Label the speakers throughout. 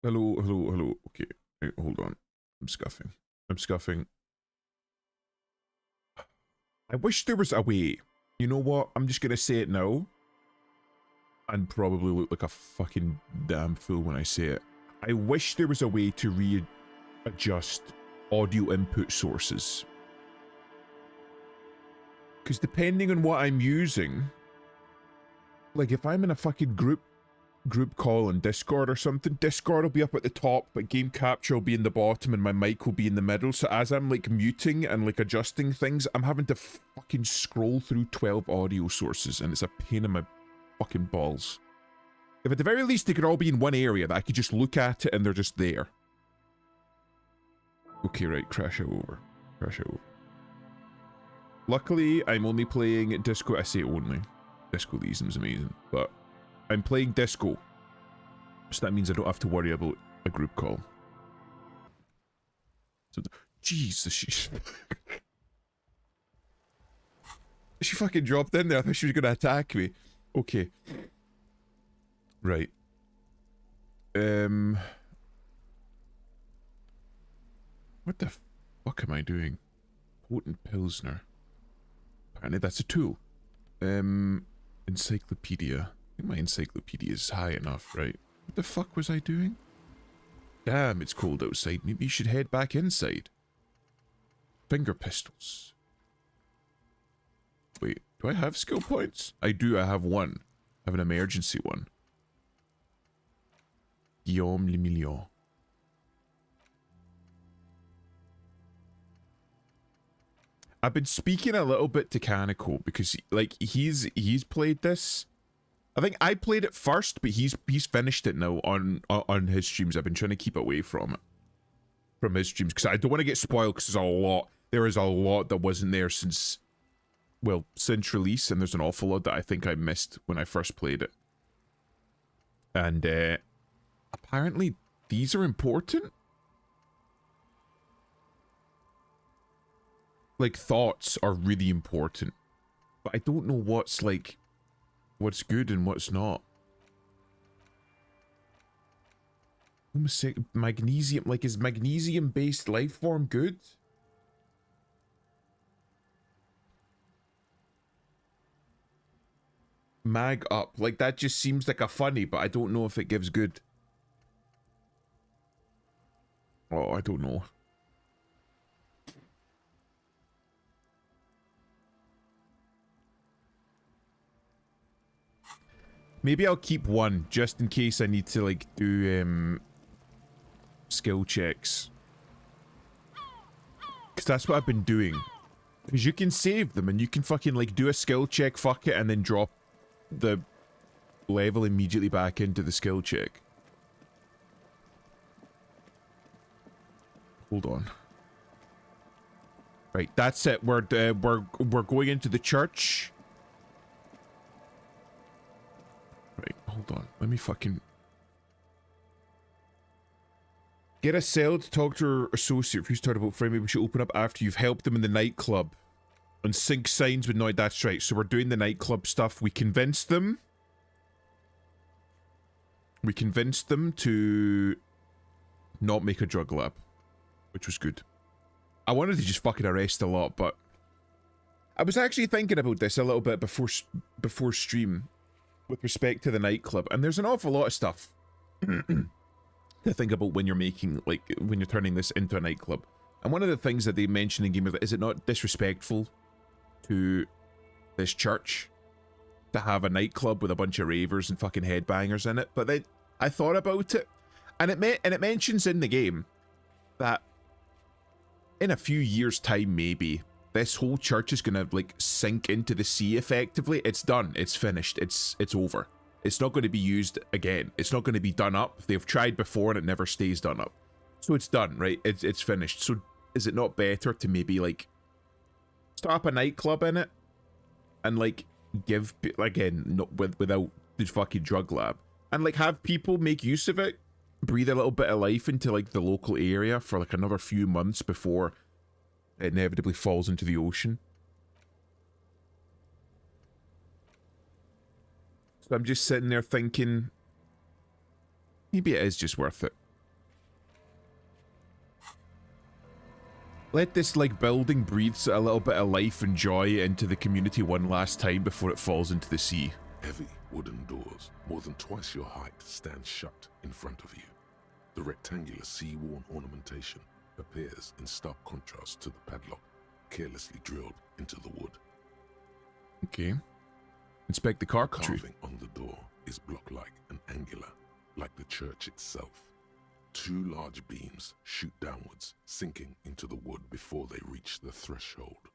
Speaker 1: Hello, hello, hello. Okay, hey, hold on. I'm scuffing. I'm scuffing. I wish there was a way. You know what? I'm just gonna say it now. And probably look like a fucking damn fool when I say it. I wish there was a way to readjust audio input sources. Because depending on what I'm using, like if I'm in a fucking group call on Discord or something, Discord will be up at the top, but game capture will be in the bottom and my mic will be in the middle. So as I'm like muting and like adjusting things, I'm having to fucking scroll through 12 audio sources and it's a pain in my fucking balls. If at the very least they could all be in one area that I could just look at it and they're just there. Okay, right, crash it over. Crash it over. Luckily, I'm only playing Disco. I say only. Disco Elysium's amazing, but I'm playing Disco. So that means I don't have to worry about a group call. So, Jesus, she fucking dropped in there. I thought she was gonna attack me. Okay. Right. What the fuck am I doing? Potent Pilsner. Apparently that's a tool. Encyclopedia. I think my encyclopedia is high enough, right? What the fuck was I doing? Damn, it's cold outside. Maybe you should head back inside. Finger pistols. Wait, do I have skill points? I do, I have one. I have an emergency one. Guillaume le Million. I've been speaking a little bit to Kaneko because like he's played this. I think I played it first, but he's finished it now on his streams. I've been trying to keep away from it. From his streams because I don't want to get spoiled because there is a lot that wasn't there since release, and there's an awful lot that I think I missed when I first played it. And apparently these are important. Like thoughts are really important, but I don't know what's good and what's not. Magnesium, like is magnesium based life form good? Mag up, like that just seems like a funny, but I don't know if it gives good. Oh, I don't know. Maybe I'll keep one just in case I need to like do skill checks. Because that's what I've been doing. Because you can save them and you can fucking like do a skill check, fuck it, and then drop the level immediately back into the skill check. Hold on. Right, that's it. We're going into the church. Right, hold on. Let me fucking get a cell to talk to her associate who's talking about Friday. Maybe we should open up after you've helped them in the nightclub. On sync signs with Noid, that's right. So we're doing the nightclub stuff. We convinced them. We convinced them to not make a drug lab, which was good. I wanted to just fucking arrest a lot, but I was actually thinking about this a little bit before stream with respect to the nightclub, and there's an awful lot of stuff to think about when you're making, like, when you're turning this into a nightclub. And one of the things that they mentioned in game is it not disrespectful to this church to have a nightclub with a bunch of ravers and fucking headbangers in it? But then I thought about it, and it mentions in the game that in a few years' time, maybe this whole church is gonna like sink into the sea. Effectively, it's done. It's finished. It's over. It's not going to be used again. It's not going to be done up. They've tried before and it never stays done up. So it's done, right? It's finished. So is it not better to maybe like start up a nightclub in it and like give, again, not without the fucking drug lab, and like have people make use of it, breathe a little bit of life into like the local area for like another few months before it inevitably falls into the ocean. So I'm just sitting there thinking, maybe it is just worth it. Let this, like, building breathe a little bit of life and joy into the community one last time before it falls into the sea.
Speaker 2: Heavy wooden doors, more than twice your height, stand shut in front of you. The rectangular sea-worn ornamentation appears in stark contrast to the padlock, carelessly drilled into the wood.
Speaker 1: Okay. Inspect the carpentry.
Speaker 2: Carving on the door is block-like and angular, like the church itself. 2 large beams shoot downwards, sinking into the wood before they reach the threshold.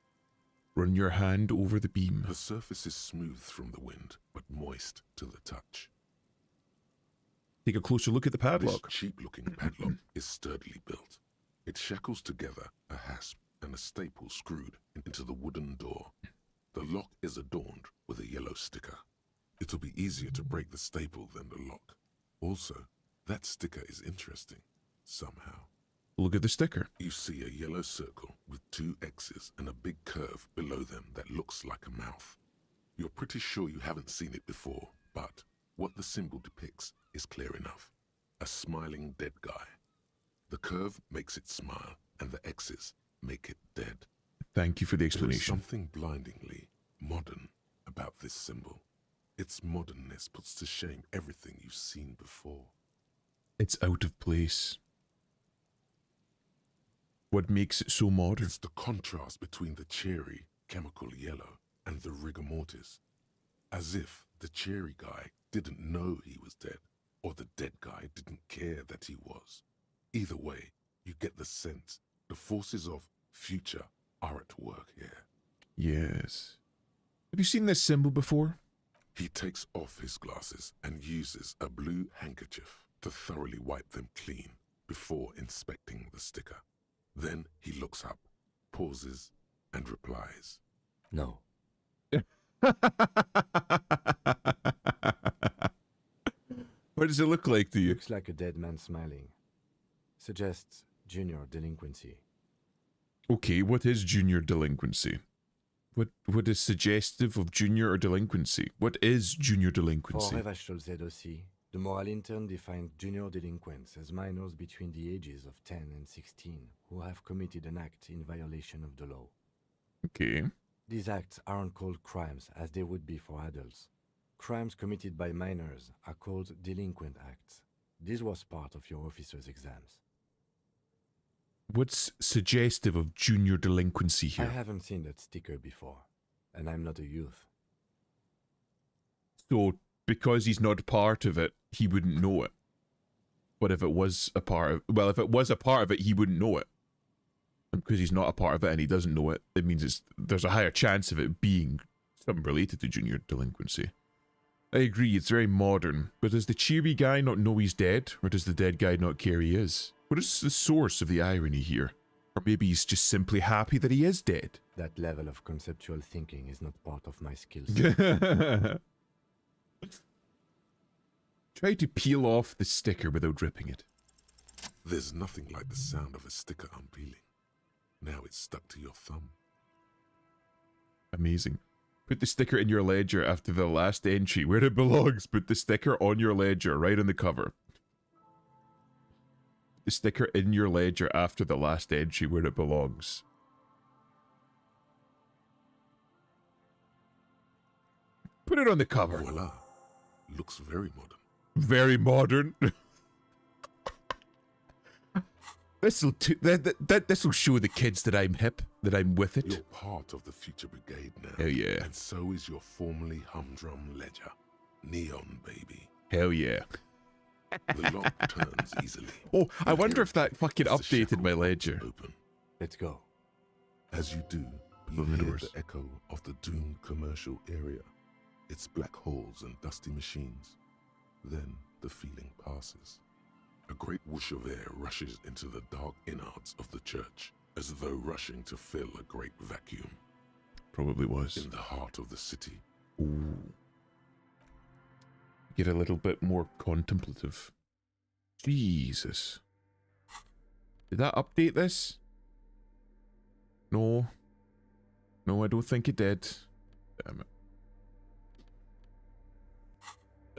Speaker 1: Run your hand over the beam.
Speaker 2: The surface is smooth from the wind, but moist to the touch.
Speaker 1: Take a closer look at the padlock.
Speaker 2: This cheap-looking padlock is sturdily built. It shackles together a hasp and a staple screwed into the wooden door. The lock is adorned with a yellow sticker. It'll be easier to break the staple than the lock. Also, that sticker is interesting, somehow.
Speaker 1: Look at the sticker.
Speaker 2: You see a yellow circle with 2 X's and a big curve below them that looks like a mouth. You're pretty sure you haven't seen it before, but what the symbol depicts is clear enough. A smiling dead guy. The curve makes it smile, and the X's make it dead.
Speaker 1: Thank you for the explanation.
Speaker 2: There is something blindingly modern about this symbol. Its modernness puts to shame everything you've seen before.
Speaker 1: It's out of place. What makes it so modern?
Speaker 2: It's the contrast between the cheery, chemical yellow and the rigor mortis. As if the cheery guy didn't know he was dead, or the dead guy didn't care that he was. Either way, you get the sense the forces of future are at work here.
Speaker 1: Yes. Have you seen this symbol before?
Speaker 2: He takes off his glasses and uses a blue handkerchief to thoroughly wipe them clean before inspecting the sticker. Then he looks up, pauses, and replies,
Speaker 3: No.
Speaker 1: What does it look like to you?
Speaker 3: Looks like a dead man smiling. Suggests junior delinquency.
Speaker 1: Okay, what is junior delinquency? What is suggestive of junior or delinquency? What is junior
Speaker 3: For
Speaker 1: delinquency?
Speaker 3: Revachol aussi, the moral intern defined junior delinquents as minors between the ages of 10 and 16 who have committed an act in violation of the law.
Speaker 1: Okay.
Speaker 3: These acts aren't called crimes as they would be for adults. Crimes committed by minors are called delinquent acts. This was part of your officer's exams.
Speaker 1: What's suggestive of junior delinquency
Speaker 3: I
Speaker 1: here?
Speaker 3: haven't seen that sticker before, and I'm not a youth.
Speaker 1: So, because he's not part of it, he wouldn't know it. But if it was a part of, well, if it was a part of it, he wouldn't know it. And because he's not a part of it and he doesn't know it, it means there's a higher chance of it being something related to junior delinquency. I agree, it's very modern, but does the cheery guy not know he's dead, or does the dead guy not care he is? What is the source of the irony here? Or maybe he's just simply happy that he is dead.
Speaker 3: That level of conceptual thinking is not part of my skills.
Speaker 1: Try to peel off the sticker without ripping it.
Speaker 2: There's nothing like the sound of a sticker unpeeling. Now it's stuck to your thumb.
Speaker 1: Amazing. Put the sticker in your ledger after the last entry where it belongs. Put the sticker on your ledger, right on the cover. The sticker in your ledger after the last entry where it belongs. Put it on the cover.
Speaker 2: Voila. Looks very modern.
Speaker 1: Very modern. This'll show the kids that I'm hip, that I'm with it.
Speaker 2: You're part of the future brigade now.
Speaker 1: Hell yeah.
Speaker 2: And so is your formerly humdrum ledger. Neon, baby.
Speaker 1: Hell yeah.
Speaker 2: The lock turns easily.
Speaker 1: Oh, I wonder if that fucking
Speaker 2: It's the
Speaker 1: updated my
Speaker 2: shackle
Speaker 1: ledger.
Speaker 2: Open.
Speaker 3: Let's go.
Speaker 2: As you do, you
Speaker 1: Open the
Speaker 2: hear
Speaker 1: doors.
Speaker 2: the echo of the doomed commercial area. Its black holes and dusty machines. Then the feeling passes. A great whoosh of air rushes into the dark innards of the church, as though rushing to fill a great vacuum.
Speaker 1: Probably was.
Speaker 2: In the heart of the city.
Speaker 1: Ooh. Get a little bit more contemplative. Jesus. Did that update this? No. No, I don't think it did. Damn it.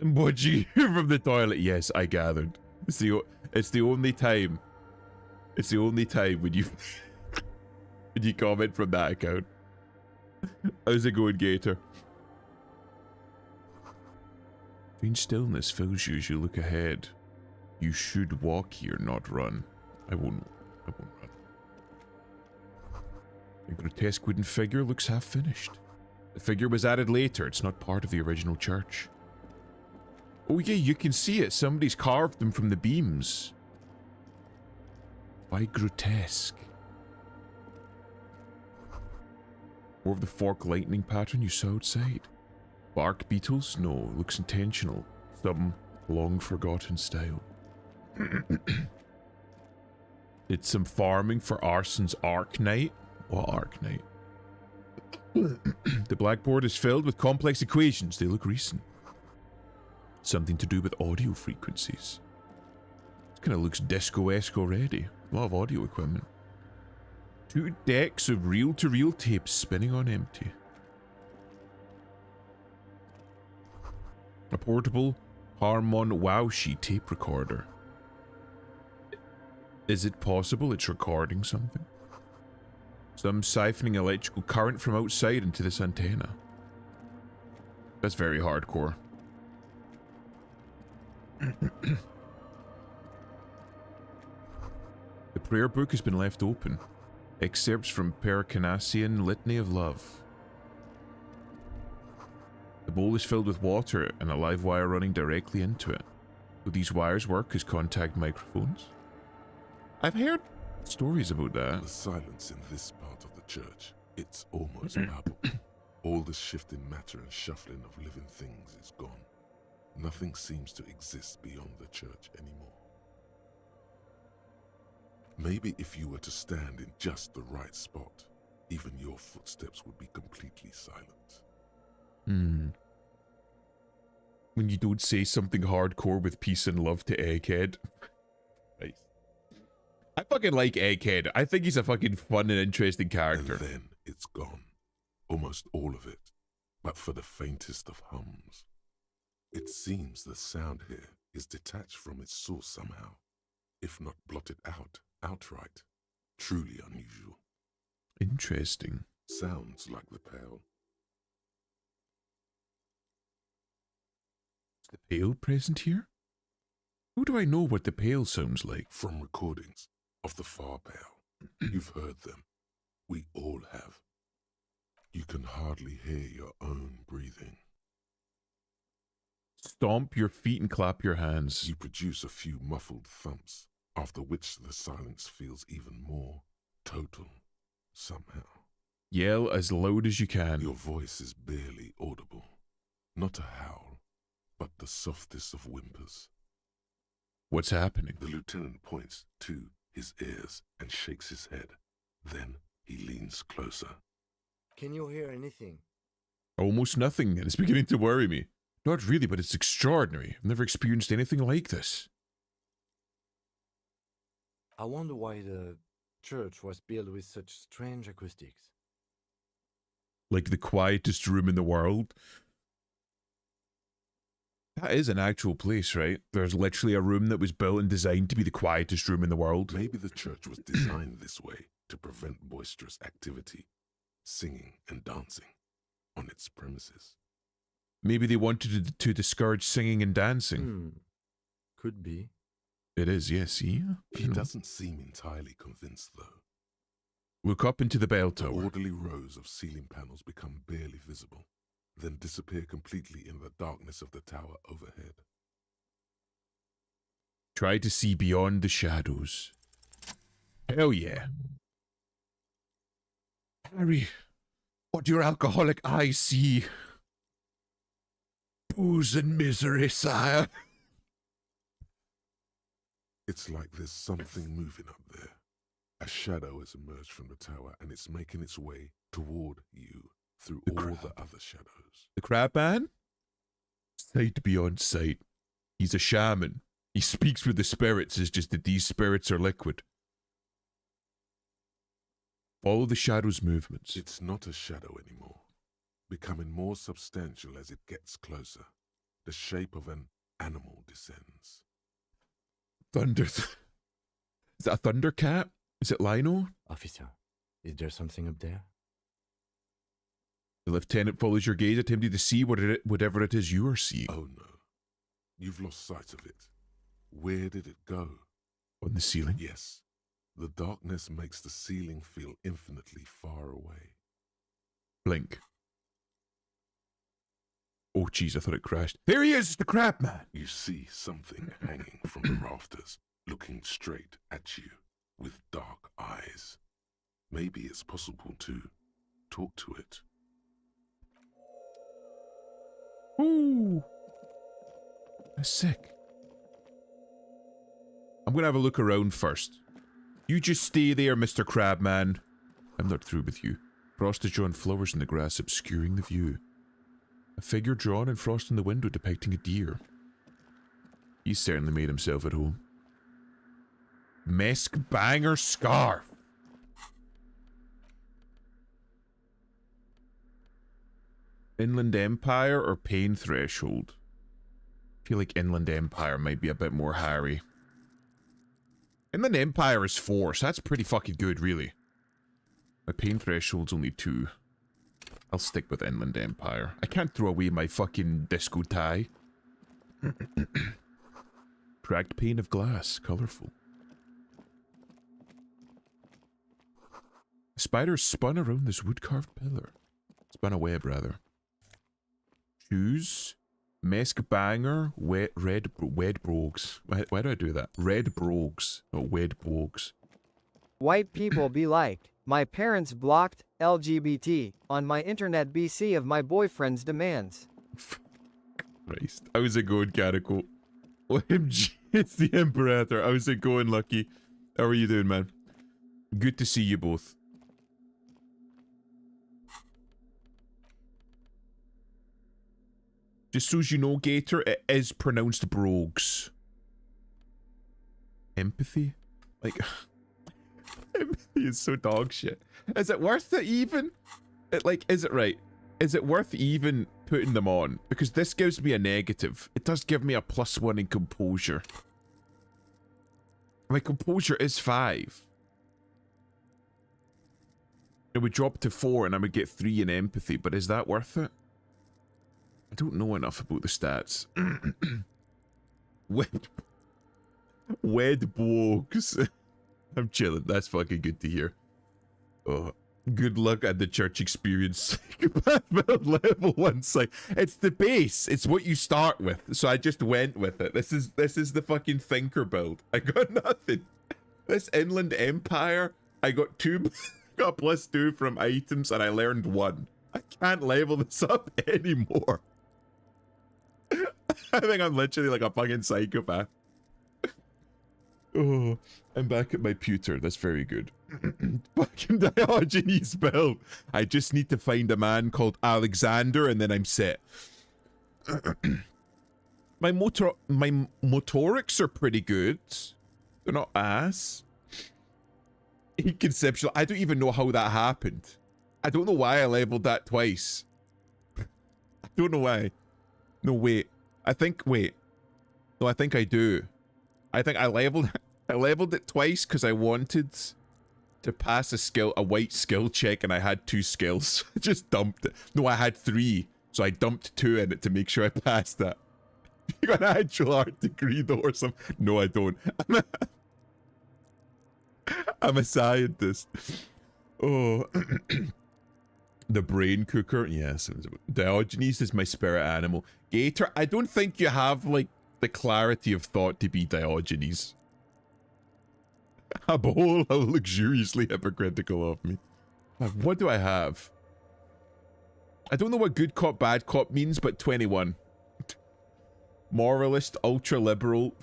Speaker 1: What'd you hear from the toilet? Yes, I gathered. It's the only time. It's the only time when you... Would you comment from that account? How's it going, Gator? Strange stillness fills you as you look ahead. You should walk here, not run. I won't run. The grotesque wooden figure looks half finished. The figure was added later. It's not part of the original church. Oh yeah, you can see it. Somebody's carved them from the beams. Why grotesque? More of the fork lightning pattern you saw outside. Bark beetles? No, it looks intentional. Some long forgotten style. Did some farming for Arson's Arc Knight. What Arc Knight? The blackboard is filled with complex equations. They look recent. Something to do with audio frequencies. It kind of looks disco-esque already. A lot of audio equipment. 2 decks of reel-to-reel tapes spinning on empty. A portable Harmon Wowshi tape recorder. Is it possible it's recording something? Some siphoning electrical current from outside into this antenna. That's very hardcore. The prayer book has been left open. Excerpts from Pericanassian Litany of Love. The bowl is filled with water and a live wire running directly into it. Will these wires work as contact microphones? I've heard stories about that.
Speaker 2: The silence in this part of the church, it's almost palpable. All the shifting matter and shuffling of living things is gone. Nothing seems to exist beyond the church anymore. Maybe if you were to stand in just the right spot, even your footsteps would be completely silent.
Speaker 1: When you don't say something hardcore with peace and love to Egghead. Nice. I fucking like Egghead. I think he's a fucking fun and interesting character.
Speaker 2: And then it's gone. Almost all of it. But for the faintest of hums. It seems the sound here is detached from its source somehow, if not blotted out outright. Truly unusual.
Speaker 1: Interesting.
Speaker 2: Sounds like the Pale.
Speaker 1: Is the Pale present here? How do I know what the Pale sounds like?
Speaker 2: From recordings of the Far Pale. You've heard them. We all have. You can hardly hear your own breathing.
Speaker 1: Stomp your feet and clap your hands.
Speaker 2: You produce a few muffled thumps, after which the silence feels even more total, somehow.
Speaker 1: Yell as loud as you can.
Speaker 2: Your voice is barely audible. Not a howl, but the softest of whimpers.
Speaker 1: What's happening?
Speaker 2: The lieutenant points to his ears and shakes his head. Then he leans closer.
Speaker 3: Can you hear anything?
Speaker 1: Almost nothing, and it's beginning to worry me. Not really, but it's extraordinary. I've never experienced anything like this.
Speaker 3: I wonder why the church was built with such strange acoustics.
Speaker 1: Like the quietest room in the world. That is an actual place, right? There's literally a room that was built and designed to be the quietest room in the world.
Speaker 2: Maybe the church was designed this way to prevent boisterous activity, singing and dancing on its premises.
Speaker 1: Maybe they wanted to discourage singing and dancing.
Speaker 3: Could be.
Speaker 1: It is, yes, see?
Speaker 2: He doesn't seem entirely convinced, though.
Speaker 1: Look up into the bell tower.
Speaker 2: Orderly rows of ceiling panels become barely visible, then disappear completely in the darkness of the tower overhead.
Speaker 1: Try to see beyond the shadows. Hell yeah. Harry, what do your alcoholic eyes see? Booze and misery, sire.
Speaker 2: It's like there's something moving up there. A shadow has emerged from the tower and it's making its way toward you through all the other shadows.
Speaker 1: The crab man? Sight beyond sight. He's a shaman. He speaks with the spirits, it's just that these spirits are liquid. Follow the shadow's movements.
Speaker 2: It's not a shadow anymore, becoming more substantial as it gets closer. The shape of an animal descends.
Speaker 1: Thunder. Is that a thundercat? Is it Lino?
Speaker 3: Officer, Is there something up there?
Speaker 1: The lieutenant follows your gaze, attempting to see whatever it is you are seeing.
Speaker 2: Oh no. You've lost sight of it. Where did it go?
Speaker 1: On the ceiling?
Speaker 2: Yes. The darkness makes the ceiling feel infinitely far away.
Speaker 1: Blink. Oh, jeez, I thought it crashed. There he is, the crab man!
Speaker 2: You see something hanging from the rafters, looking straight at you with dark eyes. Maybe it's possible to talk to it.
Speaker 1: Ooh. That's sick. I'm gonna have a look around first. You just stay there, Mr. Crabman. I'm not through with you. Frost is drawn flowers in the grass, obscuring the view. A figure drawn in frost in the window depicting a deer. He's certainly made himself at home. Mesk banger scarf. Inland Empire or Pain Threshold? I feel like Inland Empire might be a bit more hairy. Inland Empire is 4, so that's pretty fucking good, really. My Pain Threshold's only 2. I'll stick with Inland Empire. I can't throw away my fucking disco tie. Cracked pane of glass, colourful. A spider spun around this wood-carved pillar. Spun a web, rather. Shoes. Mesk banger. Wed brogues. Why do I do that? Red brogues. Not wed brogues.
Speaker 4: White people be liked. My parents blocked LGBT on my internet BC of my boyfriend's demands.
Speaker 1: Christ. How's it going, Carico? OMG, it's the Imperator. How's it going, Lucky? How are you doing, man? Good to see you both. Just so you know, Gator, it is pronounced brogues. Empathy? Like... Empathy is so dog shit. Is it worth it even? Is it right? Is it worth even putting them on? Because this gives me a negative. It does give me a +1 in composure. My composure is 5. It would drop to 4 and I would get 3 in empathy, but is that worth it? I don't know enough about the stats. Wed blogs. I'm chilling. That's fucking good to hear. Oh, good luck at the church experience. Psychopath build level 1 site. It's the base. It's what you start with. So I just went with it. This is the fucking thinker build. I got nothing. This Inland Empire, I got 2, got +2 from items, and I learned 1. I can't level this up anymore. I think I'm literally like a fucking psychopath. Oh, I'm back at my pewter. That's very good. Fucking Diogenes build. I just need to find a man called Alexander and then I'm set. my motorics are pretty good. They're not ass. Inconceptual. I don't even know how that happened. I don't know why I leveled that twice. I don't know why. No, wait. Wait. No, I think I do. I think I leveled it twice because I wanted to pass a white skill check and I had 2 skills. I just dumped it. No, I had 3. So I dumped 2 in it to make sure I passed that. You got an actual art degree though or something? No, I don't. I'm a scientist. Oh. The brain cooker. Yes. Diogenes is my spirit animal. Gator, I don't think you have like the clarity of thought to be Diogenes. A bowl, how luxuriously hypocritical of me. What do I have? I don't know what good cop, bad cop means, but 21. Moralist, ultra-liberal.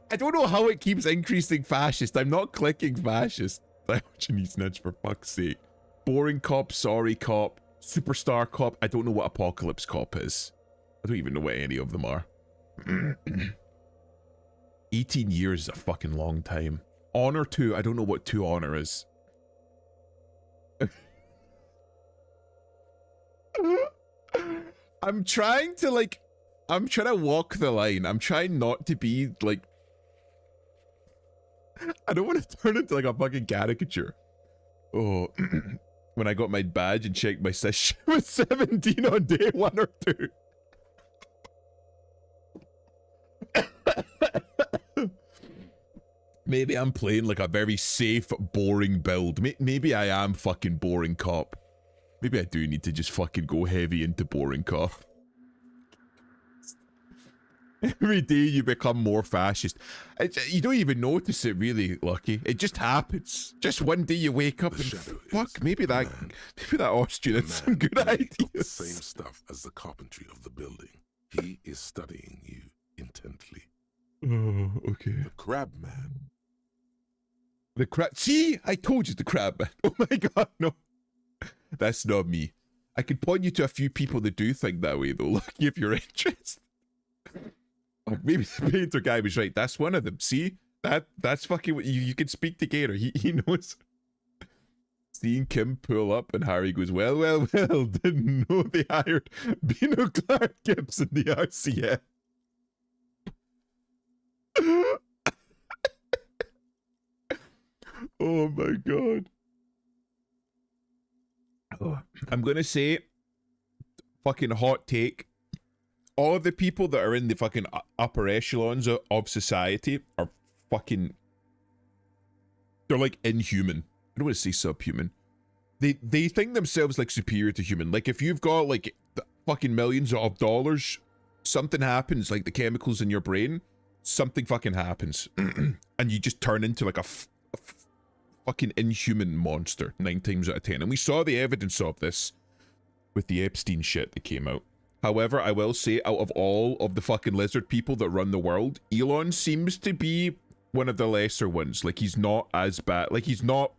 Speaker 1: I don't know how it keeps increasing fascist. I'm not clicking fascist. Diogenes nudge, for fuck's sake. Boring cop, sorry cop, superstar cop. I don't know what apocalypse cop is. I don't even know what any of them are. 18 years is a fucking long time. Honor 2, I don't know what 2 honor is. I'm trying to walk the line. I'm trying not to be like... I don't want to turn into like a fucking caricature. Oh, when I got my badge and checked my sis, she was 17 on day 1 or 2. Maybe I'm playing like a very safe, boring build. Maybe I am fucking boring cop. Maybe I do need to just fucking go heavy into boring cop. Every day you become more fascist. You don't even notice it really, Lucky. It just happens. Just one day you wake up and fuck, maybe that Austrian had some good ideas.
Speaker 2: The same stuff as the carpentry of the building. He is studying you intently.
Speaker 1: Oh, okay.
Speaker 2: The crab man.
Speaker 1: The crab. See, I told you the crab man. Oh my god, no. That's not me. I could point you to a few people that do think that way though, Lucky, if you're interested. Or maybe the painter guy was right. That's one of them. See? That's fucking what you can speak to Gator. He knows. Seeing Kim pull up and Harry goes, well, didn't know they hired Bino Clark Gibbs in the RCF. Oh my god. Oh, I'm gonna say, fucking hot take. All of the people that are in the fucking upper echelons of society are fucking... They're like inhuman. I don't want to say subhuman. They think themselves like superior to human. Like if you've got like fucking millions of dollars, something happens, like the chemicals in your brain, something fucking happens. And you just turn into like a fucking inhuman monster 9 times out of 10. And we saw the evidence of this with the Epstein shit that came out. However, I will say, out of all of the fucking lizard people that run the world, Elon seems to be one of the lesser ones. Like, he's not as bad. Like, he's not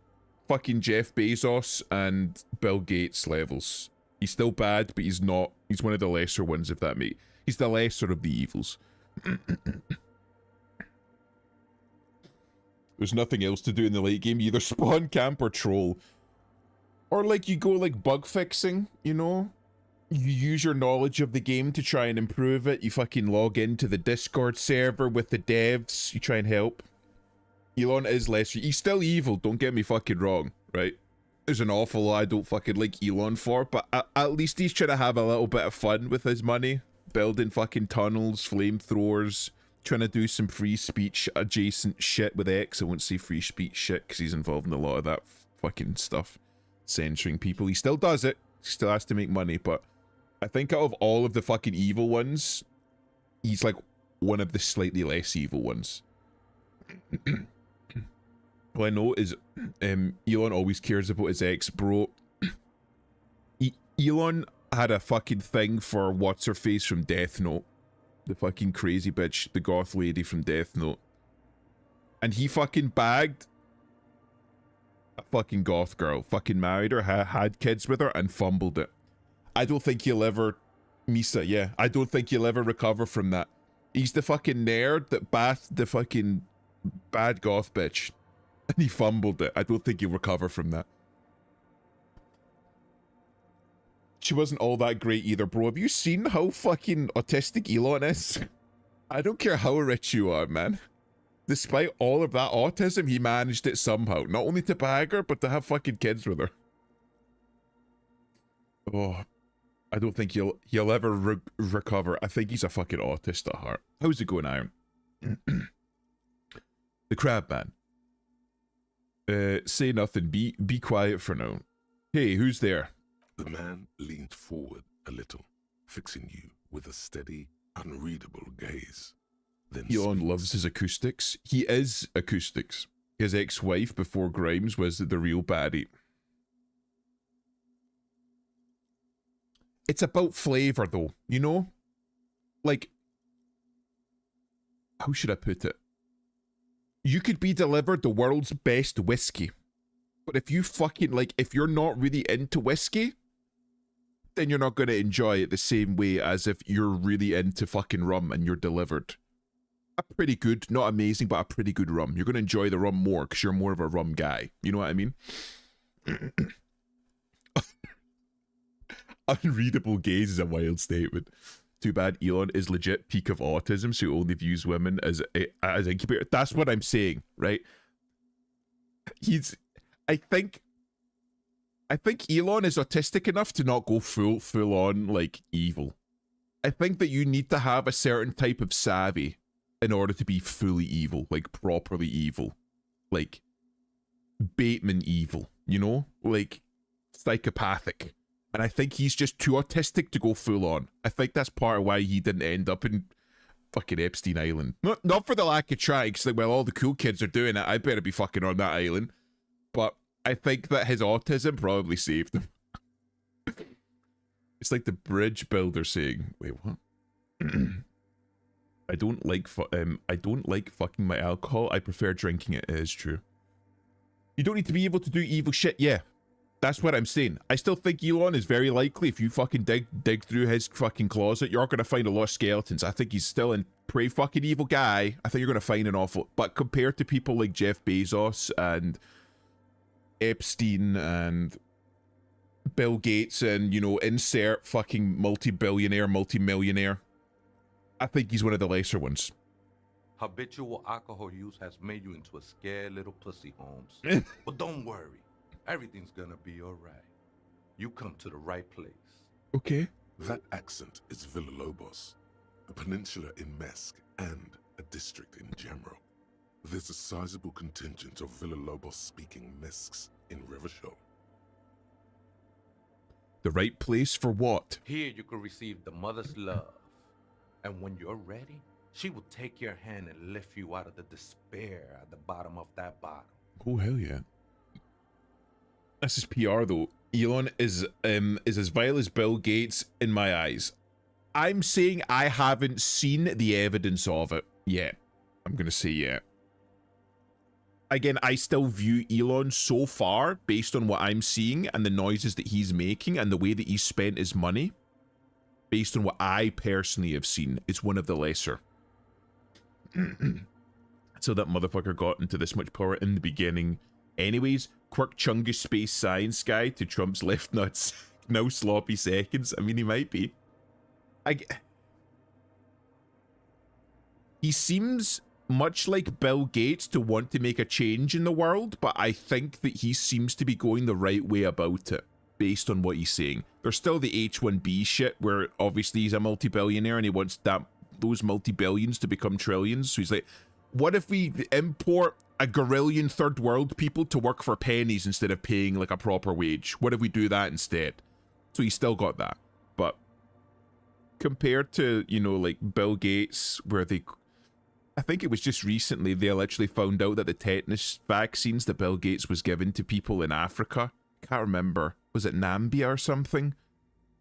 Speaker 1: fucking Jeff Bezos and Bill Gates levels. He's still bad, but he's not. He's one of the lesser ones, if that makes... He's the lesser of the evils. There's nothing else to do in the late game. You either spawn, camp, or troll. Or, like, you go, like, bug fixing, you know? You use your knowledge of the game to try and improve it. You fucking log into the Discord server with the devs. You try and help. Elon is lesser. He's still evil, don't get me fucking wrong, right? There's an awful lot I don't fucking like Elon for, but at least he's trying to have a little bit of fun with his money. Building fucking tunnels, flamethrowers, trying to do some free speech adjacent shit with X. I won't say free speech shit because he's involved in a lot of that fucking stuff. Censoring people. He still does it. He still has to make money, but I think out of all of the fucking evil ones, he's like one of the slightly less evil ones. All I know is Elon always cares about his ex, bro. Elon had a fucking thing for what's-her-face from Death Note. The fucking crazy bitch, the goth lady from Death Note. And he fucking bagged a fucking goth girl. Fucking married her, had kids with her, and fumbled it. I don't think he'll ever... Misa, yeah. I don't think he'll ever recover from that. He's the fucking nerd that bathed the fucking bad goth bitch. And he fumbled it. I don't think he'll recover from that. She wasn't all that great either, bro. Have you seen how fucking autistic Elon is? I don't care how rich you are, man. Despite all of that autism, he managed it somehow. Not only to bag her, but to have fucking kids with her. Oh... I don't think he'll ever recover. I think he's a fucking autist at heart. How's it going, Iron? The crab man. Say nothing. Be quiet for now. Hey, who's there?
Speaker 2: The man leaned forward a little, fixing you with a steady, unreadable gaze. Then
Speaker 1: Elon loves his acoustics. He is acoustics. His ex-wife before Grimes was the real baddie. It's about flavor, though, you know? Like, how should I put it? You could be delivered the world's best whiskey, but if you fucking, like, if you're not really into whiskey, then you're not going to enjoy it the same way as if you're really into fucking rum and you're delivered a pretty good, not amazing, but a pretty good rum. You're going to enjoy the rum more because you're more of a rum guy. You know what I mean? Unreadable gaze is a wild statement. Too bad Elon is legit peak of autism, so he only views women as incubator. That's what I'm saying, right? I think I think Elon is autistic enough to not go full on like evil. I think that you need to have a certain type of savvy in order to be fully evil, like properly evil, like Bateman evil, you know, like psychopathic. And I think he's just too autistic to go full on. I think that's part of why he didn't end up in fucking Epstein Island. Not for the lack of trying, because like, well, all the cool kids are doing it, I better be fucking on that island. But I think that his autism probably saved him. It's like the bridge builder saying, wait, what? I don't like fucking my alcohol. I prefer drinking it. It is true. You don't need to be able to do evil shit. Yeah, that's what I'm saying. I still think Elon is very likely, if you fucking dig through his fucking closet, you're gonna find a lot of skeletons. I think he's still a pretty fucking evil guy. I think you're gonna find an awful. But compared to people like Jeff Bezos and Epstein and Bill Gates and, you know, insert fucking multi-billionaire, multi-millionaire, I think he's one of the lesser ones.
Speaker 5: Habitual alcohol use has made you into a scared little pussy, Holmes. But don't worry. Everything's gonna be alright. You come to the right place.
Speaker 1: Okay.
Speaker 2: That accent is Villalobos, a peninsula in Mesk and a district in Jamrock. There's a sizable contingent of Villalobos-speaking Mesks in Rivershaw.
Speaker 1: The right place for what?
Speaker 5: Here you can receive the mother's love. And when you're ready, she will take your hand and lift you out of the despair at the bottom of that bottle.
Speaker 1: Oh, hell yeah. This is PR though. Elon is as vile as Bill Gates in my eyes. I'm saying I haven't seen the evidence of it yet. I'm gonna say yet. Again, I still view Elon so far, based on what I'm seeing and the noises that he's making and the way that he's spent his money, based on what I personally have seen, is one of the lesser. So that motherfucker got into this much power in the beginning. Anyways, Quirk Chungus space science guy to Trump's left nuts. No sloppy seconds. I mean, he might be. He seems much like Bill Gates to want to make a change in the world, but I think that he seems to be going the right way about it, based on what he's saying. There's still the H1B shit, where obviously he's a multi-billionaire and he wants those multi-billions to become trillions. So he's like, what if we import a gorillion third world people to work for pennies instead of paying like a proper wage? What if we do that instead? So he's still got that. But compared to, you know, like Bill Gates, where I think it was just recently they literally found out that the tetanus vaccines that Bill Gates was giving to people in Africa, can't remember, was it Nambia or something?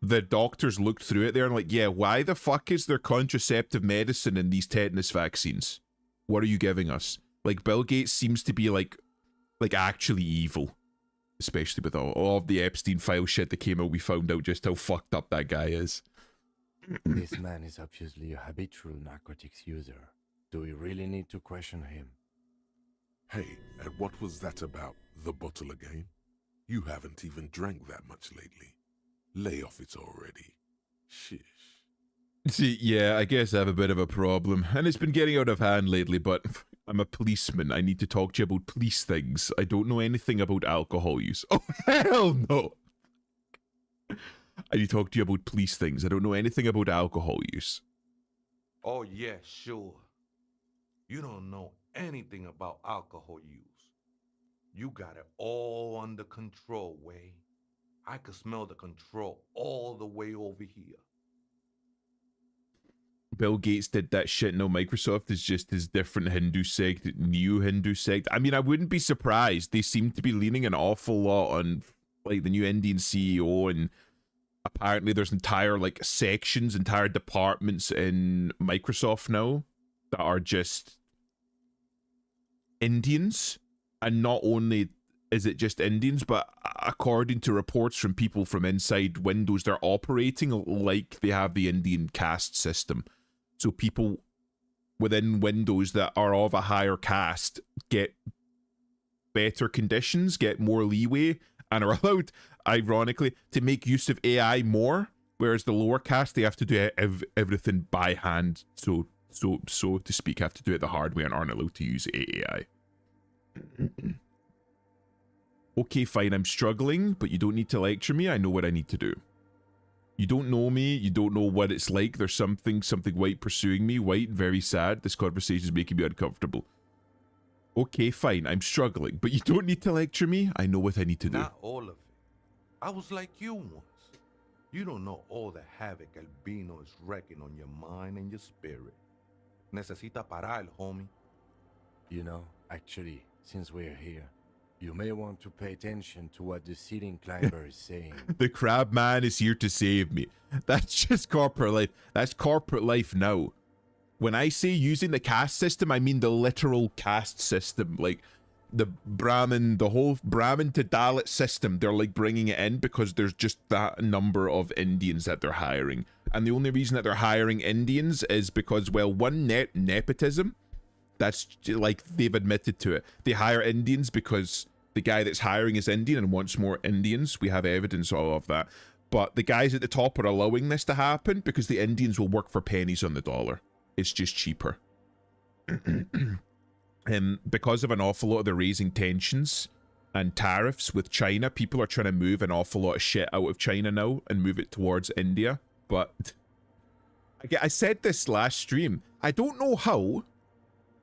Speaker 1: The doctors looked through it there and like, yeah, why the fuck is there contraceptive medicine in these tetanus vaccines? What are you giving us? Like, Bill Gates seems to be like actually evil. Especially with all of the Epstein file shit that came out, we found out just how fucked up that guy is.
Speaker 3: This man is obviously a habitual narcotics user. Do we really need to question him?
Speaker 2: Hey, and what was that about? The bottle again? You haven't even drank that much lately. Lay off it already. Shish.
Speaker 1: See, yeah, I guess I have a bit of a problem. And it's been getting out of hand lately, but I'm a policeman. I need to talk to you about police things. I don't know anything about alcohol use. Oh, hell no! I need to talk to you about police things. I don't know anything about alcohol use.
Speaker 5: Oh yeah, sure. You don't know anything about alcohol use. You got it all under control, Way. I could smell the control all the way over here.
Speaker 1: Bill Gates did that shit. No, Microsoft is just his different Hindu sect, new Hindu sect. I mean, I wouldn't be surprised. They seem to be leaning an awful lot on like the new Indian CEO, and apparently there's entire like sections, entire departments in Microsoft now that are just Indians. And not only is it just Indians, but according to reports from people from inside Windows, they're operating like they have the Indian caste system. So people within Windows that are of a higher caste get better conditions, get more leeway, and are allowed, ironically, to make use of AI more, whereas the lower caste, they have to do everything by hand, so to speak, have to do it the hard way and aren't allowed to use AI. Okay, fine, I'm struggling, but you don't need to lecture me. I know what I need to do. You don't know me. You don't know what it's like. There's something white pursuing me. White, very sad. This conversation is making me uncomfortable. Okay, fine, I'm struggling, but you don't need to lecture me. I know what I need to do.
Speaker 5: Not all of it. I was like you once. You don't know all the havoc Albino is wrecking on your mind and your spirit. Necesita parar, homie.
Speaker 3: You know, actually, since we're here, you may want to pay attention to what the ceiling climber is saying.
Speaker 1: The crab man is here to save me. That's just corporate life. That's corporate life now. When I say using the caste system, I mean the literal caste system. Like the whole Brahmin to Dalit system. They're like bringing it in because there's just that number of Indians that they're hiring. And the only reason that they're hiring Indians is because, well, one, nepotism. That's like they've admitted to it. They hire Indians because the guy that's hiring is Indian and wants more Indians. We have evidence of that. But the guys at the top are allowing this to happen because the Indians will work for pennies on the dollar. It's just cheaper. Because of an awful lot of the raising tensions and tariffs with China, people are trying to move an awful lot of shit out of China now and move it towards India. But I said this last stream. I don't know how,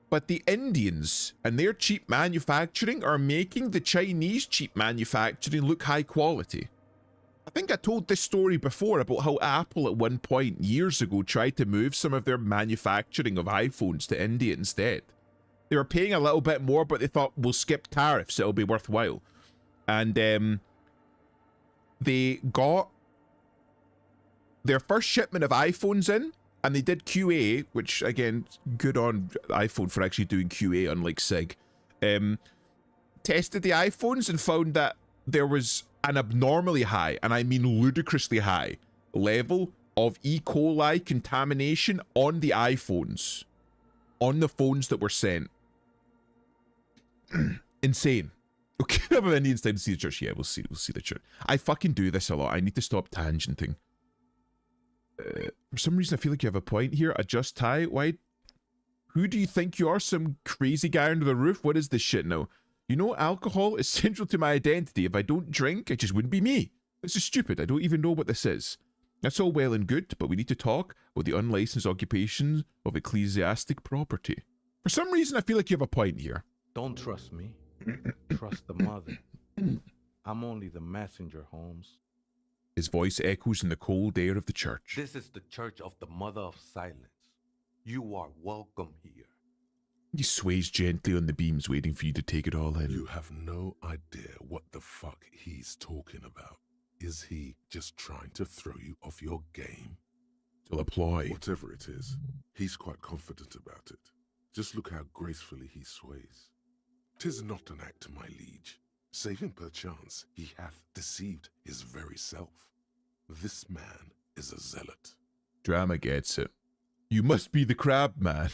Speaker 1: but the Indians and their cheap manufacturing are making the Chinese cheap manufacturing look high quality. I think I told this story before about how Apple at one point years ago tried to move some of their manufacturing of iPhones to India instead. They were paying a little bit more, but they thought, we'll skip tariffs, it'll be worthwhile. And they got their first shipment of iPhones in, and they did QA, which again, good on iPhone for actually doing QA unlike SIG. Tested the iPhones and found that there was an abnormally high, and I mean ludicrously high, level of E. coli contamination on the iPhones. On the phones that were sent. Insane. Okay, I'm an Indians time to see the church. Yeah, we'll see the church. I fucking do this a lot. I need to stop tangenting. For some reason, I feel like you have a point here. Adjust tie. Why? Who do you think you are? Some crazy guy under the roof? What is this shit now? You know, alcohol is central to my identity. If I don't drink, I just wouldn't be me. This is stupid. I don't even know what this is. That's all well and good, but we need to talk about the unlicensed occupation of ecclesiastic property. For some reason, I feel like you have a point here.
Speaker 5: Don't trust me. Trust the mother. I'm only the messenger, Holmes.
Speaker 1: His voice echoes in the cold air of the church.
Speaker 5: This is the church of the Mother of Silence. You are welcome here.
Speaker 1: He sways gently on the beams, waiting for you to take it all in.
Speaker 2: You have no idea what the fuck he's talking about. Is he just trying to throw you off your game?
Speaker 1: To apply.
Speaker 2: Whatever it is, he's quite confident about it. Just look how gracefully he sways. 'Tis not an act, my liege, saving perchance he hath deceived his very self. This man is a zealot.
Speaker 1: Drama gets it. You must be the crab man.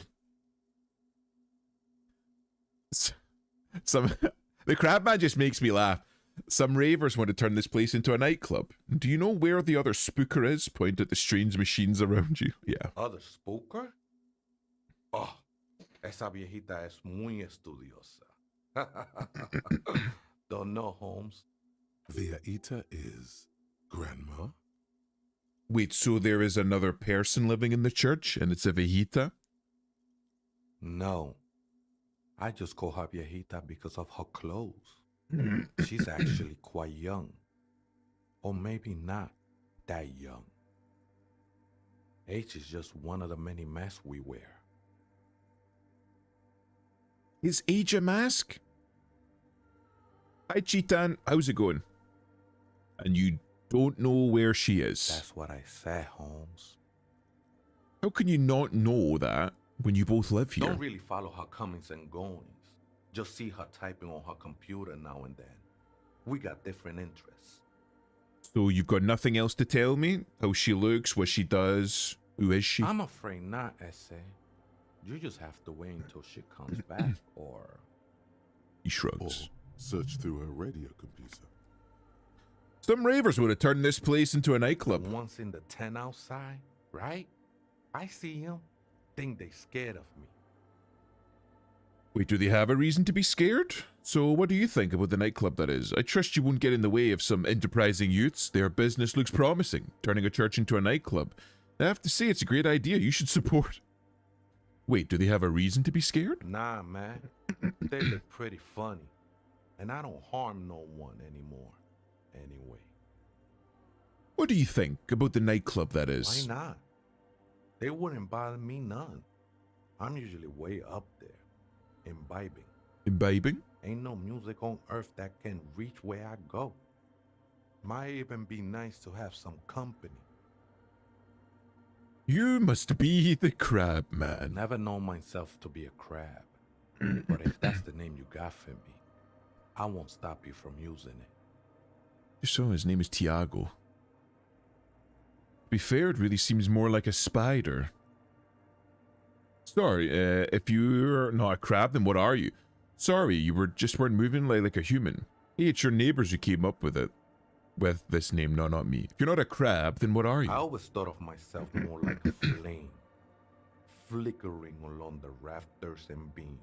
Speaker 1: The crab man just makes me laugh. Some ravers want to turn this place into a nightclub. Do you know where the other spooker is? Point at the strange machines around you. Yeah.
Speaker 5: Other spooker? Oh, esa viejita es muy estudiosa. Don't know, Holmes.
Speaker 2: Viejita is grandma?
Speaker 1: Wait, so there is another person living in the church and it's a viejita?
Speaker 5: No. I just call her viejita because of her clothes. She's actually quite young. Or maybe not that young. Age is just one of the many masks we wear.
Speaker 1: Is age a mask? Hi, Cheetan. How's it going? And you don't know where she is.
Speaker 5: That's what I said, Holmes.
Speaker 1: How can you not know that when you both live here?
Speaker 5: Don't really follow her comings and goings. Just see her typing on her computer now and then. We got different interests.
Speaker 1: So you've got nothing else to tell me? How she looks, what she does, who is she?
Speaker 5: I'm afraid not, Essay. You just have to wait until she comes back, or...
Speaker 1: He shrugs.
Speaker 2: Or search through her radio computer.
Speaker 1: Some ravers would have turned this place into a nightclub.
Speaker 5: Once in the tent outside, right? I see him. Think they scared of me.
Speaker 1: Wait, do they have a reason to be scared? So what do you think about the nightclub that is? I trust you won't get in the way of some enterprising youths. Their business looks promising, turning a church into a nightclub. I have to say it's a great idea. You should support. Wait, do they have a reason to be scared?
Speaker 5: Nah, man. They look pretty funny. And I don't harm no one anymore. Anyway.
Speaker 1: What do you think about the nightclub that is?
Speaker 5: Why not? They wouldn't bother me none. I'm usually way up there, imbibing.
Speaker 1: Imbibing?
Speaker 5: Ain't no music on earth that can reach where I go. Might even be nice to have some company.
Speaker 1: You must be the crab man.
Speaker 5: Never known myself to be a crab. But if that's the name you got for me, I won't stop you from using it.
Speaker 1: Just so his name is Tiago. To be fair, it really seems more like a spider. Sorry, if you're not a crab, then what are you? Sorry, you weren't moving like a human. Hey, it's your neighbors who came up with it. With this name, no, not me. If you're not a crab, then what are you?
Speaker 5: I always thought of myself more like a flame, flickering along the rafters and beams.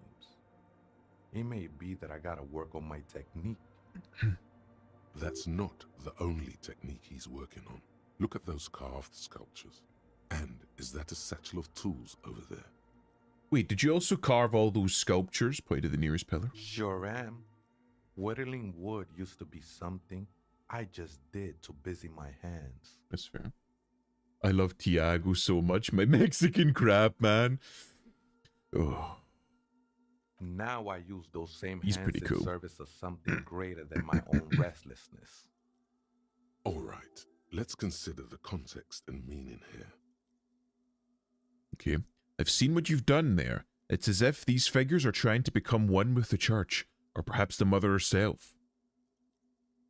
Speaker 5: It may be that I gotta work on my technique.
Speaker 2: That's not the only technique he's working on. Look at those carved sculptures. And is that a satchel of tools over there?
Speaker 1: Wait, did you also carve all those sculptures? Point to the nearest pillar.
Speaker 5: Sure am. Whittling wood used to be something I just did to busy my hands.
Speaker 1: That's fair. I love Tiago so much, my Mexican crab man. Oh.
Speaker 5: Now I use those same
Speaker 1: He's
Speaker 5: hands
Speaker 1: pretty
Speaker 5: in
Speaker 1: cool.
Speaker 5: service of something greater than my own restlessness.
Speaker 2: All right, let's consider the context and meaning here.
Speaker 1: Okay. I've seen what you've done there. It's as if these figures are trying to become one with the church, or perhaps the mother herself.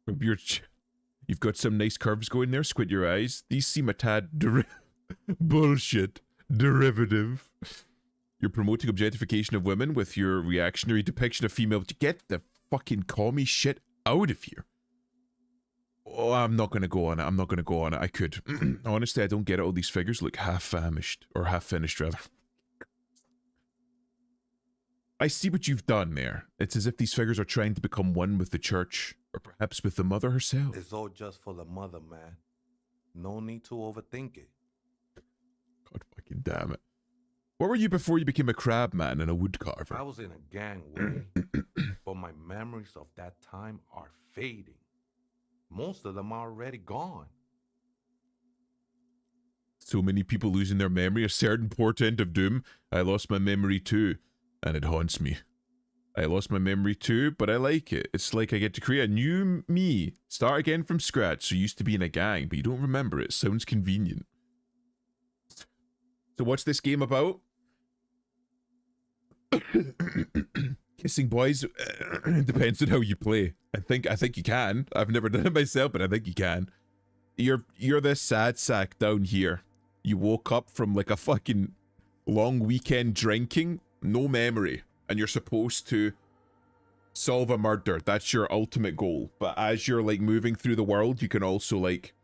Speaker 1: You've got some nice curves going there, squint your eyes. These seem a tad bullshit. Derivative. You're promoting objectification of women with your reactionary depiction of female. Get the fucking commie shit out of here. Oh, I'm not going to go on it. I could. Honestly, I don't get it. All these figures look half famished. Or half finished, rather. I see what you've done there. It's as if these figures are trying to become one with the church. Or perhaps with the mother herself.
Speaker 5: It's all just for the mother, man. No need to overthink it.
Speaker 1: God fucking damn it. What were you before you became a crab man and a wood carver?
Speaker 5: I was in a gang way, but my memories of that time are fading. Most of them are already gone.
Speaker 1: So many people losing their memory, a certain portent of doom. I lost my memory too, and it haunts me. I lost my memory too, but I like it. It's like I get to create a new me. Start again from scratch. So you used to be in a gang, but you don't remember it. Sounds convenient. So what's this game about? Kissing boys depends on how you play. I think you can. I've never done it myself, but I think you can. You're this sad sack down here. You woke up from like a fucking long weekend drinking, no memory, and you're supposed to solve a murder. That's your ultimate goal. But as you're like moving through the world, you can also like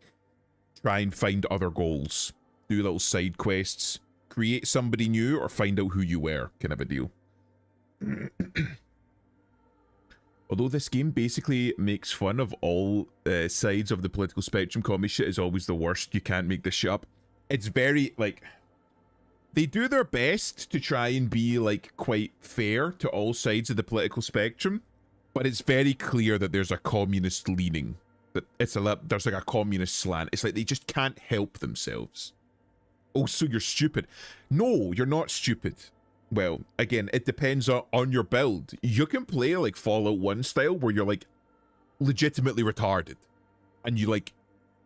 Speaker 1: try and find other goals, do little side quests, create somebody new, or find out who you were, kind of a deal. Although this game basically makes fun of all sides of the political spectrum, commie shit is always the worst. You can't make this shit up. It's very, like, they do their best to try and be, like, quite fair to all sides of the political spectrum, but it's very clear that there's a communist leaning. That there's like a communist slant. It's like they just can't help themselves. Oh, so you're stupid. No, you're not stupid. Well, again, it depends on your build. You can play like Fallout 1 style where you're like legitimately retarded. And you like,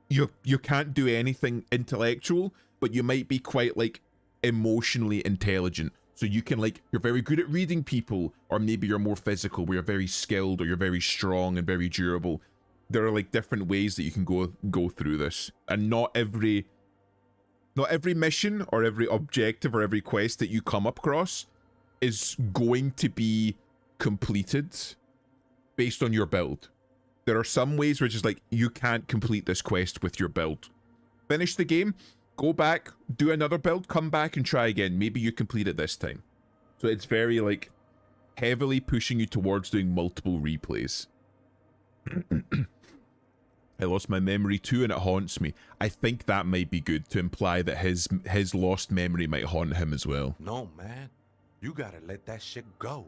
Speaker 1: you can't do anything intellectual, but you might be quite like emotionally intelligent. So you can like, you're very good at reading people, or maybe you're more physical where you're very skilled, or you're very strong and very durable. There are like different ways that you can go through this. And not every mission or every objective or every quest that you come across is going to be completed based on your build. There are some ways where it's just like, you can't complete this quest with your build. Finish the game, go back, do another build, come back and try again. Maybe you complete it this time. So it's very like, heavily pushing you towards doing multiple replays. I lost my memory too and it haunts me. I think that might be good to imply that his lost memory might haunt him as well.
Speaker 5: No, man. You gotta let that shit go.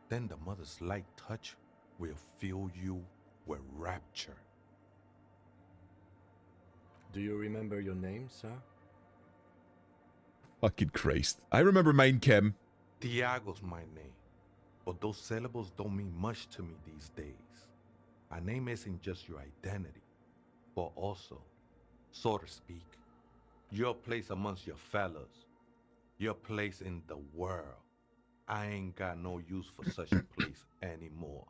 Speaker 5: Then the mother's light touch will fill you with rapture.
Speaker 3: Do you remember your name, sir?
Speaker 1: Fucking Christ. I remember mine, Kim.
Speaker 5: Tiago's my name, but those syllables don't mean much to me these days. A name isn't just your identity, but also, so to speak, your place amongst your fellows, your place in the world. I ain't got no use for such a place anymore.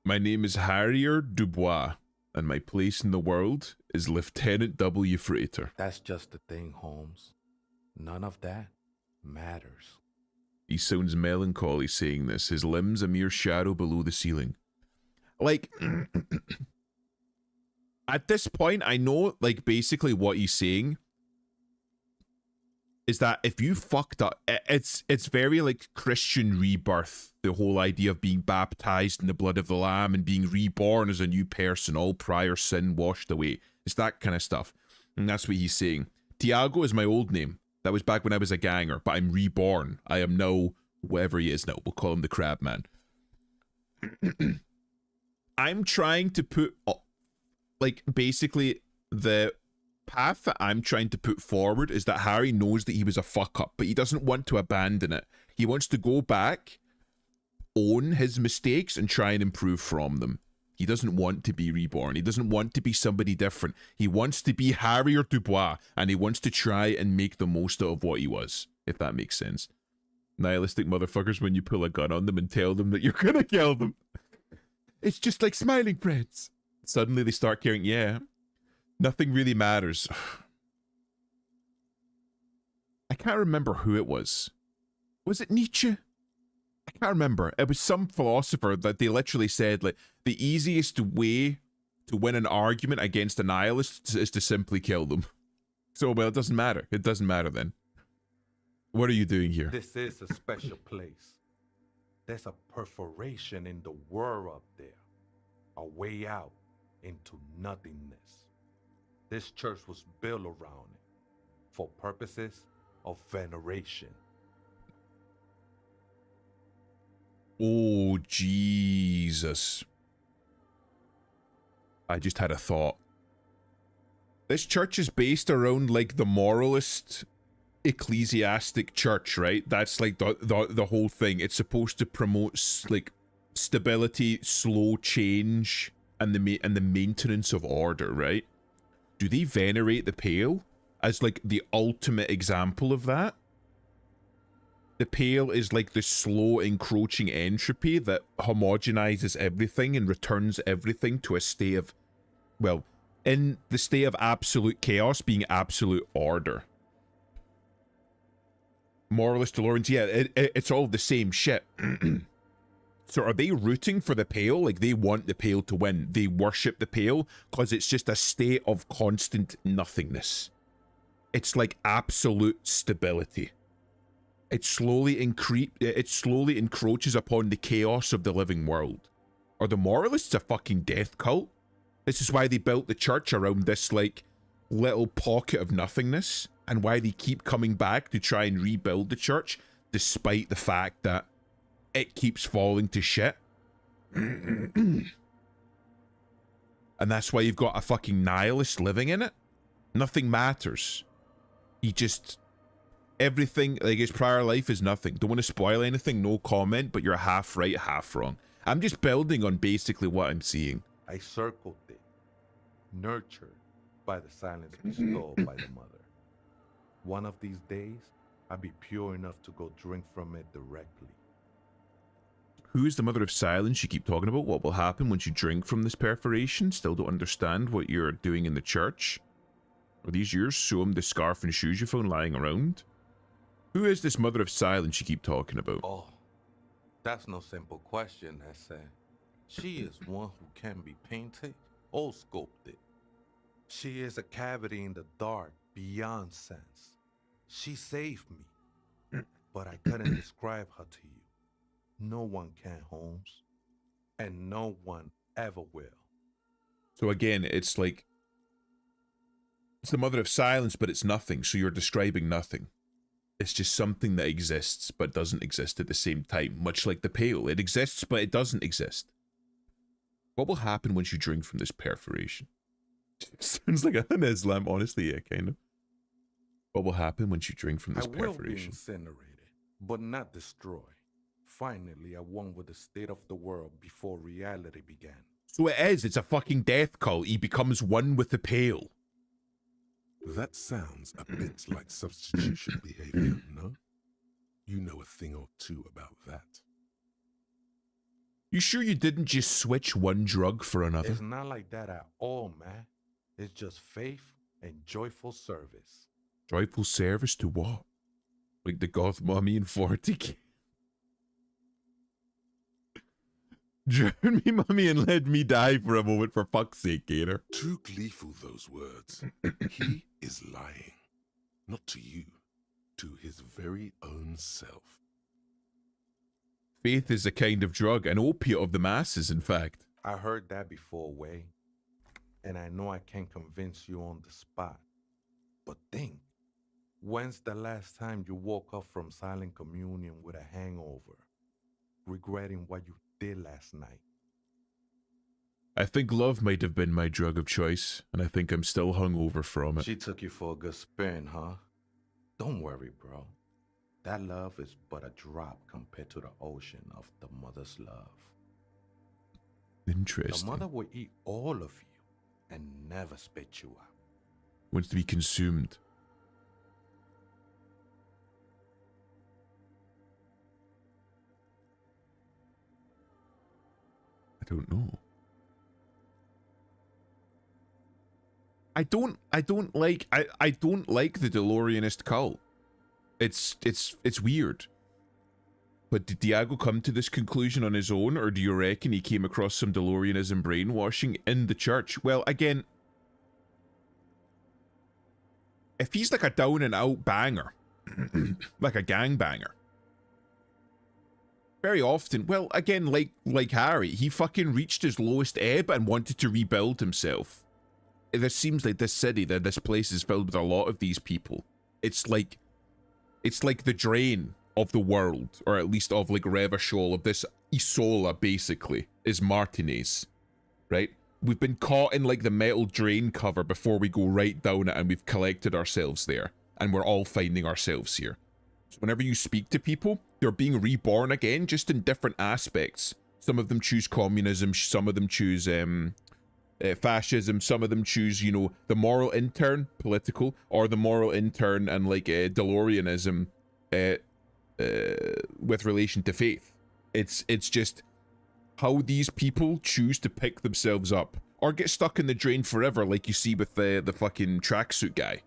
Speaker 1: My name is Harrier Dubois, and my place in the world is Lieutenant W. Freighter.
Speaker 5: That's just the thing, Holmes. None of that matters.
Speaker 1: He sounds melancholy saying this, his limbs a mere shadow below the ceiling. Like, at this point, I know, like, basically what he's saying is that if you fucked up, it's very, like, Christian rebirth, the whole idea of being baptized in the blood of the Lamb and being reborn as a new person, all prior sin washed away. It's that kind of stuff. And that's what he's saying. Tiago is my old name. That was back when I was a ganger, but I'm reborn. I am now whatever he is now. We'll call him the Crab Man. I'm trying to put, like, basically the path that I'm trying to put forward is that Harry knows that he was a fuck up, but he doesn't want to abandon it. He wants to go back, own his mistakes, and try and improve from them. He doesn't want to be reborn. He doesn't want to be somebody different. He wants to be Harrier Dubois, and he wants to try and make the most out of what he was, if that makes sense. Nihilistic motherfuckers when you pull a gun on them and tell them that you're gonna kill them. It's just like smiling friends. Suddenly they start caring, yeah, nothing really matters. I can't remember who it was. Was it Nietzsche? I can't remember. It was some philosopher that they literally said, like, the easiest way to win an argument against a nihilist is to simply kill them. So, well, it doesn't matter. It doesn't matter then. What are you doing here?
Speaker 5: This is a special place. There's a perforation in the world up there. A way out into nothingness. This church was built around it for purposes of veneration.
Speaker 1: Oh, Jesus. I just had a thought. This church is based around, like, the moralist ecclesiastic church, right? That's, like, the whole thing. It's supposed to promote, like, stability, slow change, and the maintenance of order, right? Do they venerate the Pale as, like, the ultimate example of that? The Pale is like the slow encroaching entropy that homogenizes everything and returns everything to a state of, well, in the state of absolute chaos being absolute order. Moralist DeLoreans, yeah, it's all the same shit. So are they rooting for the Pale? Like, they want the Pale to win. They worship the Pale because it's just a state of constant nothingness. It's like absolute stability. It slowly encroaches upon the chaos of the living world. Are the moralists a fucking death cult? This is why they built the church around this, like, little pocket of nothingness, and why they keep coming back to try and rebuild the church, despite the fact that it keeps falling to shit. And that's why you've got a fucking nihilist living in it. Nothing matters. He just... Everything, like, his prior life is nothing. Don't want to spoil anything, no comment, but you're half right, half wrong. I'm just building on basically what I'm seeing.
Speaker 5: I circled it, nurtured by the silence bestowed by the mother. One of these days, I'll be pure enough to go drink from it directly.
Speaker 1: Who is the mother of silence you keep talking about? What will happen once you drink from this perforation? Still don't understand what you're doing in the church. Are these yours? Show him the scarf and shoes you found lying around. Who is this mother of silence you keep talking about?
Speaker 5: Oh, that's no simple question, Ese. She is one who can be painted or sculpted. She is a cavity in the dark beyond sense. She saved me, but I couldn't describe her to you. No one can, Holmes. And no one ever will.
Speaker 1: So again, it's like, it's the mother of silence, but it's nothing, so you're describing nothing. It's just something that exists, but doesn't exist at the same time, much like the pail. It exists, but it doesn't exist. What will happen once you drink from this perforation? Sounds like an Islam, honestly, yeah, kind of. What will happen once you drink from this
Speaker 5: I will be
Speaker 1: perforation?
Speaker 5: incinerated, but not destroyed. Finally, I won with the state of the world before reality began.
Speaker 1: So it is, it's a fucking death cult. He becomes one with the pail.
Speaker 2: That sounds a bit like substitution behavior, no? You know a thing or two about that.
Speaker 1: You sure you didn't just switch one drug for another?
Speaker 5: It's not like that at all, man. It's just faith and joyful service.
Speaker 1: Joyful service to what? Like the goth mummy in 40k? Drown me, mummy, and let me die for a moment, for fuck's sake, Gator.
Speaker 2: Too gleeful, those words. He is lying. Not to you, to his very own self.
Speaker 1: Faith is a kind of drug, an opiate of the masses, in fact.
Speaker 5: I heard that before, Way. And I know I can't convince you on the spot. But think, when's the last time you woke up from silent communion with a hangover, regretting what you did last night?
Speaker 1: I think love might have been my drug of choice, and I think I'm still hungover from it.
Speaker 5: She took you for a good spin, huh? Don't worry, bro. That love is but a drop compared to the ocean of the mother's love.
Speaker 1: Interesting.
Speaker 5: The mother will eat all of you and never spit you out.
Speaker 1: Wants to be consumed. I don't know. I don't like the DeLoreanist cult. It's weird. But did Diago come to this conclusion on his own, or do you reckon he came across some DeLoreanism brainwashing in the church? Well, again, if he's like a down and out banger, like a gangbanger, very often, well, again, like Harry, he fucking reached his lowest ebb and wanted to rebuild himself. This seems like this city, that this place is filled with a lot of these people. It's like the drain of the world, or at least of like Revachol, of this Isola, basically, is Martinez, right? We've been caught in like the metal drain cover before we go right down it, and we've collected ourselves there, and we're all finding ourselves here. So whenever you speak to people, they're being reborn again, just in different aspects. Some of them choose communism, some of them choose fascism, some of them choose, you know, the moral intern, political, or the moral intern and like DeLoreanism with relation to faith. It's just how these people choose to pick themselves up or get stuck in the drain forever, like you see with the fucking tracksuit guy.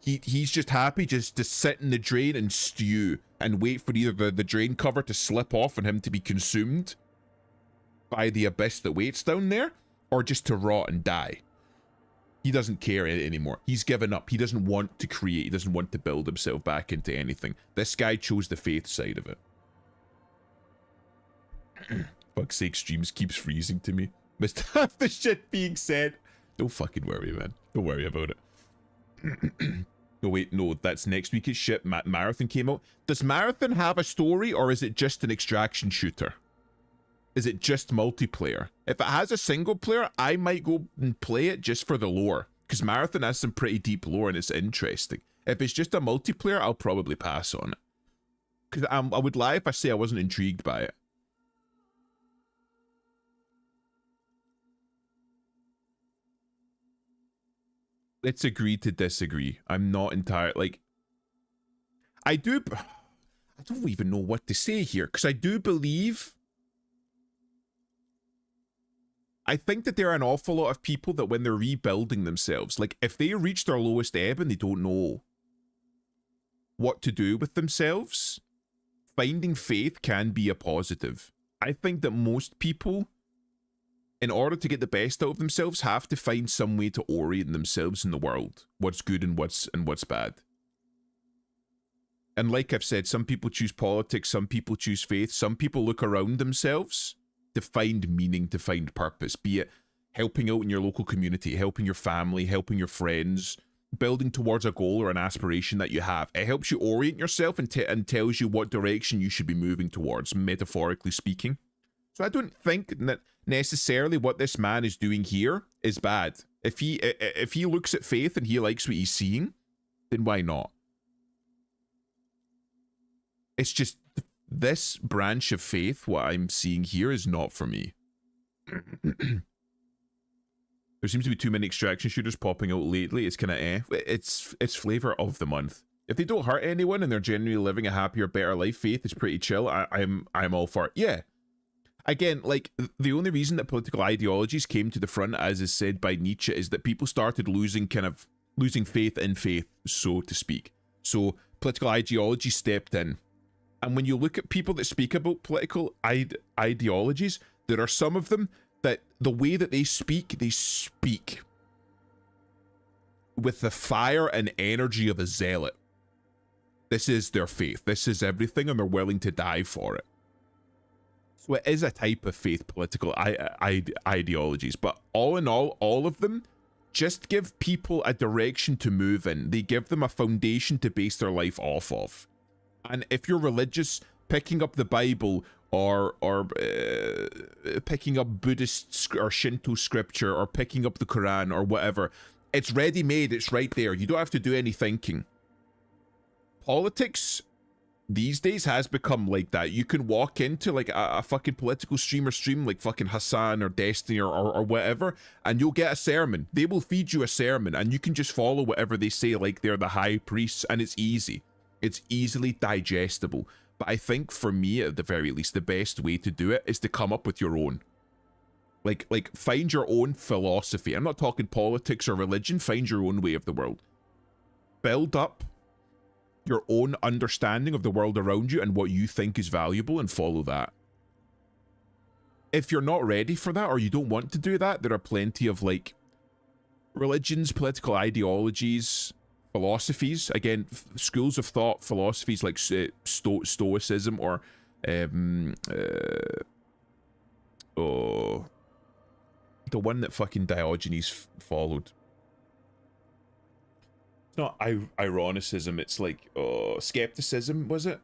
Speaker 1: He's just happy just to sit in the drain and stew and wait for either the drain cover to slip off and him to be consumed by the abyss that waits down there, or just to rot and die. He doesn't care anymore. He's given up. He doesn't want to create. He doesn't want to build himself back into anything. This guy chose the faith side of it. Fuck's sake, streams keeps freezing to me. Missed half the shit being said. Don't fucking worry, man. Don't worry about it. No, wait, no, that's next week's shit. Marathon came out. Does Marathon have a story, or is it just an extraction shooter? Is it just multiplayer? If it has a single player, I might go and play it just for the lore, because Marathon has some pretty deep lore and it's interesting. If it's just a multiplayer, I'll probably pass on it, because I would lie if I say I wasn't intrigued by it. Let's agree to disagree. I'm not entirely, like, I don't even know what to say here, because I do believe, I think that there are an awful lot of people that when they're rebuilding themselves, like if they reach their lowest ebb and they don't know what to do with themselves, finding faith can be a positive. I think that most people, in order to get the best out of themselves, have to find some way to orient themselves in the world. What's good and what's bad. And like I've said, some people choose politics, some people choose faith, some people look around themselves to find meaning, to find purpose, be it helping out in your local community, helping your family, helping your friends, building towards a goal or an aspiration that you have. It helps you orient yourself and tells you what direction you should be moving towards, metaphorically speaking. So I don't think that necessarily what this man is doing here is bad. If he looks at faith and he likes what he's seeing, then why not? It's just this branch of faith, what I'm seeing here, is not for me. There seems to be too many extraction shooters popping out lately. It's kind of It's flavor of the month. If they don't hurt anyone and they're genuinely living a happier, better life, faith is pretty chill. I'm all for it. Yeah. Again, like, the only reason that political ideologies came to the front, as is said by Nietzsche, is that people started losing faith in faith, so to speak. So political ideology stepped in. And when you look at people that speak about political ideologies, there are some of them that the way that they speak with the fire and energy of a zealot. This is their faith. This is everything, and they're willing to die for it. So it is a type of faith, political ideologies. But all in all of them just give people a direction to move in. They give them a foundation to base their life off of. And if you're religious, picking up the Bible or picking up Buddhist or Shinto scripture or picking up the Quran or whatever, it's ready-made, it's right there. You don't have to do any thinking. Politics these days has become like that. You can walk into like a fucking political streamer stream like fucking Hassan or Destiny or whatever, and you'll get a sermon. They will feed you a sermon and you can just follow whatever they say like they're the high priests, and it's easy. It's easily digestible. But I think for me, at the very least, the best way to do it is to come up with your own. Like find your own philosophy. I'm not talking politics or religion. Find your own way of the world. Build up your own understanding of the world around you and what you think is valuable, and follow that. If you're not ready for that, or you don't want to do that, there are plenty of like religions, political ideologies, philosophies, again, schools of thought, philosophies like Stoicism or the one that fucking Diogenes followed. It's not ironicism, it's like skepticism, was it?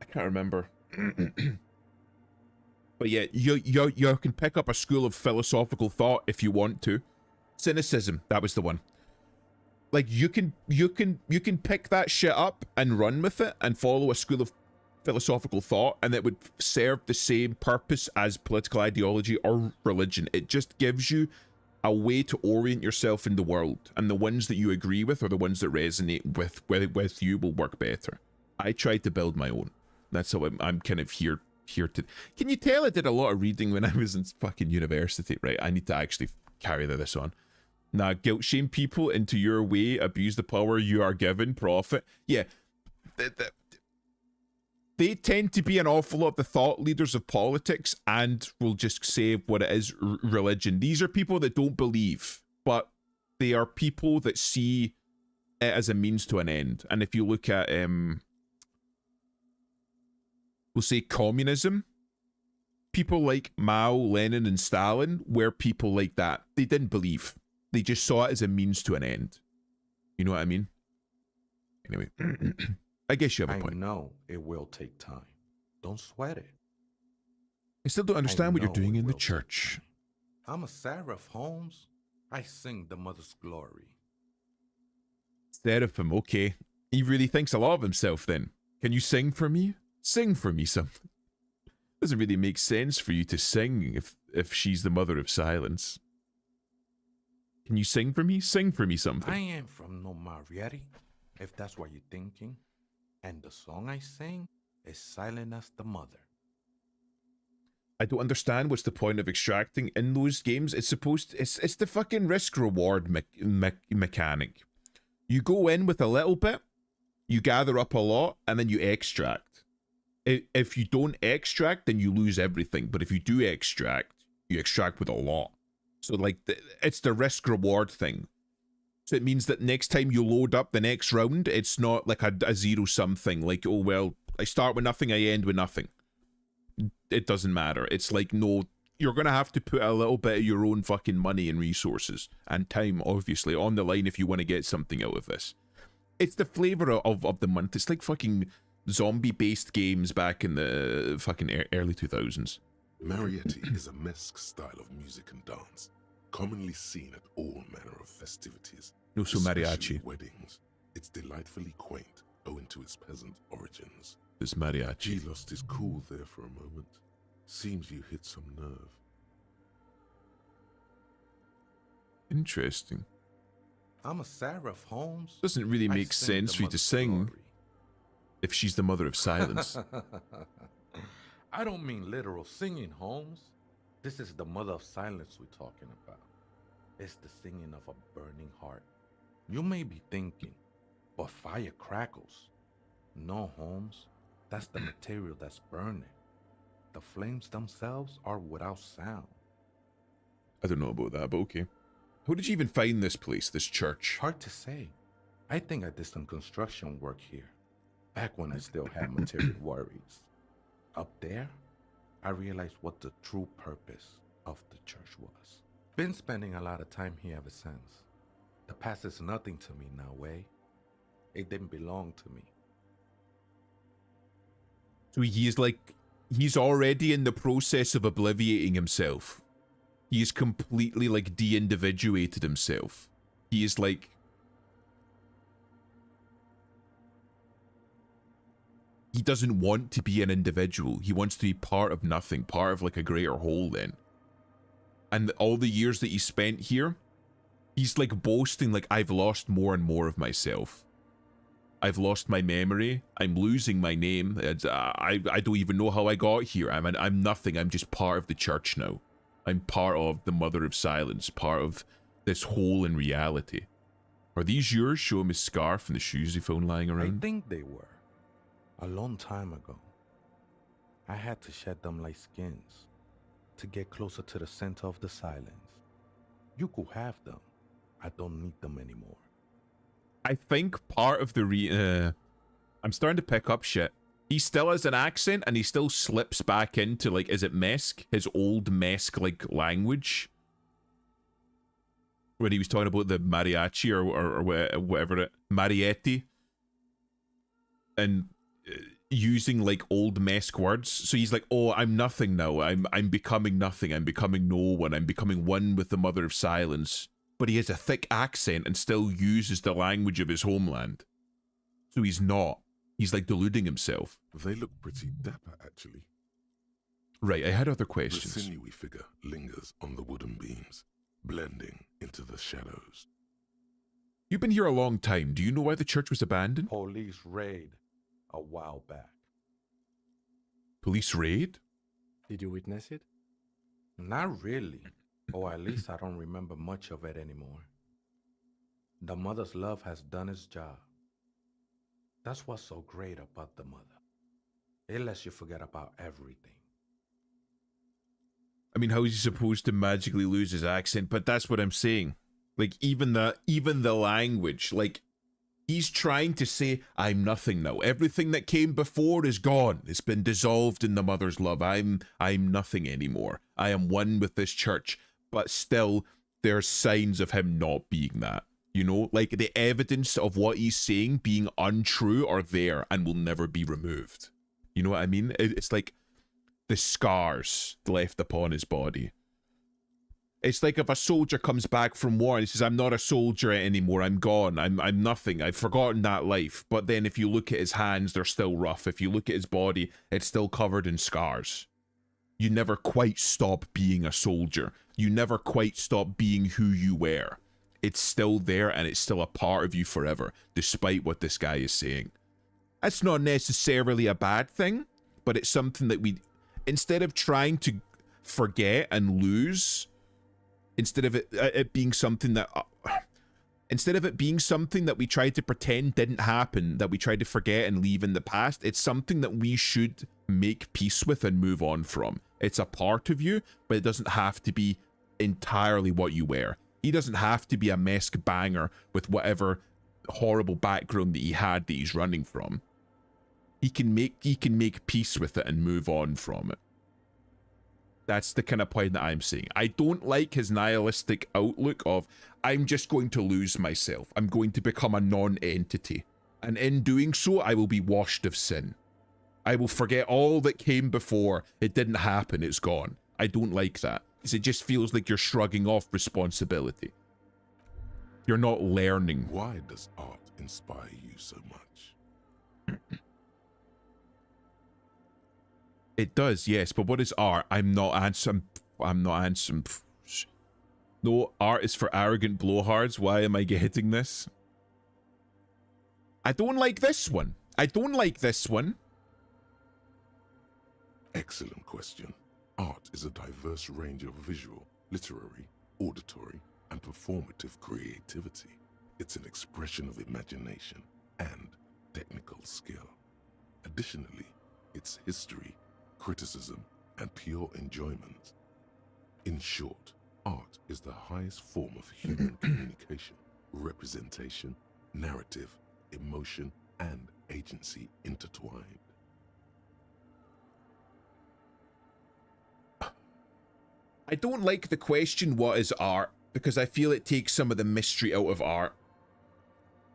Speaker 1: I can't remember. But yeah, you can pick up a school of philosophical thought if you want to. Cynicism, that was the one. Like you can pick that shit up and run with it and follow a school of philosophical thought, and it would serve the same purpose as political ideology or religion. It just gives you a way to orient yourself in the world, and the ones that you agree with or the ones that resonate with you will work better. I tried to build my own. That's how I'm kind of here to. Can you tell I did a lot of reading when I was in fucking university, right? I need to actually carry this on. Nah, guilt shame people into your way, abuse the power you are given, profit. Yeah, they tend to be an awful lot of the thought leaders of politics, and will just say what it is, religion. These are people that don't believe, but they are people that see it as a means to an end. And if you look at, we'll say communism, people like Mao, Lenin, and Stalin were people like that. They didn't believe. They just saw it as a means to an end. You know what I mean? Anyway, I guess you have a point.
Speaker 5: I know it will take time. Don't sweat it.
Speaker 1: I still don't understand what you're doing in the church.
Speaker 5: I'm a seraph, Holmes. I sing the mother's glory.
Speaker 1: Seraphim, okay. He really thinks a lot of himself then. Can you sing for me? Sing for me something. Doesn't really make sense for you to sing if she's the mother of silence. Can you sing for me? Sing for me something.
Speaker 5: I ain't from no Marietti, if that's what you're thinking. And the song I sing is silent as the mother.
Speaker 1: I don't understand what's the point of extracting in those games. It's the fucking risk reward mechanic. You go in with a little bit, you gather up a lot, and then you extract. If you don't extract, then you lose everything. But if you do extract, you extract with a lot. So like it's the risk reward thing. So it means that next time you load up the next round, it's not like a zero-sum thing. Like, oh, well, I start with nothing, I end with nothing. It doesn't matter. It's like, no, you're going to have to put a little bit of your own fucking money and resources and time, obviously, on the line if you want to get something out of this. It's the flavor of the month. It's like fucking zombie-based games back in the fucking early 2000s.
Speaker 2: Marietti is a mesque style of music and dance, commonly seen at all manner of festivities.
Speaker 1: No, so
Speaker 2: especially
Speaker 1: mariachi.
Speaker 2: weddings. It's delightfully quaint, owing to its peasant origins.
Speaker 1: It's mariachi.
Speaker 2: He lost his cool there for a moment. Seems you hit some nerve.
Speaker 1: Interesting.
Speaker 5: I'm a seraph, Holmes.
Speaker 1: Doesn't really
Speaker 5: I
Speaker 1: make
Speaker 5: sing
Speaker 1: sense
Speaker 5: the
Speaker 1: for you to
Speaker 5: mother's
Speaker 1: sing
Speaker 5: glory.
Speaker 1: if she's the mother of silence.
Speaker 5: I don't mean literal singing, Holmes. This is the mother of silence we're talking about. It's the singing of a burning heart. You may be thinking, but fire crackles. No, Holmes. That's the material that's burning. The flames themselves are without sound.
Speaker 1: I don't know about that, but okay. How did you even find this place, this church?
Speaker 5: Hard to say. I think I did some construction work here, back when I still had material worries. Up there, I realized what the true purpose of the church was. Been spending a lot of time here ever since. The past is nothing to me now, way. It didn't belong to me.
Speaker 1: So he's already in the process of obliviating himself. He's completely like de-individuated himself. He is like... He doesn't want to be an individual. He wants to be part of nothing, part of like a greater whole then. And all the years that he spent here, he's like boasting like, I've lost more and more of myself. I've lost my memory. I'm losing my name. I don't even know how I got here. I'm nothing. I'm just part of the church now. I'm part of the Mother of Silence, part of this whole in reality. Are these yours? Show him his scarf and the shoes he found lying
Speaker 5: I
Speaker 1: around.
Speaker 5: think they were. A long time ago. I had to shed them like skins to get closer to the center of the silence. You could have them. I don't need them anymore.
Speaker 1: I think part of the I'm starting to pick up shit. He still has an accent and he still slips back into like, is it Mesk? His old Mesk like language. When he was talking about the mariachi or whatever Marietti. And using like old Mesk words. So he's like, oh, I'm nothing now. I'm becoming nothing. I'm becoming no one. I'm becoming one with the Mother of Silence. But he has a thick accent and still uses the language of his homeland. So he's not. He's like deluding himself.
Speaker 2: They look pretty dapper, actually.
Speaker 1: Right, I had other
Speaker 2: The
Speaker 1: questions.
Speaker 2: sinewy figure lingers on the wooden beams, blending into the shadows.
Speaker 1: You've been here a long time. Do you know why the church was abandoned?
Speaker 5: Police raid a while back.
Speaker 1: Police raid?
Speaker 3: Did you witness it?
Speaker 5: Not really. Or at least I don't remember much of it anymore. The mother's love has done its job. That's what's so great about the mother. It lets you forget about everything.
Speaker 1: I mean, how is he supposed to magically lose his accent? But that's what I'm saying. Like, even the language, like, he's trying to say, I'm nothing now. Everything that came before is gone. It's been dissolved in the mother's love. I'm nothing anymore. I am one with this church. But still, there's signs of him not being that. You know, like the evidence of what he's saying being untrue are there and will never be removed. You know what I mean? It's like the scars left upon his body. It's like if a soldier comes back from war and he says, I'm not a soldier anymore, I'm gone, I'm nothing, I've forgotten that life. But then if you look at his hands, they're still rough. If you look at his body, it's still covered in scars. You never quite stop being a soldier. You never quite stop being who you were. It's still there and it's still a part of you forever, despite what this guy is saying. That's not necessarily a bad thing, but it's something that we, instead of trying to forget and lose, instead of it being something that, instead of it being something that we tried to pretend didn't happen, that we tried to forget and leave in the past, it's something that we should make peace with and move on from. It's a part of you, but it doesn't have to be entirely what you were. He doesn't have to be a Mesk banger with whatever horrible background that he had that he's running from. He can make peace with it and move on from it. That's the kind of point that I'm saying. I don't like his nihilistic outlook of, I'm just going to lose myself. I'm going to become a non-entity. And in doing so, I will be washed of sin. I will forget all that came before. It didn't happen. It's gone. I don't like that. Because it just feels like you're shrugging off responsibility. You're not learning.
Speaker 2: Why does art inspire you so much?
Speaker 1: It does, yes, but what is art? I'm not answering. No, art is for arrogant blowhards. Why am I getting this? I don't like this one. I don't like this one.
Speaker 2: Excellent question. Art is a diverse range of visual, literary, auditory, and performative creativity. It's an expression of imagination and technical skill. Additionally, it's history, criticism, and pure enjoyment. In short, art is the highest form of human communication, representation, narrative, emotion, and agency intertwined.
Speaker 1: I don't like the question, what is art? Because I feel it takes some of the mystery out of art.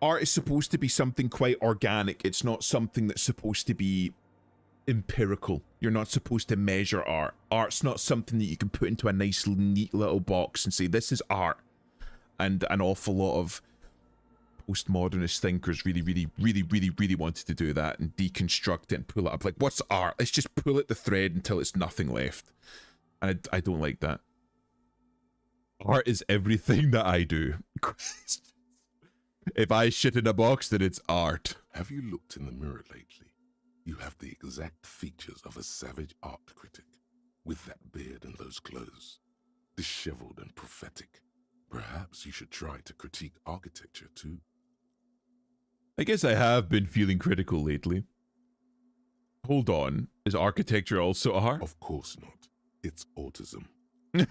Speaker 1: Art is supposed to be something quite organic. It's not something that's supposed to be empirical. You're not supposed to measure art. Art's not something that you can put into a nice, neat little box and say, this is art. And an awful lot of postmodernist thinkers really wanted to do that and deconstruct it and pull it up. Like, what's art? Let's just pull at the thread until it's nothing left. And I don't like that. Art is everything that I do. If I shit in a box, then it's art.
Speaker 2: Have you looked in the mirror lately? You have the exact features of a savage art critic, with that beard and those clothes, disheveled and prophetic. Perhaps you should try to critique architecture too.
Speaker 1: I guess I have been feeling critical lately. Hold on, is architecture also art?
Speaker 2: Of course not. It's autism,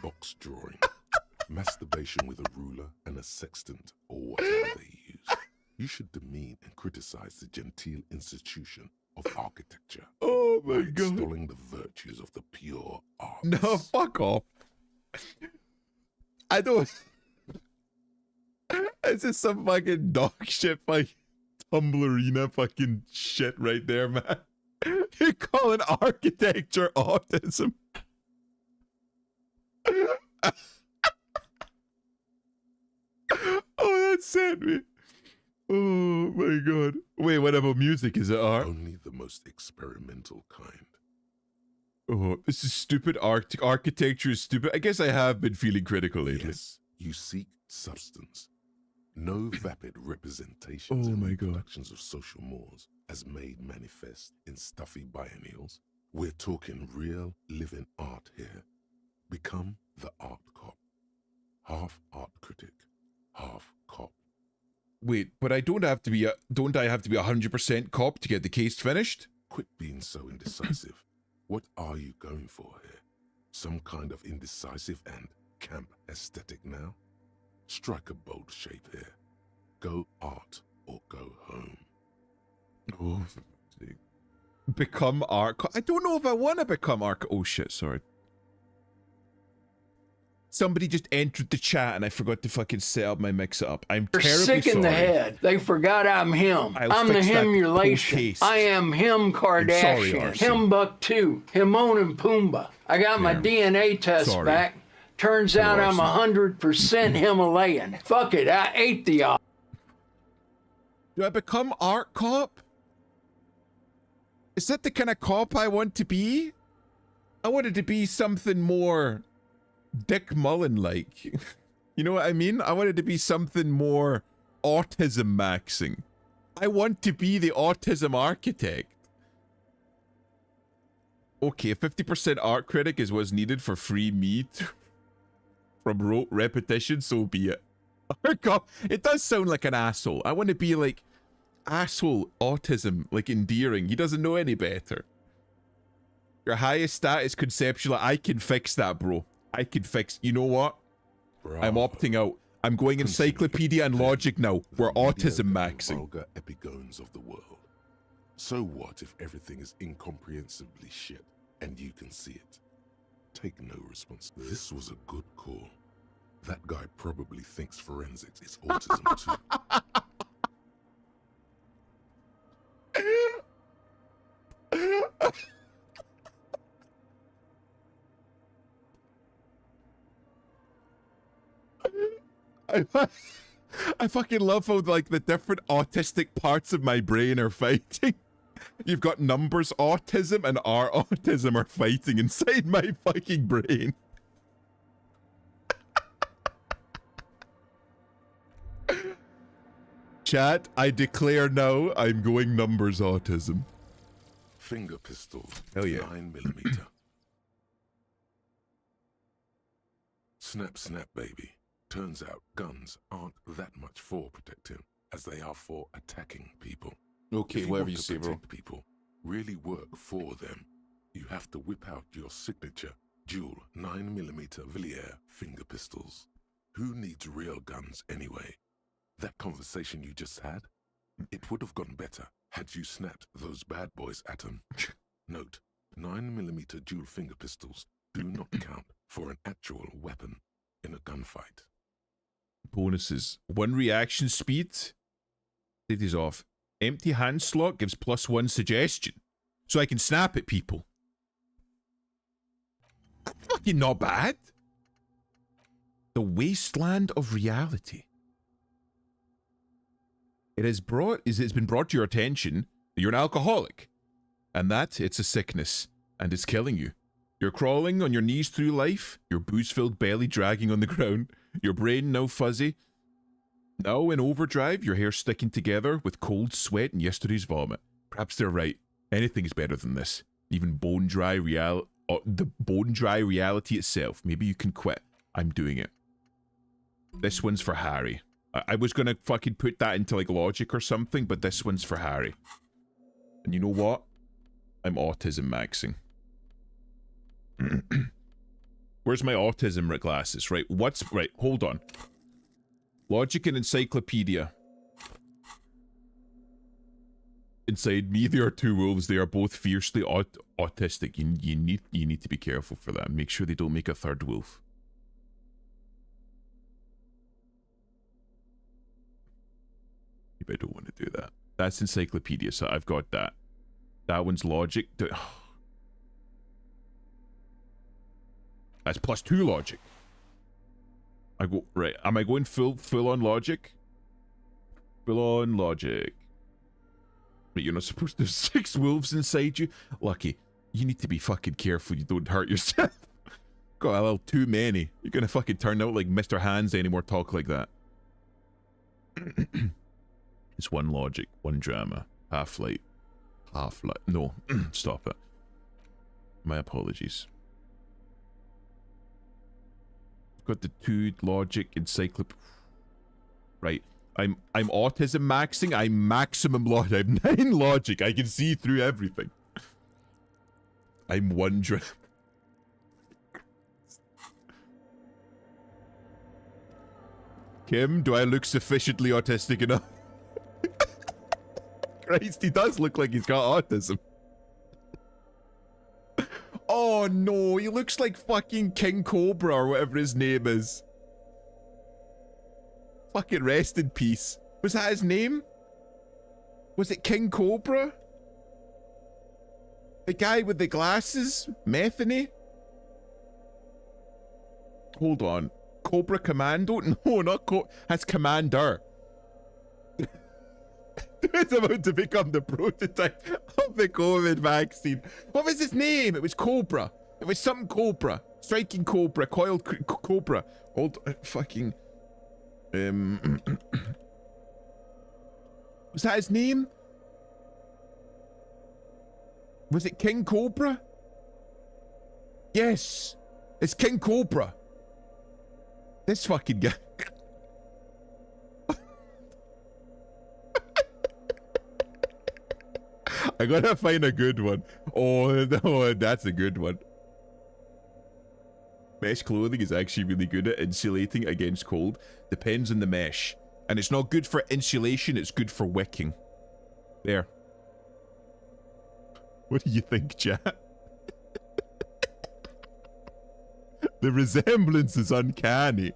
Speaker 2: box drawing, masturbation with a ruler and a sextant or whatever they use. You should demean and criticize the genteel institution of architecture.
Speaker 1: Oh my god.
Speaker 2: Extolling the virtues of the pure arts.
Speaker 1: No, fuck off. I don't... This is some fucking dog shit, fucking Tumblerina fucking shit right there, man. You're calling architecture autism. Oh, that sent me. Oh my god. Wait, what about music? Is it art?
Speaker 2: Only the most experimental kind.
Speaker 1: Oh, this is stupid. Architecture is stupid. I guess I have been feeling critical lately.
Speaker 2: Yes, you seek substance. No vapid representations
Speaker 1: Oh
Speaker 2: and
Speaker 1: my God.
Speaker 2: reproductions of social mores as made manifest in stuffy biennials. We're talking real living art here. Become the art cop. Half art critic, half cop.
Speaker 1: Wait, but I don't have to be 100% cop to get the case finished?
Speaker 2: Quit being so indecisive. What are you going for here? Some kind of indecisive and camp aesthetic now? Strike a bold shape here. Go art or go home.
Speaker 1: Oh, become art. I don't know if I want to become art. Oh shit, sorry. Somebody just entered the chat and I forgot to fucking set up my mix-up. I'm
Speaker 6: They're
Speaker 1: terribly
Speaker 6: sick in the
Speaker 1: sorry.
Speaker 6: head. They forgot I'm him.
Speaker 1: I'll
Speaker 6: I'm the
Speaker 1: fix that
Speaker 6: himulation.
Speaker 1: post-haste.
Speaker 6: I am him Kardashian.
Speaker 1: Arcee.
Speaker 6: Him Buck-2. Timon and Pumbaa. I got my DNA test
Speaker 1: Sorry.
Speaker 6: back. Turns out I'm
Speaker 1: Arcee.
Speaker 6: 100% Himalayan. Fuck it, I ate the op.
Speaker 1: Do I become art cop? Is that the kind of cop I want to be? I wanted to be something more Dick Mullen-like. You know what I mean? I wanted to be something more autism maxing. I want to be the autism architect. Okay, 50% art critic is what's needed for free meat from rote repetition, so be it. Art cop, it does sound like an asshole. I want to be like asshole autism, like endearing. He doesn't know any better. Your highest stat is conceptual. I can fix that, bro. I can fix. You know what?
Speaker 2: Bravo.
Speaker 1: I'm opting out. I'm going encyclopedia and logic now. We're autism
Speaker 2: Mediocre,
Speaker 1: maxing.
Speaker 2: vulgar epigones of the world. So what if everything is incomprehensibly shit and you can see it? Take no responsibility. This was a good call. That guy probably thinks forensics is autism too.
Speaker 1: I fucking love how like the different autistic parts of my brain are fighting. You've got numbers autism and our autism are fighting inside my fucking brain. Chat, I declare now I'm going numbers autism.
Speaker 2: Finger pistols.
Speaker 1: Hell yeah.
Speaker 2: 9mm. Snap, snap, baby. Turns out guns aren't that much for protecting as they are for attacking people.
Speaker 1: Okay,
Speaker 2: If
Speaker 1: whatever
Speaker 2: want
Speaker 1: you
Speaker 2: to
Speaker 1: say, bro.
Speaker 2: protect people, really work for them, you have to whip out your signature dual 9mm Villiers finger pistols. Who needs real guns anyway? That conversation you just had, it would have gone better had you snapped those bad boys at them. Note, 9mm dual finger pistols do not count for an actual weapon in a gunfight.
Speaker 1: Bonuses. 1 reaction speed. Take these off. Empty hand slot gives +1 suggestion. So I can snap at people. Fucking not bad. The wasteland of reality. It's been brought to your attention that you're an alcoholic. And that it's a sickness. And it's killing you. You're crawling on your knees through life, your booze-filled belly dragging on the ground, your brain now fuzzy. Now in overdrive, your hair sticking together with cold sweat and yesterday's vomit. Perhaps they're right. Anything is better than this. Even the bone dry reality itself. Maybe you can quit. I'm doing it. This one's for Harry. I was gonna fucking put that into like logic or something, but this one's for Harry. And you know what? I'm autism maxing. Where's my autism glasses? Right, right, hold on. Logic and encyclopedia. Inside me, there are 2 wolves. They are both fiercely autistic. You need to be careful for that. Make sure they don't make a 3rd wolf. Maybe I don't want to do that. That's encyclopedia, so I've got that. That one's logic. That's +2 logic. I go right. Am I going full on logic? Full on logic. But you're not supposed to have 6 wolves inside you. Lucky. You need to be fucking careful you don't hurt yourself. Got a little too many. You're gonna fucking turn out like Mr. Hands anymore talk like that. It's 1 logic, 1 drama. Half-light. Half-light. No. Stop it. My apologies. Got the 2 logic encyclopedia. Right. I'm autism maxing. I'm maximum logic. I have 9 logic. I can see through everything. I'm 1 drama. Kim, do I look sufficiently autistic enough? Christ, he does look like he's got autism. Oh no, he looks like fucking King Cobra or whatever his name is. Fucking rest in peace. Was that his name? Was it King Cobra? The guy with the glasses? Metheny? Hold on. Cobra Commando? No, not that's Commander. It's about to become the prototype of the COVID vaccine. What was his name? It was Cobra. It was some Cobra. Striking Cobra. Coiled Cobra. Hold fucking... Was that his name? Was it King Cobra? Yes. It's King Cobra. This fucking guy. I gotta find a good one. Oh, no, that's a good one. Mesh clothing is actually really good at insulating against cold. Depends on the mesh. And it's not good for insulation, it's good for wicking. There. What do you think, chat? The resemblance is uncanny.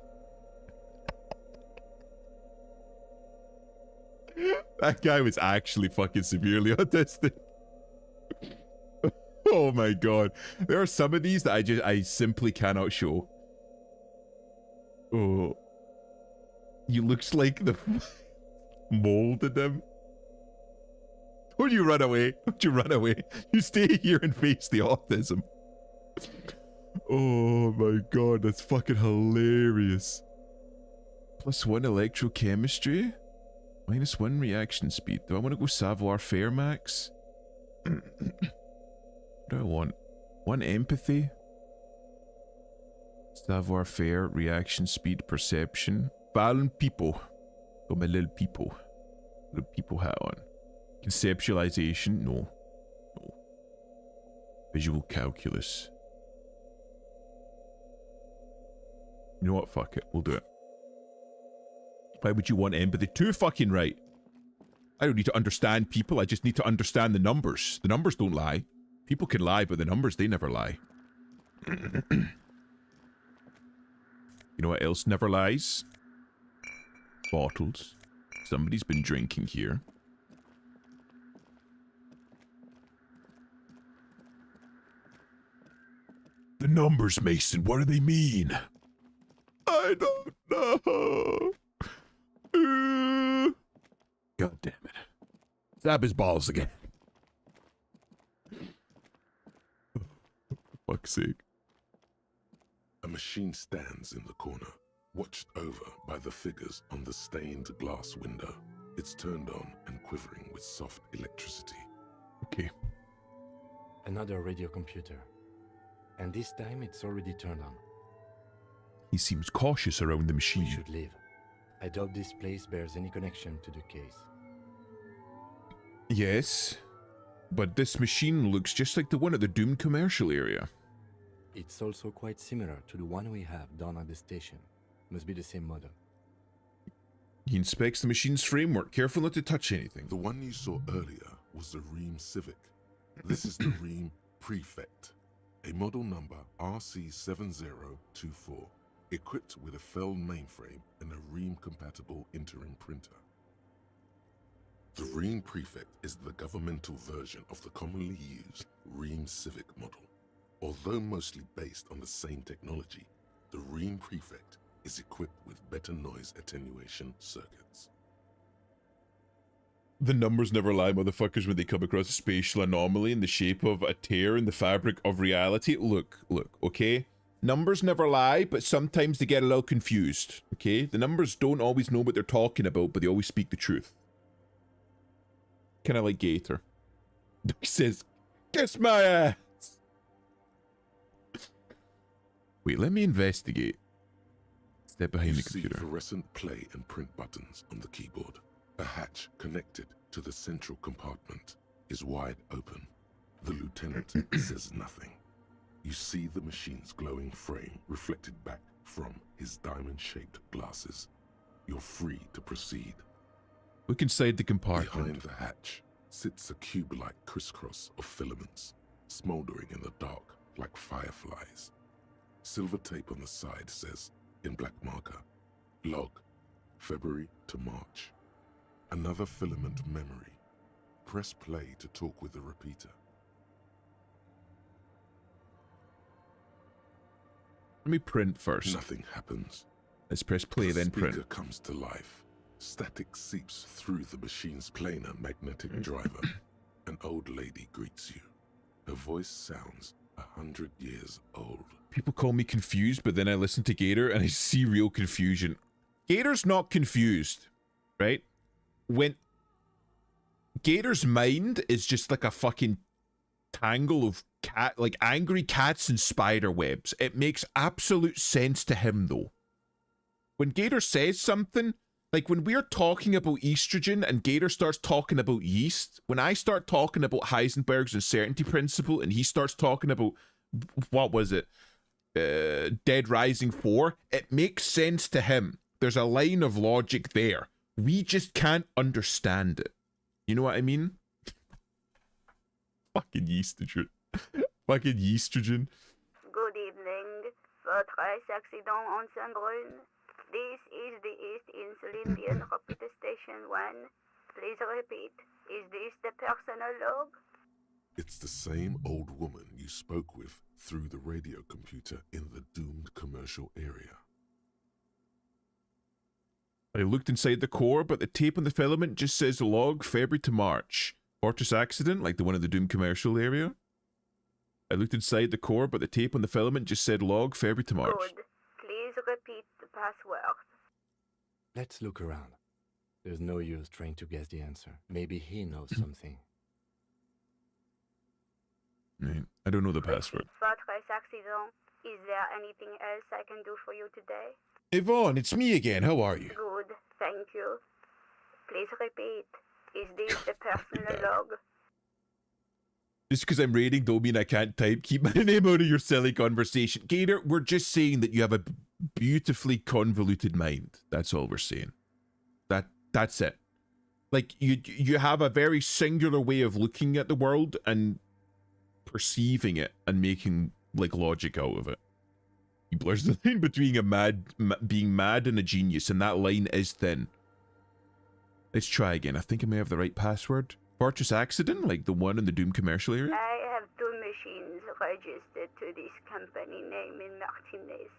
Speaker 1: That guy was actually fucking severely autistic. Oh my god. There are some of these that I simply cannot show. Oh. He looks like the molded him. Don't you run away. Don't you run away. You stay here and face the autism. Oh my god, that's fucking hilarious. +1 electrochemistry? -1 reaction speed. Do I want to go savoir-faire max? What do I want? 1 empathy? Savoir-faire, reaction speed, perception. Fallen people. Got my little people. Little people hat on. Conceptualization? No. No. Visual calculus. You know what? Fuck it. We'll do it. Why would you want empathy? Too fucking right. I don't need to understand people. I just need to understand the numbers. The numbers don't lie. People can lie, but the numbers, they never lie. You know what else never lies? Bottles. Somebody's been drinking here. The numbers, Mason. What do they mean? I don't know. God damn it. Stab his balls again. For fuck's sake.
Speaker 2: A machine stands in the corner, watched over by the figures on the stained glass window. It's turned on and quivering with soft electricity.
Speaker 1: Okay.
Speaker 3: Another radio computer. And this time it's already turned on.
Speaker 1: He seems cautious around the
Speaker 3: We
Speaker 1: machine.
Speaker 3: should leave. I doubt this place bears any connection to the case.
Speaker 1: Yes. But this machine looks just like the one at the Doom commercial area.
Speaker 3: It's also quite similar to the one we have down at the station. Must be the same model.
Speaker 1: He inspects the machine's framework, careful not to touch anything.
Speaker 2: The one you saw earlier was the Ream Civic. This is the Ream Prefect, a model number RC7024, equipped with a Fell mainframe and a Ream-compatible interim printer. The Ream Prefect is the governmental version of the commonly used Ream Civic model. Although mostly based on the same technology, the Ream Prefect is equipped with better noise attenuation circuits.
Speaker 1: The numbers never lie, motherfuckers, when they come across a spatial anomaly in the shape of a tear in the fabric of reality. Look, okay? Numbers never lie, but sometimes they get a little confused, okay? The numbers don't always know what they're talking about, but they always speak the truth. Kinda like Gator. He says, kiss my ass! Wait, let me investigate. Step behind
Speaker 2: You
Speaker 1: the
Speaker 2: see
Speaker 1: computer.
Speaker 2: fluorescent play and print buttons on the keyboard. A hatch connected to the central compartment is wide open. The lieutenant says nothing. You see the machine's glowing frame reflected back from his diamond-shaped glasses. You're free to proceed.
Speaker 1: Look inside the
Speaker 2: Behind
Speaker 1: compartment.
Speaker 2: the hatch sits a cube-like crisscross of filaments, smoldering in the dark like fireflies. Silver tape on the side says, in black marker, log, February to March. Another filament memory. Press play to talk with the repeater.
Speaker 1: Let me print first.
Speaker 2: Nothing happens.
Speaker 1: Let's press play,
Speaker 2: The
Speaker 1: then
Speaker 2: speaker
Speaker 1: print.
Speaker 2: comes to life. Static seeps through the machine's planar magnetic driver. An old lady greets you. Her voice sounds 100 years old.
Speaker 1: People call me confused, but then I listen to Gator and I see real confusion. Gator's not confused, right? When Gator's mind is just like a fucking tangle of angry cats and spider webs. It makes absolute sense to him, though. When Gator says something, like when we're talking about estrogen and Gator starts talking about yeast, when I start talking about Heisenberg's uncertainty principle and he starts talking about, what was it? Dead Rising 4, it makes sense to him. There's a line of logic there. We just can't understand it. You know what I mean? Fucking yeastrogen. Fucking yeastrogen.
Speaker 7: Good evening. Votre accident on Saint-Brun. This is the East Insulindian Rapid Station 1. Please repeat. Is this the personal log?
Speaker 2: It's the same old woman you spoke with through the radio computer in the doomed commercial area.
Speaker 1: I looked inside the core, but the tape on the filament just says log February to March. Fortress accident, like the one in the Doom commercial area. I looked inside the core, but the tape on the filament just said log February to March.
Speaker 7: Good. Please repeat the password.
Speaker 3: Let's look around. There's no use trying to guess the answer. Maybe he knows something.
Speaker 1: Right. I don't know the password.
Speaker 7: Votre accident. Is there anything else I can do for you today?
Speaker 1: Yvonne, it's me again. How are you?
Speaker 7: Good. Thank you. Please repeat. Is this the personal log?
Speaker 1: Just because I'm raiding don't mean I can't type. Keep my name out of your silly conversation. Gator, we're just saying that you have a beautifully convoluted mind. That's all we're saying. That's it. Like, you have a very singular way of looking at the world and perceiving it and making, like, logic out of it. He blurs the line between being mad and a genius, and that line is thin. Let's try again. I think I may have the right password. Fortress accident, like the one in the Doom commercial area?
Speaker 7: I have two machines registered to this company name in Martinez.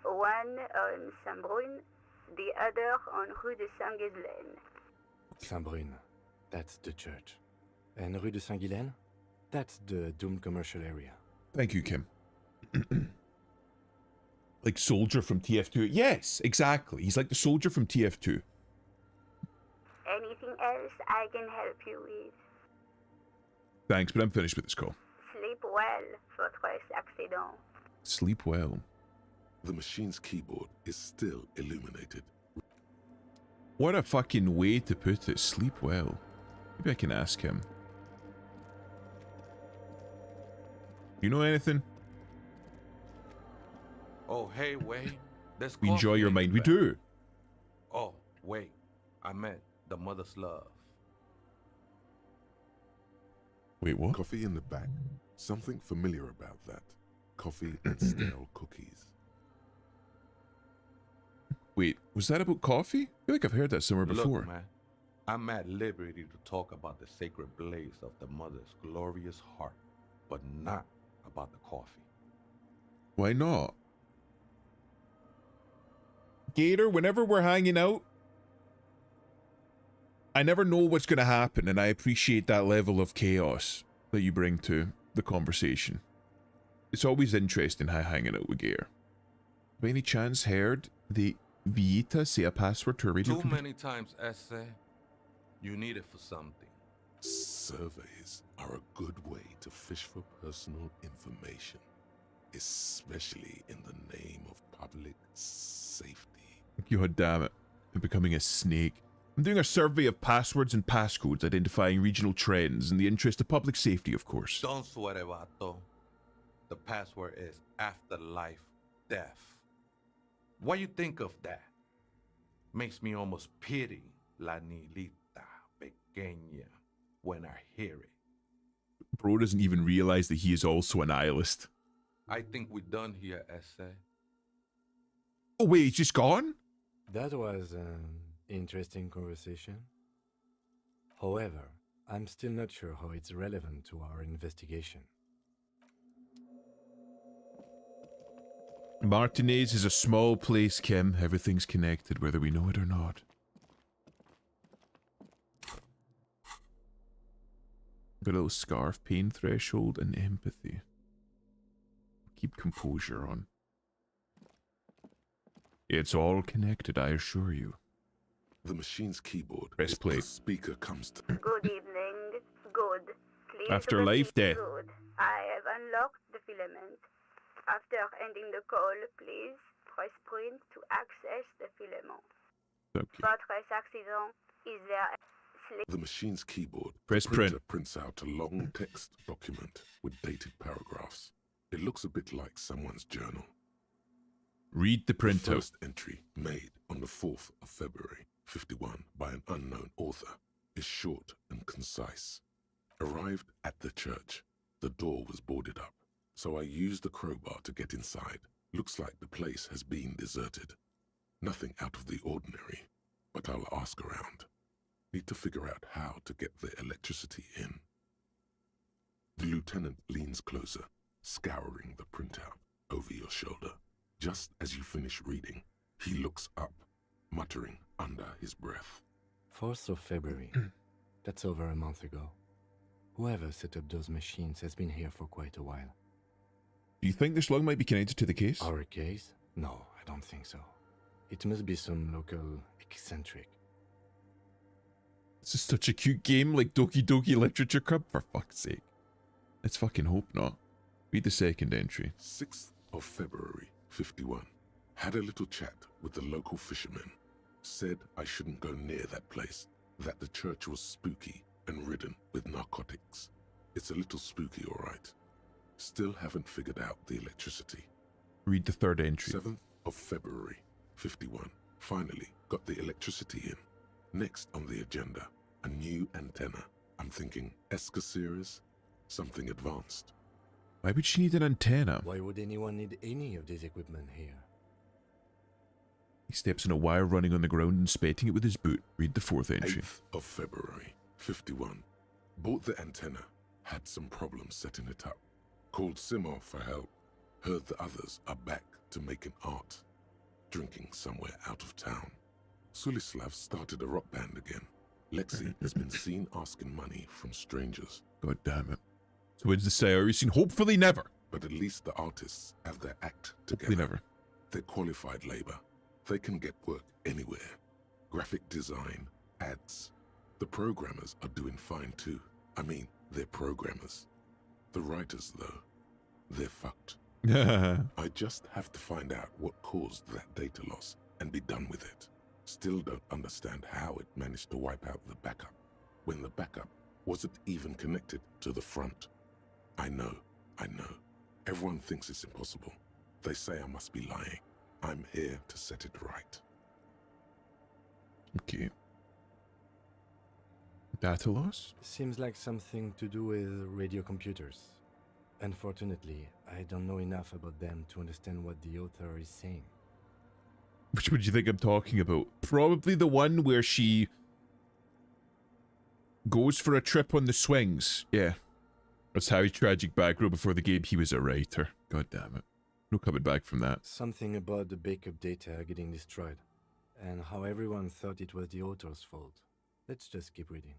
Speaker 7: One on Saint-Brun, the other on Rue de Saint-Ghislaine.
Speaker 3: Saint-Brun, that's the church. And Rue de Saint-Ghislaine? That's the Doom commercial area.
Speaker 1: Thank you, Kim. Like Soldier from TF2. Yes, exactly. He's like the soldier from TF2.
Speaker 7: Anything else I can help you with?
Speaker 1: Thanks, but I'm finished with this call.
Speaker 7: Sleep well, votre accident.
Speaker 1: Sleep well.
Speaker 2: The machine's keyboard is still illuminated.
Speaker 1: What a fucking way to put it. Sleep well. Maybe I can ask him. You know anything?
Speaker 5: Oh, hey, Wade. There's
Speaker 1: We enjoy
Speaker 5: coffee
Speaker 1: your
Speaker 5: in
Speaker 1: mind.
Speaker 5: the
Speaker 1: We
Speaker 5: back.
Speaker 1: do.
Speaker 5: Oh, wait. I meant the mother's love.
Speaker 1: Wait, what?
Speaker 2: Coffee in the back. Something familiar about that. Coffee and stale cookies.
Speaker 1: Wait, was that about coffee? I feel like I've heard that somewhere before.
Speaker 5: Look, man, I'm at liberty to talk about the sacred blaze of the mother's glorious heart, but not about the coffee.
Speaker 1: Why not? Gator, whenever we're hanging out, I never know what's going to happen, and I appreciate that level of chaos that you bring to the conversation. It's always interesting hanging out with Gator. By any chance heard the Vita say a password to a radio
Speaker 5: Too
Speaker 1: computer?
Speaker 5: many times, essay. You need it for something.
Speaker 2: Surveys are a good way to fish for personal information, especially in the name of public safety.
Speaker 1: God damn it. I'm becoming a snake. I'm doing a survey of passwords and passcodes identifying regional trends in the interest of public safety, of course.
Speaker 5: Don't sweat it, vato. The password is afterlife death. What you think of that? Makes me almost pity La Nilita Pequeña when I hear it.
Speaker 1: Bro doesn't even realize that he is also a nihilist.
Speaker 5: I think we're done here, essay.
Speaker 1: Oh wait, he's just gone?
Speaker 3: That was an interesting conversation. However, I'm still not sure how it's relevant to our investigation.
Speaker 1: Martinez is a small place, Kim. Everything's connected, whether we know it or not. Got a little scarf, pain threshold, and empathy. Keep composure on. It's all connected, I assure you.
Speaker 2: The machine's keyboard.
Speaker 1: Press
Speaker 2: is
Speaker 1: play.
Speaker 2: the speaker comes to.
Speaker 7: Good evening. Good. Please
Speaker 1: Afterlife
Speaker 7: repeat.
Speaker 1: death.
Speaker 7: Good. I have unlocked the filament. After ending the call, please press print to access the filament.
Speaker 1: Okay.
Speaker 7: Votre accident. Is there a
Speaker 2: The machine's keyboard.
Speaker 1: Press
Speaker 2: the printer
Speaker 1: print.
Speaker 2: prints out a long text document with dated paragraphs. It looks a bit like someone's journal.
Speaker 1: Read the
Speaker 2: The
Speaker 1: printout.
Speaker 2: first entry, made on the 4th of February, 51, by an unknown author, is short and concise. Arrived at the church. The door was boarded up, so I used the crowbar to get inside. Looks like the place has been deserted. Nothing out of the ordinary, but I'll ask around. Need to figure out how to get the electricity in. The lieutenant leans closer, scouring the printout over your shoulder. Just as you finish reading, he looks up, muttering under his breath.
Speaker 3: 4th of February. That's over a month ago. Whoever set up those machines has been here for quite a while.
Speaker 1: Do you think this log might be connected to the case?
Speaker 3: Our case? No, I don't think so. It must be some local eccentric.
Speaker 1: This is such a cute game, like Doki Doki Literature Club, for fuck's sake. Let's fucking hope not. Read the second entry.
Speaker 2: 6th of February, 51. Had a little chat with the local fishermen. Said I shouldn't go near that place, that the church was spooky and ridden with narcotics. It's a little spooky, all right. Still haven't figured out the electricity.
Speaker 1: Read the third entry.
Speaker 2: 7th of February, 51. Finally got the electricity in. Next on the agenda, a new antenna. I'm thinking ESCA series, something advanced.
Speaker 1: Why would she need an antenna?
Speaker 3: Why would anyone need any of this equipment here?
Speaker 1: He steps on a wire running on the ground, inspecting it with his boot. Read the fourth entry.
Speaker 2: 8th of February, 51. Bought the antenna, had some problems setting it up. Called Simo for help. Heard the others are back to making art. Drinking somewhere out of town. Sulislav started a rock band again. Lexi has been seen asking money from strangers.
Speaker 1: God damn it. So when's the Sayori scene? Hopefully never.
Speaker 2: But at least the artists have their act
Speaker 1: Hopefully
Speaker 2: together.
Speaker 1: never.
Speaker 2: They're qualified labor. They can get work anywhere. Graphic design, ads. The programmers are doing fine too. I mean, they're programmers. The writers, though, they're fucked. I just have to find out what caused that data loss and be done with it. Still don't understand how it managed to wipe out the backup, when the backup wasn't even connected to the front. I know. Everyone thinks it's impossible. They say I must be lying. I'm here to set it right.
Speaker 1: Okay. Data loss?
Speaker 3: Seems like something to do with radio computers. Unfortunately, I don't know enough about them to understand what the author is saying.
Speaker 1: Which one do you think I'm talking about? Probably the one where she goes for a trip on the swings. Yeah. That's Harry's tragic background before the game. He was a writer. God damn it. No coming back from that.
Speaker 3: Something about the backup data getting destroyed, and how everyone thought it was the author's fault. Let's just keep reading.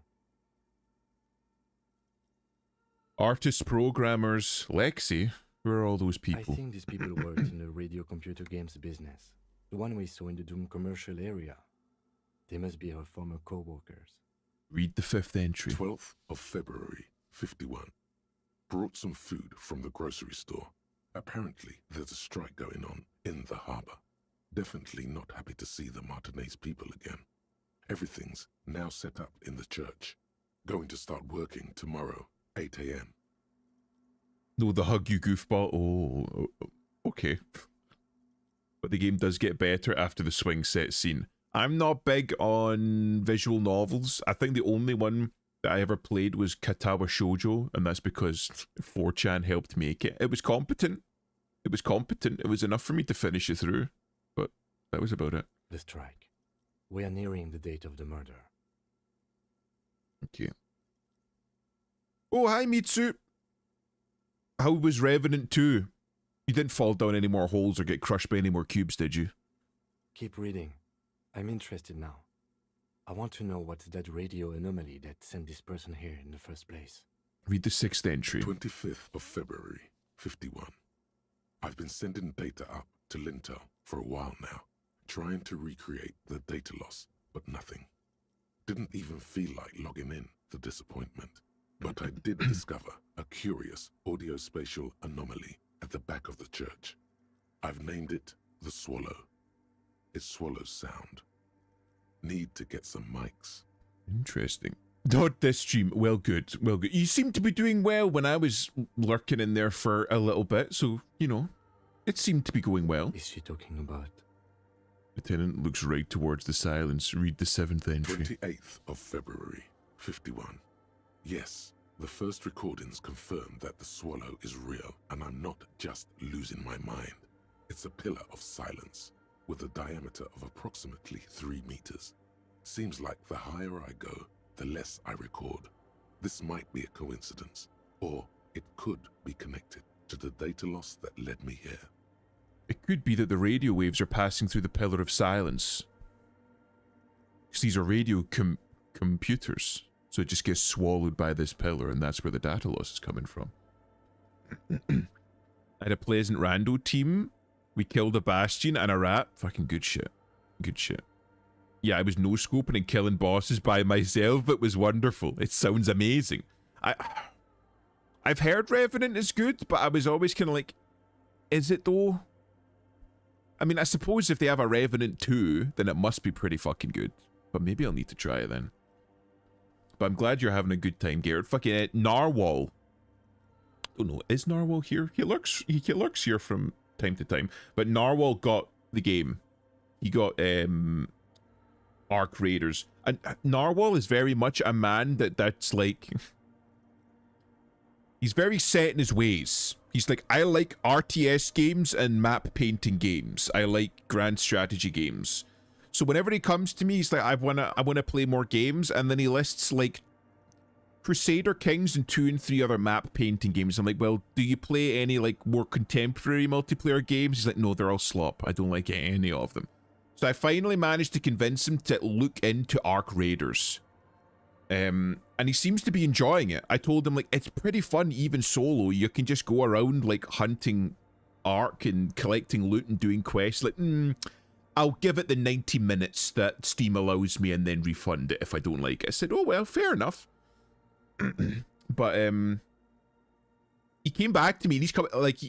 Speaker 1: Artists, programmers, Lexi. Who are all those
Speaker 3: I
Speaker 1: people?
Speaker 3: think these people worked in the radio computer games business. The one we saw in the Doom commercial area. They must be her former co-workers.
Speaker 1: Read the fifth entry.
Speaker 2: 12th of February, 51. Brought some food from the grocery store. Apparently, there's a strike going on in the harbor. Definitely not happy to see the Martinez people again. Everything's now set up in the church. Going to start working tomorrow, 8 a.m.
Speaker 1: No, the hug you goofball. Oh, okay. But the game does get better after the swing set scene. I'm not big on visual novels. I think the only one that I ever played was Katawa Shoujo, and that's because 4chan helped make it. It was competent. It was enough for me to finish it through, but that was about it.
Speaker 3: The strike. We are nearing the date of the murder.
Speaker 1: Okay. Oh, hi, Mitsu. How was Revenant 2? You didn't fall down any more holes or get crushed by any more cubes, did you?
Speaker 3: Keep reading. I'm interested now. I want to know what's that radio anomaly that sent this person here in the first place.
Speaker 1: Read the sixth entry.
Speaker 2: 25th of February, 51. I've been sending data up to Lintel for a while now, trying to recreate the data loss, but nothing. Didn't even feel like logging in, the disappointment. But I did discover a curious audio-spatial anomaly at the back of the church. I've named it the Swallow. It swallows sound. Need to get some mics.
Speaker 1: Interesting. Not this stream. Well, good. Well, good. You seem to be doing well when I was lurking in there for a little bit, so, you know, it seemed to be going well.
Speaker 3: Is she talking about?
Speaker 1: Lieutenant looks right towards the silence. Read the 7th entry.
Speaker 2: 28th of February, 51. Yes, the first recordings confirm that the swallow is real, and I'm not just losing my mind. It's a pillar of silence, with a diameter of approximately 3 meters. Seems like the higher I go, the less I record. This might be a coincidence, or it could be connected to the data loss that led me here.
Speaker 1: It could be that the radio waves are passing through the pillar of silence. Because these are radio computers. So it just gets swallowed by this pillar, and that's where the data loss is coming from. I had a pleasant rando team. We killed a Bastion and a rat. Fucking good shit. Good shit. Yeah, I was no-scoping and killing bosses by myself. It was wonderful. It sounds amazing. I've heard Revenant is good, but I was always kind of like, is it though? I mean, I suppose if they have a Revenant 2, then it must be pretty fucking good. But maybe I'll need to try it then. But I'm glad you're having a good time, Garrett. Fucking Narwhal. Oh no, is Narwhal here? He lurks here from time to time. But Narwhal got the game. He got Arc Raiders. And Narwhal is very much a man that's like... He's very set in his ways. He's like, I like RTS games and map painting games. I like grand strategy games. So whenever he comes to me, he's like, I wanna play more games, and then he lists like Crusader Kings and 2 and 3 other map painting games. I'm like, well, do you play any like more contemporary multiplayer games? He's like, no, they're all slop. I don't like any of them. So I finally managed to convince him to look into Arc Raiders. And he seems to be enjoying it. I told him like, it's pretty fun even solo. You can just go around like hunting Arc and collecting loot and doing quests. Like, I'll give it the 90 minutes that Steam allows me and then refund it if I don't like it. I said, oh, well, fair enough. But, he came back to me and he's coming, like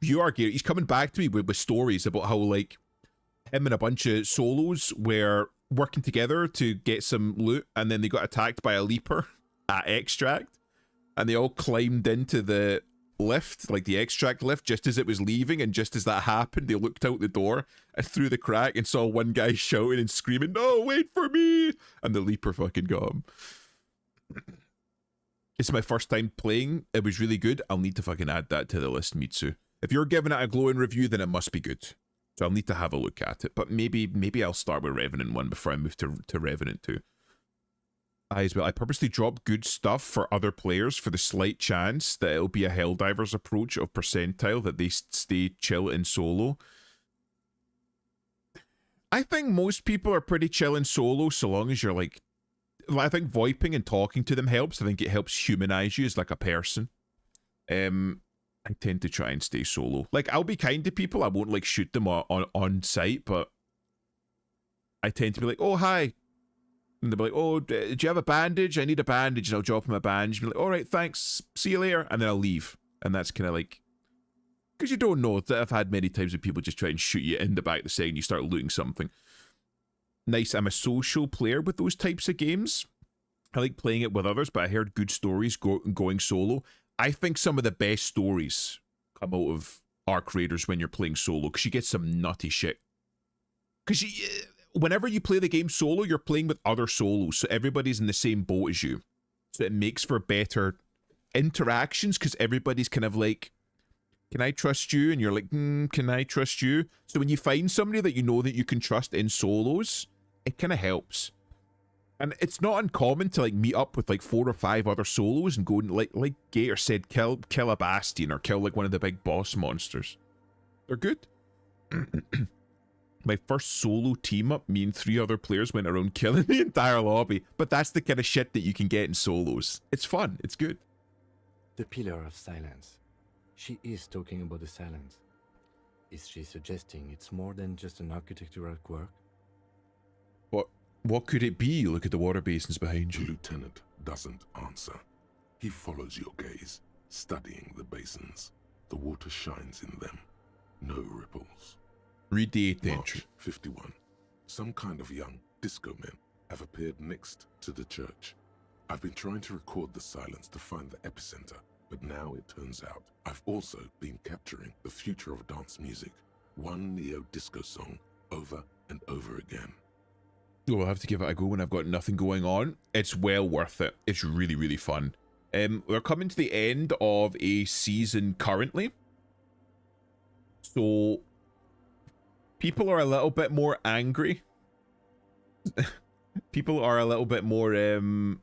Speaker 1: you are, Gary, he's coming back to me with stories about how, like, him and a bunch of solos were working together to get some loot, and then they got attacked by a leaper at Extract, and they all climbed into the lift, like the Extract lift, just as it was leaving, and just as that happened, they looked out the door and through the crack and saw one guy shouting and screaming, no, wait for me, and the leaper fucking got him. It's my first time playing. It was really good. I'll need to fucking add that to the list, Mitsu. If you're giving it a glowing review, then it must be good. So I'll need to have a look at it. But maybe I'll start with Revenant 1 before I move to Revenant 2. As well, I purposely drop good stuff for other players for the slight chance that it'll be a Helldiver's approach of percentile, that they stay chill in solo. I think most people are pretty chill in solo so long as you're like... I think VoIPing and talking to them helps. I think it helps humanize you as like a person. I tend to try and stay solo. Like, I'll be kind to people. I won't like shoot them on sight, but I tend to be like, oh, hi. And they'll be like, oh, do you have a bandage? I need a bandage. And I'll drop them a bandage. And be like, all right, thanks. See you later. And then I'll leave. And that's kind of like, because you don't know that I've had many times where people just try and shoot you in the back of the second you start looting something. Nice. I'm a social player with those types of games. I like playing it with others, but I heard good stories going solo. I think some of the best stories come out of Arc Raiders when you're playing solo, because you get some nutty shit. Because whenever you play the game solo, you're playing with other solos, so everybody's in the same boat as you. So it makes for better interactions, because everybody's kind of like, can I trust you? And you're like, can I trust you? So when you find somebody that you know that you can trust in solos, it kind of helps. And it's not uncommon to like meet up with like 4 or 5 other solos and go and like Gator said, kill a Bastion or kill like one of the big boss monsters. They're good. My first solo team up, me and 3 other players went around killing the entire lobby. But that's the kind of shit that you can get in solos. It's fun. It's good.
Speaker 3: The pillar of silence. She is talking about the silence. Is she suggesting it's more than just an architectural quirk?
Speaker 1: What could it be? Look at the water basins behind
Speaker 2: The
Speaker 1: you.
Speaker 2: lieutenant doesn't answer. He follows your gaze, studying the basins. The water shines in them. No ripples.
Speaker 1: Read the 8th entry.
Speaker 2: March 51. Some kind of young disco men have appeared next to the church. I've been trying to record the silence to find the epicenter, but now it turns out I've also been capturing the future of dance music, one neo-disco song over and over again.
Speaker 1: Oh, I'll have to give it a go when I've got nothing going on. It's well worth it. It's really, really fun. We're coming to the end of a season currently. So people are a little bit more angry. People are a little bit more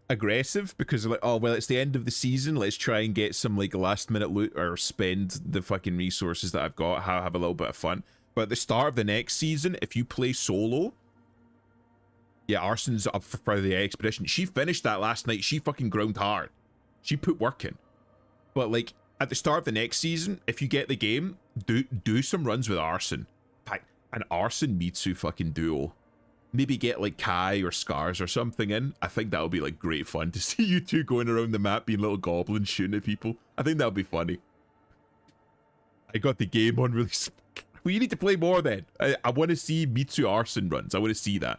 Speaker 1: aggressive because they're like, oh, well, it's the end of the season. Let's try and get some like last minute loot or spend the fucking resources that I've got, have a little bit of fun. But at the start of the next season, if you play solo, yeah, Arson's up for the expedition. She finished that last night. She fucking ground hard. She put work in. But like at the start of the next season, if you get the game, do some runs with Arson. An Arson Mitsu fucking duo. Maybe get like Kai or Scars or something in. I think that would be like great fun to see you two going around the map being little goblins shooting at people. I think that would be funny. I got the game on really. Well, you need to play more then. I want to see Mitsu Arson runs. I want to see that.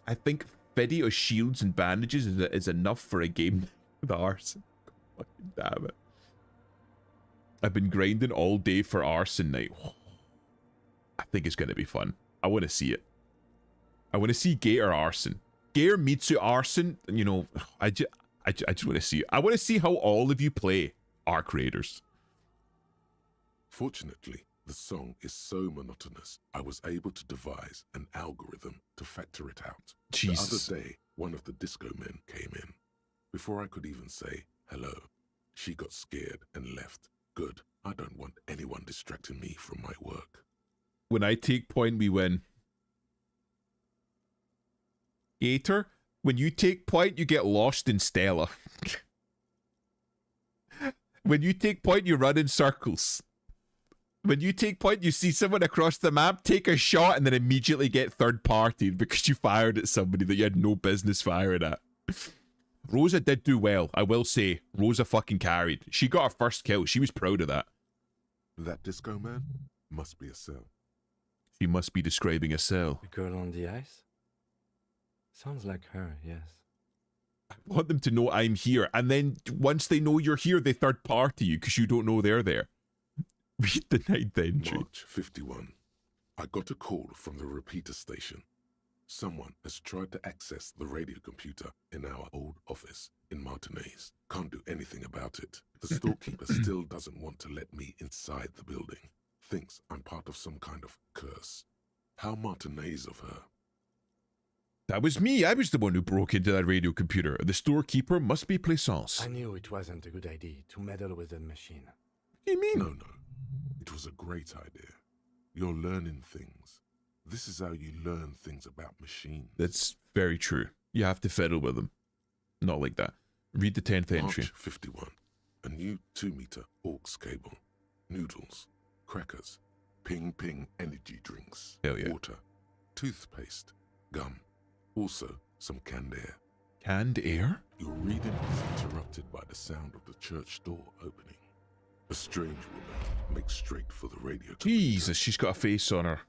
Speaker 1: I think video shields and bandages is enough for a game with Arson. Fucking damn it. I've been grinding all day for Arson night. I think it's going to be fun. I want to see it. I want to see Gator Arson. Gator Mitsu Arson, you know, I just want to see it. I want to see how all of you play Arc Raiders.
Speaker 2: Fortunately, the song is so monotonous, I was able to devise an algorithm to factor it out.
Speaker 1: Jesus.
Speaker 2: The other day, one of the disco men came in. Before I could even say hello, she got scared and left. Good. I don't want anyone distracting me from my work.
Speaker 1: When I take point, we win. Gator, when you take point, you get lost in Stella. When you take point, you run in circles. When you take point, you see someone across the map, take a shot, and then immediately get third-partied because you fired at somebody that you had no business firing at. Rosa did do well, I will say. Rosa fucking carried. She got her first kill. She was proud of that.
Speaker 2: That disco man must be a cell.
Speaker 1: She must be describing a cell.
Speaker 3: The girl on the ice? Sounds like her, yes.
Speaker 1: I want them to know I'm here, and then once they know you're here, they third party you because you don't know they're there. Read the 9th entry.
Speaker 2: March 51. I got a call from the repeater station. Someone has tried to access the radio computer in our old office in Martinez. Can't do anything about it. The storekeeper still doesn't want to let me inside the building. Thinks I'm part of some kind of curse. How Martinez of her.
Speaker 1: That was me. I was the one who broke into that radio computer. The storekeeper must be Plaisance.
Speaker 3: I knew it wasn't a good idea to meddle with the machine.
Speaker 1: What do you mean?
Speaker 2: No. It was a great idea. You're learning things. This is how you learn things about machines.
Speaker 1: That's very true. You have to fiddle with them. Not like that. Read the 10th entry.
Speaker 2: March 51. A new 2-meter aux cable. Noodles. Crackers. Ping energy drinks.
Speaker 1: Hell yeah.
Speaker 2: Water. Toothpaste. Gum. Also, some canned air.
Speaker 1: Canned air?
Speaker 2: Your reading is interrupted by the sound of the church door opening. A strange woman makes straight for the radio computer.
Speaker 1: Jesus, she's got a face on her.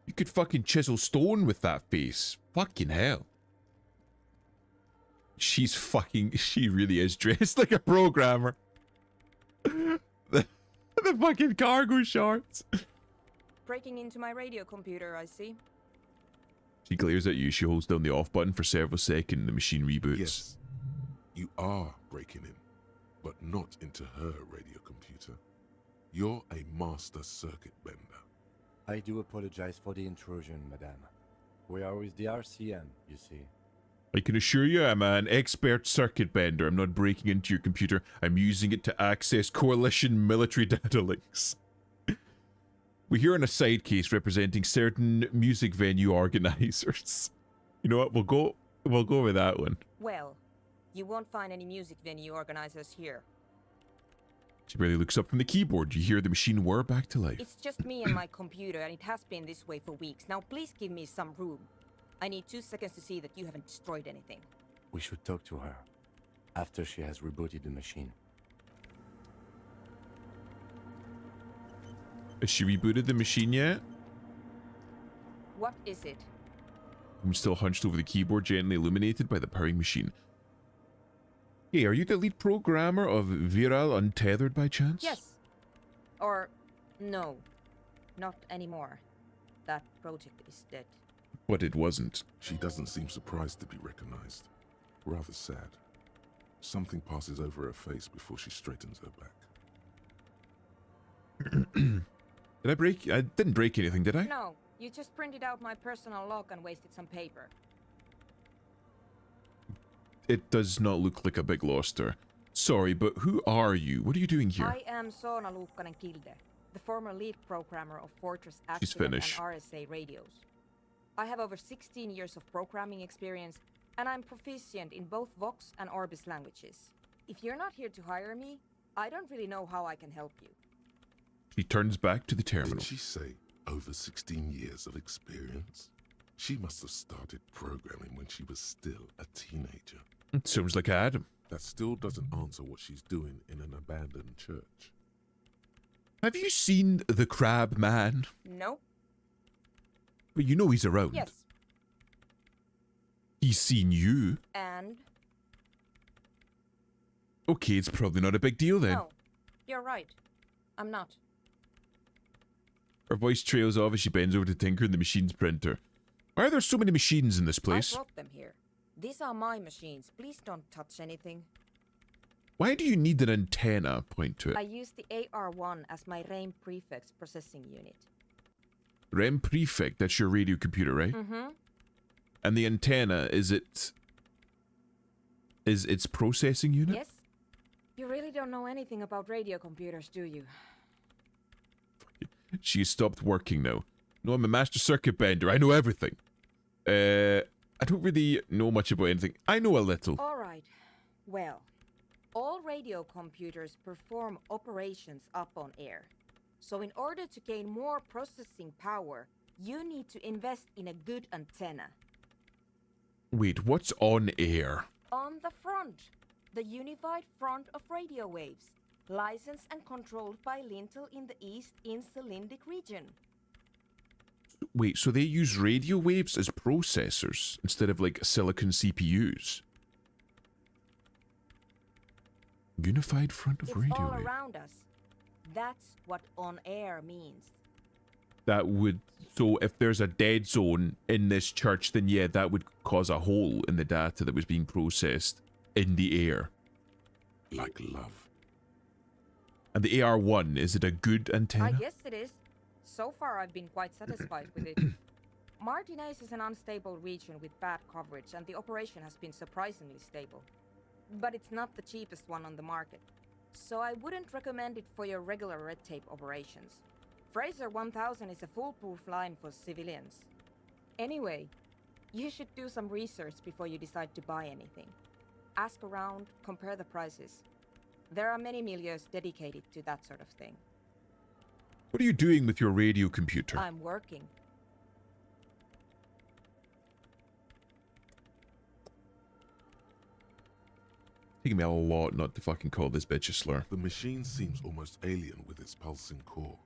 Speaker 1: You could fucking chisel stone with that face. Fucking hell. She really is dressed like a programmer. the fucking cargo shorts.
Speaker 8: Breaking into my radio computer, I see.
Speaker 1: She glares at you. She holds down the off button for several seconds and the machine reboots.
Speaker 2: Yes, you are breaking in, but not into her radio computer. You're a master circuit bender.
Speaker 3: I do apologize for the intrusion, madame. We are with the RCM, you see.
Speaker 1: I can assure you I'm an expert circuit bender. I'm not breaking into your computer. I'm using it to access coalition military data links. We're here on a side case representing certain music venue organizers. You know what? We'll go with that one.
Speaker 8: Well, you won't find any music venue organizers here.
Speaker 1: She barely looks up from the keyboard. You hear the machine whir back to life.
Speaker 8: It's just me and my computer, and it has been this way for weeks. Now please give me some room. I need 2 seconds to see that you haven't destroyed anything.
Speaker 3: We should talk to her after she has rebooted the machine.
Speaker 1: Has she rebooted the machine yet?
Speaker 8: What is it?
Speaker 1: I'm still hunched over the keyboard, gently illuminated by the purring machine. Hey, are you the lead programmer of Viral Untethered by chance?
Speaker 8: Yes. Or, no. Not anymore. That project is dead.
Speaker 1: But it wasn't.
Speaker 2: She doesn't seem surprised to be recognized. Rather sad. Something passes over her face before she straightens her back.
Speaker 1: Did I break? I didn't break anything, did I?
Speaker 8: No, you just printed out my personal log and wasted some paper.
Speaker 1: It does not look like a big loss to her. Sorry, but who are you? What are you doing here?
Speaker 8: I am Soona Luukkanen-Kilde, the former lead programmer of Fortress
Speaker 1: She's
Speaker 8: Accident and
Speaker 1: Finnish.
Speaker 8: RSA radios. I have over 16 years of programming experience, and I'm proficient in both Vox and Orbis languages. If you're not here to hire me, I don't really know how I can help you.
Speaker 1: He turns back to the terminal.
Speaker 2: Did she say over 16 years of experience? She must have started programming when she was still a teenager.
Speaker 1: It sounds like Adam.
Speaker 2: That still doesn't answer what she's doing in an abandoned church.
Speaker 1: Have you seen the Crab Man?
Speaker 8: No?
Speaker 1: But you know he's around.
Speaker 8: Yes.
Speaker 1: He's seen you.
Speaker 8: And?
Speaker 1: Okay, it's probably not a big deal then.
Speaker 8: No. You're right. I'm not.
Speaker 1: Her voice trails off as she bends over to tinker in the machine's printer. Why are there so many machines in this place?
Speaker 8: I brought them here. These are my machines. Please don't touch anything.
Speaker 1: Why do you need an antenna? Point to it.
Speaker 8: I use the AR1 as my RAIM prefix processing unit.
Speaker 1: REM Prefect, that's your radio computer, right?
Speaker 8: Mm-hmm.
Speaker 1: And the antenna, is its processing unit?
Speaker 8: Yes? You really don't know anything about radio computers, do you?
Speaker 1: She has stopped working now. No, I'm a master circuit bender. I know everything. I don't really know much about anything. I know a little.
Speaker 8: All right. Well, all radio computers perform operations up on air. So in order to gain more processing power, you need to invest in a good antenna.
Speaker 1: Wait, what's on air?
Speaker 8: On the front, the unified front of radio waves, licensed and controlled by Lintel in the East Insulindic region.
Speaker 1: Wait, so they use radio waves as processors instead of like silicon CPUs? Unified front of
Speaker 8: It's
Speaker 1: radio
Speaker 8: all
Speaker 1: wave.
Speaker 8: around us. That's what on air means.
Speaker 1: That would, so if there's a dead zone in this church, then yeah, that would cause a hole in the data that was being processed in the air.
Speaker 2: Like love.
Speaker 1: And the AR1, is it a good antenna?
Speaker 8: I guess it is. So far, I've been quite satisfied with it. Martinez is an unstable region with bad coverage, and the operation has been surprisingly stable. But it's not the cheapest one on the market, so I wouldn't recommend it for your regular red tape operations. Fraser 1000 is a foolproof line for civilians. Anyway, you should do some research before you decide to buy anything. Ask around, compare the prices. There are many milieus dedicated to that sort of thing.
Speaker 1: What are you doing with your radio computer?
Speaker 8: I'm working.
Speaker 1: Taking me a lot not to fucking call this bitch a slur.
Speaker 2: The machine seems almost alien with its pulsing core.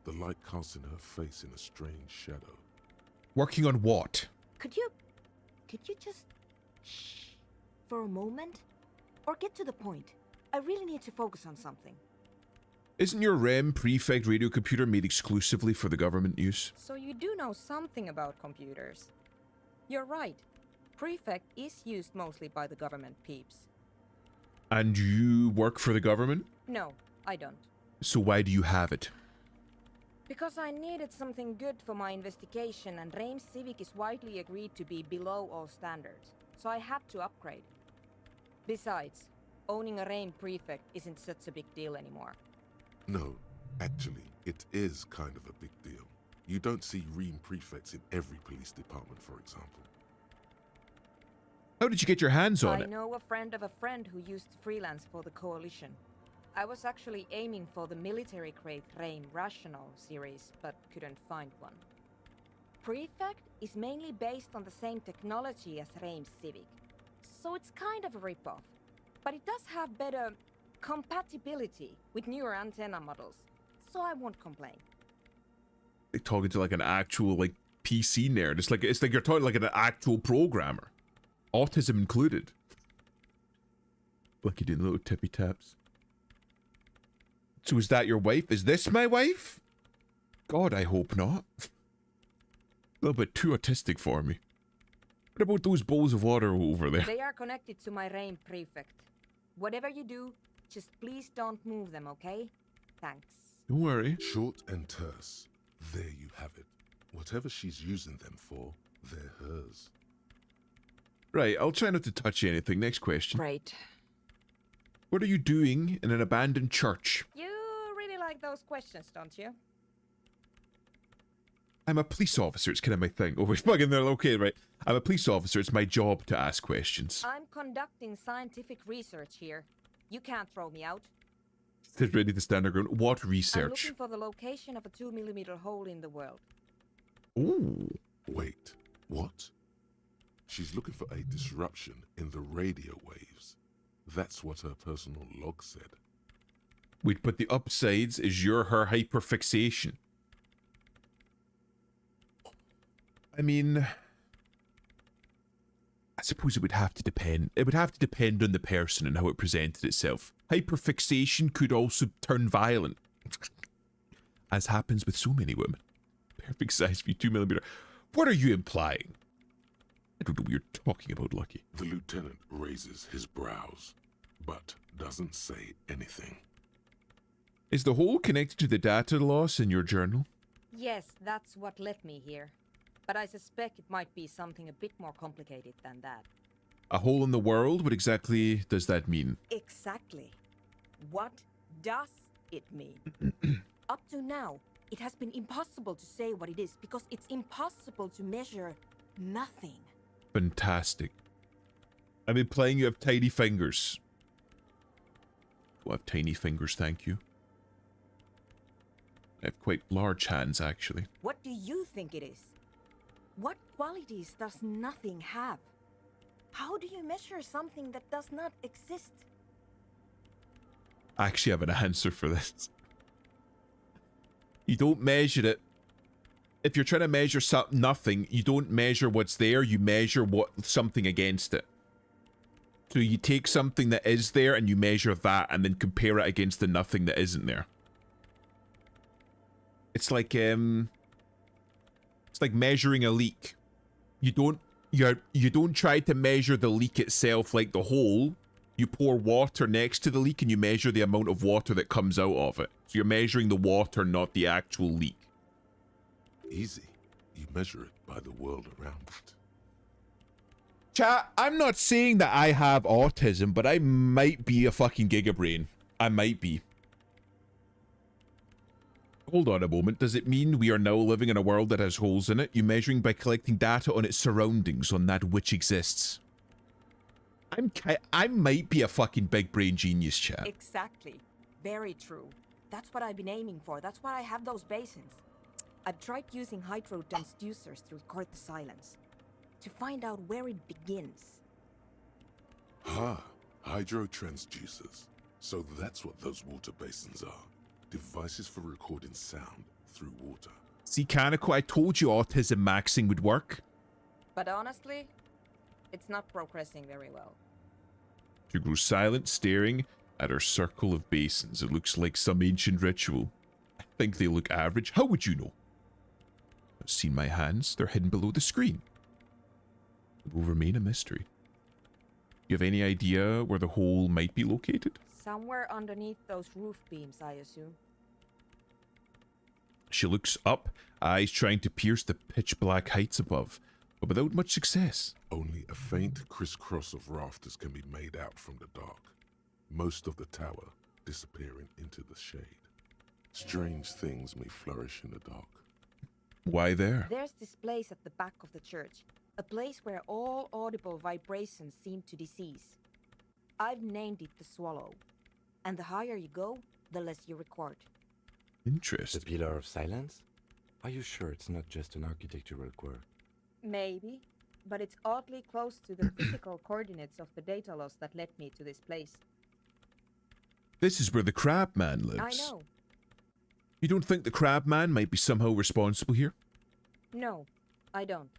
Speaker 2: The light casting her face in a strange shadow.
Speaker 1: Working on what?
Speaker 8: Could you just shh for a moment? Or get to the point. I really need to focus on something.
Speaker 1: Isn't your REM Prefect radio computer made exclusively for the government use?
Speaker 8: So you do know something about computers. You're right. Prefect is used mostly by the government peeps.
Speaker 1: And you work for the government?
Speaker 8: No, I don't.
Speaker 1: So why do you have it?
Speaker 8: Because I needed something good for my investigation, and RAIM Civic is widely agreed to be below all standards, so I had to upgrade. Besides, owning a RAIM Prefect isn't such a big deal anymore.
Speaker 2: No, actually, it is kind of a big deal. You don't see REAM prefects in every police department, for example.
Speaker 1: How did you get your hands on
Speaker 8: I
Speaker 1: it?
Speaker 8: know a friend of a friend who used to freelance for the Coalition. I was actually aiming for the military-grade RAIM Rational series, but couldn't find one. Prefect is mainly based on the same technology as RAIM Civic, so it's kind of a rip-off. But it does have better compatibility with newer antenna models, so I won't complain.
Speaker 1: Like talking to like an actual like PC nerd. It's like you're talking like an actual programmer. Autism included. Look, you doing little tippy taps. So is that your wife? Is this my wife? God, I hope not. A little bit too autistic for me. What about those bowls of water over there?
Speaker 8: They are connected to my reign prefect. Whatever you do, just please don't move them, okay? Thanks.
Speaker 1: Don't worry.
Speaker 2: Short and terse. There you have it. Whatever she's using them for, they're hers.
Speaker 1: Right, I'll try not to touch anything. Next question.
Speaker 8: Great.
Speaker 1: What are you doing in an abandoned church?
Speaker 8: You really like those questions, don't you?
Speaker 1: I'm a police officer. It's kind of my thing. Oh, we're fucking there. Okay, right. I'm a police officer. It's my job to ask questions.
Speaker 8: I'm conducting scientific research here. You can't throw me out.
Speaker 1: They're ready to stand their ground. What
Speaker 8: I'm
Speaker 1: research?
Speaker 8: looking for the location of a 2mm hole in the world.
Speaker 1: Ooh.
Speaker 2: Wait, what? She's looking for a disruption in the radio waves. That's what her personal log said.
Speaker 1: Wait, but the upsides is her hyperfixation. I mean, I suppose it would have to depend. It would have to depend on the person and how it presented itself. Hyperfixation could also turn violent, as happens with so many women. Perfect size for you, 2mm. What are you implying? I don't know what you're talking about, Lucky.
Speaker 2: The lieutenant raises his brows, but doesn't say anything.
Speaker 1: Is the hole connected to the data loss in your journal?
Speaker 8: Yes, that's what led me here. But I suspect it might be something a bit more complicated than that.
Speaker 1: A hole in the world? What exactly does that mean?
Speaker 8: Exactly. What does it mean? Up to now, it has been impossible to say what it is because it's impossible to measure nothing.
Speaker 1: Fantastic. I'm implying you have tiny fingers. Oh, I have tiny fingers, thank you. I have quite large hands, actually.
Speaker 8: What do you think it is? What qualities does nothing have? How do you measure something that does not exist?
Speaker 1: I actually have an answer for this. You don't measure it. If you're trying to measure nothing, you don't measure what's there, you measure something against it. So you take something that is there and you measure that and then compare it against the nothing that isn't there. It's like measuring a leak. You don't try to measure the leak itself like the hole. You pour water next to the leak and you measure the amount of water that comes out of it. So you're measuring the water, not the actual leak.
Speaker 2: Easy. You measure it by the world around it.
Speaker 1: Chat, I'm not saying that I have autism, but I might be a fucking gigabrain. I might be. Hold on a moment. Does it mean we are now living in a world that has holes in it? You measuring by collecting data on its surroundings, on that which exists. I might be a fucking big brain genius, chat.
Speaker 8: Exactly. Very true. That's what I've been aiming for. That's why I have those basins. I've tried using hydro transducers to record the silence. To find out where it begins.
Speaker 2: Hydro transducers. So that's what those water basins are. Devices for recording sound through water.
Speaker 1: See, Kaneko, I told you autism maxing would work.
Speaker 8: But honestly, it's not progressing very well.
Speaker 1: She grows silent, staring at her circle of basins. It looks like some ancient ritual. I think they look average. How would you know? I've seen my hands. They're hidden below the screen. It will remain a mystery. You have any idea where the hole might be located?
Speaker 8: Somewhere underneath those roof beams, I assume.
Speaker 1: She looks up, eyes trying to pierce the pitch black heights above, but without much success.
Speaker 2: Only a faint crisscross of rafters can be made out from the dark. Most of the tower disappearing into the shade. Strange things may flourish in the dark.
Speaker 1: Why there?
Speaker 8: There's this place at the back of the church. A place where all audible vibrations seem to decease. I've named it the Swallow. And the higher you go, the less you record.
Speaker 3: The
Speaker 1: Interesting.
Speaker 3: Pillar of Silence? Are you sure it's not just an architectural quirk?
Speaker 8: Maybe, but it's oddly close to the physical coordinates of the data loss that led me to this place.
Speaker 1: This is where the Crab Man lives.
Speaker 8: I know.
Speaker 1: You don't think the Crab Man might be somehow responsible here?
Speaker 8: No, I don't.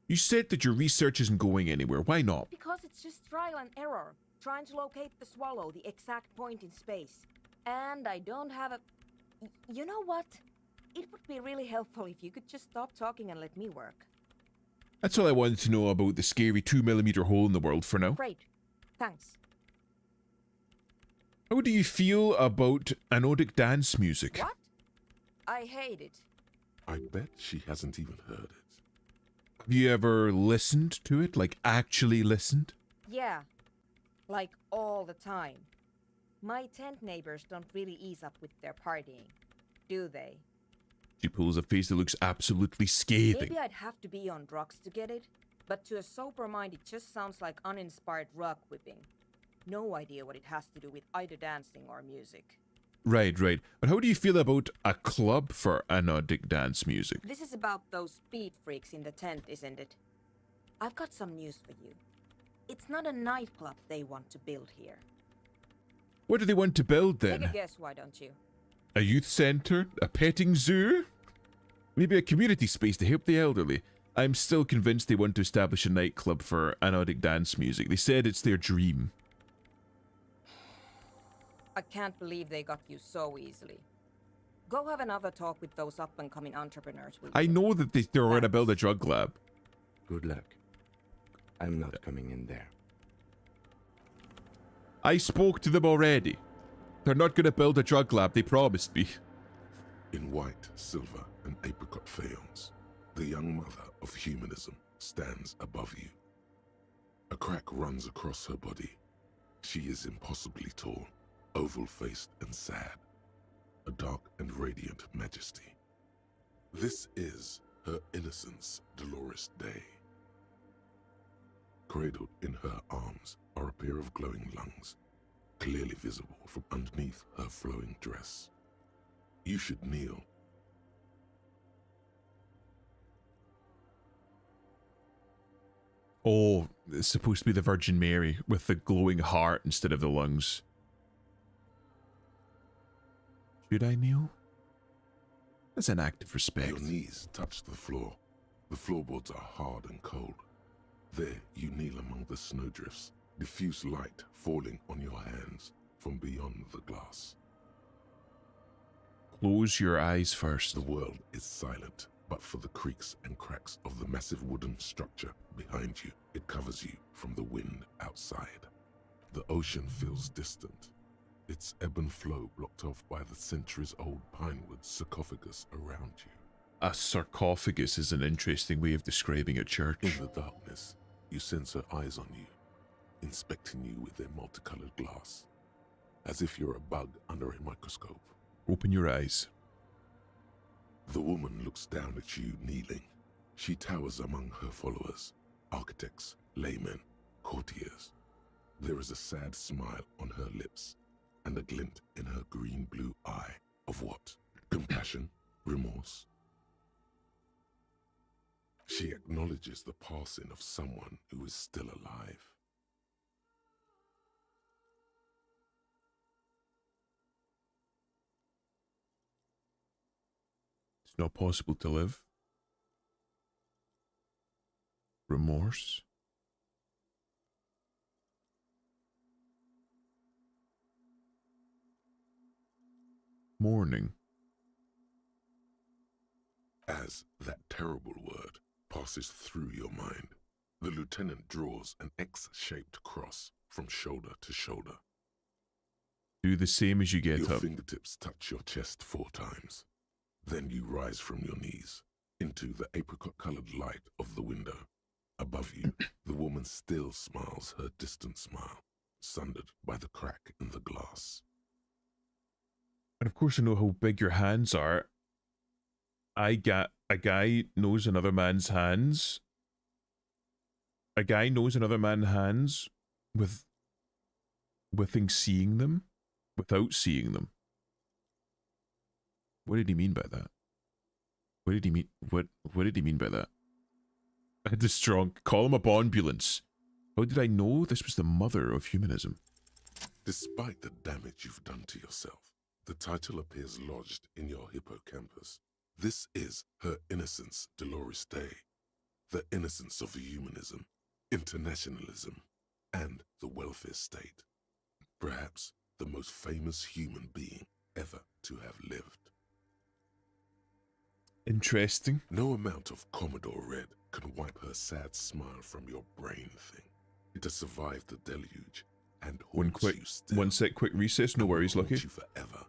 Speaker 1: You said that your research isn't going anywhere. Why not?
Speaker 8: Because it's just trial and error, trying to locate the swallow, the exact point in space. And I don't have a... You know what? It would be really helpful if you could just stop talking and let me work.
Speaker 1: That's all I wanted to know about the scary 2mm hole in the world for now.
Speaker 8: Great. Thanks.
Speaker 1: How do you feel about anodic dance music?
Speaker 8: What? I hate it.
Speaker 2: I bet she hasn't even heard it.
Speaker 1: Have you ever listened to it? Like, actually listened?
Speaker 8: Yeah. Like, all the time. My tent neighbors don't really ease up with their partying, do they?
Speaker 1: She pulls a face that looks absolutely scathing.
Speaker 8: Maybe I'd have to be on drugs to get it, but to a sober mind it just sounds like uninspired rug whipping. No idea what it has to do with either dancing or music.
Speaker 1: Right. But how do you feel about a club for anodic dance music?
Speaker 8: This is about those speed freaks in the tent, isn't it? I've got some news for you. It's not a nightclub they want to build here.
Speaker 1: What do they want to build then?
Speaker 8: Take a guess, why don't you?
Speaker 1: A youth centre? A petting zoo? Maybe a community space to help the elderly? I'm still convinced they want to establish a nightclub for anodic dance music. They said it's their dream.
Speaker 8: I can't believe they got you so easily. Go have another talk with those up-and-coming entrepreneurs.
Speaker 1: I know that they're going to build a drug lab.
Speaker 3: Good luck. I'm not coming in there.
Speaker 1: I spoke to them already. They're not going to build a drug lab, they promised me.
Speaker 2: In white, silver, and apricot faience, the young mother of humanism stands above you. A crack runs across her body. She is impossibly tall, oval-faced and sad, a dark and radiant majesty. This is her innocence, Dolores Day. Cradled in her arms are a pair of glowing lungs, clearly visible from underneath her flowing dress. You should kneel.
Speaker 1: Oh, it's supposed to be the Virgin Mary with the glowing heart instead of the lungs. Should I kneel? That's an act of respect.
Speaker 2: Your knees touch the floor. The floorboards are hard and cold. There you kneel among the snowdrifts, diffuse light falling on your hands from beyond the glass.
Speaker 1: Close your eyes first.
Speaker 2: The world is silent, but for the creaks and cracks of the massive wooden structure behind you, it covers you from the wind outside. The ocean feels distant, its ebb and flow blocked off by the centuries-old pinewood sarcophagus around you.
Speaker 1: A sarcophagus is an interesting way of describing a church.
Speaker 2: In the darkness, you sense her eyes on you, inspecting you with their multicolored glass, as if you're a bug under a microscope.
Speaker 1: Open your eyes.
Speaker 2: The woman looks down at you kneeling. She towers among her followers, architects, laymen, courtiers. There is a sad smile on her lips and a glint in her green-blue eye of what? Compassion? Remorse? She acknowledges the passing of someone who is still alive.
Speaker 1: It's not possible to live. Remorse. Mourning.
Speaker 2: As that terrible word passes through your mind, the lieutenant draws an X-shaped cross from shoulder to shoulder.
Speaker 1: Do the same as you get
Speaker 2: Your
Speaker 1: up.
Speaker 2: fingertips touch your chest 4 times. Then you rise from your knees into the apricot-colored light of the window. Above you, the woman still smiles her distant smile, sundered by the crack in the glass.
Speaker 1: And of course I know how big your hands are. A guy knows another man's hands. A guy knows another man's hands without seeing them. What did he mean by that? What did he mean? What did he mean by that? I had this strong. Call him up ambulance. How did I know this was the mother of humanism?
Speaker 2: Despite the damage you've done to yourself, the title appears lodged in your hippocampus, This is her innocence, Dolores Day, the innocence of humanism, internationalism, and the welfare state. Perhaps the most famous human being ever to have lived.
Speaker 1: Interesting.
Speaker 2: No amount of Commodore Red can wipe her sad smile from your brain thing. It has survived the deluge and haunts you still.
Speaker 1: One sec, quick recess. No
Speaker 2: and will
Speaker 1: worries,
Speaker 2: haunt
Speaker 1: Lucky.
Speaker 2: you forever,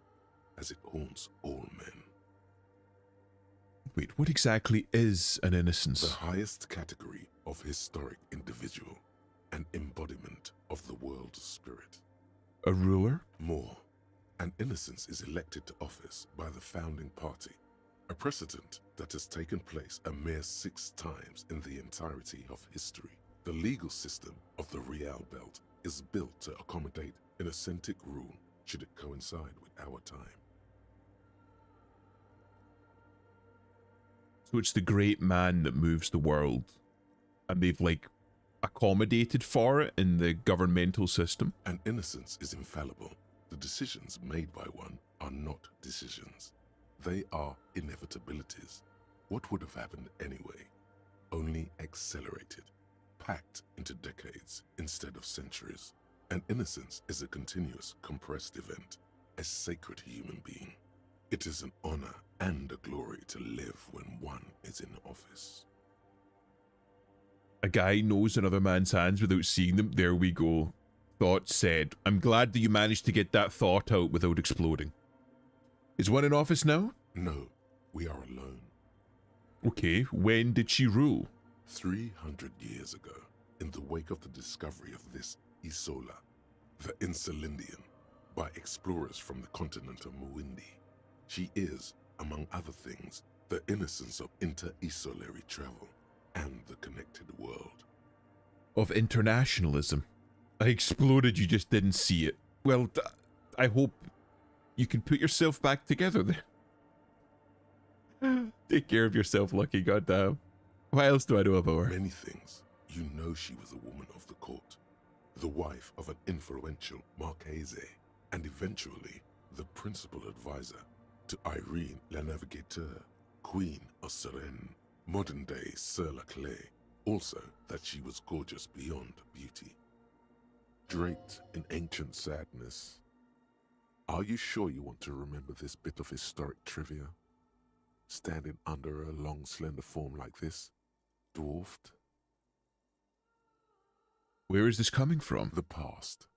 Speaker 2: as it haunts all men.
Speaker 1: Wait, what exactly is an innocence?
Speaker 2: The highest category of historic individual, an embodiment of the world spirit.
Speaker 1: A ruler?
Speaker 2: More, an innocence is elected to office by the founding party, a precedent that has taken place a mere 6 times in the entirety of history. The legal system of the Real Belt is built to accommodate an authentic rule should it coincide with our time.
Speaker 1: So it's the great man that moves the world. And they've, like, accommodated for it in the governmental system.
Speaker 2: An innocence is infallible. The decisions made by one are not decisions. They are inevitabilities. What would have happened anyway? Only accelerated, packed into decades instead of centuries. An innocence is a continuous, compressed event, a sacred human being. It is an honor and a glory to live when one is in office.
Speaker 1: A guy knows another man's hands without seeing them. There we go. Thought said. I'm glad that you managed to get that thought out without exploding. Is one in office now?
Speaker 2: No, we are alone.
Speaker 1: Okay, when did she rule?
Speaker 2: 300 years ago, in the wake of the discovery of this Isola, the Insulindian, by explorers from the continent of Muindi. She is, among other things, the innocence of inter-isolary travel and the connected world.
Speaker 1: Of internationalism. I exploded, you just didn't see it. Well, I hope you can put yourself back together there. Take care of yourself, Lucky, goddamn. What else do I know about her?
Speaker 2: Many things. You know she was a woman of the court, the wife of an influential Marchese, and eventually the principal advisor to Irene La Navigateur, Queen of Suresnes, modern-day Sir La Clé. Also that she was gorgeous beyond beauty. Draped in ancient sadness. Are you sure you want to remember this bit of historic trivia? Standing under a long, slender form like this, dwarfed?
Speaker 1: Where is this coming from?
Speaker 2: The past.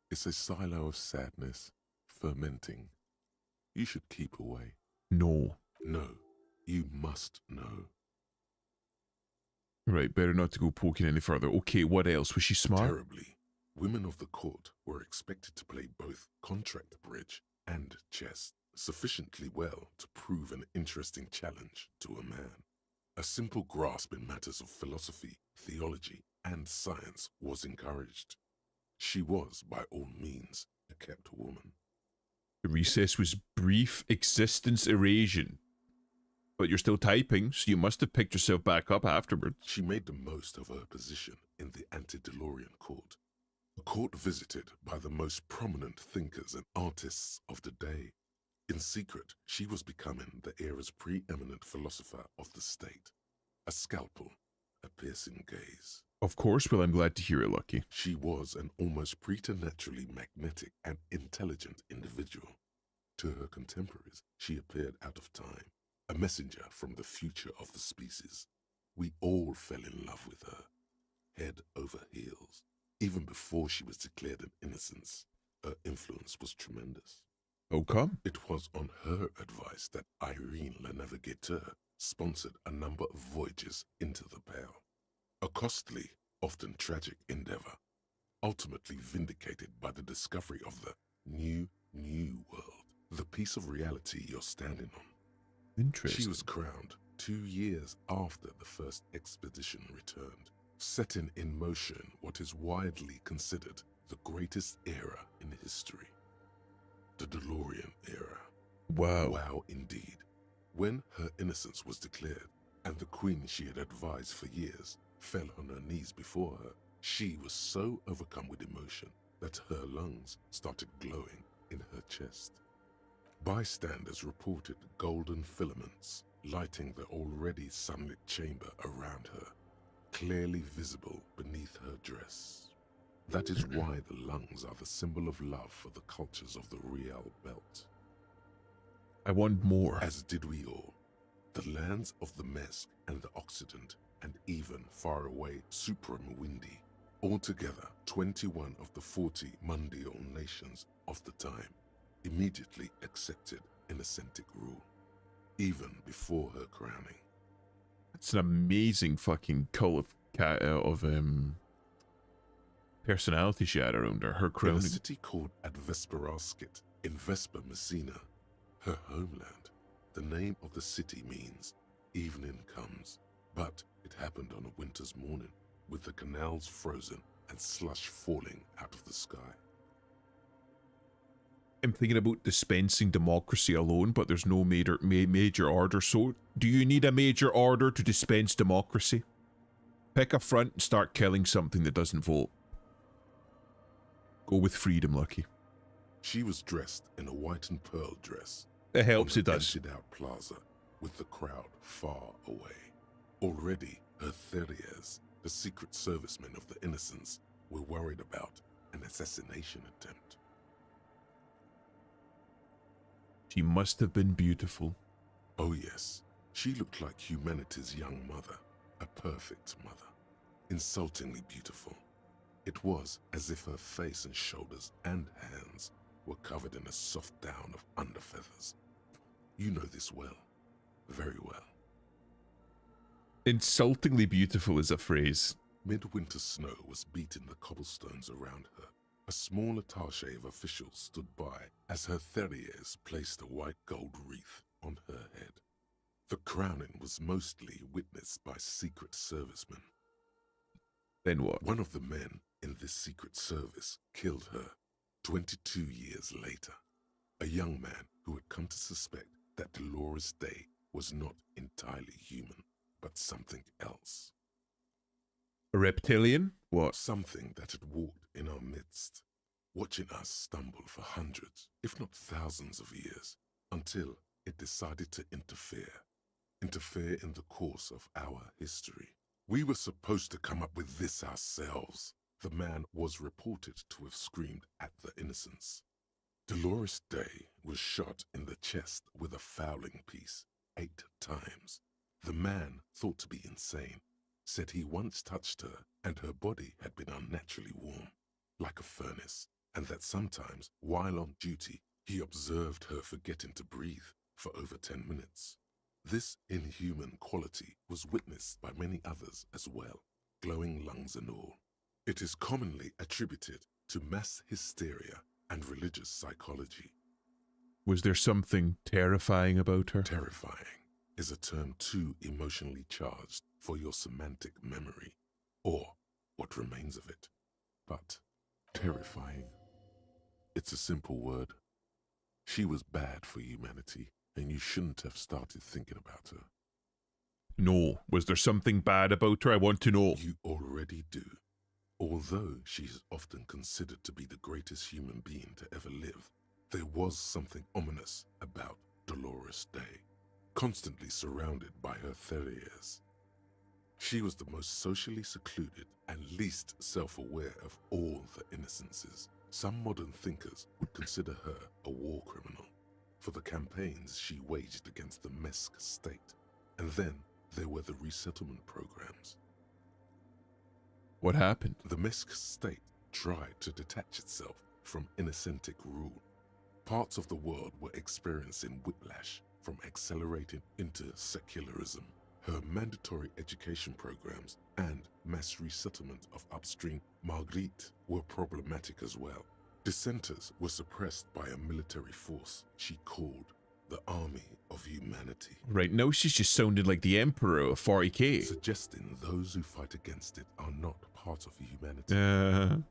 Speaker 2: It's a silo of sadness, fermenting. You should keep away.
Speaker 1: No.
Speaker 2: No, you must know.
Speaker 1: Right, better not to go poking any further. Okay, what else? Was she smart?
Speaker 2: Terribly. Women of the court were expected to play both contract bridge and chess sufficiently well to prove an interesting challenge to a man. A simple grasp in matters of philosophy, theology, and science was encouraged. She was, by all means, a kept woman.
Speaker 1: The recess was brief existence erasion. But you're still typing, so you must have picked yourself back up afterwards.
Speaker 2: She made the most of her position in the antediluvian court, a court visited by the most prominent thinkers and artists of the day. In secret, she was becoming the era's preeminent philosopher of the state. A scalpel, a piercing gaze.
Speaker 1: Of course, well, I'm glad to hear it, Lucky.
Speaker 2: She was an almost preternaturally magnetic and intelligent individual. To her contemporaries, she appeared out of time, a messenger from the future of the species. We all fell in love with her, head over heels. Even before she was declared an innocence, her influence was tremendous.
Speaker 1: How come?
Speaker 2: It was on her advice that Irene La Navigateur sponsored a number of voyages into the Pale. A costly, often tragic endeavor, ultimately vindicated by the discovery of the new world, the piece of reality you're standing on.
Speaker 1: Interesting.
Speaker 2: She was crowned 2 years after the first expedition returned, setting in motion what is widely considered the greatest era in history. The DeLorean era.
Speaker 1: Wow.
Speaker 2: Wow, indeed. When her innocence was declared, and the queen she had advised for years fell on her knees before her, she was so overcome with emotion that her lungs started glowing in her chest. Bystanders reported golden filaments lighting the already sunlit chamber around her, clearly visible beneath her dress. That is why the lungs are the symbol of love for the cultures of the Riel Belt.
Speaker 1: I want more.
Speaker 2: As did we all. The lands of the Mesk and the Occident, and even faraway Supramwindi. Altogether, 21 of the 40 Mundial nations of the time immediately accepted Innocentic rule, even before her crowning.
Speaker 1: It's an amazing fucking cult of personality she had around her. Her
Speaker 2: In
Speaker 1: crowning.
Speaker 2: a city called Advesperaskit in Vesper Messina, her homeland, the name of the city means evening comes, but it happened on a winter's morning, with the canals frozen and slush falling out of the sky.
Speaker 1: I'm thinking about dispensing democracy alone, but there's no major order. So, do you need a major order to dispense democracy? Pick a front and start killing something that doesn't vote. Go with freedom, Lucky.
Speaker 2: She was dressed in a white and pearl dress.
Speaker 1: It helps,
Speaker 2: on
Speaker 1: it
Speaker 2: an
Speaker 1: does.
Speaker 2: emptied-out plaza, with the crowd far away. Already, her Theriers, the secret servicemen of the Innocents, were worried about an assassination attempt.
Speaker 1: She must have been beautiful.
Speaker 2: Oh yes, she looked like humanity's young mother, a perfect mother, insultingly beautiful. It was as if her face and shoulders and hands were covered in a soft down of underfeathers. You know this well, very well.
Speaker 1: Insultingly beautiful is a phrase.
Speaker 2: Midwinter snow was beating the cobblestones around her. A small attaché of officials stood by as her Theriers placed a white gold wreath on her head. The crowning was mostly witnessed by secret servicemen.
Speaker 1: Then what?
Speaker 2: One of the men in this secret service killed her 22 years later. A young man who had come to suspect that Dolores Day was not entirely human, but something else.
Speaker 1: A reptilian? What?
Speaker 2: Something that had walked in our midst, watching us stumble for hundreds, if not thousands of years, until it decided to interfere in the course of our history. We were supposed to come up with this ourselves. The man was reported to have screamed at the Innocents. Dolores Day was shot in the chest with a fowling piece 8 times. The man, thought to be insane, said he once touched her and her body had been unnaturally warm, like a furnace, and that sometimes, while on duty, he observed her forgetting to breathe for over 10 minutes. This inhuman quality was witnessed by many others as well, glowing lungs and all. It is commonly attributed to mass hysteria and religious psychology.
Speaker 1: Was there something terrifying about her?
Speaker 2: Terrifying is a term too emotionally charged for your semantic memory, or what remains of it. But terrifying, it's a simple word. She was bad for humanity, and you shouldn't have started thinking about her.
Speaker 1: No. Was there something bad about her? I want to know.
Speaker 2: You already do. Although she is often considered to be the greatest human being to ever live, there was something ominous about Dolores Day, constantly surrounded by her Theriers. She was the most socially secluded and least self-aware of all the Innocences. Some modern thinkers would consider her a war criminal for the campaigns she waged against the Mesk state. And then there were the resettlement programs.
Speaker 1: What happened?
Speaker 2: The Mesk state tried to detach itself from Innocentic rule. Parts of the world were experiencing whiplash from accelerating into secularism. Her mandatory education programs and mass resettlement of upstream Marguerite were problematic as well. Dissenters were suppressed by a military force she called the Army of Humanity.
Speaker 1: Right now she's just sounding like the Emperor of 40k.
Speaker 2: Suggesting those who fight against it are not part of humanity.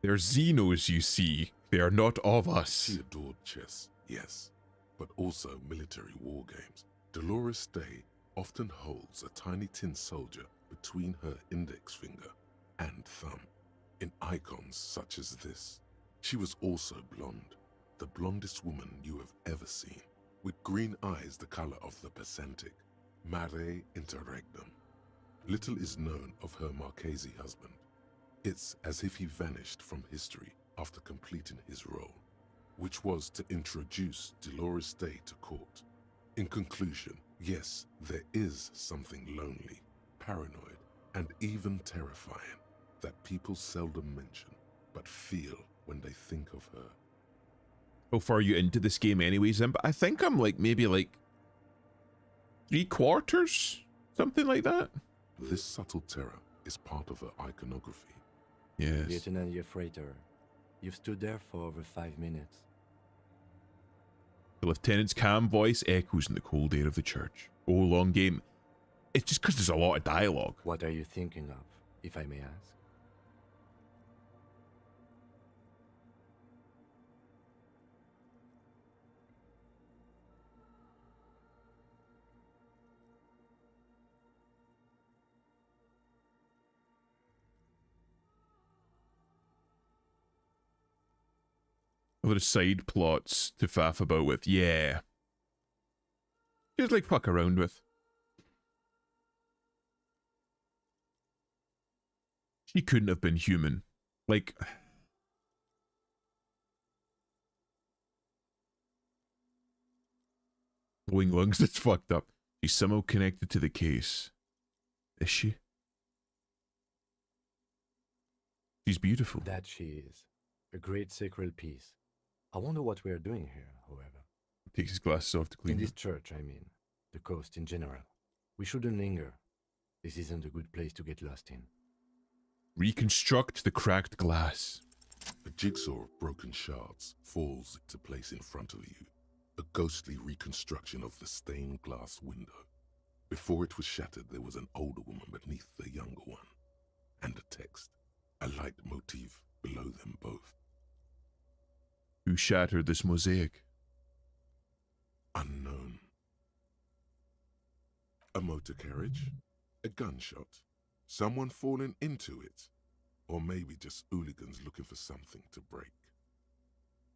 Speaker 1: They're Xenos, you see. They are not of us.
Speaker 2: She adored chess, yes, but also military war games. Dolores Day often holds a tiny tin soldier between her index finger and thumb in icons such as this. She was also blonde, the blondest woman you have ever seen, with green eyes the color of the Pacentic, mare interregnum. Little is known of her Marchese husband. It's as if he vanished from history after completing his role, which was to introduce Dolores Day to court. In conclusion, yes, there is something lonely, paranoid, and even terrifying that people seldom mention, but feel when they think of her.
Speaker 1: How far are you into this game anyways, But I think I'm like maybe like 3/4, something like that.
Speaker 2: This subtle terror is part of her iconography.
Speaker 1: Yes.
Speaker 3: Lieutenant Yefrater, you've stood there for over 5 minutes.
Speaker 1: The lieutenant's calm voice echoes in the cold air of the church. Oh, long game. It's just because there's a lot of dialogue.
Speaker 3: What are you thinking of, if I may ask?
Speaker 1: Other side plots to faff about with. Yeah. Just like fuck around with. She couldn't have been human. Like... glowing lungs, that's fucked up. She's somehow connected to the case. Is she? She's beautiful.
Speaker 3: That she is. A great sacred piece. I wonder what we are doing here, however.
Speaker 1: Takes his glasses off to clean
Speaker 3: In this
Speaker 1: them.
Speaker 3: church, I mean. The coast in general. We shouldn't linger. This isn't a good place to get lost in.
Speaker 1: Reconstruct the cracked glass.
Speaker 2: A jigsaw of broken shards falls into place in front of you. A ghostly reconstruction of the stained glass window. Before it was shattered, there was an older woman beneath the younger one. And a text. A light motif below them both.
Speaker 1: Who shattered this mosaic?
Speaker 2: Unknown. A motor carriage? A gunshot? Someone falling into it? Or maybe just hooligans looking for something to break?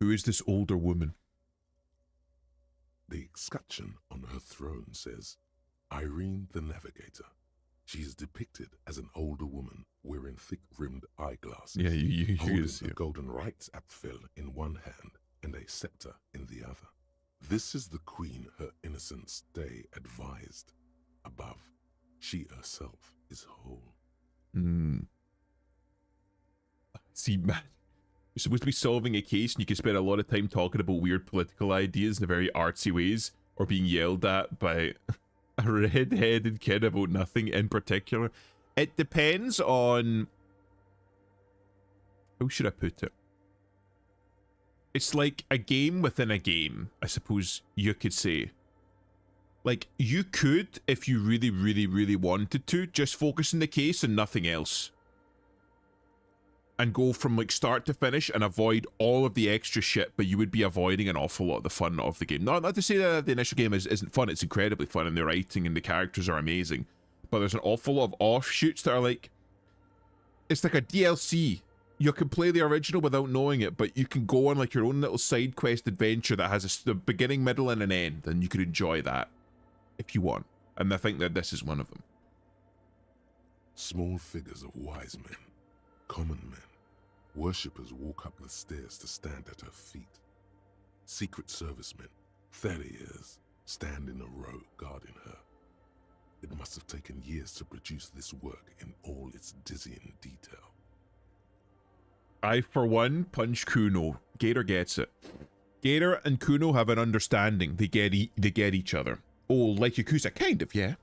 Speaker 1: Who is this older woman?
Speaker 2: The escutcheon on her throne says, Irene the Navigator. She is depicted as an older woman wearing thick-rimmed eyeglasses.
Speaker 1: Yeah, you
Speaker 2: holding
Speaker 1: see
Speaker 2: a
Speaker 1: it.
Speaker 2: golden rights apfel in one hand and a scepter in the other. This is the queen her innocence day advised. Above, she herself is whole.
Speaker 1: See, man, you're supposed to be solving a case and you can spend a lot of time talking about weird political ideas in very artsy ways, or being yelled at by a red-headed kid about nothing in particular. It depends on... how should I put it? It's like a game within a game, I suppose you could say. Like, you could, if you really, really, really wanted to, just focus on the case and nothing else. And go from, like, start to finish and avoid all of the extra shit, but you would be avoiding an awful lot of the fun of the game. Not to say that the initial game isn't fun, it's incredibly fun, and the writing and the characters are amazing. But there's an awful lot of offshoots that are like... it's like a DLC. You can play the original without knowing it, but you can go on like your own little side quest adventure that has a beginning, middle, and an end, and you could enjoy that if you want. And I think that this is one of them.
Speaker 2: Small figures of wise men, common men, worshippers walk up the stairs to stand at her feet. Secret servicemen, Theriers, stand in a row guarding her. It must have taken years to produce this work in all its dizzying detail.
Speaker 1: I, for one, punch Kuno. Gator gets it. Gator and Kuno have an understanding. They get each other. Oh, like Yakuza, kind of, yeah.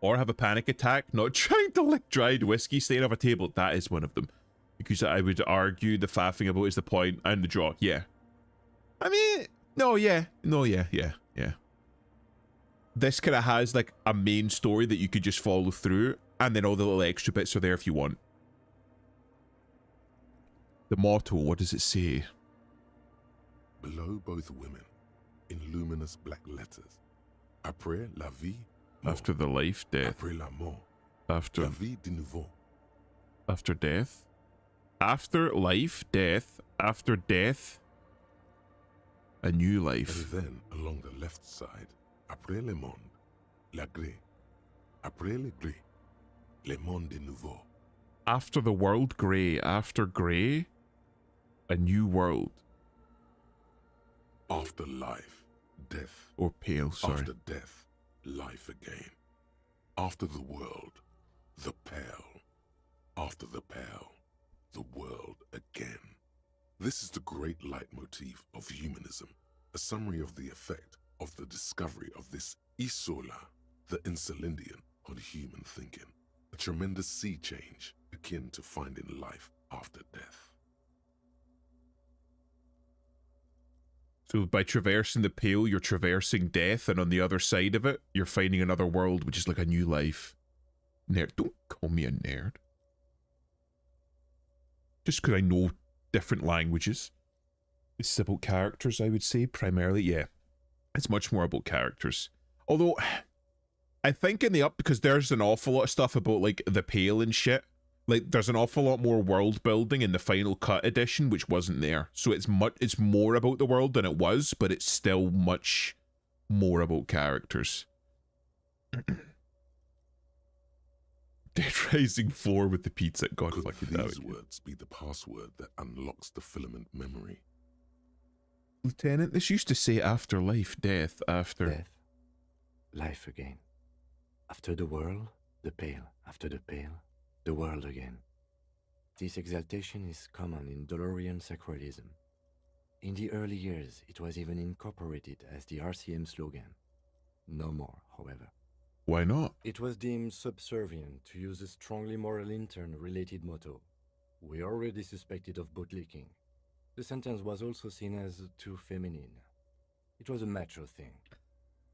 Speaker 1: Or have a panic attack, not trying to lick dried whiskey staying off a table. That is one of them. Yakuza, I would argue the faffing about is the point, and the draw, yeah. I mean, no, yeah. This kind of has like a main story that you could just follow through, and then all the little extra bits are there if you want. The motto, what does it say?
Speaker 2: Below both women, in luminous black letters, après la vie, mort.
Speaker 1: After the life, death.
Speaker 2: Après la mort,
Speaker 1: After
Speaker 2: la vie de nouveau.
Speaker 1: After death? After life, death. After death, A new
Speaker 2: And
Speaker 1: life.
Speaker 2: then, along the left side, après le monde, la gré. Après le gré, le monde de nouveau.
Speaker 1: After the world grey. After grey. A new world.
Speaker 2: After life, death.
Speaker 1: Or pale, sorry.
Speaker 2: After death, life again. After the world, the pale. After the pale, the world again. This is the great leitmotif of humanism, a summary of the effect of the discovery of this isola, the Insulindian, on human thinking. A tremendous sea change akin to finding life after death.
Speaker 1: So by traversing the pale, you're traversing death, and on the other side of it, you're finding another world, which is like a new life. Nerd. Don't call me a nerd. Just because I know different languages. This is about characters, I would say, primarily. Yeah, it's much more about characters. Although, I think in the up, because there's an awful lot of stuff about, like, the pale and shit. Like, there's an awful lot more world building in the Final Cut edition, which wasn't there. So it's more about the world than it was, but it's still much more about characters. Dead Rising 4 with the pizza. God
Speaker 2: Could
Speaker 1: fucking
Speaker 2: these
Speaker 1: damn it.
Speaker 2: words be the password that unlocks the filament memory?
Speaker 1: Lieutenant, this used to say after life, death, after...
Speaker 3: Death, life again. After the world, the pale. After the pale, the world again. This exaltation is common in Dolorian sacralism. In the early years, it was even incorporated as the RCM slogan. No more, however.
Speaker 1: Why not?
Speaker 3: It was deemed subservient to use a strongly moral intern-related motto. We already suspected of bootlicking. The sentence was also seen as too feminine. It was a macho thing.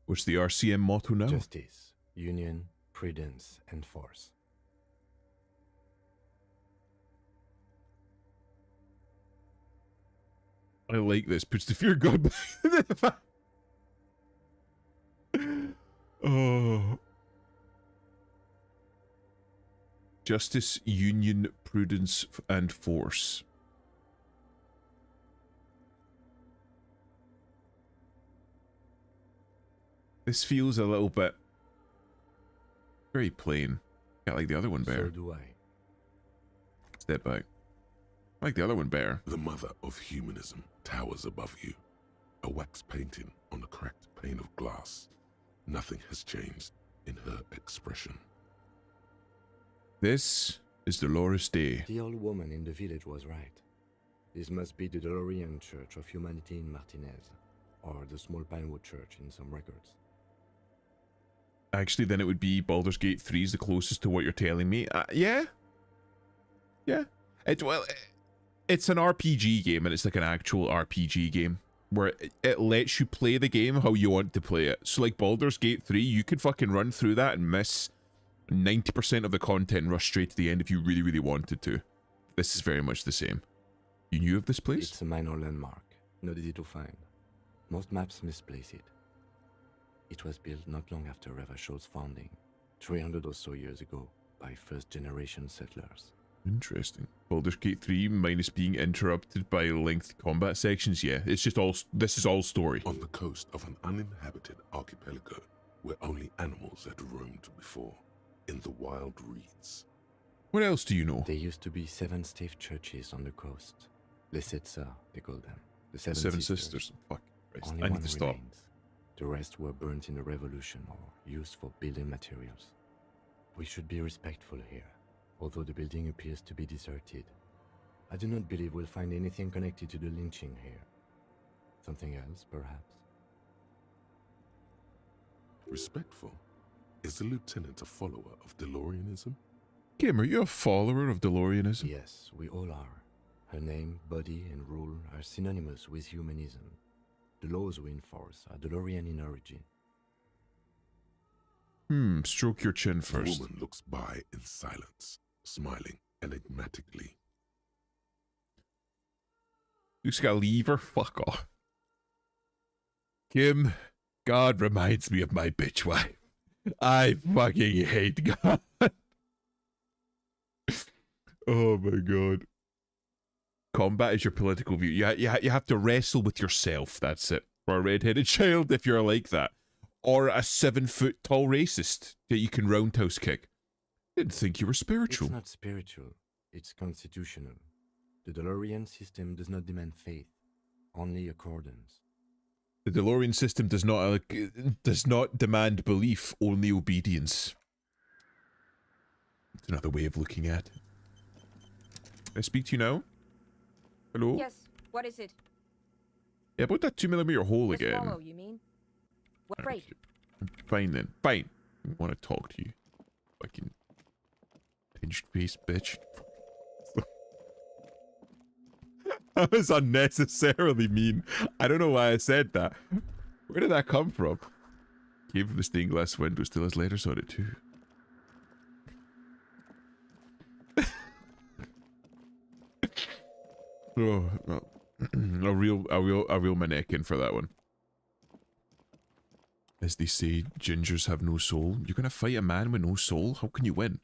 Speaker 1: What's the RCM motto now?
Speaker 3: Justice, union, prudence, and force.
Speaker 1: I like this. Puts the fear of God back. Oh. Justice, union, prudence, and force. This feels a little bit very plain. I like the other one better.
Speaker 3: So do I.
Speaker 1: Step back. I like the other one better.
Speaker 2: The mother of humanism towers above you, a wax painting on a cracked pane of glass. Nothing has changed in her expression.
Speaker 1: This is Dolores Day.
Speaker 3: The old woman in the village was right. This must be the Dolorian Church of Humanity in Martinez, or the Small Pinewood Church in some records.
Speaker 1: Actually, then it would be Baldur's Gate 3 is the closest to what you're telling me. Yeah. Yeah. It's an RPG game, and it's like an actual RPG game where it lets you play the game how you want to play it. So like Baldur's Gate 3, you could fucking run through that and miss 90% of the content and rush straight to the end if you really, really wanted to. This is very much the same. You knew of this place?
Speaker 3: It's a minor landmark, not easy to find. Most maps misplace it. It was built not long after Ravashaw's founding, 300 or so years ago, by first-generation settlers.
Speaker 1: Interesting. Baldur's Gate 3 minus being interrupted by lengthy combat sections. Yeah, it's just all... This is all story.
Speaker 2: On the coast of an uninhabited archipelago where only animals had roamed before, in the wild reeds.
Speaker 1: What else do you know?
Speaker 3: There used to be 7 stave churches on the coast. Les Sept Sœurs, they call them. The
Speaker 1: The
Speaker 3: Seven,
Speaker 1: Seven
Speaker 3: Sisters.
Speaker 1: Sisters. Fuck Christ.
Speaker 3: Only
Speaker 1: I need
Speaker 3: one
Speaker 1: to stop.
Speaker 3: remains. The rest were burnt in the revolution or used for building materials. We should be respectful here, although the building appears to be deserted. I do not believe we'll find anything connected to the lynching here. Something else, perhaps?
Speaker 2: Respectful? Is the lieutenant a follower of DeLoreanism?
Speaker 1: Kim, are you a follower of DeLoreanism?
Speaker 3: Yes, we all are. Her name, body, and rule are synonymous with humanism. The laws we enforce are DeLorean in origin.
Speaker 1: Stroke your chin
Speaker 2: The
Speaker 1: first.
Speaker 2: woman looks by in silence, smiling enigmatically.
Speaker 1: You just gotta leave her? Fuck off. Kim, God reminds me of my bitch wife. I fucking hate God. Oh my God. Combat is your political view. You have to wrestle with yourself. That's it. For a red-headed child, if you're like that, or a 7-foot tall racist that you can roundhouse kick. Didn't think you were spiritual.
Speaker 3: It's not spiritual. It's constitutional. The DeLorean system does not demand faith, only accordance.
Speaker 1: The DeLorean system does not demand belief, only obedience. It's another way of looking at it. Can I speak to you now? Hello?
Speaker 8: Yes, what is it?
Speaker 1: Yeah, about that 2mm hole
Speaker 8: The
Speaker 1: again.
Speaker 8: swallow, you mean? What break?
Speaker 1: Fine then. Fine. I want to talk to you. Fucking pinched face bitch. That was unnecessarily mean. I don't know why I said that. Where did that come from? Came from the stained glass window, still has letters on it too. Oh, well, I'll reel my neck in for that one. As they say, gingers have no soul. You're gonna fight a man with no soul? How can you win?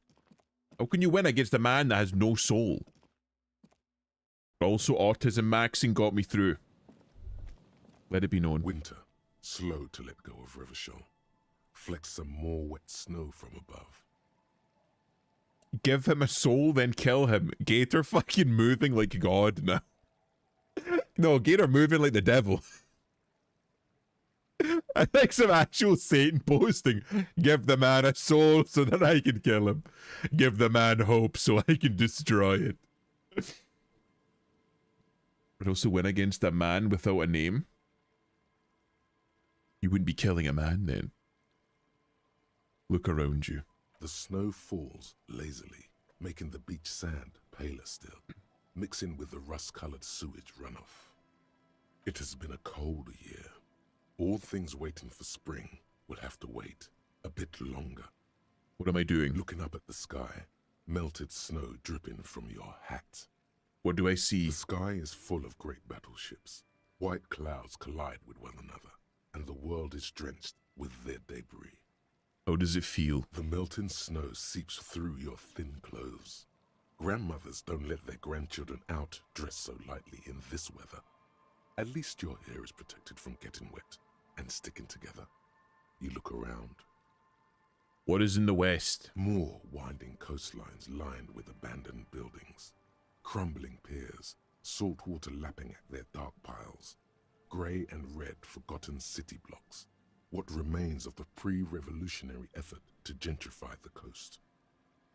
Speaker 1: How can you win against a man that has no soul? Also, autism maxing got me through. Let it be known.
Speaker 2: Winter, slow to let go of Revachol. Flex some more wet snow from above.
Speaker 1: Give him a soul, then kill him. Gator fucking moving like God now. No, Gator moving like the devil. I like some actual Satan posting. Give the man a soul so that I can kill him. Give the man hope so I can destroy it. But also win against a man without a name. You wouldn't be killing a man then. Look around you.
Speaker 2: The snow falls lazily, making the beach sand paler still, mixing with the rust-colored sewage runoff. It has been a cold year. All things waiting for spring will have to wait a bit longer.
Speaker 1: What am I doing?
Speaker 2: Looking up at the sky, melted snow dripping from your hat.
Speaker 1: What do I see?
Speaker 2: The sky is full of great battleships. White clouds collide with one another, and the world is drenched with their debris.
Speaker 1: How does it feel?
Speaker 2: The melting snow seeps through your thin clothes. Grandmothers don't let their grandchildren out dressed so lightly in this weather. At least your hair is protected from getting wet and sticking together. You look around.
Speaker 1: What is in the west?
Speaker 2: More winding coastlines lined with abandoned buildings. Crumbling piers, salt water lapping at their dark piles. Grey and red forgotten city blocks. What remains of the pre-revolutionary effort to gentrify the coast.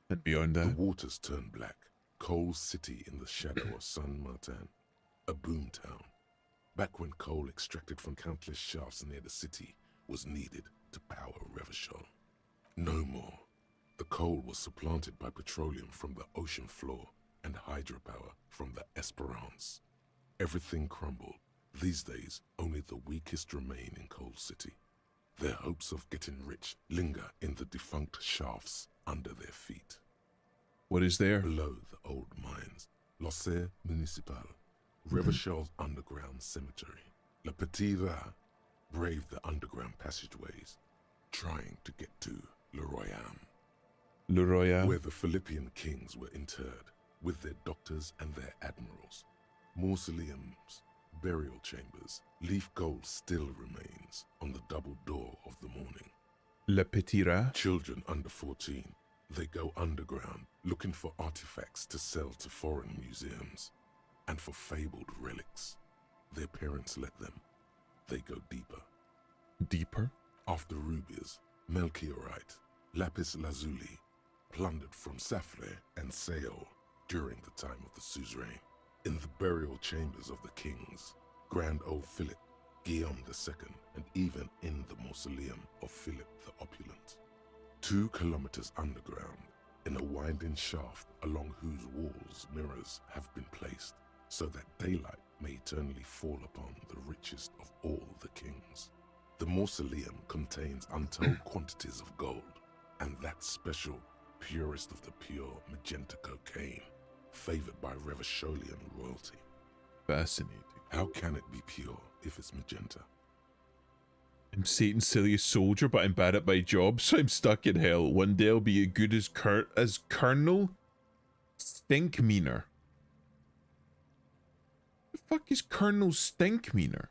Speaker 1: And beyond that?
Speaker 2: The waters turn black. Coal City in the shadow of San Martin. A boom town. Back when coal extracted from countless shafts near the city was needed to power Revachol. No more. The coal was supplanted by petroleum from the ocean floor and hydropower from the Esperance. Everything crumbled. These days, only the weakest remain in Coal City. Their hopes of getting rich linger in the defunct shafts under their feet.
Speaker 1: What is there?
Speaker 2: Below the old mines, L'Océan Municipal, Revachol's underground cemetery. Le Petit Rat braved the underground passageways, trying to get to Le Royaume.
Speaker 1: Le Royaume?
Speaker 2: Where the Philippian kings were interred, with their doctors and their admirals. Mausoleums, burial chambers, leaf gold still remains on the double door of the morning.
Speaker 1: Le Petit Rat?
Speaker 2: Children under 14, they go underground looking for artifacts to sell to foreign museums. And for fabled relics. Their parents let them. They go deeper.
Speaker 1: Deeper?
Speaker 2: After rubies, melchiorite, lapis lazuli, plundered from Safle and Seol during the time of the suzerain. In the burial chambers of the kings, Grand Old Philip, Guillaume II, and even in the mausoleum of Philip the Opulent. 2 kilometers underground, in a winding shaft along whose walls mirrors have been placed, so that daylight may eternally fall upon the richest of all the kings. The mausoleum contains untold quantities of gold, and that special, purest of the pure magenta cocaine, favored by Revacholian royalty.
Speaker 1: Fascinating.
Speaker 2: How can it be pure if it's magenta?
Speaker 1: I'm Satan's silliest soldier, but I'm bad at my job, so I'm stuck in hell. One day I'll be as good as Colonel Stinkmeaner. fuck is Colonel Stinkmeaner?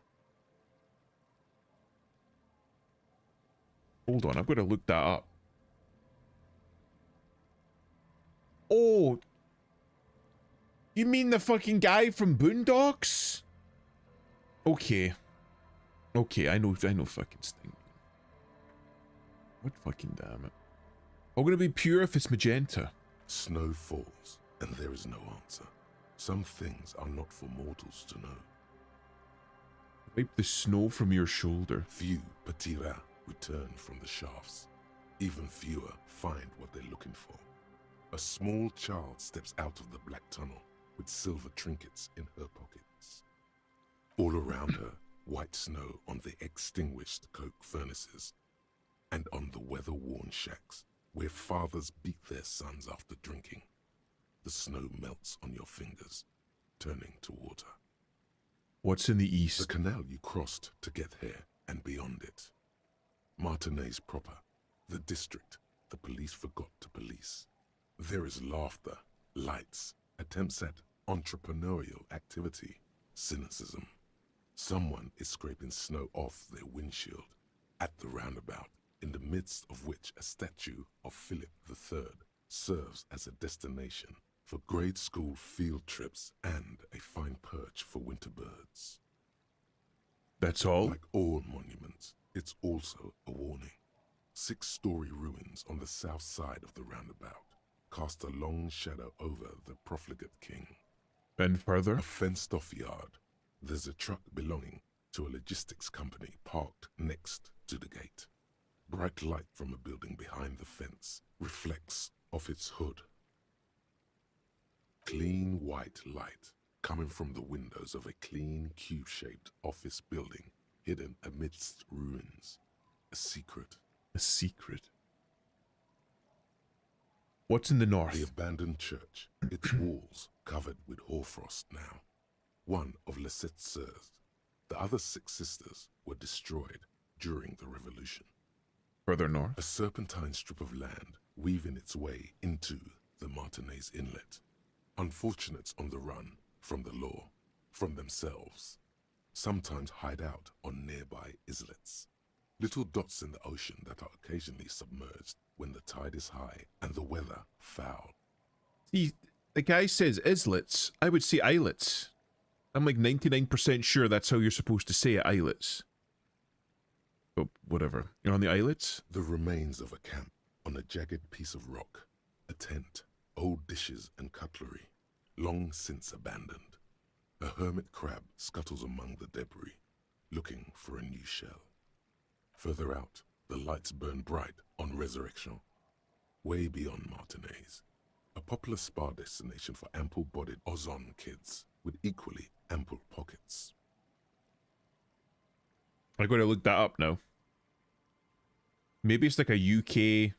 Speaker 1: Hold on, I've got to look that up. Oh, you mean the fucking guy from Boondocks? Okay. Okay, I know fucking Stinkmeaner. What fucking damn it. I'm gonna be pure if it's magenta.
Speaker 2: Snow falls, and there is no answer. Some things are not for mortals to know.
Speaker 1: Wipe the snow from your shoulder.
Speaker 2: Few Patira return from the shafts. Even fewer find what they're looking for. A small child steps out of the black tunnel with silver trinkets in her pockets. All around her, white snow on the extinguished coke furnaces and on the weather-worn shacks where fathers beat their sons after drinking. The snow melts on your fingers, turning to water.
Speaker 1: What's in the east?
Speaker 2: The canal you crossed to get here and beyond it. Martinez proper, the district the police forgot to police. There is laughter, lights, attempts at entrepreneurial activity, cynicism. Someone is scraping snow off their windshield at the roundabout, in the midst of which a statue of Philip III serves as a destination for grade school field trips and a fine perch for winter birds.
Speaker 1: That's all?
Speaker 2: Like all monuments, it's also a warning. 6-story ruins on the south side of the roundabout cast a long shadow over the profligate king.
Speaker 1: And further?
Speaker 2: A fenced-off yard. There's a truck belonging to a logistics company parked next to the gate. Bright light from a building behind the fence reflects off its hood. Clean white light coming from the windows of a clean cube-shaped office building hidden amidst ruins. A secret.
Speaker 1: A secret. What's in the north?
Speaker 2: The abandoned church, its walls covered with hoarfrost now. One of Lisette's sœurs. The other 6 sisters were destroyed during the revolution.
Speaker 1: Further north?
Speaker 2: A serpentine strip of land weaving its way into the Martinez Inlet. Unfortunates on the run from the law, from themselves. Sometimes hide out on nearby islets. Little dots in the ocean that are occasionally submerged when the tide is high and the weather foul.
Speaker 1: See, the guy says islets. I would say islets. I'm like 99% sure that's how you're supposed to say it, islets. But whatever. You're on the islets?
Speaker 2: The remains of a camp on a jagged piece of rock. A tent, old dishes and cutlery, long since abandoned. A hermit crab scuttles among the debris, looking for a new shell. Further out, the lights burn bright on Resurrection, way beyond Martinez. A popular spa destination for ample-bodied Ozon kids with equally ample pockets.
Speaker 1: I gotta look that up now. Maybe it's like a UK...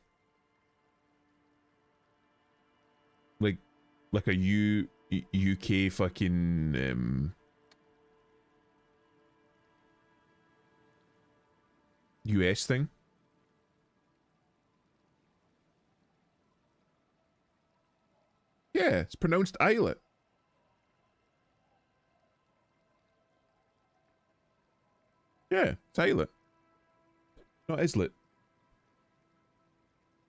Speaker 1: Like a UK fucking... US thing? Yeah, it's pronounced islet. Yeah, it's islet. Not islet.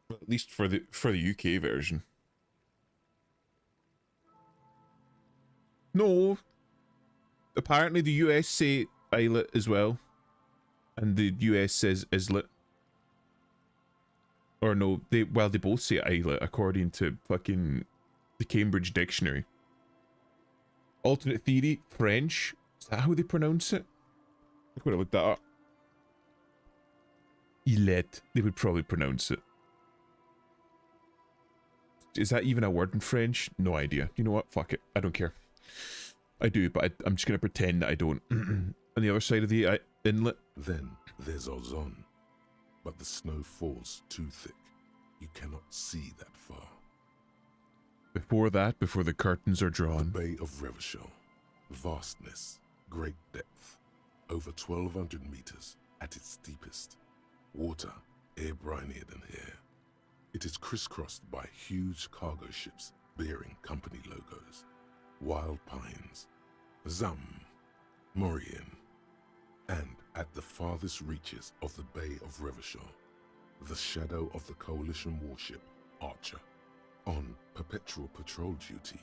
Speaker 1: Well, at least for the UK version. No. Apparently the US say islet as well. And the US says islet. Or no, they both say islet according to fucking the Cambridge Dictionary. Alternate theory, French. Is that how they pronounce it? I'm gonna look that up. Islet, they would probably pronounce it. Is that even a word in French? No idea. You know what? Fuck it. I don't care. I do, but I'm just gonna pretend that I don't. On the other side of the inlet.
Speaker 2: Then there's Ozon, but the snow falls too thick. You cannot see that far.
Speaker 1: Before that, before the curtains are drawn.
Speaker 2: The Bay of Revachol. Vastness, great depth. Over 1,200 meters at its deepest. Water, air-brinier than here. It is crisscrossed by huge cargo ships bearing company logos. Wild pines. Zam Morian, and at the farthest reaches of the Bay of Revachol, the shadow of the Coalition warship, Archer, on perpetual patrol duty,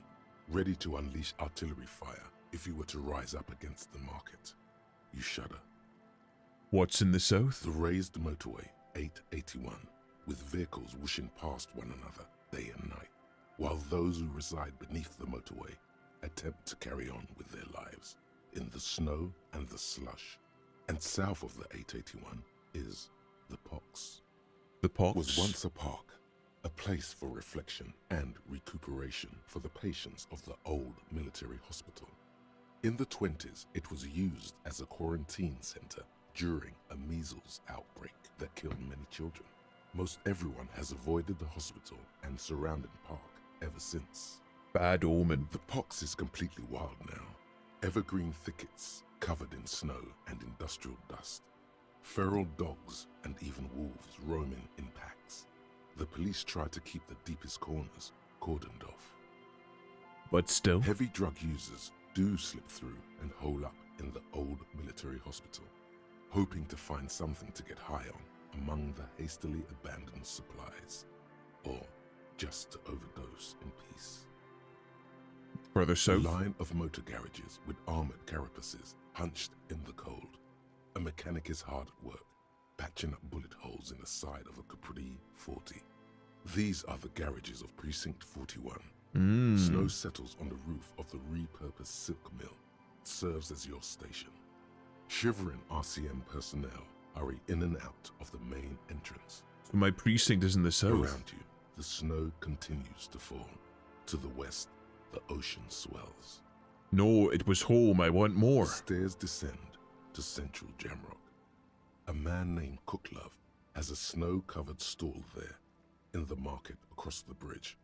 Speaker 2: ready to unleash artillery fire if you were to rise up against the market. You shudder.
Speaker 1: What's in the south?
Speaker 2: The raised motorway, 881, with vehicles whooshing past one another day and night, while those who reside beneath the motorway attempt to carry on with their lives in the snow and the slush. And south of the 881 is the Pox.
Speaker 1: The Pox
Speaker 2: Was once a park, a place for reflection and recuperation for the patients of the old military hospital. In the 20s, it was used as a quarantine center during a measles outbreak that killed many children. Most everyone has avoided the hospital and surrounding park ever since.
Speaker 1: Bad omen.
Speaker 2: The Pox is completely wild now. Evergreen thickets covered in snow and industrial dust. Feral dogs and even wolves roaming in packs. The police try to keep the deepest corners cordoned off.
Speaker 1: But still.
Speaker 2: Heavy drug users do slip through and hole up in the old military hospital, hoping to find something to get high on among the hastily abandoned supplies, or just to overdose in peace.
Speaker 1: Further south.
Speaker 2: A line of motor garages with armored carapaces hunched in the cold. A mechanic is hard at work, patching up bullet holes in the side of a Capri 40. These are the garages of Precinct 41. Snow settles on the roof of the repurposed silk mill. It serves as your station. Shivering RCM personnel hurry in and out of the main entrance.
Speaker 1: So my precinct is in the south.
Speaker 2: Around you, the snow continues to fall. To the west, the ocean swells.
Speaker 1: No, it was home. I want more.
Speaker 2: The stairs descend to central Jamrock. A man named Cooklove has a snow-covered stall there in the market across the bridge.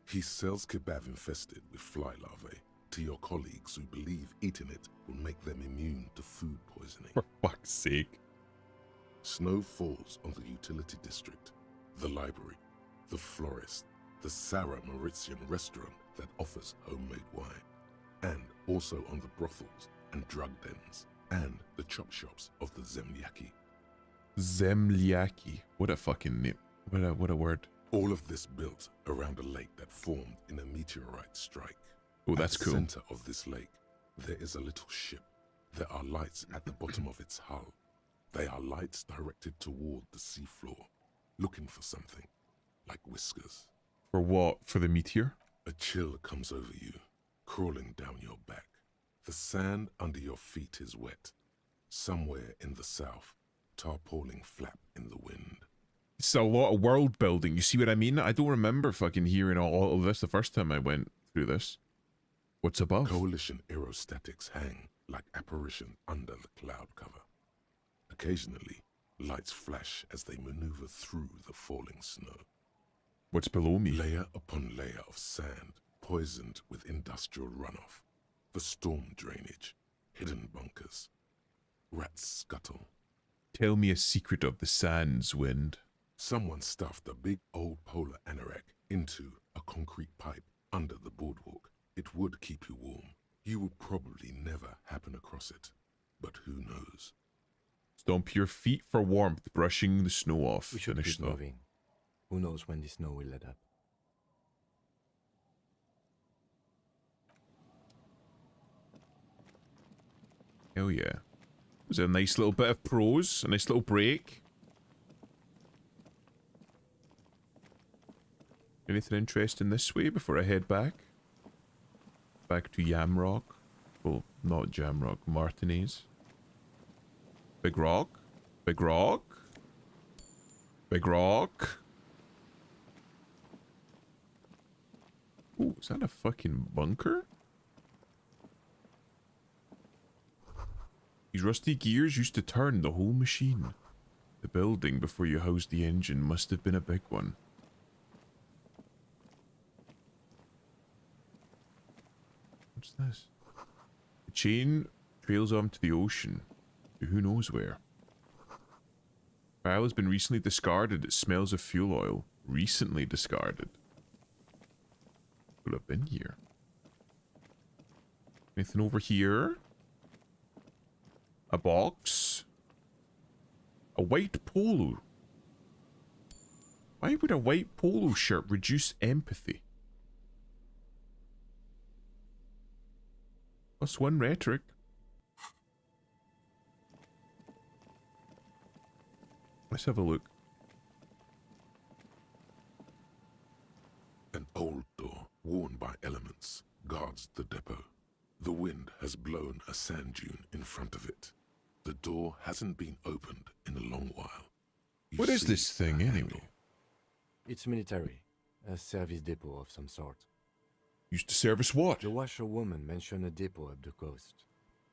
Speaker 2: He sells kebab infested with fly larvae to your colleagues who believe eating it will make them immune to food poisoning.
Speaker 1: For fuck's sake.
Speaker 2: Snow falls on the utility district, the library, the florist, the Sarah Mauritian restaurant that offers homemade wine, and also on the brothels and drug dens, and the chop shops of the Zemlyaki.
Speaker 1: Zemlyaki. What a fucking name. What a word.
Speaker 2: All of this built around a lake that formed in a meteorite strike.
Speaker 1: Oh, that's cool.
Speaker 2: At the center of this lake, there is a little ship. There are lights at the bottom of its hull. They are lights directed toward the seafloor, looking for something, like whiskers.
Speaker 1: For what? For the meteor?
Speaker 2: A chill comes over you, crawling down your back. The sand under your feet is wet. Somewhere in the south, tarpaulin flap in the wind.
Speaker 1: It's a lot of world building. You see what I mean? I don't remember fucking hearing all of this the first time I went through this. What's above?
Speaker 2: Coalition aerostatics hang like apparition under the cloud cover. Occasionally, lights flash as they maneuver through the falling snow.
Speaker 1: What's below me?
Speaker 2: Layer upon layer of sand, poisoned with industrial runoff. The storm drainage, hidden bunkers. Rats scuttle.
Speaker 1: Tell me a secret of the sands, wind.
Speaker 2: Someone stuffed a big old polar anorak into a concrete pipe under the boardwalk. It would keep you warm. You would probably never happen across it. But who knows?
Speaker 1: Stomp your feet for warmth, brushing the snow off.
Speaker 3: We should
Speaker 1: Finish
Speaker 3: keep
Speaker 1: though.
Speaker 3: moving. Who knows when the snow will let up?
Speaker 1: Hell yeah. It was a nice little bit of prose, a nice little break. Anything interesting this way before I head back? Back to Yamrock. Well, not Jamrock, Martinez. Big Rock? Big Rock? Big Rock? Oh, is that a fucking bunker? These rusty gears used to turn the whole machine. The building before you housed the engine must have been a big one. What's this? The chain trails onto the ocean. To who knows where. File has been recently discarded. It smells of fuel oil. Recently discarded. Could have been here. Anything over here? A box. A white polo. Why would a white polo shirt reduce empathy? +1 rhetoric. Let's have a look.
Speaker 2: An old door, worn by elements, guards the depot. The wind has blown a sand dune in front of it. The door hasn't been opened in a long while.
Speaker 1: What is this thing
Speaker 2: a
Speaker 1: anyway?
Speaker 2: handle.
Speaker 3: It's military. A service depot of some sort.
Speaker 1: Used to service what?
Speaker 3: The washerwoman mentioned a depot up the coast.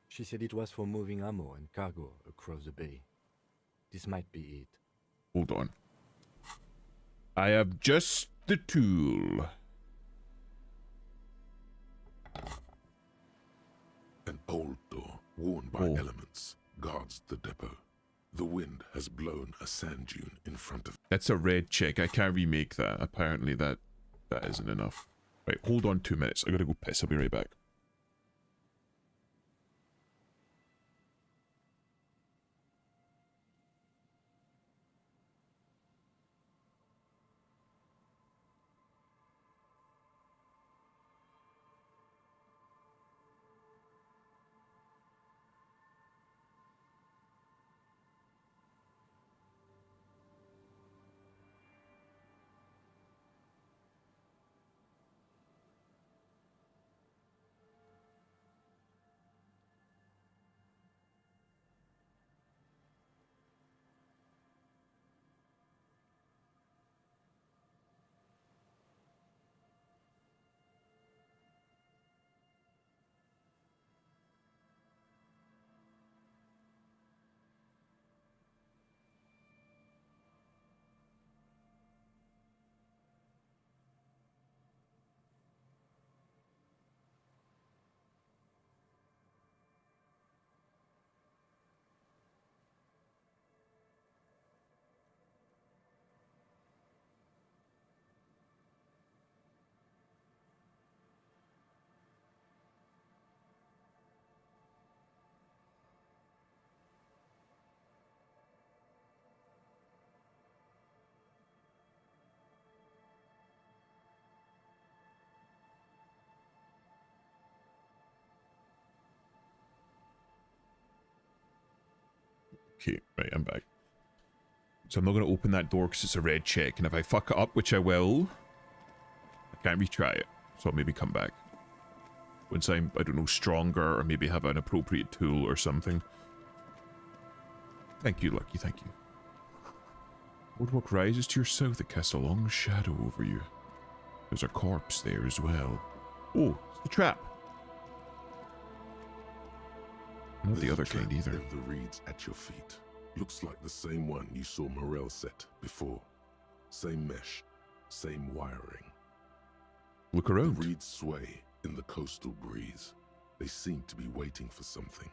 Speaker 3: She said it was for moving ammo and cargo across the bay. This might be it.
Speaker 1: Hold on. I have just the tool.
Speaker 2: An old door, worn by elements, guards the depot. The wind has blown a sand dune in front of it.
Speaker 1: That's a red check. I can't remake that. Apparently that isn't enough. Right, hold on 2 minutes. I gotta go piss. I'll be right back. Okay, right, I'm back. So I'm not going to open that door because it's a red check, and if I fuck it up, which I will, I can't retry it. So I'll maybe come back. Once I'm, I don't know, stronger, or maybe have an appropriate tool or something. Thank you, Lucky, thank you. Boardwalk rises to your south. It casts a long shadow over you. There's a corpse there as well. Oh, it's the trap. Not the
Speaker 2: There's a
Speaker 1: other
Speaker 2: trap
Speaker 1: kind either.
Speaker 2: in the reeds at your feet. Looks like the same one you saw Morel set before. Same mesh, same wiring.
Speaker 1: Look
Speaker 2: The
Speaker 1: around.
Speaker 2: reeds sway in the coastal breeze. They seem to be waiting for something.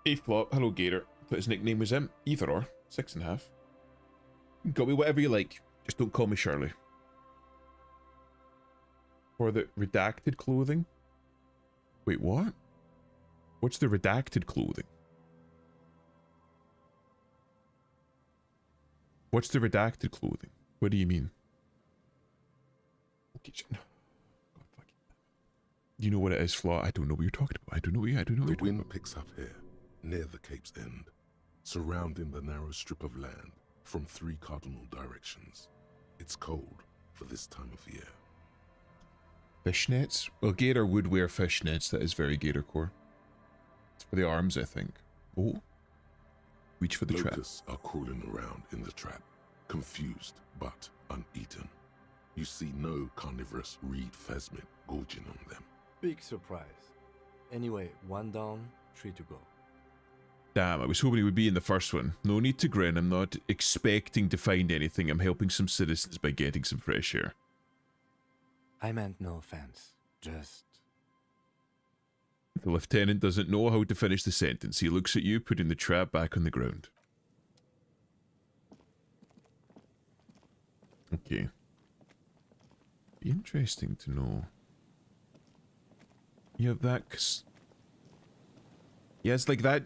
Speaker 1: Hey Flop, hello Gator. Thought his nickname was him. Either or. 6.5. Call me whatever you like. Just don't call me Shirley. For the redacted clothing? Wait, what? What's the redacted clothing? What's the redacted clothing? What do you mean? Okay, God, fuck it. Do you know what it is, Flaw? I don't know what you're talking about. I don't know what you're
Speaker 2: The
Speaker 1: talking
Speaker 2: wind
Speaker 1: about.
Speaker 2: picks up here, near the cape's end, surrounding the narrow strip of land from 3 cardinal directions. It's cold for this time of year.
Speaker 1: Fishnets? Well, Gator would wear fishnets. That is very Gator core. It's for the arms, I think. Oh. Reach for the trap.
Speaker 2: Locusts are crawling around in the trap, confused but uneaten. You see no carnivorous reed phasmid gorging on them.
Speaker 3: Big surprise. Anyway, 1 down, 3 to go.
Speaker 1: Damn, I was hoping he would be in the first one. No need to grin. I'm not expecting to find anything. I'm helping some citizens by getting some fresh air.
Speaker 3: I meant no offense. Just...
Speaker 1: The lieutenant doesn't know how to finish the sentence. He looks at you, putting the trap back on the ground. Okay. Be interesting to know. You have that Yeah, it's like that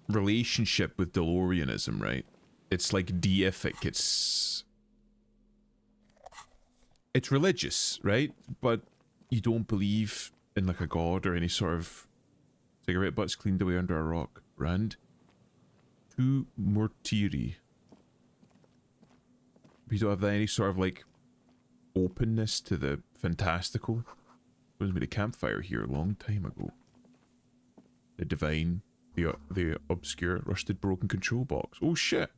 Speaker 1: relationship with DeLoreanism, right? It's like deific. It's religious, right? But you don't believe in like a god or any sort of cigarette butts cleaned away under a rock. Rand. Tu mortiri. We don't have any sort of like openness to the fantastical. There was made a campfire here a long time ago. The divine, the obscure, rusted, broken control box. Oh shit!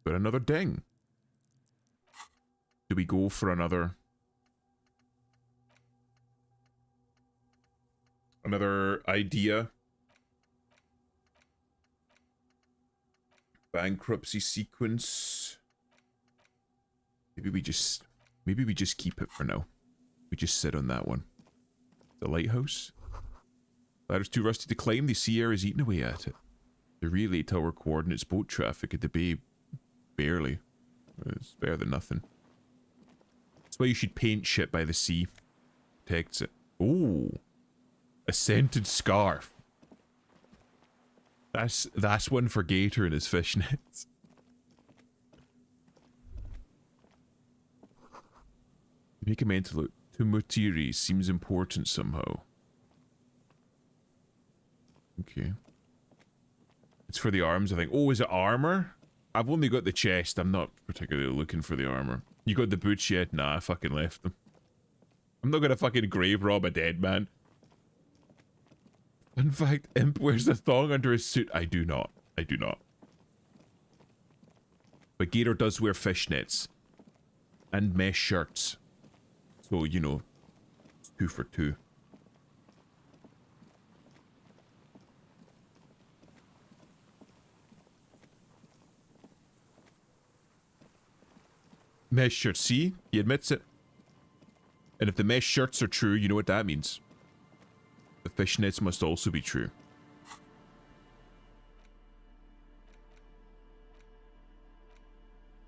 Speaker 1: Got another ding. Do we go for another idea? Bankruptcy sequence. Maybe we just keep it for now. We just sit on that one. The lighthouse. Ladder's too rusty to climb. The sea air is eating away at it. The relay tower coordinates boat traffic at the bay. Barely. It's better than nothing. That's why you should paint shit by the sea. Protects it. Oh, a scented scarf. That's one for Gator and his fishnets. Make a mental look. To Mutiri seems important somehow. Okay. It's for the arms, I think. Oh, is it armor? I've only got the chest. I'm not particularly looking for the armor. You got the boots yet? Nah, I fucking left them. I'm not gonna fucking grave rob a dead man. In fact, Imp wears a thong under his suit. I do not. I do not. But Gator does wear fishnets. And mesh shirts. So, you know, it's 2 for 2. Mesh shirts, see? He admits it. And if the mesh shirts are true, you know what that means. The fishnets must also be true.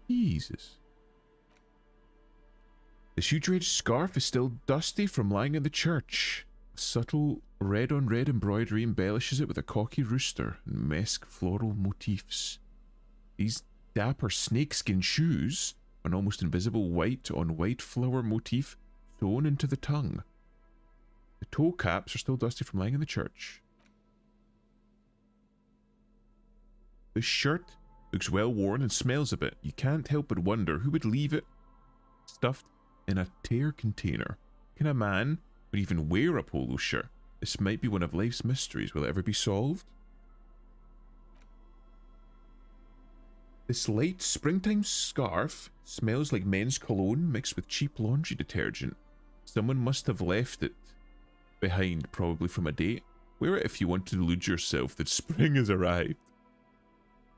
Speaker 1: Jesus. The shoe-trade scarf is still dusty from lying in the church. A subtle red-on-red embroidery embellishes it with a cocky rooster and mesque floral motifs. These dapper snakeskin shoes, an almost invisible white-on-white flower motif sewn into the tongue. The toe caps are still dusty from lying in the church. The shirt looks well worn and smells a bit. You can't help but wonder who would leave it stuffed in a tear container. Can a man would even wear a polo shirt? This might be one of life's mysteries. Will it ever be solved? This light springtime scarf smells like men's cologne mixed with cheap laundry detergent. Someone must have left it behind, probably from a date. Wear it if you want to delude yourself that spring has arrived.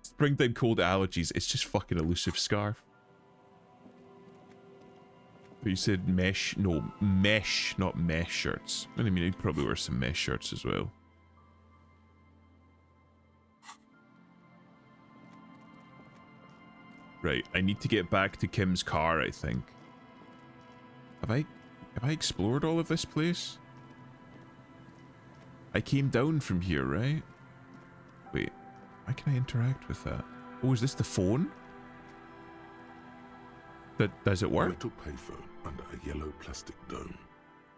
Speaker 1: Springtime cold allergies, it's just fucking elusive scarf. But you said mesh, no, mesh, not mesh shirts. I mean, he'd probably wear some mesh shirts as well. Right, I need to get back to Kim's car, I think. Have I explored all of this place? I came down from here, right? Wait, how can I interact with that? Oh, is this the phone? Does it work?
Speaker 2: Metal payphone under a yellow plastic dome.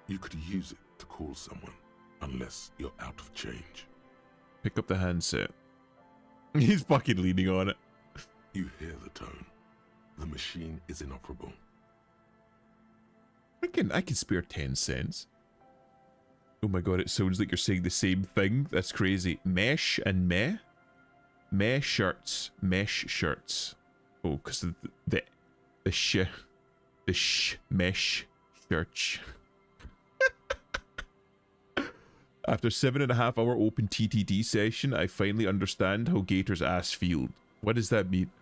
Speaker 2: You could use it to call someone, unless you're out of change.
Speaker 1: Pick up the handset. He's fucking leaning on it.
Speaker 2: You hear the tone. The machine is inoperable.
Speaker 1: I can spare 10 cents. Oh my god, it sounds like you're saying the same thing. That's crazy. Mesh and meh? Mesh shirts. Mesh shirts. Oh, because the mesh church. After 7.5 hour open TTD session, I finally understand how Gator's ass feels. What does that mean?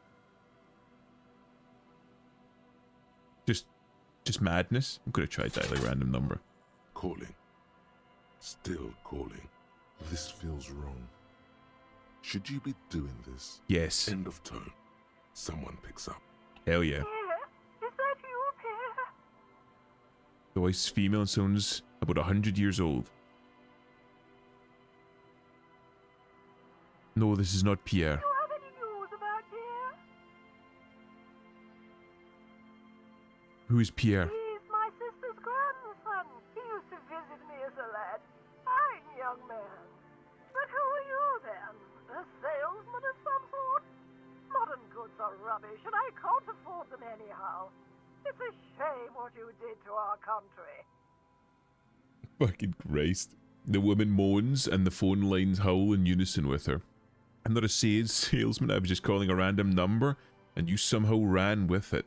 Speaker 1: Just madness? I'm gonna try dial a random number.
Speaker 2: Calling. Still calling. This feels wrong. Should you be doing this?
Speaker 1: Yes.
Speaker 2: End of tone. Someone picks up.
Speaker 1: Hell yeah.
Speaker 7: Is that you, Pierre?
Speaker 1: The voice is female and sounds about 100 years old. No, this is not Pierre.
Speaker 9: You have any news about Pierre?
Speaker 1: Who is Pierre?
Speaker 9: He's my sister's grandson. He used to visit me as a lad. Fine young man. But who are you then? A salesman of some sort? Modern goods are rubbish, and I can't afford them anyhow. It's a shame what you did to our country.
Speaker 1: Fucking Christ. The woman moans and the phone lines howl in unison with her. I'm not a salesman, I was just calling a random number, and you somehow ran with it.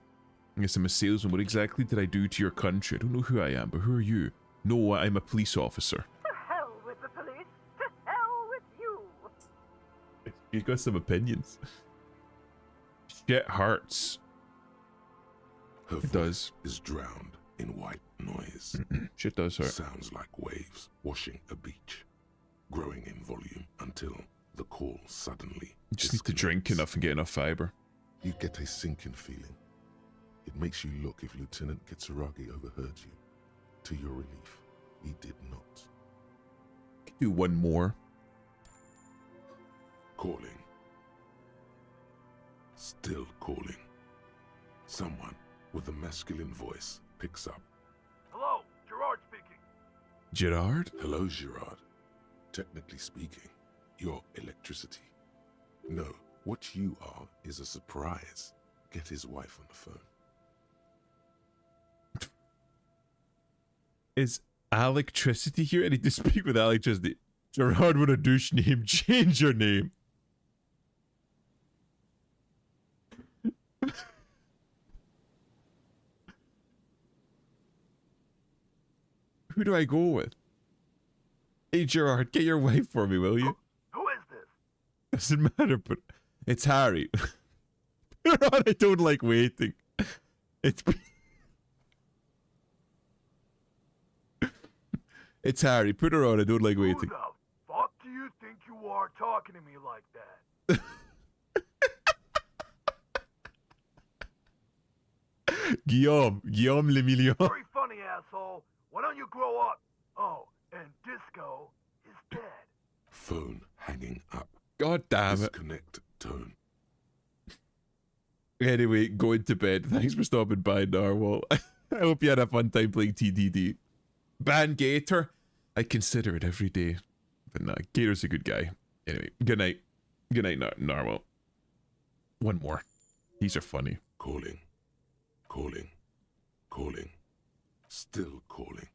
Speaker 1: Yes, I'm a salesman. What exactly did I do to your country? I don't know who I am, but who are you? No, I'm a police officer.
Speaker 9: To hell with the police. To hell with you.
Speaker 1: You got some opinions. Shit hurts.
Speaker 2: Her
Speaker 1: It does.
Speaker 2: is drowned in white noise.
Speaker 1: Shit does hurt.
Speaker 2: Sounds like waves washing a beach, growing in volume until the call suddenly
Speaker 1: You just need to drink
Speaker 2: disconnects.
Speaker 1: enough and get enough fiber.
Speaker 2: You get a sinking feeling. It makes you look if Lieutenant Kitsuragi overheard you. To your relief, he did not.
Speaker 1: Do one more.
Speaker 2: Calling. Still calling. Someone with a masculine voice picks up.
Speaker 10: Hello, Gerard speaking.
Speaker 1: Gerard?
Speaker 2: Hello, Gerard. Technically speaking, you're electricity. No, what you are is a surprise. Get his wife on the phone.
Speaker 1: Is electricity here? I need to speak with electricity. Gerard, what a douche name. Change your name. Who do I go with? Hey, Gerard, get your wife for me, will you?
Speaker 10: Who is this?
Speaker 1: Doesn't matter, but it's Harry. Gerard, I don't like waiting. It's... It's Harry. Put her on. I don't like
Speaker 10: Who
Speaker 1: waiting.
Speaker 10: the fuck do you think you are talking to me like that?
Speaker 1: Guillaume Lemillion.
Speaker 10: Very funny, asshole. Why don't you grow up? Oh, and Disco is dead.
Speaker 2: Phone hanging up.
Speaker 1: God damn it.
Speaker 2: Disconnect tone.
Speaker 1: Anyway, going to bed. Thanks for stopping by, Narwhal. I hope you had a fun time playing TDD. Ban Gator. I consider it every day. But nah, Gator's a good guy. Anyway, good night. Good night, Narwhal. One more. These are funny.
Speaker 2: Calling. Calling. Calling. Still calling.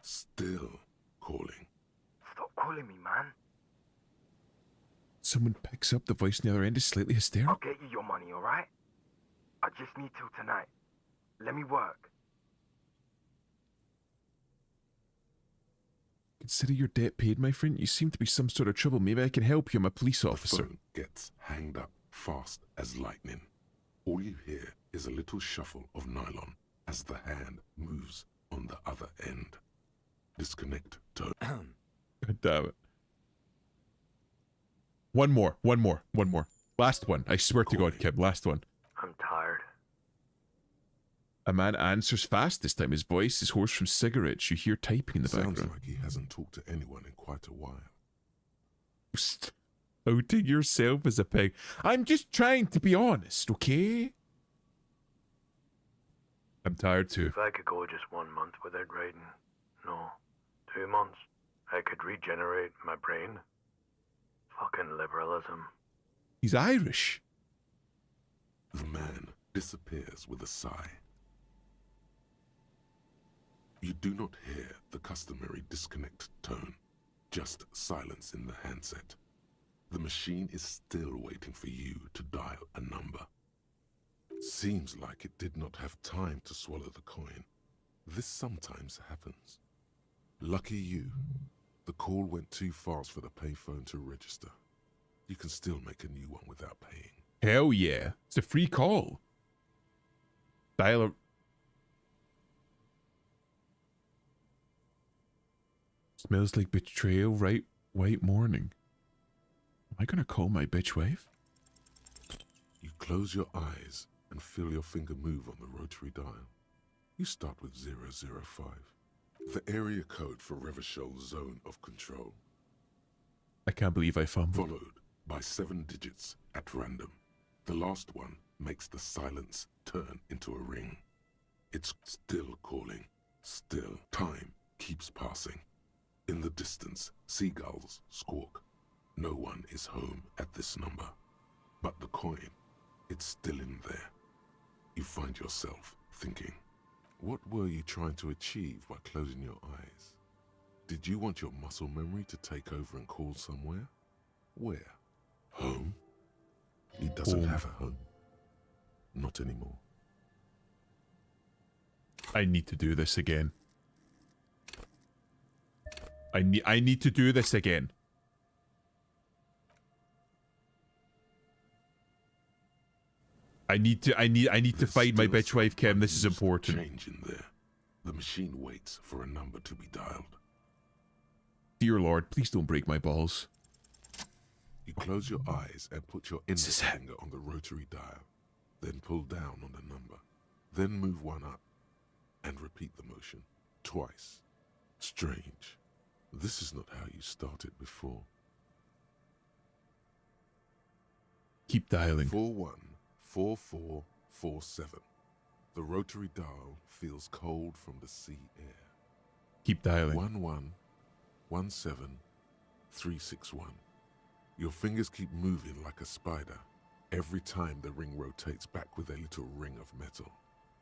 Speaker 2: Still calling.
Speaker 10: Stop calling me, man.
Speaker 1: Someone picks up, the voice on the other end is slightly hysterical.
Speaker 10: I'll get you your money, alright? I just need till tonight. Let me work.
Speaker 1: Consider your debt paid, my friend. You seem to be some sort of trouble. Maybe I can help you. I'm a police
Speaker 2: The
Speaker 1: officer.
Speaker 2: phone gets hanged up fast as lightning. All you hear is a little shuffle of nylon as the hand moves on the other end. Disconnect tone.
Speaker 1: God damn it. One more. Last one. I swear to God, Kib. Last one.
Speaker 10: I'm tired.
Speaker 1: A man answers fast this time. His voice is hoarse from cigarettes. You hear typing in the
Speaker 2: Sounds
Speaker 1: background.
Speaker 2: like he hasn't talked to anyone in quite a while.
Speaker 1: Outing yourself as a pig. I'm just trying to be honest, okay? I'm tired too.
Speaker 10: If I could go just 1 month without writing, no, 2 months, I could regenerate my brain. Fucking liberalism.
Speaker 1: He's Irish.
Speaker 2: The man disappears with a sigh. You do not hear the customary disconnect tone, just silence in the handset. The machine is still waiting for you to dial a number. Seems like it did not have time to swallow the coin. This sometimes happens. Lucky you. The call went too fast for the payphone to register. You can still make a new one without paying.
Speaker 1: Hell yeah. It's a free call. Dial a... Smells like betrayal, right? White morning. Am I gonna call my bitch wife?
Speaker 2: You close your eyes and feel your finger move on the rotary dial. You start with 005, the area code for Revishol's zone of control,
Speaker 1: I can't believe I fumbled.
Speaker 2: followed by 7 digits at random. The last one makes the silence turn into a ring. It's still calling. Still. Time keeps passing. In the distance, seagulls squawk. No one is home at this number. But the coin, it's still in there. You find yourself thinking, what were you trying to achieve by closing your eyes? Did you want your muscle memory to take over and call somewhere? Where? Home? He doesn't have a home. Not anymore.
Speaker 1: I need to do this again. I need to do this again. I need to find my bitch wife, Kim. This is important.
Speaker 2: Change in there. The machine waits for a number to be dialed.
Speaker 1: Dear Lord, please don't break my balls.
Speaker 2: You close your eyes and put your index finger on the rotary dial. Then pull down on the number. Then move one up. And repeat the motion. Twice. Strange. This is not how you started before.
Speaker 1: Keep dialing.
Speaker 2: 414447. The rotary dial feels cold from the sea air.
Speaker 1: Keep dialing.
Speaker 2: 1117361. Your fingers keep moving like a spider. Every time the ring rotates back with a little ring of metal.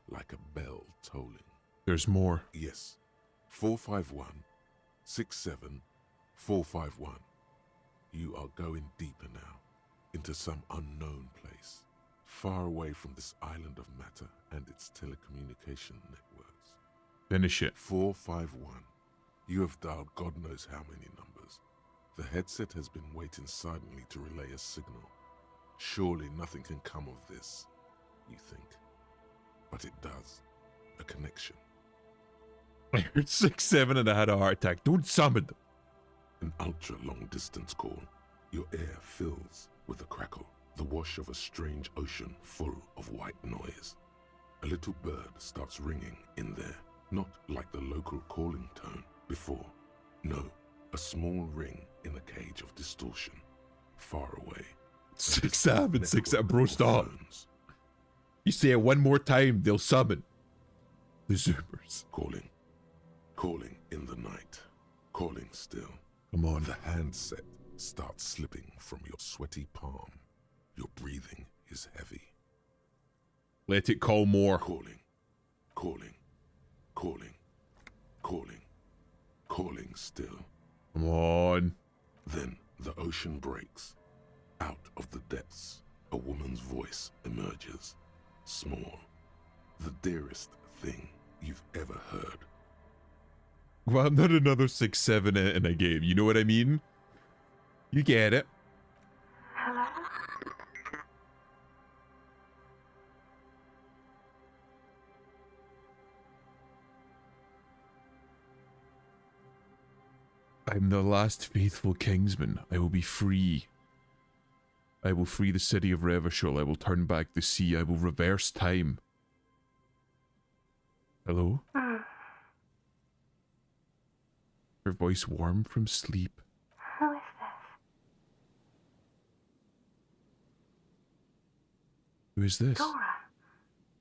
Speaker 2: Like a bell tolling.
Speaker 1: There's more.
Speaker 2: Yes. 451-67451. You are going deeper now. Into some unknown place. Far away from this island of matter and its telecommunication networks.
Speaker 1: Finish it.
Speaker 2: 451. You have dialed God knows how many numbers. The headset has been waiting silently to relay a signal. Surely nothing can come of this, you think. But it does. A connection.
Speaker 1: I heard 6-7 and I had a heart attack. Don't summon them.
Speaker 2: An ultra-long distance call. Your air fills with a crackle. The wash of a strange ocean full of white noise. A little bird starts ringing in there. Not like the local calling tone before. No, a small ring in a cage of distortion. Far away.
Speaker 1: 6-7, 6-7. Bro, stop. You say it one more time, they'll summon. The Zoomers.
Speaker 2: Calling. Calling in the night. Calling still.
Speaker 1: Come on.
Speaker 2: The handset starts slipping from your sweaty palm. Your breathing is heavy.
Speaker 1: Let it call more.
Speaker 2: Calling. Calling. Calling. Calling. Calling still.
Speaker 1: Come on.
Speaker 2: Then the ocean breaks. Out of the depths, a woman's voice emerges. Small. The dearest thing you've ever heard.
Speaker 1: Well, I'm not another 6-7 in a game. You know what I mean? You get it.
Speaker 9: Hello?
Speaker 1: I'm the last faithful kingsman. I will be free. I will free the city of Revachol. I will turn back the sea. I will reverse time. Hello? Her voice warm from sleep.
Speaker 9: Who is this?
Speaker 1: Who is this?
Speaker 9: Dora.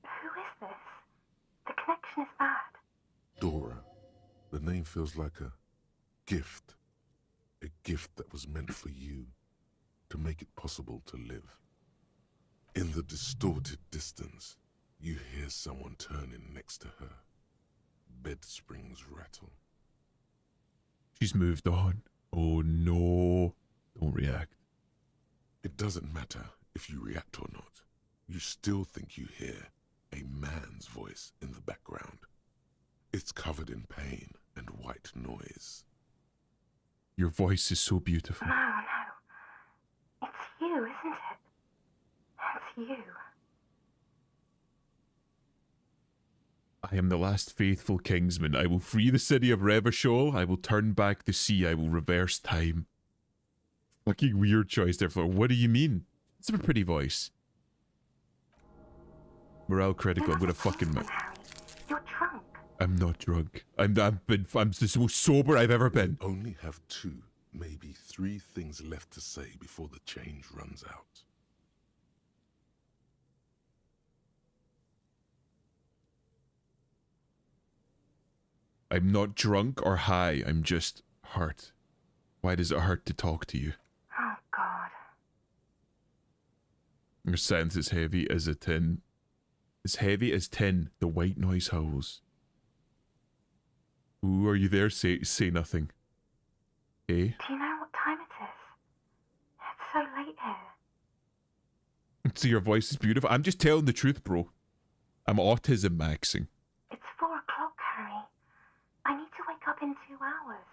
Speaker 9: Who is this? The connection is bad.
Speaker 2: Dora. The name feels like a gift. A gift that was meant for you. To make it possible to live. In the distorted distance, you hear someone turning next to her. Bed springs rattle.
Speaker 1: She's moved on. Oh no. Don't react.
Speaker 2: It doesn't matter if you react or not. You still think you hear a man's voice in the background. It's covered in pain and white noise.
Speaker 1: Your voice is so beautiful.
Speaker 9: No, no. It's you, isn't it? It's you.
Speaker 1: I am the last faithful kingsman. I will free the city of Revachol. I will turn back the sea. I will reverse time. Fucking weird choice there, Flor. What do you mean? It's a pretty voice. Morale critical. I'm gonna fucking...
Speaker 9: You're drunk.
Speaker 1: I'm not drunk. I'm the most sober I've ever been.
Speaker 2: You only have 2 maybe 3 things left to say before the change runs out.
Speaker 1: I'm not drunk or high, I'm just hurt. Why does it hurt to talk to you?
Speaker 9: Oh, God.
Speaker 1: Your sentence is heavy as a tin. As heavy as tin, the white noise howls. Ooh, are you there? Say nothing. Eh?
Speaker 9: Do you know what time it is? It's so late here.
Speaker 1: So your voice is beautiful. I'm just telling the truth, bro. I'm autism maxing.
Speaker 9: It's 4 o'clock, Harry. I need to wake up in 2 hours.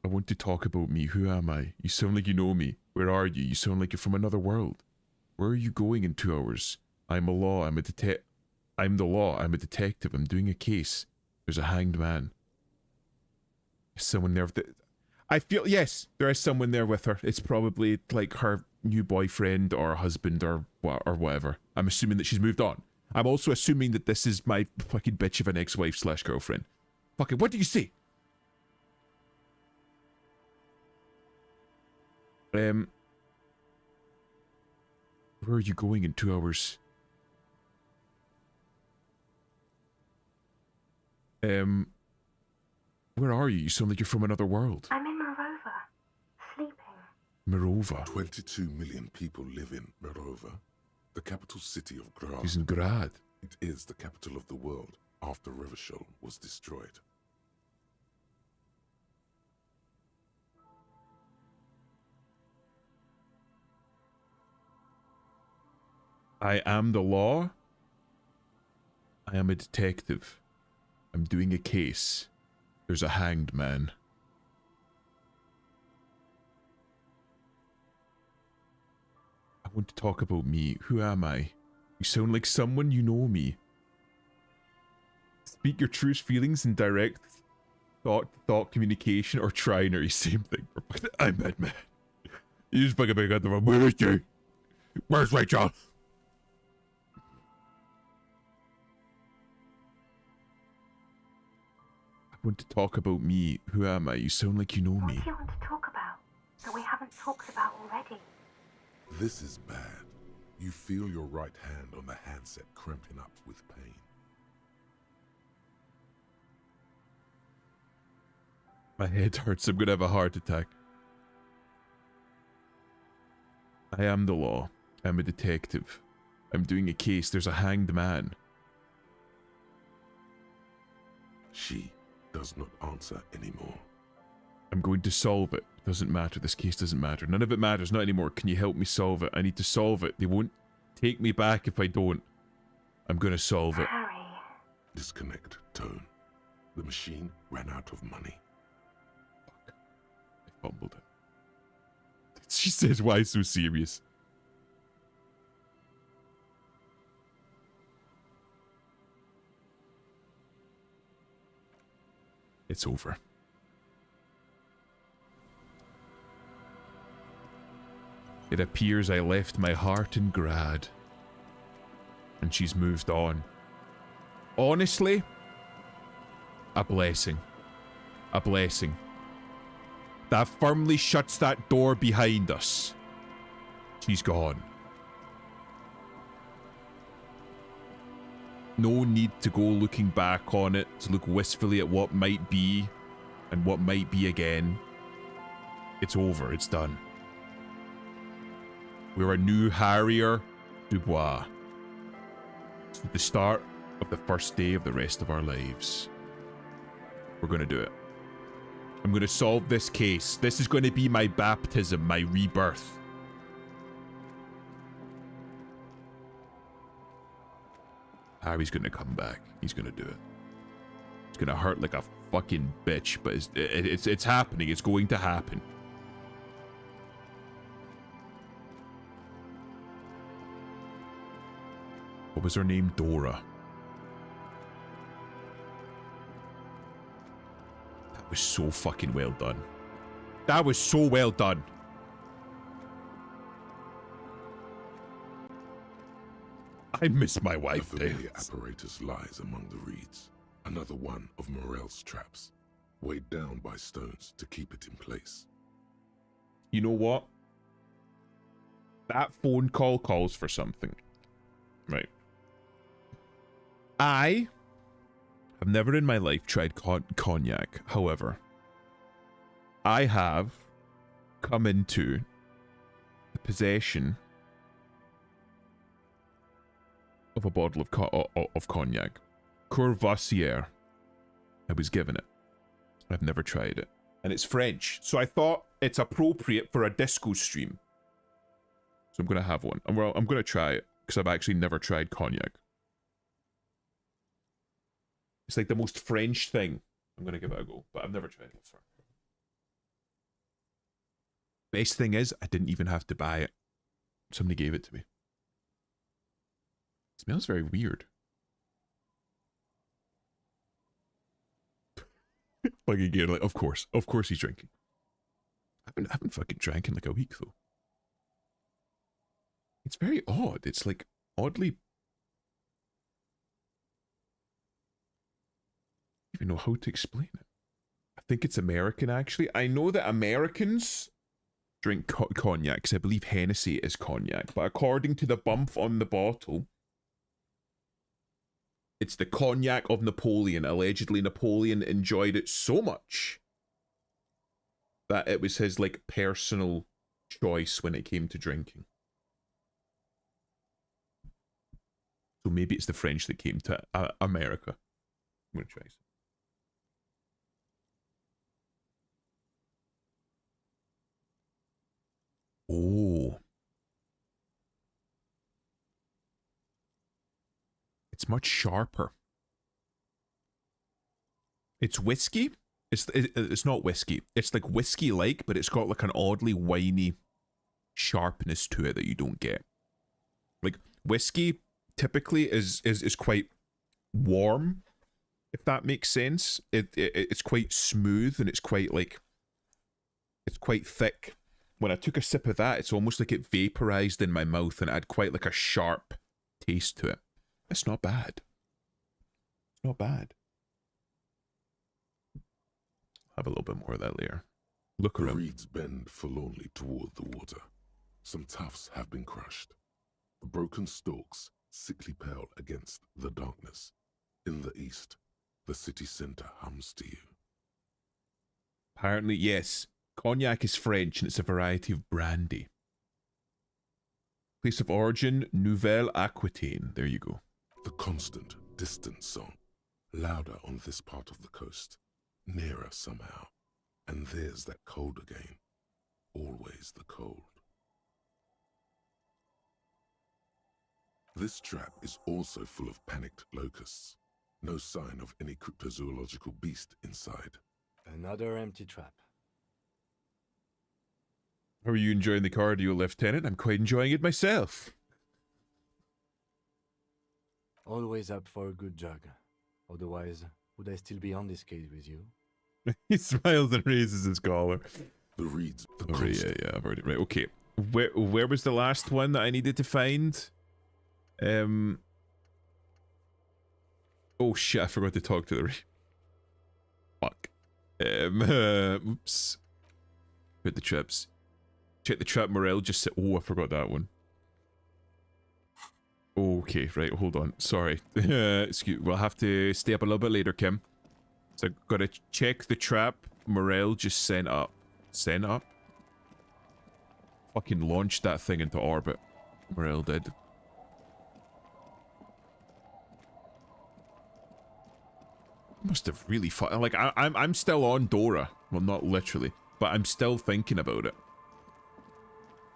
Speaker 1: I want to talk about me. Who am I? You sound like you know me. Where are you? You sound like you're from another world. Where are you going in 2 hours? I'm a law. I'm the law. I'm a detective. I'm doing a case. There's a hanged man. There's someone there. I feel, yes, there is someone there with her. It's probably like her new boyfriend or husband or whatever. I'm assuming that she's moved on. I'm also assuming that this is my fucking bitch of an ex-wife / girlfriend. Fucking, what do you say? Where are you going in 2 hours? Where are you? You sound like you're from another world.
Speaker 9: I'm in Morova, sleeping.
Speaker 1: Morova.
Speaker 2: 22 million people live in Morova, the capital city of Grad.
Speaker 1: She's in Grad.
Speaker 2: It is the capital of the world after Revachol was destroyed.
Speaker 1: I am the law. I am a detective. I'm doing a case. There's a hanged man. I want to talk about me. Who am I? You sound like someone you know me. Speak your true feelings in direct thought communication or trinary. Same thing. I'm Batman. You just fucking back out the phone. Where is she? Where's Rachel? I want to talk about me. Who am I? You sound like you know
Speaker 9: What
Speaker 1: me.
Speaker 9: do you want to talk about that we haven't talked about already?
Speaker 2: This is bad. You feel your right hand on the handset cramping up with pain.
Speaker 1: My head hurts. I'm gonna have a heart attack. I am the law. I'm a detective. I'm doing a case. There's a hanged man.
Speaker 2: She does not answer anymore.
Speaker 1: I'm going to solve it. Doesn't matter. This case doesn't matter. None of it matters. Not anymore. Can you help me solve it? I need to solve it. They won't take me back if I don't. I'm gonna solve it.
Speaker 9: Harry.
Speaker 2: Disconnect tone. The machine ran out of money.
Speaker 1: Fuck. I fumbled it. She says, why so serious? It's over. It appears I left my heart in Grad. And she's moved on. Honestly, a blessing. A blessing. That firmly shuts that door behind us. She's gone. No need to go looking back on it, to look wistfully at what might be, and what might be again. It's over, it's done. We're a new Harrier Dubois. It's the start of the first day of the rest of our lives. We're gonna do it. I'm gonna solve this case. This is gonna be my baptism, my rebirth. Harry's gonna come back. He's gonna do it. It's gonna hurt like a fucking bitch, but it's happening. It's going to happen. What was her name? Dora. That was so fucking well done. That was so well done. I miss my
Speaker 2: A
Speaker 1: wife,
Speaker 2: familiar
Speaker 1: Dale.
Speaker 2: apparatus lies among the reeds. Another one of Morel's traps. weighed down by stones to keep it in place.
Speaker 1: You know what? That phone call calls for something. Right. I have never in my life tried cognac. However, I have come into the possession of a bottle of cognac. Courvoisier. I was given it. I've never tried it. And it's French, so I thought it's appropriate for a disco stream. So I'm going to have one. And well, I'm going to try it, because I've actually never tried cognac. It's like the most French thing. I'm going to give it a go, but I've never tried it before. Best thing is, I didn't even have to buy it. Somebody gave it to me. It smells very weird. Like again, like of course he's drinking. I haven't fucking drank in like a week though. It's very odd. It's like oddly. I don't even know how to explain it. I think it's American actually. I know that Americans drink cognac because I believe Hennessy is cognac, but according to the bump on the bottle, it's the cognac of Napoleon. Allegedly, Napoleon enjoyed it so much that it was his like personal choice when it came to drinking. So maybe it's the French that came to America. I'm gonna try some. Oh. It's much sharper. It's whiskey. It's not whiskey. It's like whiskey-like, but it's got like an oddly winey sharpness to it that you don't get. Like whiskey typically is quite warm, if that makes sense. It's quite smooth and it's quite thick. When I took a sip of that, it's almost like it vaporized in my mouth and it had quite like a sharp taste to it. It's not bad. It's not bad. Have a little bit more of that later. Look
Speaker 2: The
Speaker 1: around.
Speaker 2: reeds bend forlornly toward the water. Some tufts have been crushed. The broken stalks, sickly pale against the darkness. In the east, the city centre hums to you.
Speaker 1: Apparently, yes. Cognac is French and it's a variety of brandy. Place of origin, Nouvelle Aquitaine. There you go.
Speaker 2: The constant, distant song, louder on this part of the coast, nearer somehow. And there's that cold again. Always the cold. This trap is also full of panicked locusts. No sign of any cryptozoological beast inside.
Speaker 3: Another empty trap.
Speaker 1: How are you enjoying the cardio, Lieutenant? I'm quite enjoying it myself.
Speaker 3: Always up for a good jog. Otherwise, would I still be on this case with you?
Speaker 1: He smiles and raises his collar.
Speaker 2: The reeds, the
Speaker 1: Oh,
Speaker 2: constant.
Speaker 1: yeah, I've already... Right, okay. Where was the last one that I needed to find? Oh shit, I forgot to talk to the... Fuck. Oops. Put the traps. Check the trap morale, just said... Oh, I forgot that one. Okay, right, hold on. Sorry. Excuse... We'll have to stay up a little bit later, Kim. So, gotta check the trap. Morale just sent up. Sent up? Fucking launched that thing into orbit. Morale did. Must have really like, I'm still on Dora. Well, not literally, but I'm still thinking about it.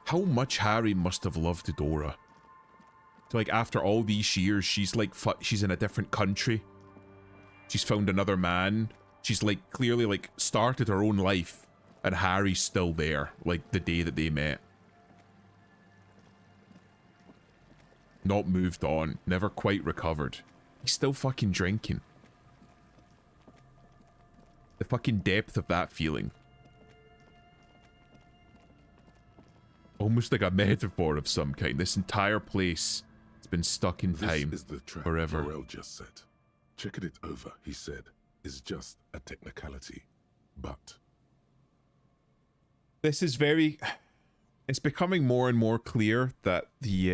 Speaker 1: How much Harry must have loved Dora. So, like, after all these years, she's like, she's in a different country. She's found another man. She's like, clearly like, started her own life. And Harry's still there, like, the day that they met. Not moved on. Never quite recovered. He's still fucking drinking. The fucking depth of that feeling. Almost like a metaphor of some kind. This entire place has been stuck in time
Speaker 2: This is the trap
Speaker 1: forever.
Speaker 2: Morel just set. Checking it over, he said, is just a technicality. But
Speaker 1: This is very... It's becoming more and more clear that the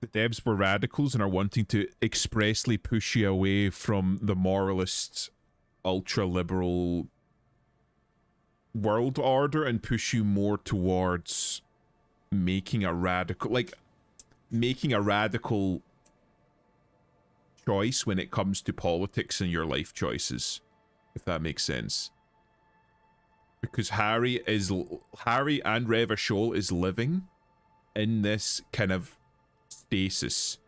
Speaker 1: devs were radicals and are wanting to expressly push you away from the moralist, ultra-liberal world order and push you more towards making a radical... Like, making a radical choice when it comes to politics and your life choices, if that makes sense. Because Harry and Reva Scholl is living in this kind of stasis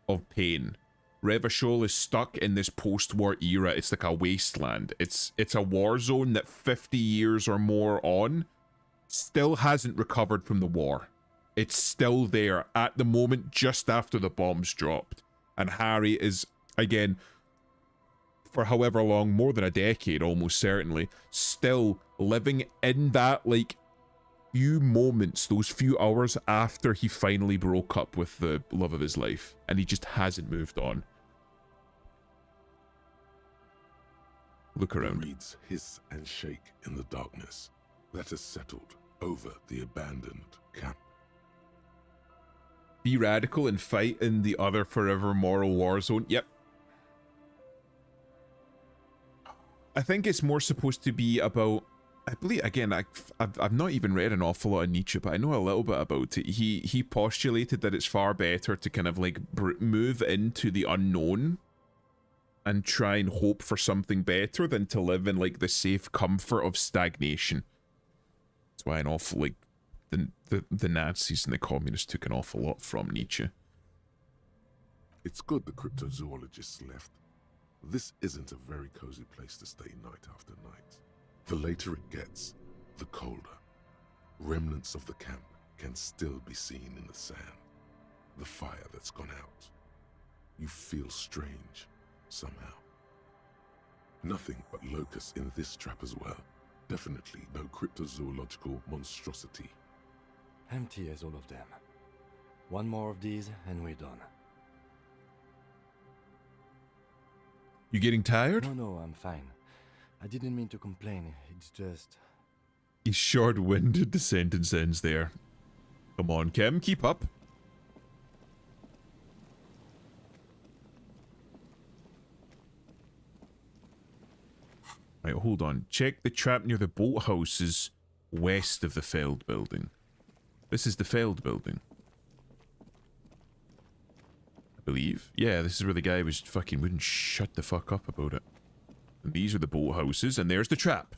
Speaker 1: of pain. Reva Scholl is stuck in this post-war era. It's like a wasteland. It's a war zone that 50 years or more on still hasn't recovered from the war. It's still there at the moment just after the bombs dropped. And Harry is, again, for however long, more than a decade almost certainly, still living in that, like, few moments, those few hours after he finally broke up with the love of his life. And he just hasn't moved on. Look around.
Speaker 2: The reeds hiss and shake in the darkness that has settled over the abandoned camp.
Speaker 1: Be radical and fight in the other forever moral war zone. Yep. I think it's more supposed to be about, I believe, again, I've not even read an awful lot of Nietzsche, but I know a little bit about it. He postulated that it's far better to kind of like move into the unknown and try and hope for something better than to live in like the safe comfort of stagnation. That's why an awful, like, the Nazis and the communists took an awful lot from Nietzsche.
Speaker 2: It's good the cryptozoologists left. This isn't a very cozy place to stay night after night. The later it gets, the colder. Remnants of the camp can still be seen in the sand. The fire that's gone out. You feel strange, somehow. Nothing but locusts in this trap as well. Definitely no cryptozoological monstrosity.
Speaker 3: Empty as all of them. One more of these and we're done.
Speaker 1: You getting tired?
Speaker 3: No, I'm fine. I didn't mean to complain, it's just...
Speaker 1: He short-winded the sentence ends there. Come on, Kim, keep up. Right, hold on. Check the trap near the boathouses west of the Feld building. This is the Feld building. I believe. Yeah, this is where the guy was fucking wouldn't shut the fuck up about it. And these are the boathouses, and there's the trap.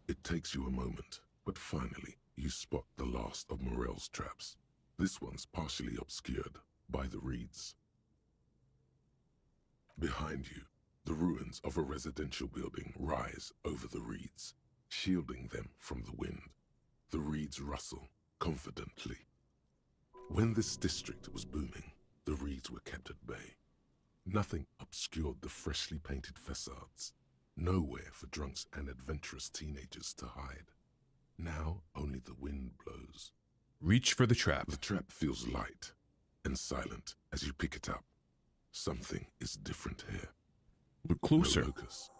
Speaker 2: It takes you a moment, but finally you spot the last of Morel's traps. This one's partially obscured by the reeds. Behind you, the ruins of a residential building rise over the reeds, shielding them from the wind. The reeds rustle confidently. When this district was booming, the reeds were kept at bay. Nothing obscured the freshly painted facades. Nowhere for drunks and adventurous teenagers to hide. Now only the wind blows.
Speaker 1: Reach for the trap.
Speaker 2: The trap feels light and silent as you pick it up. Something is different here.
Speaker 1: Look closer.
Speaker 2: No locust.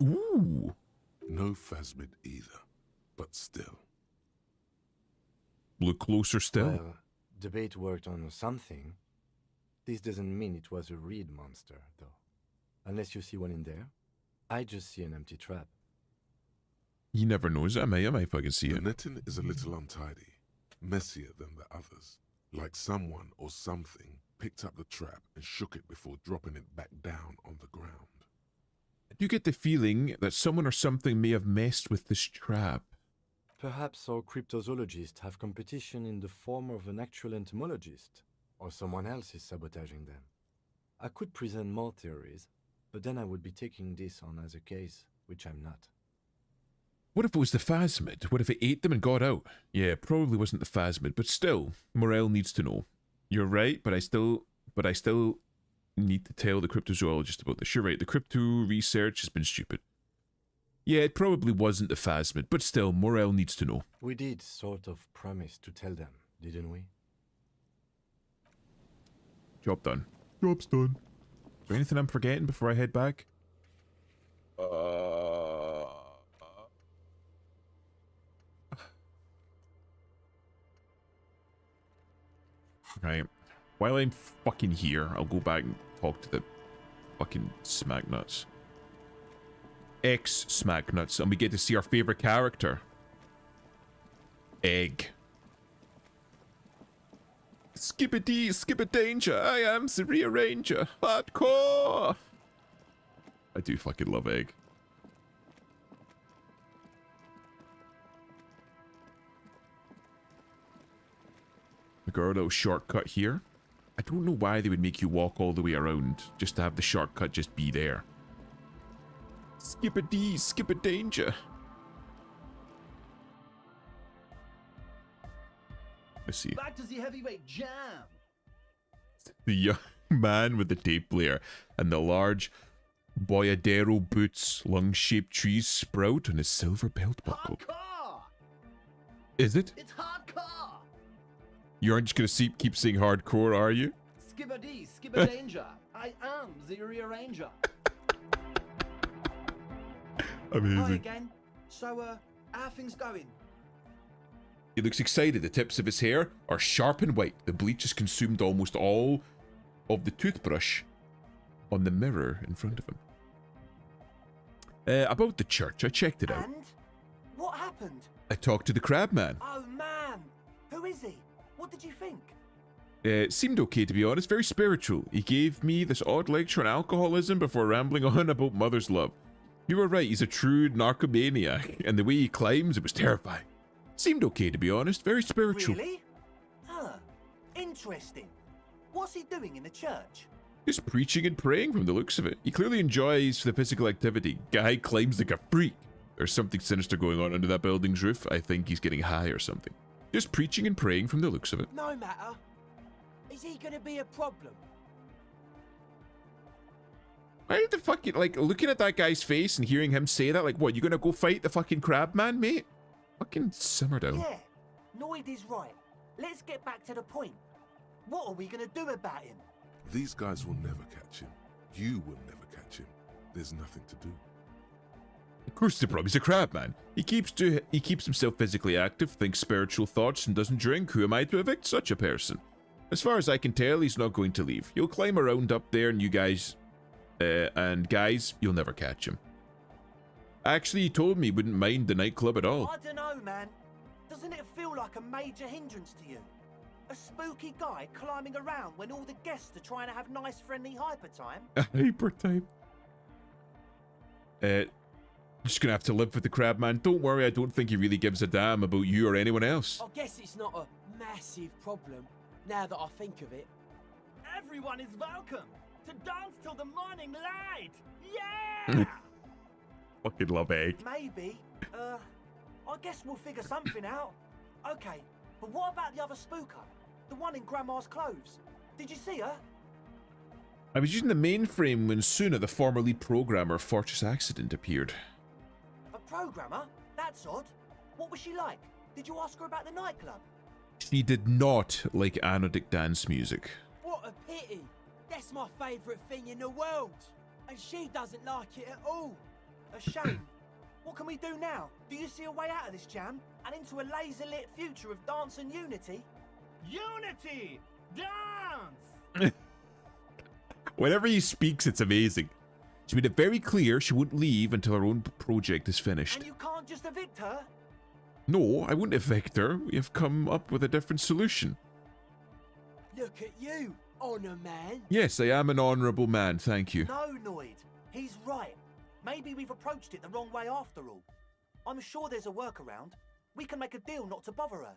Speaker 1: Ooh.
Speaker 2: No phasmid either, but still.
Speaker 1: Look closer still.
Speaker 3: Well, the bait worked on something. This doesn't mean it was a reed monster, though. Unless you see one in there. I just see an empty trap.
Speaker 1: He never knows. I might fucking see
Speaker 2: The
Speaker 1: it.
Speaker 2: netting is a little untidy, messier than the others. Like someone or something picked up the trap and shook it before dropping it back down on the ground.
Speaker 1: I do get the feeling that someone or something may have messed with this trap.
Speaker 3: Perhaps our cryptozoologists have competition in the form of an actual entomologist, or someone else is sabotaging them. I could present more theories, but then I would be taking this on as a case, which I'm not.
Speaker 1: What if it was the phasmid? What if it ate them and got out? Yeah, it probably wasn't the phasmid, but still, Morel needs to know. You're right, but I still need to tell the cryptozoologist about this. You're right, the crypto research has been stupid. Yeah, it probably wasn't the phasmid, but still, Morel needs to know.
Speaker 3: We did sort of promise to tell them, didn't we?
Speaker 1: Job done. Job's done. Is there anything I'm forgetting before I head back? Right. While I'm fucking here, I'll go back and talk to the fucking smacknuts. Ex-smacknuts, and we get to see our favorite character. Egg. Skippity, skip-a-danger, I am the rearranger. Hardcore! I do fucking love Egg. We got a little shortcut here. I don't know why they would make you walk all the way around just to have the shortcut just be there. Skip-a-dee, skip-a-danger. Let's see.
Speaker 11: Back to the heavyweight jam.
Speaker 1: The young man with the tape player and the large boyadero boots, lung-shaped trees sprout on his silver belt buckle.
Speaker 11: Hardcore!
Speaker 1: Is it?
Speaker 11: It's hardcore!
Speaker 1: You aren't just gonna keep saying hardcore, are you?
Speaker 11: Skibba-dee, skibba-danger. I am the rearranger.
Speaker 1: Amazing.
Speaker 11: Hi again. So, how are things going?
Speaker 1: He looks excited. The tips of his hair are sharp and white. The bleach has consumed almost all of the toothbrush on the mirror in front of him. About the church, I checked it out.
Speaker 11: And? What happened?
Speaker 1: I talked to the crab man.
Speaker 11: Oh, man. Who is he? What did you think?
Speaker 1: It seemed okay, to be honest. Very spiritual. He gave me this odd lecture on alcoholism before rambling on about mother's love. You were right. He's a true narcomaniac. And the way he climbs, it was terrifying. Seemed okay, to be honest. Very spiritual.
Speaker 11: Really? Huh. Interesting. What's he doing in the church?
Speaker 1: Just preaching and praying from the looks of it. He clearly enjoys the physical activity. Guy climbs like a freak. There's something sinister going on under that building's roof. I think he's getting high or something. Just preaching and praying from the looks of it.
Speaker 11: No matter. Is he gonna be a problem?
Speaker 1: Why did the fucking, like, looking at that guy's face and hearing him say that, like, what, you gonna go fight the fucking crab man, mate? Fucking simmer down.
Speaker 11: Yeah, Noid is right. Let's get back to the point. What are we gonna do about him?
Speaker 2: These guys will never catch him. You will never catch him. There's nothing to do.
Speaker 1: Of course the problem. He's a crab man. He keeps himself physically active, thinks spiritual thoughts, and doesn't drink. Who am I to evict such a person? As far as I can tell, he's not going to leave. He'll climb around up there, and you guys, you'll never catch him. Actually, he told me he wouldn't mind the nightclub at all.
Speaker 11: I don't know, man. Doesn't it feel like a major hindrance to you? A spooky guy climbing around when all the guests are trying to have nice, friendly hyper time?
Speaker 1: Hyper time. Just gonna have to live with the crab man. Don't worry, I don't think he really gives a damn about you or anyone else.
Speaker 12: I guess it's not a massive problem, now that I think of it.
Speaker 11: Everyone is welcome to dance till the morning light! Yeah!
Speaker 1: Fucking love Egg.
Speaker 11: Maybe. I guess we'll figure something out. Okay, but what about the other spooker? The one in Grandma's clothes? Did you see her?
Speaker 1: I was using the mainframe when Suna, the former lead programmer, Fortress Accident, appeared.
Speaker 11: A programmer? That's odd. What was she like? Did you ask her about the nightclub?
Speaker 1: She did not like anodic dance music.
Speaker 12: What a pity. That's my favourite thing in the world. And she doesn't like it at all.
Speaker 11: A shame. What can we do now? Do you see a way out of this jam? And into a laser-lit future of dance and unity? Unity! Dance!
Speaker 1: Whenever he speaks, it's amazing. She made it very clear she won't leave until her own project is finished.
Speaker 11: And you can't just evict her?
Speaker 1: No, I won't evict her. We have come up with a different solution.
Speaker 12: Look at you, honour man.
Speaker 1: Yes, I am an honourable man, thank you.
Speaker 11: No, Noid. He's right. Maybe we've approached it the wrong way after all. I'm sure there's a workaround. We can make a deal not to bother her.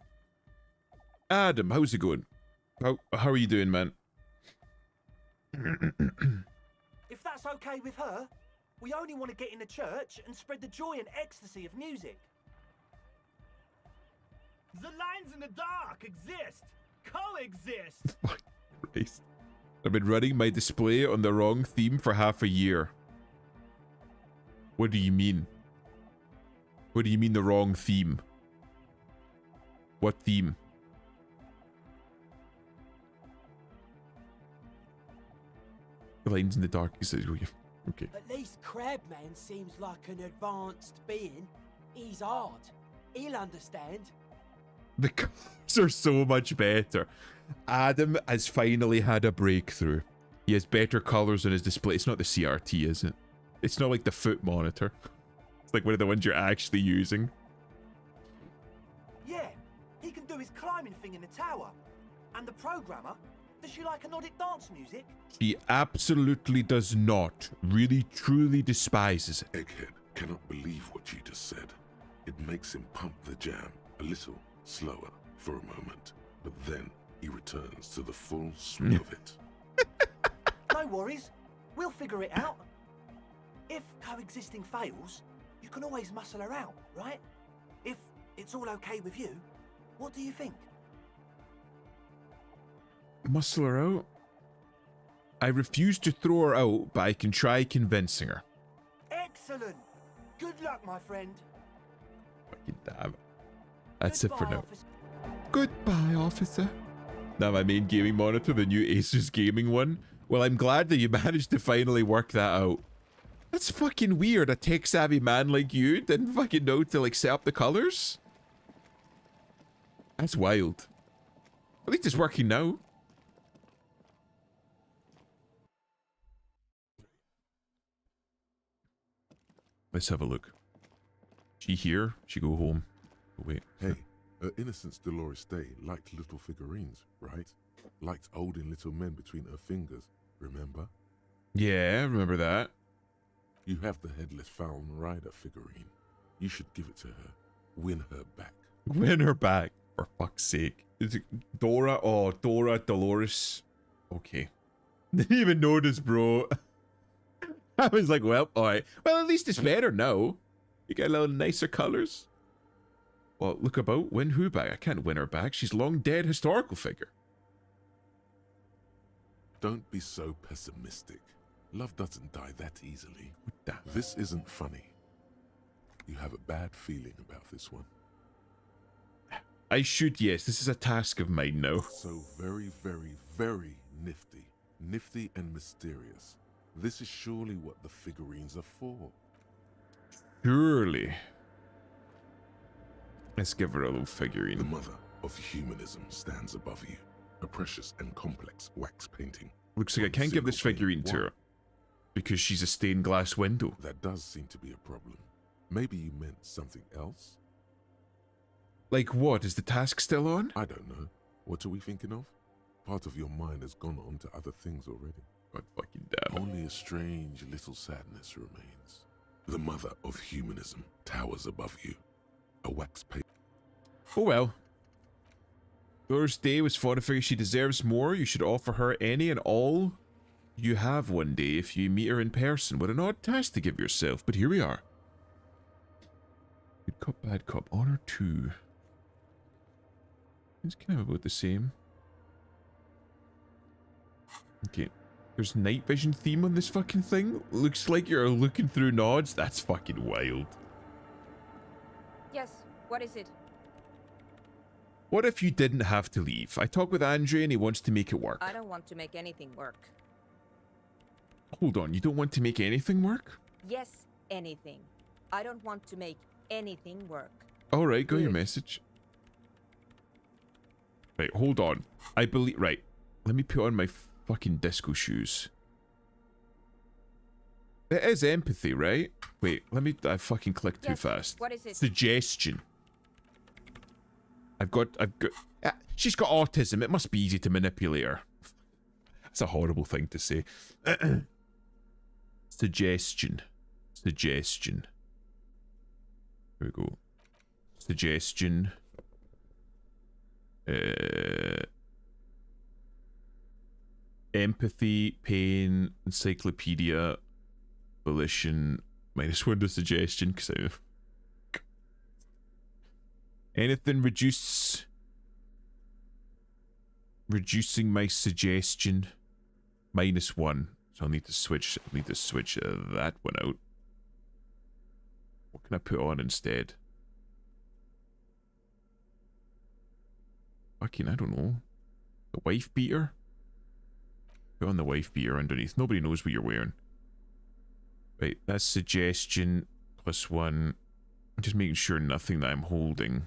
Speaker 1: Adam, how's it going? How are you doing, man?
Speaker 11: If that's okay with her, we only want to get in the church and spread the joy and ecstasy of music. The lines in the dark exist. Coexist.
Speaker 1: Christ. I've been running my display on the wrong theme for half a year. What do you mean? What do you mean the wrong theme? What theme? The lines in the dark. Okay.
Speaker 12: At least Crabman seems like an advanced being. He's hard. He'll understand.
Speaker 1: The colors are so much better. Adam has finally had a breakthrough. He has better colors on his display. It's not the CRT, is it? It's not like the foot monitor. It's like one of the ones you're actually using.
Speaker 11: Yeah, he can do his climbing thing in the tower. And the programmer, does she like Nordic dance music?
Speaker 1: She absolutely does not. Really, truly despises it.
Speaker 2: Egghead cannot believe what you just said. It makes him pump the jam a little slower for a moment, but then he returns to the full swing of it.
Speaker 11: No worries, we'll figure it out. If coexisting fails, you can always muscle her out, right? If it's all okay with you, what do you think?
Speaker 1: Muscle her out? I refuse to throw her out, but I can try convincing her.
Speaker 11: Excellent. Good luck, my friend.
Speaker 1: Fucking damn it. That's it for
Speaker 11: Goodbye,
Speaker 1: now.
Speaker 11: officer.
Speaker 1: Goodbye, officer. Now my main gaming monitor, the new Asus gaming one. Well, I'm glad that you managed to finally work that out. That's fucking weird. A tech-savvy man like you didn't fucking know to, like, set up the colors? That's wild. At least it's working now. Let's have a look. She here? She go home. Oh, wait.
Speaker 2: Hey, her Innocence Dolores Day liked little figurines, right? Liked holding little men between her fingers, remember?
Speaker 1: Yeah, I remember that.
Speaker 2: You have the Headless Falcon Rider figurine. You should give it to her. Win her back.
Speaker 1: Win her back. For fuck's sake. Is it Dora? Oh, Dora, Dolores. Okay. Didn't even notice, bro. I was like, well, alright. Well, at least it's better now. You get a little nicer colors. Well, look about. Win who back? I can't win her back. She's long dead historical figure.
Speaker 2: Don't be so pessimistic. Love doesn't die that easily.
Speaker 1: Damn.
Speaker 2: This isn't funny. You have a bad feeling about this one.
Speaker 1: I should, yes. This is a task of mine now.
Speaker 2: So very, very, very nifty. Nifty and mysterious. This is surely what the figurines are for.
Speaker 1: Surely. Let's give her a little figurine.
Speaker 2: The mother of humanism stands above you. A precious and complex wax painting.
Speaker 1: Looks like I can't give this figurine to her. Because she's a stained glass window.
Speaker 2: That does seem to be a problem. Maybe you meant something else?
Speaker 1: Like what? Is the task still on?
Speaker 2: I don't know. What are we thinking of? Part of your mind has gone on to other things already.
Speaker 1: God fucking damn.
Speaker 2: Only a strange little sadness remains. The mother of humanism towers above you. A wax painting.
Speaker 1: Oh well. Doris Day was fought to figure she deserves more. You should offer her any and all you have one day if you meet her in person. What an odd task to give yourself, but here we are. Good cop, bad cop. Honor 2. It's kind of about the same. Okay. There's night vision theme on this fucking thing. Looks like you're looking through nods. That's fucking wild.
Speaker 8: Yes, what is it?
Speaker 1: What if you didn't have to leave? I talked with Andre and he wants to make it work.
Speaker 8: I don't want to make anything work.
Speaker 1: Hold on, you don't want to make anything work?
Speaker 8: Yes, anything. I don't want to make anything work.
Speaker 1: Alright, got your message. Right, hold on. I believe... Right, let me put on my fucking disco shoes. It is empathy, right? Wait, let me... I fucking clicked too fast.
Speaker 8: What is it?
Speaker 1: Suggestion. I've got... she's got autism. It must be easy to manipulate her. That's a horrible thing to say. Suggestion. Suggestion. Here we go. Suggestion. Empathy, pain, encyclopedia, volition, -1 to suggestion, because I... Anything reducing my suggestion, -1. So I'll need to switch that one out. What can I put on instead? Fucking, I don't know. The wife beater? Put on the wife beater underneath. Nobody knows what you're wearing. Right, that's suggestion +1. I'm just making sure nothing that I'm holding.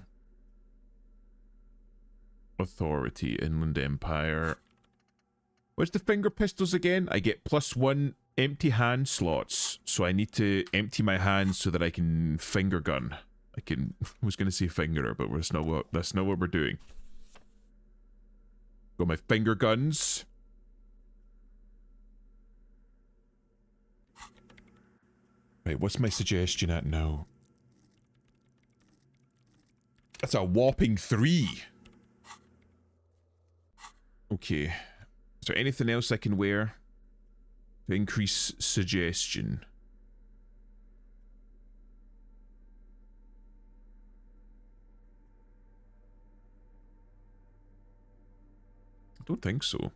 Speaker 1: Authority, Inland Empire. What's the finger pistols again? I get +1 empty hand slots. So I need to empty my hands so that I can finger gun. I was gonna say fingerer, but that's not what we're doing. Got my finger guns. Right, what's my suggestion at now? That's a whopping 3. Okay. Is there anything else I can wear to increase suggestion? I don't think so.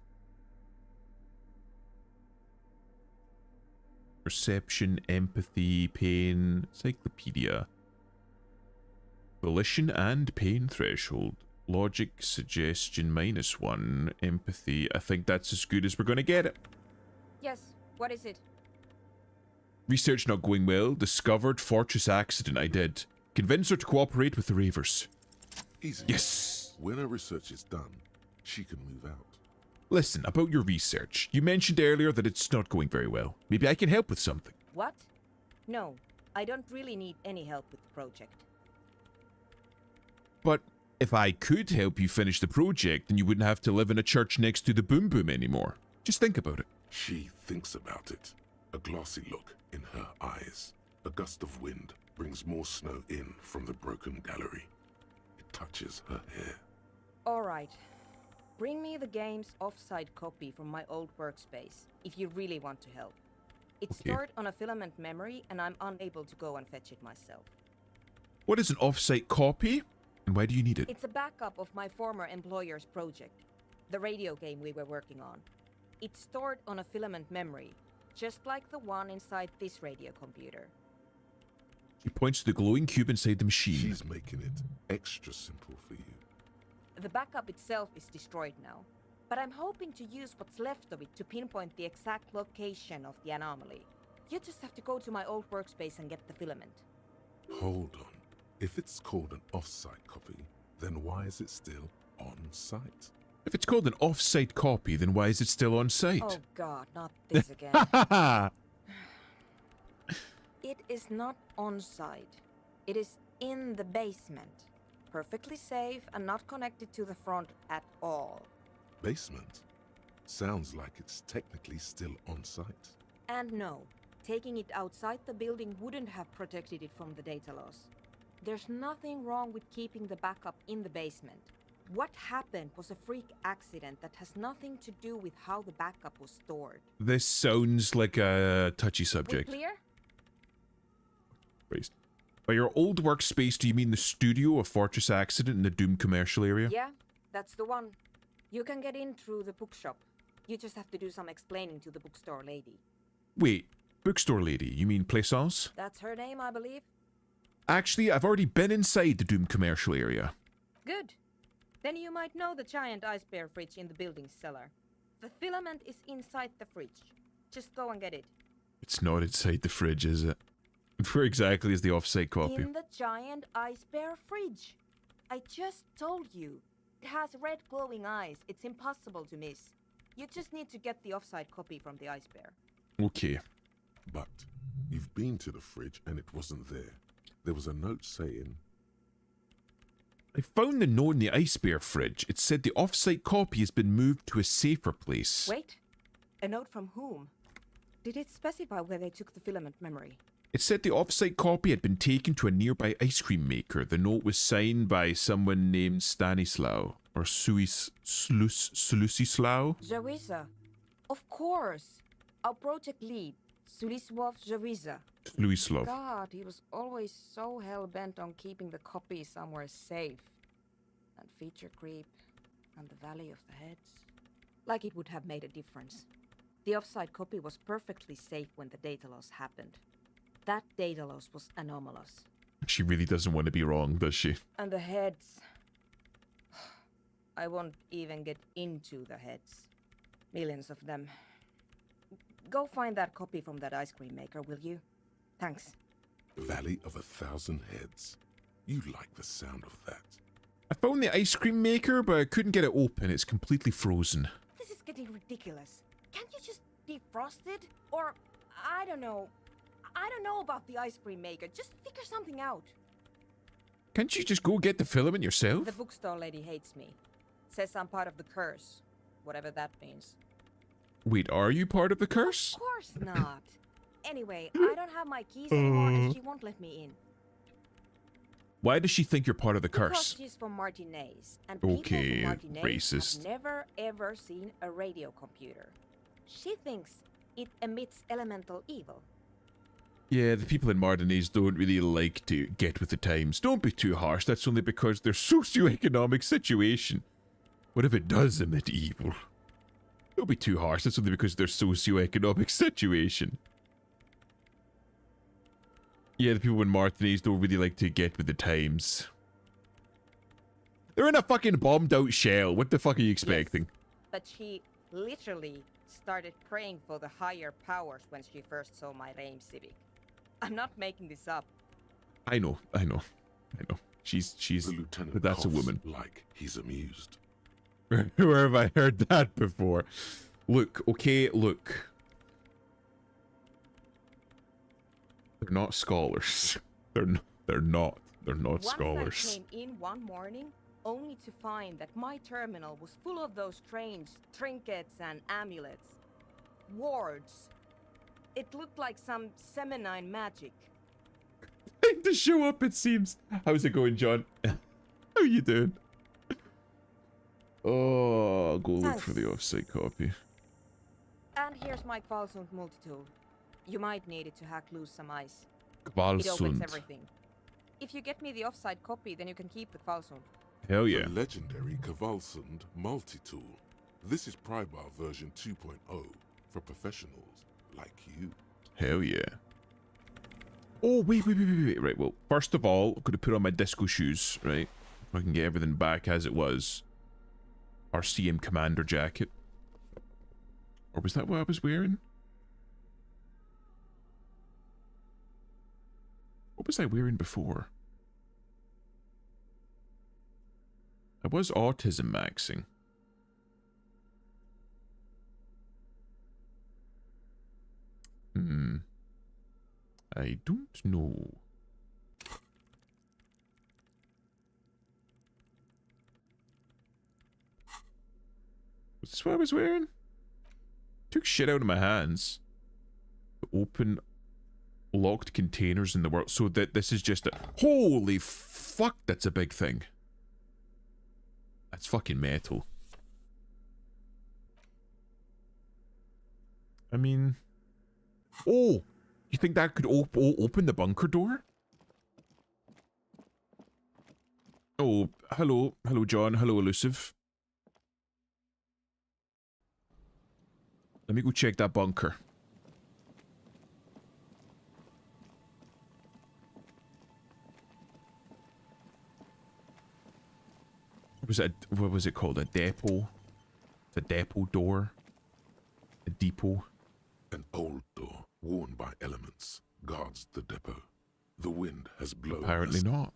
Speaker 1: Perception, empathy, pain, encyclopedia. Volition and pain threshold. Logic, suggestion -1, empathy. I think that's as good as we're gonna get it.
Speaker 8: Yes, what is it?
Speaker 1: Research not going well. Discovered fortress accident. I did. Convince her to cooperate with the Ravers.
Speaker 2: Easy.
Speaker 1: Yes.
Speaker 2: When her research is done, she can move out.
Speaker 1: Listen, about your research. You mentioned earlier that it's not going very well. Maybe I can help with something.
Speaker 8: What? No, I don't really need any help with the project.
Speaker 1: But if I could help you finish the project, then you wouldn't have to live in a church next to the Boom Boom anymore. Just think about it.
Speaker 2: She thinks about it. A glossy look in her eyes. A gust of wind brings more snow in from the broken gallery. It touches her hair.
Speaker 8: Alright. Bring me the game's offsite copy from my old workspace, if you really want to help. It's stored on a filament memory, and I'm unable to go and fetch it myself.
Speaker 1: What is an offsite copy? And why do you need it?
Speaker 8: It's a backup of my former employer's project, the radio game we were working on. It's stored on a filament memory, just like the one inside this radio computer.
Speaker 1: She points to the glowing cube inside the machine.
Speaker 2: She's making it extra simple for you.
Speaker 8: The backup itself is destroyed now, but I'm hoping to use what's left of it to pinpoint the exact location of the anomaly. You just have to go to my old workspace and get the filament.
Speaker 2: Hold on. If it's called an off-site copy, then why is it still on-site?
Speaker 1: If it's called an off-site copy, then why is it still on site?
Speaker 8: Oh god, not this again. It is not on site. It is in the basement. Perfectly safe and not connected to the front at all.
Speaker 2: Basement? Sounds like it's technically still on-site.
Speaker 8: And no, taking it outside the building wouldn't have protected it from the data loss. There's nothing wrong with keeping the backup in the basement. What happened was a freak accident that has nothing to do with how the backup was stored.
Speaker 1: This sounds like a touchy subject.
Speaker 8: We clear?
Speaker 1: Christ. By your old workspace, do you mean the studio of Fortress Accident in the Doom commercial area?
Speaker 8: Yeah, that's the one. You can get in through the bookshop. You just have to do some explaining to the bookstore lady.
Speaker 1: Wait, bookstore lady? You mean Plaisance?
Speaker 8: That's her name, I believe.
Speaker 1: Actually, I've already been inside the Doom commercial area.
Speaker 8: Good. Then you might know the giant ice bear fridge in the building's cellar. The filament is inside the fridge. Just go and get it.
Speaker 1: It's not inside the fridge, is it? Where exactly is the off-site copy?
Speaker 8: In the giant ice bear fridge. I just told you. It has red glowing eyes. It's impossible to miss. You just need to get the off-site copy from the ice bear.
Speaker 1: Okay.
Speaker 2: But you've been to the fridge and it wasn't there. There was a note saying...
Speaker 1: I found the note in the ice bear fridge. It said the off-site copy has been moved to a safer place.
Speaker 8: Wait. A note from whom? Did it specify where they took the filament memory?
Speaker 1: It said the off-site copy had been taken to a nearby ice cream maker. The note was signed by someone named Stanislaw, or Sulisław?
Speaker 8: Zawiza. Of course. Our project lead, Sulisław Zawiza.
Speaker 1: Sulisław.
Speaker 8: God, he was always so hell-bent on keeping the copy somewhere safe. And feature creep, and the Valley of the Heads. Like it would have made a difference. The off-site copy was perfectly safe when the data loss happened. That data loss was anomalous.
Speaker 1: She really doesn't want to be wrong, does she?
Speaker 8: And the heads... I won't even get into the heads. Millions of them. Go find that copy from that ice cream maker, will you? Thanks.
Speaker 2: Valley of 1,000 Heads. You like the sound of that.
Speaker 1: I found the ice cream maker, but I couldn't get it open. It's completely frozen.
Speaker 8: This is getting ridiculous. Can't you just defrost it? Or, I don't know. I don't know about the ice cream maker. Just figure something out.
Speaker 1: Can't you just go get the filament yourself?
Speaker 8: The bookstore lady hates me. Says I'm part of the curse. Whatever that means.
Speaker 1: Wait, are you part of the curse?
Speaker 8: Of course not. Anyway, I don't have my keys anymore and she won't let me in.
Speaker 1: Why does she think you're part of the
Speaker 8: Because
Speaker 1: curse?
Speaker 8: she's from Martinez. And people
Speaker 1: Okay,
Speaker 8: from Martinez
Speaker 1: racist.
Speaker 8: have never ever seen a radio computer. She thinks it emits elemental evil.
Speaker 1: Yeah, the people in Martinez don't really like to get with the times. Don't be too harsh. That's only because their socioeconomic situation. What if it does emit evil? Don't be too harsh. That's only because their socioeconomic situation. Yeah, the people in Martinez don't really like to get with the times. They're in a fucking bombed out shell. What the fuck are you expecting?
Speaker 8: Yes, but she literally started praying for the higher powers when she first saw my lame Civic. I'm not making this up.
Speaker 1: I know. She's
Speaker 2: The lieutenant
Speaker 1: that's a
Speaker 2: coughs
Speaker 1: woman.
Speaker 2: like he's amused.
Speaker 1: Where have I heard that before? Look, okay, look. They're not scholars. They're not scholars.
Speaker 8: Once I came in one morning, only to find that my terminal was full of those strange trinkets and amulets. Wards. It looked like some Semenine magic.
Speaker 1: To show up, it seems. How's it going, John? How you doing? Oh, I'll go look for the offsite copy.
Speaker 8: And here's my Kvalsund multi-tool. You might need it to hack loose some ice. It opens
Speaker 1: Kvalsund.
Speaker 8: everything. If you get me the offsite copy, then you can keep the Kvalsund.
Speaker 1: Hell yeah.
Speaker 2: The legendary Kvalsund multi-tool. This is Prybar version 2.0 for professionals like you.
Speaker 1: Hell yeah. Oh, wait. Right, well, first of all, I'm going to put on my disco shoes, right? So I can get everything back as it was. Our CM Commander jacket. Or was that what I was wearing? What was I wearing before? I was autism maxing. I don't know. Was this what I was wearing? Took shit out of my hands. Open locked containers in the world. So that this is just a... Holy fuck, that's a big thing. That's fucking metal. I mean... Oh! You think that could open the bunker door? Oh, hello. Hello, John. Hello, Elusive. Let me go check that bunker. What was it called? A depot? It's a depot door? A depot?
Speaker 2: An old door, worn by elements, guards the depot. The wind has blown.
Speaker 1: Apparently not.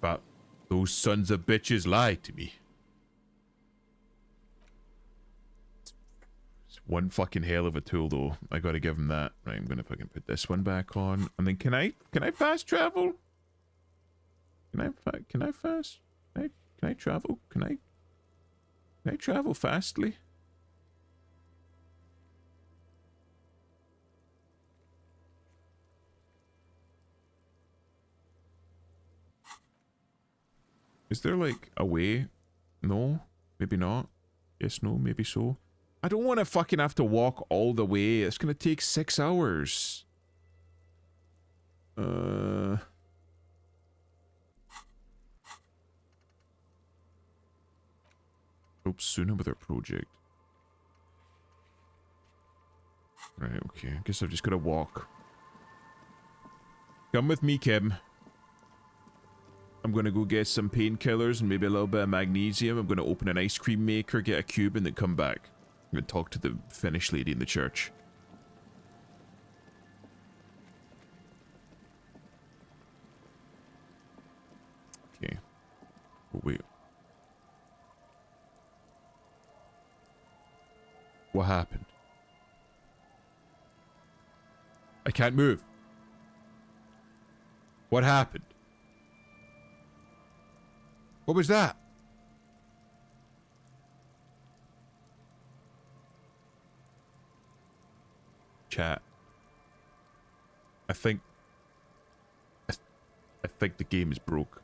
Speaker 1: But those sons of bitches lied to me. It's one fucking hell of a tool, though. I gotta give him that. Right, I'm gonna fucking put this one back on. And then can I fast travel? Can I fast? Can I travel? Can I travel fastly? Is there like a way? No? Maybe not. Yes, no, maybe so. I don't want to fucking have to walk all the way. It's gonna take 6 hours. Hope sooner with our project. Right, okay. I guess I've just gotta walk. Come with me, Kim. I'm gonna go get some painkillers and maybe a little bit of magnesium. I'm gonna open an ice cream maker, get a cube, and then come back. I'm gonna talk to the Finnish lady in the church. Okay. Oh, wait. What happened? I can't move. What happened? What was that? Chat. I think the game is broke.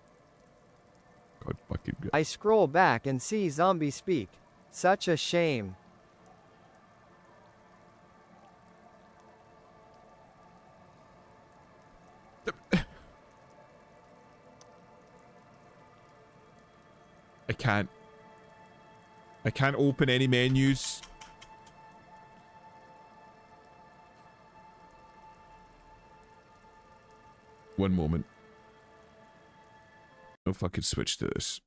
Speaker 1: God fucking God.
Speaker 4: I scroll back and see zombie speak. Such a shame.
Speaker 1: I can't open any menus. One moment. I'll fucking switch to this.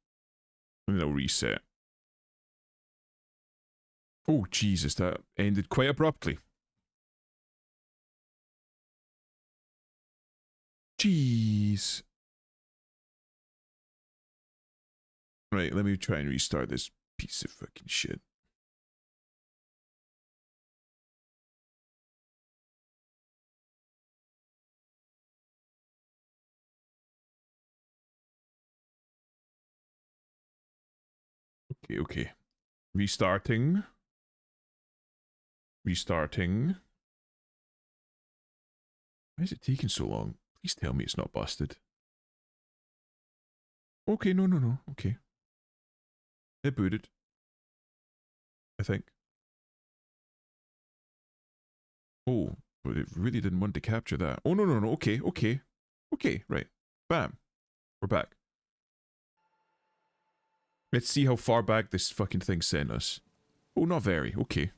Speaker 1: And then I'll reset. Oh, Jesus, that ended quite abruptly. Jeez. Right, let me try and restart this piece of fucking shit. Okay. Restarting. Restarting. Why is it taking so long? Please tell me it's not busted. Okay, no. Okay. It booted. I think. Oh, but it really didn't want to capture that. Oh, no. Okay. Okay, right. Bam. We're back. Let's see how far back this fucking thing sent us. Oh, not very. Okay.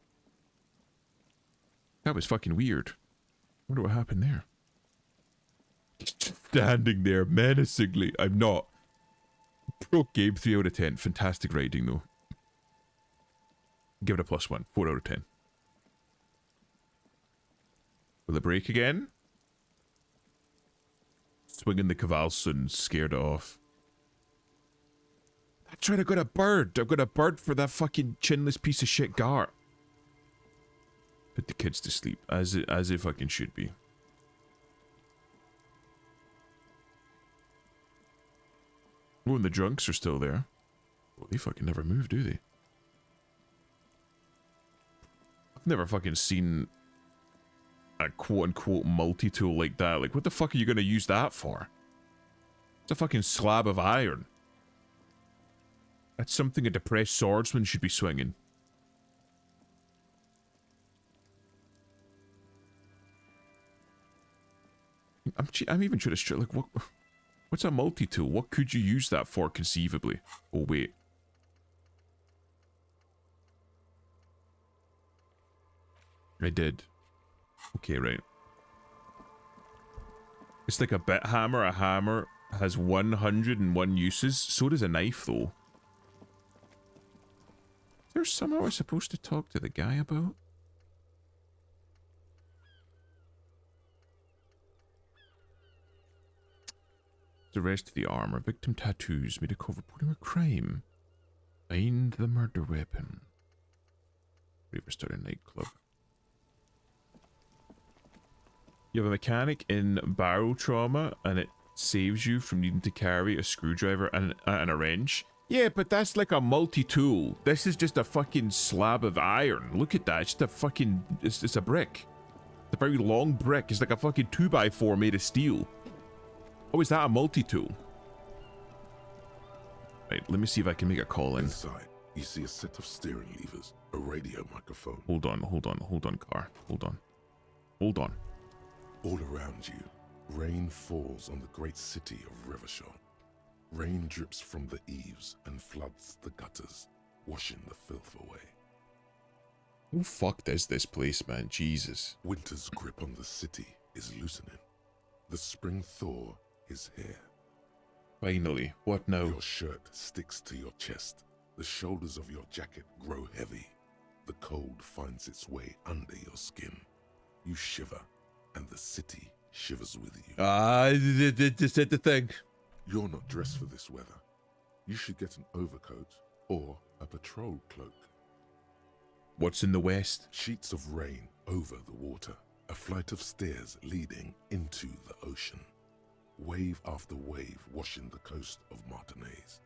Speaker 1: That was fucking weird. Wonder what happened there. Just standing there menacingly. I'm not. Pro game, 3 out of 10. Fantastic rating, though. Give it a +1. 4 out of 10. Will it break again? Swinging the cavalson, scared it off. That's right, I got a bird. I've got a bird for that fucking chinless piece of shit Gart. Put the kids to sleep, as it fucking should be. Oh, and the drunks are still there. Well, they fucking never move, do they? I've never fucking seen a quote-unquote multi-tool like that. Like, what the fuck are you gonna use that for? It's a fucking slab of iron. That's something a depressed swordsman should be swinging. I'm even trying to like, what's a multi-tool? What could you use that for conceivably? Oh, wait. I did. Okay, right. It's like a bit hammer. A hammer has 101 uses. So does a knife, though. Is there somehow I'm supposed to talk to the guy about? The rest of the armor. Victim tattoos made a call reporting a crime. Find the murder weapon. Restart a nightclub. You have a mechanic in barrel trauma, and it saves you from needing to carry a screwdriver and a wrench. Yeah, but that's like a multi-tool. This is just a fucking slab of iron. Look at that. It's just a fucking... It's a brick. It's a very long brick. It's like a fucking 2x4 made of steel. Oh, is that a multi-tool? Right, let me see if I can make a call in.
Speaker 2: Inside, you see a set of steering levers, a radio microphone.
Speaker 1: Hold on, car. Hold on.
Speaker 2: All around you, rain falls on the great city of Rivershaw. Rain drips from the eaves and floods the gutters, washing the filth away.
Speaker 1: Who fucked is this place, man? Jesus.
Speaker 2: Winter's grip on the city is loosening. The spring thaw is here.
Speaker 1: Finally, what now?
Speaker 2: Your shirt sticks to your chest. The shoulders of your jacket grow heavy. The cold finds its way under your skin. You shiver, and the city shivers with you.
Speaker 1: Just said the thing.
Speaker 2: You're not dressed for this weather. You should get an overcoat or a patrol cloak.
Speaker 1: What's in the west?
Speaker 2: Sheets of rain over the water. A flight of stairs leading into the ocean. Wave after wave washing the coast of Martinez,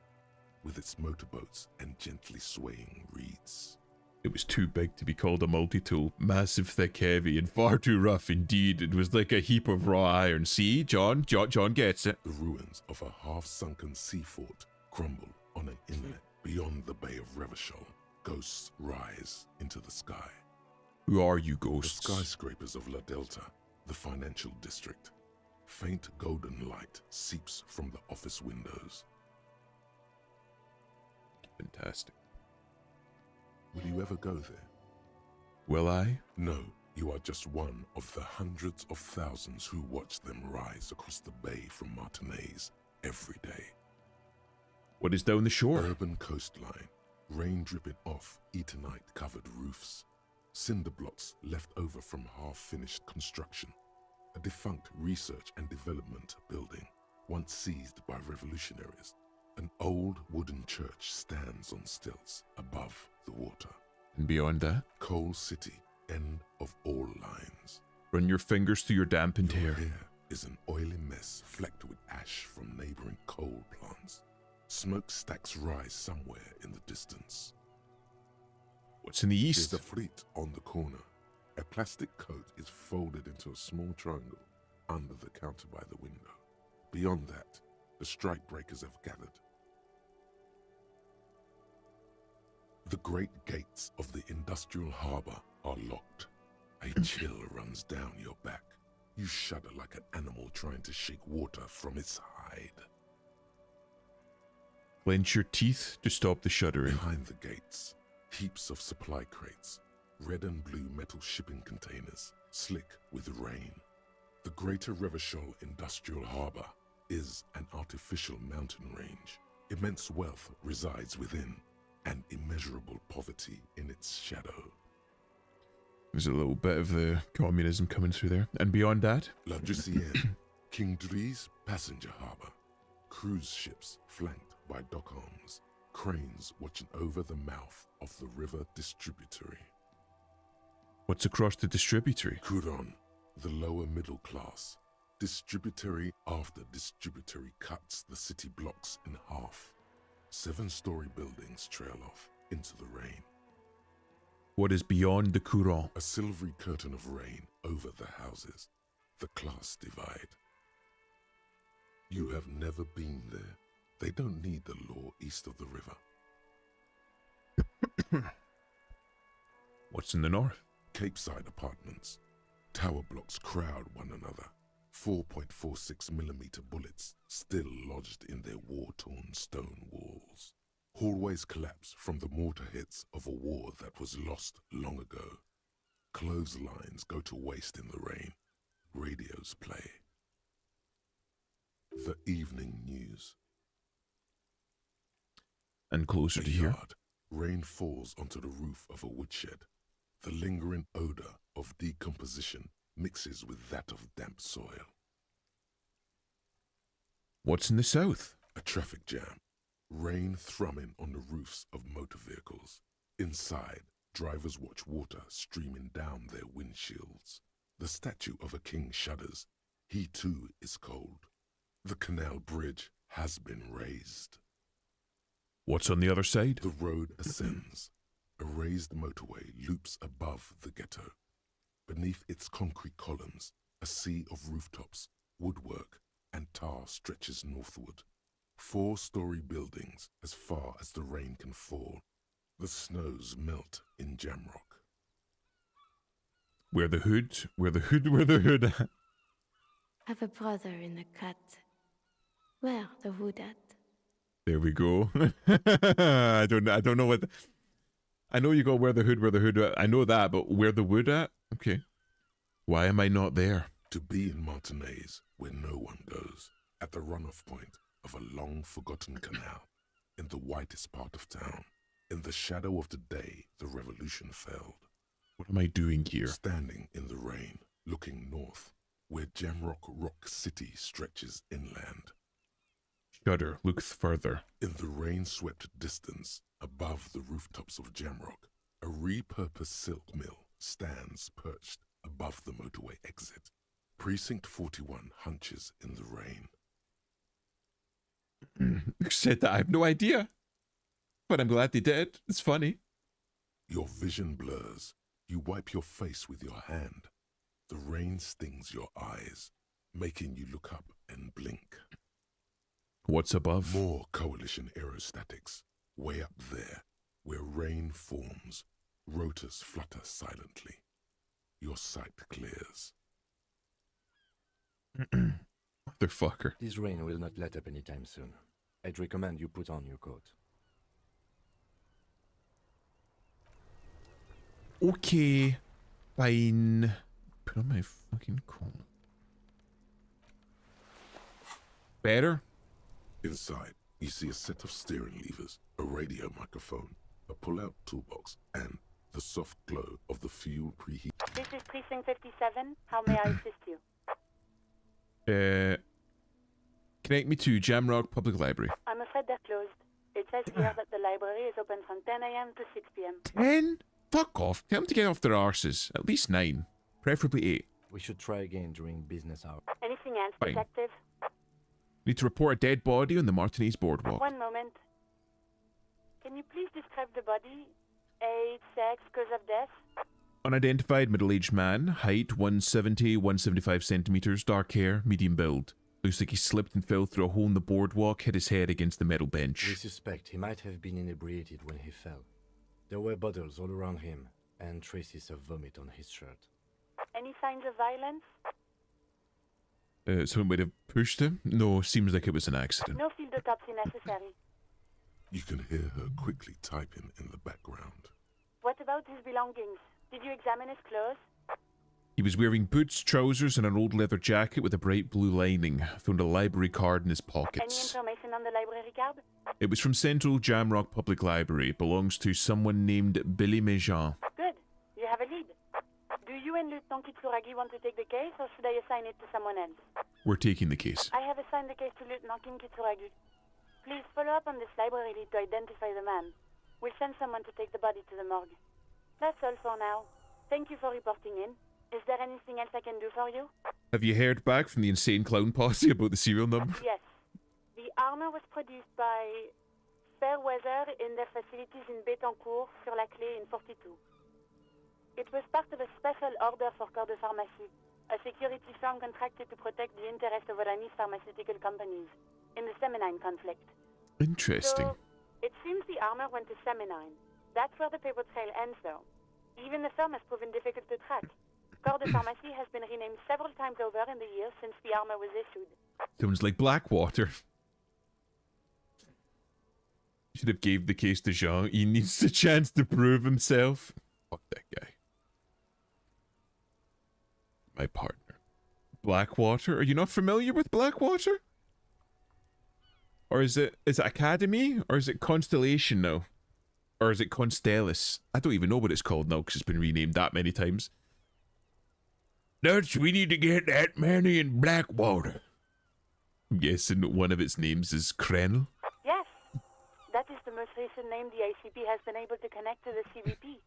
Speaker 2: with its motorboats and gently swaying reeds.
Speaker 1: It was too big to be called a multi-tool. Massive, thick, heavy, and far too rough indeed. It was like a heap of raw iron. See, John gets it.
Speaker 2: The ruins of a half-sunken sea fort crumble on an inlet beyond the Bay of Revachol. Ghosts rise into the sky.
Speaker 1: Who are you, ghosts?
Speaker 2: The skyscrapers of La Delta, the financial district. Faint golden light seeps from the office windows.
Speaker 1: Fantastic.
Speaker 2: Will you ever go there?
Speaker 1: Will I?
Speaker 2: No, you are just one of the hundreds of thousands who watch them rise across the bay from Martinez every day.
Speaker 1: What is down the shore?
Speaker 2: Urban coastline, rain dripping off Eternite-covered roofs, cinder blocks left over from half-finished construction, a defunct research and development building, once seized by revolutionaries. An old wooden church stands on stilts above the water.
Speaker 1: And beyond that?
Speaker 2: Coal City, end of all lines.
Speaker 1: Run your fingers through your dampened hair.
Speaker 2: Here is an oily mess flecked with ash from neighboring coal plants. Smokestacks rise somewhere in the distance.
Speaker 1: What's in the east?
Speaker 2: There's a fleet on the corner. A plastic coat is folded into a small triangle under the counter by the window. Beyond that, the strike breakers have gathered. The great gates of the industrial harbor are locked. A chill runs down your back. You shudder like an animal trying to shake water from its hide.
Speaker 1: Clench your teeth to stop the shuddering.
Speaker 2: Behind the gates, heaps of supply crates, red and blue metal shipping containers, slick with rain. The Greater Revachol Industrial Harbor is an artificial mountain range. Immense wealth resides within, and immeasurable poverty in its shadow.
Speaker 1: There's a little bit of the communism coming through there. And beyond that?
Speaker 2: La Drusienne, King Dries passenger harbor. Cruise ships flanked by dock arms. Cranes watching over the mouth of the river distributary.
Speaker 1: What's across the distributary?
Speaker 2: Couronne, the lower middle class. Distributary after distributary cuts the city blocks in half. 7-story buildings trail off into the rain.
Speaker 1: What is beyond the Couronne?
Speaker 2: A silvery curtain of rain over the houses. The class divide. You have never been there. They don't need the law east of the river.
Speaker 1: What's in the north?
Speaker 2: Capeside apartments. Tower blocks crowd one another. 4.46mm bullets still lodged in their war-torn stone walls. Hallways collapse from the mortar hits of a war that was lost long ago. Clotheslines go to waste in the rain. Radios play. The evening news.
Speaker 1: And closer to here.
Speaker 2: Rain falls onto the roof of a woodshed. The lingering odor of decomposition mixes with that of damp soil.
Speaker 1: What's in the south?
Speaker 2: A traffic jam. Rain thrumming on the roofs of motor vehicles. Inside, drivers watch water streaming down their windshields. The statue of a king shudders. He too is cold. The canal bridge has been raised.
Speaker 1: What's on the other side?
Speaker 2: The road ascends. A raised motorway loops above the ghetto. Beneath its concrete columns, a sea of rooftops, woodwork, and tar stretches northward. 4-story buildings as far as the rain can fall. The snows melt in Jamrock.
Speaker 1: Where the hood. Where the hood.
Speaker 13: Have a brother in the cut. Where the hood at?
Speaker 1: There we go. I don't know what. I know you go where the hood. I know that, but where the wood at? Okay. Why am I not there?
Speaker 2: To be in Martinez, where no one goes. At the runoff point, of a long-forgotten canal in the whitest part of town. In the shadow of the day, the revolution failed.
Speaker 1: What am I doing here?
Speaker 2: Standing in the rain, looking north, where Jamrock Rock City stretches inland.
Speaker 1: Shudder, look further.
Speaker 2: In the rain-swept distance, above the rooftops of Jamrock, a repurposed silk mill stands perched above the motorway exit. Precinct 41 hunches in the rain.
Speaker 1: Who said that? I have no idea. But I'm glad they did. It's funny.
Speaker 2: Your vision blurs. You wipe your face with your hand. The rain stings your eyes, making you look up and blink.
Speaker 1: What's above?
Speaker 2: More Coalition aerostatics, way up there, where rain forms. Rotors flutter silently. Your sight clears.
Speaker 1: Motherfucker.
Speaker 3: This rain will not let up anytime soon. I'd recommend you put on your coat.
Speaker 1: Okay. Fine. Put on my fucking coat. Better?
Speaker 2: Inside, you see a set of steering levers, a radio microphone, a pull-out toolbox, and the soft glow of the fuel preheat.
Speaker 7: This is Precinct 57. How may I assist you?
Speaker 1: Connect me to Jamrock Public Library.
Speaker 7: I'm afraid they're closed. It says here that the library is open from 10 a.m. to 6 p.m.
Speaker 1: 10? Fuck off. Tell them to get off their arses. At least 9. Preferably 8.
Speaker 3: We should try again during business hours.
Speaker 7: Anything else,
Speaker 1: Fine.
Speaker 7: Detective?
Speaker 1: Need to report a dead body on the Martinez boardwalk.
Speaker 7: One moment. Can you please describe the body? Age, sex, cause of death?
Speaker 1: Unidentified middle-aged man, height 170, 175 centimeters, dark hair, medium build. Looks like he slipped and fell through a hole in the boardwalk, hit his head against the metal bench.
Speaker 3: We suspect he might have been inebriated when he fell. There were bottles all around him, and traces of vomit on his shirt.
Speaker 7: Any signs of violence?
Speaker 1: Someone might have pushed him? No, seems like it was an accident.
Speaker 7: No field autopsy necessary.
Speaker 2: You can hear her quickly typing in the background.
Speaker 7: What about his belongings? Did you examine his clothes?
Speaker 1: He was wearing boots, trousers, and an old leather jacket with a bright blue lining. Found a library card in his
Speaker 7: Any
Speaker 1: pockets.
Speaker 7: information on the library card?
Speaker 1: It was from Central Jamrock Public Library. It belongs to someone named Billy Mejean.
Speaker 7: Good. You have a lead. Do you and Lieutenant Kitsuragi want to take the case, or should I assign it to someone else?
Speaker 1: We're taking the case.
Speaker 7: I have assigned the case to Lieutenant Kitsuragi. Please follow up on this library lead to identify the man. We'll send someone to take the body to the morgue. That's all for now. Thank you for reporting in. Is there anything else I can do for you?
Speaker 1: Have you heard back from the insane clown posse about the serial number?
Speaker 7: Yes. The armor was produced by Fairweather in their facilities in Betancourt sur la Clé in 42. It was part of a special order for Corps de Pharmacie, a security firm contracted to protect the interests of Oranese pharmaceutical companies in the Seminine conflict.
Speaker 1: Interesting.
Speaker 7: So, it seems the armor went to Seminine. That's where the paper trail ends, though. Even the firm has proven difficult to track. Corps de Pharmacie has been renamed several times over in the years since the armor was issued.
Speaker 1: Sounds like Blackwater. Should have gave the case to Jean. He needs a chance to prove himself. Fuck that guy. My partner. Blackwater? Are you not familiar with Blackwater? Or is it Academy? Or is it Constellation now? Or is it Constellus? I don't even know what it's called now because it's been renamed that many times. Nuts, we need to get that many in Blackwater. I'm guessing one of its names is Krenel.
Speaker 7: Yes. That is the most recent name the ICP has been able to connect to the CVP.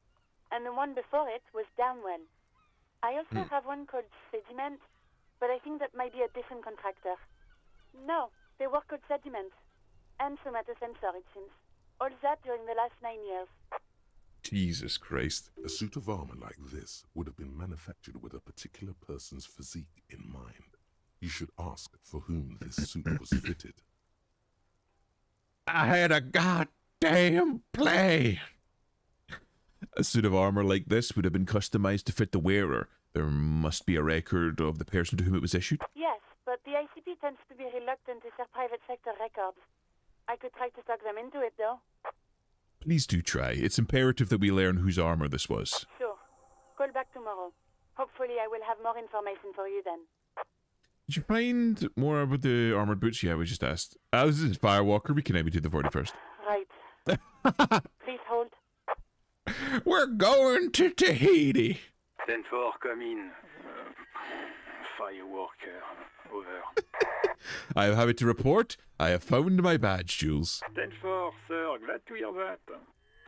Speaker 7: And the one before it was Downwell. I also have one called Sediment, but I think that might be a different contractor. No, they work called Sediment. And Somatosensor, it seems. All that during the last 9 years.
Speaker 1: Jesus Christ.
Speaker 2: A suit of armor like this would have been manufactured with a particular person's physique in mind. You should ask for whom this suit was fitted.
Speaker 1: I had a goddamn play. A suit of armor like this would have been customized to fit the wearer. There must be a record of the person to whom it was issued.
Speaker 7: Yes, but the ICP tends to be reluctant to share private sector records. I could try to talk them into it, though.
Speaker 1: Please do try. It's imperative that we learn whose armor this was.
Speaker 7: Sure. Call back tomorrow. Hopefully I will have more information for you then.
Speaker 1: Did you find more about the armored boots? Yeah, we just asked. This is Firewalker. We connect me to the 41st.
Speaker 14: Right. Please hold.
Speaker 1: We're going to Tahiti.
Speaker 10: 10-4, come in. Firewalker, over.
Speaker 1: I am happy to report I have found my badge, Jules.
Speaker 10: 10-4, sir, glad to hear that.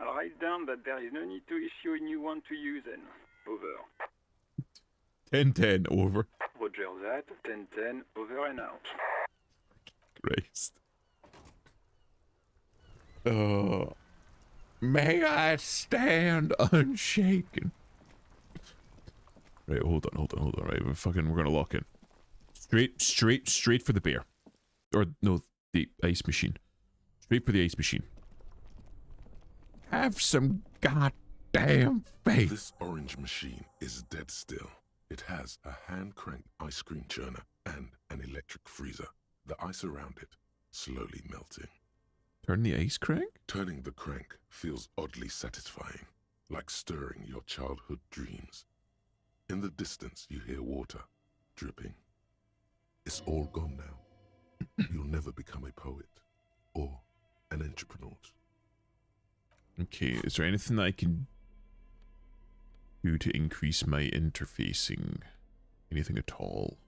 Speaker 10: I'll write down that there is no need to issue a new one to you then. Over.
Speaker 1: 10-10, over.
Speaker 10: Roger that. 10-10, over and out.
Speaker 1: Christ. Oh. May I stand unshaken? Right, hold on. Right, we're gonna lock in. Straight for the bear. Or, no, the ice machine. Straight for the ice machine. Have some goddamn faith.
Speaker 2: This orange machine is dead still. It has a hand-cranked ice cream churner and an electric freezer. The ice around it slowly melting.
Speaker 1: Turn the ice crank?
Speaker 2: Turning the crank feels oddly satisfying, like stirring your childhood dreams. In the distance, you hear water dripping. It's all gone now. You'll never become a poet or an entrepreneur.
Speaker 1: Okay, is there anything that I can do to increase my interfacing? Anything at all?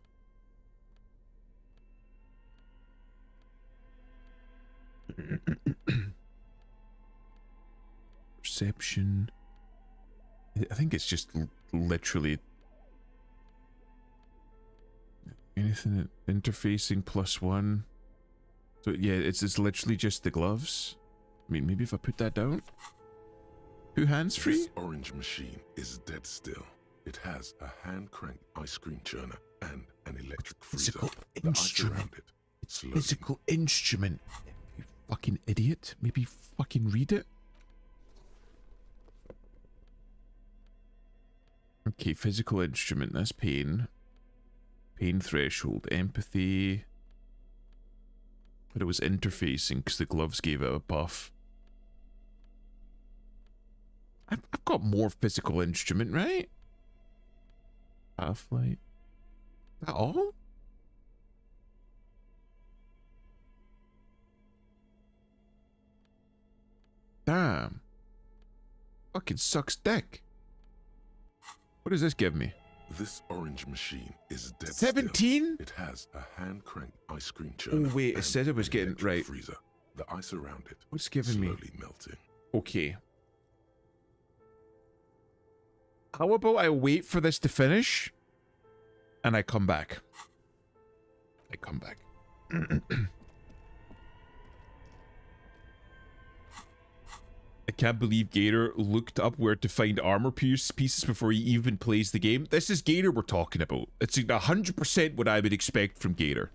Speaker 1: Perception. I think it's just literally anything interfacing +1. So yeah, it's literally just the gloves. I mean, maybe if I put that down. 2 hands free?
Speaker 2: This orange machine is dead still. It has a hand-cranked ice cream churner and an electric freezer.
Speaker 1: Physical
Speaker 2: The ice
Speaker 1: instrument.
Speaker 2: around it slowly.
Speaker 1: Physical instrument. You fucking idiot. Maybe fucking read it. Okay, physical instrument. That's pain. Pain threshold. Empathy. But it was interfacing because the gloves gave it a buff. I've got more physical instrument, right? Half-light. Is that all? Damn. Fucking sucks dick. What does this give me?
Speaker 2: This orange machine is dead
Speaker 1: 17?
Speaker 2: still. It has a hand-cranked ice cream churner.
Speaker 1: Oh wait, it
Speaker 2: and
Speaker 1: said it was
Speaker 2: an
Speaker 1: getting
Speaker 2: electric
Speaker 1: right.
Speaker 2: freezer. The ice around it
Speaker 1: What's giving me?
Speaker 2: slowly melting.
Speaker 1: Okay. How about I wait for this to finish and I come back? I come back. I can't believe Gator looked up where to find armor pieces before he even plays the game. This is Gator we're talking about. It's 100% what I would expect from Gator.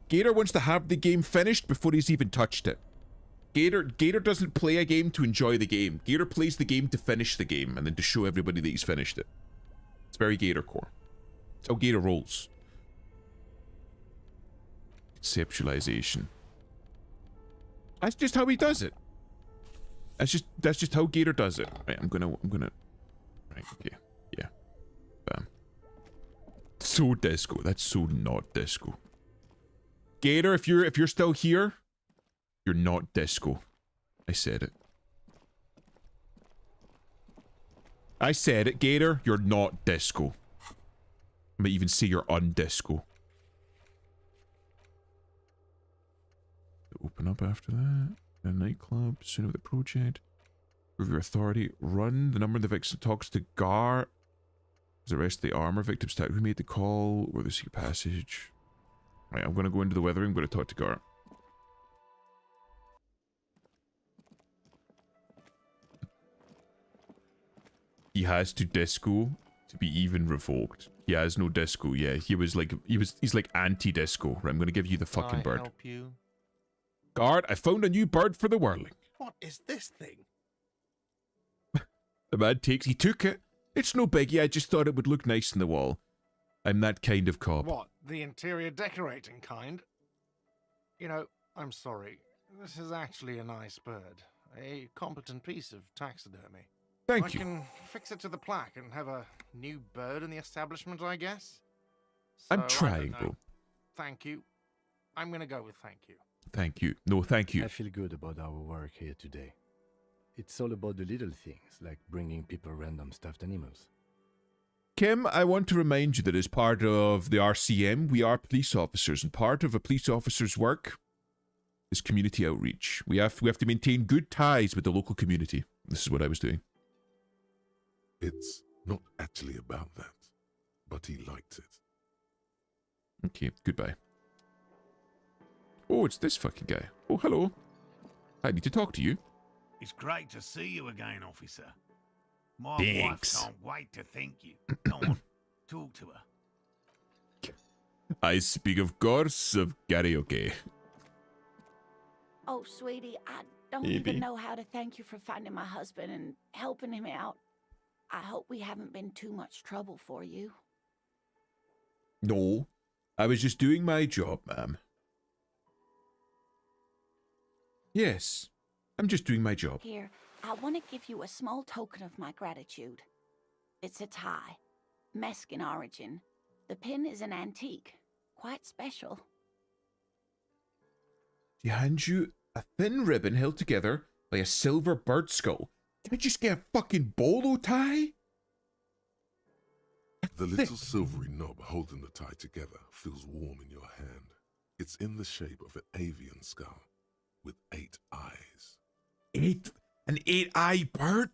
Speaker 1: Gator wants to have the game finished before he's even touched it. Gator doesn't play a game to enjoy the game. Gator plays the game to finish the game and then to show everybody that he's finished it. It's very Gator core. It's how Gator rolls. Conceptualization. That's just how he does it. That's just how Gator does it. Right, I'm gonna right, okay. Yeah. Bam. So disco. That's so not disco. Gator, if you're still here, you're not disco. I said it. I said it, Gator. You're not disco. I might even say you're undisco. Open up after that. A nightclub. Soon with the project. Prove your authority. Run. The number of the victim talks to Gar. The rest of the armor victims tag. Who made the call? Or the secret passage. Right, I'm gonna go into the weathering. I'm gonna talk to Gar. He has to disco to be even revoked. He has no disco. Yeah, he's like anti-disco. Right, I'm gonna give you the fucking bird.
Speaker 15: Help you?
Speaker 1: Guard, I found a new bird for the whirling.
Speaker 15: What is this thing?
Speaker 1: The man he took it. It's no biggie, I just thought it would look nice in the wall. I'm that kind of cop.
Speaker 15: What, the interior decorating kind? You know, I'm sorry. This is actually a nice bird. A competent piece of taxidermy.
Speaker 1: Thank
Speaker 15: I
Speaker 1: you.
Speaker 15: can fix it to the plaque and have a new bird in the establishment, I guess.
Speaker 1: I'm
Speaker 15: So, I don't
Speaker 1: trying,
Speaker 15: know.
Speaker 1: bro.
Speaker 15: thank you. I'm gonna go with thank you.
Speaker 1: Thank you. No, thank you.
Speaker 3: I feel good about our work here today. It's all about the little things, like bringing people random stuffed animals.
Speaker 1: Kim, I want to remind you that as part of the RCM, we are police officers, and part of a police officer's work is community outreach. We have to maintain good ties with the local community. This is what I was doing.
Speaker 2: It's not actually about that, but he liked it.
Speaker 1: Okay, goodbye. Oh, it's this fucking guy. Oh, hello. I need to talk to you.
Speaker 16: It's great to see you again, officer. My
Speaker 1: Thanks.
Speaker 16: wife can't wait to thank you. Go on, talk to her.
Speaker 1: I speak, of course, of karaoke.
Speaker 17: Oh, sweetie, I don't
Speaker 1: Maybe.
Speaker 17: even know how to thank you for finding my husband and helping him out. I hope we haven't been too much trouble for you.
Speaker 1: No, I was just doing my job, ma'am. Yes, I'm just doing my job.
Speaker 17: Here, I want to give you a small token of my gratitude. It's a tie, Mexican origin. The pin is an antique, quite special.
Speaker 1: She hands you a thin ribbon held together by a silver bird skull. Did I just get a fucking bolo tie?
Speaker 2: The little silvery knob holding the tie together feels warm in your hand. It's in the shape of an avian skull with 8 eyes.
Speaker 1: An 8-eye bird?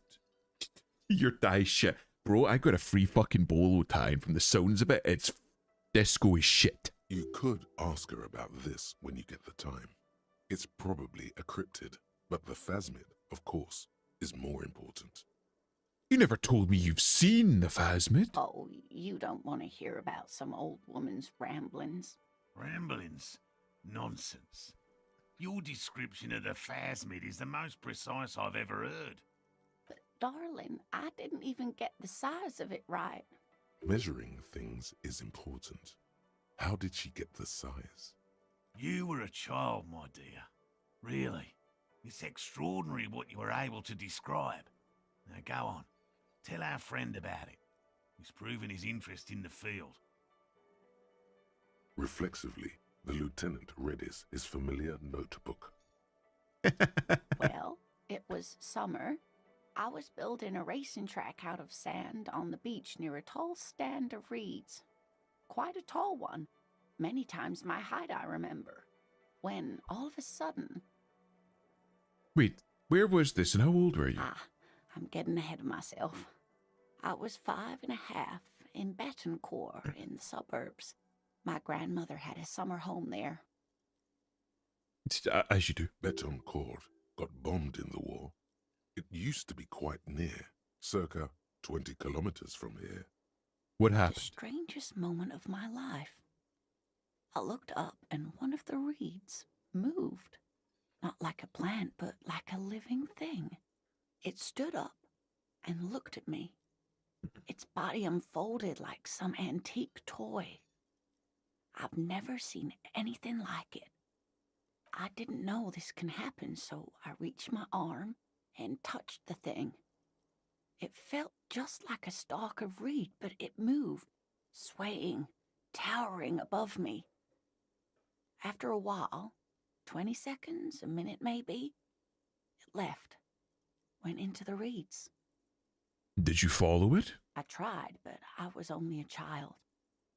Speaker 1: Your tie shit. Bro, I got a free fucking bolo tie, and from the sounds of it, it's disco as shit.
Speaker 2: You could ask her about this when you get the time. It's probably a cryptid, but the phasmid, of course, is more important.
Speaker 1: You never told me you've seen the phasmid.
Speaker 17: Oh, you don't want to hear about some old woman's ramblings.
Speaker 16: Ramblings? Nonsense. Your description of the phasmid is the most precise I've ever heard.
Speaker 17: But, darling, I didn't even get the size of it right.
Speaker 2: Measuring things is important. How did she get the size?
Speaker 16: You were a child, my dear. Really. It's extraordinary what you were able to describe. Now go on. Tell our friend about it. He's proven his interest in the field.
Speaker 2: Reflexively, the lieutenant read his familiar notebook.
Speaker 17: Well, it was summer. I was building a racing track out of sand on the beach near a tall stand of reeds. Quite a tall one. Many times my height, I remember. When, all of a sudden...
Speaker 1: Wait, where was this and how old were you?
Speaker 17: I'm getting ahead of myself. I was 5 and a half in Betancourt in the suburbs. My grandmother had a summer home there.
Speaker 1: As you do.
Speaker 2: Betancourt got bombed in the war. It used to be quite near, circa 20 kilometers from here.
Speaker 1: What
Speaker 17: The
Speaker 1: happened?
Speaker 17: strangest moment of my life. I looked up and one of the reeds moved. Not like a plant, but like a living thing. It stood up and looked at me. Its body unfolded like some antique toy. I've never seen anything like it. I didn't know this can happen, so I reached my arm and touched the thing. It felt just like a stalk of reed, but it moved, swaying, towering above me. After a while, 20 seconds, a minute maybe, it left, went into the reeds.
Speaker 1: Did you follow it?
Speaker 17: I tried, but I was only a child.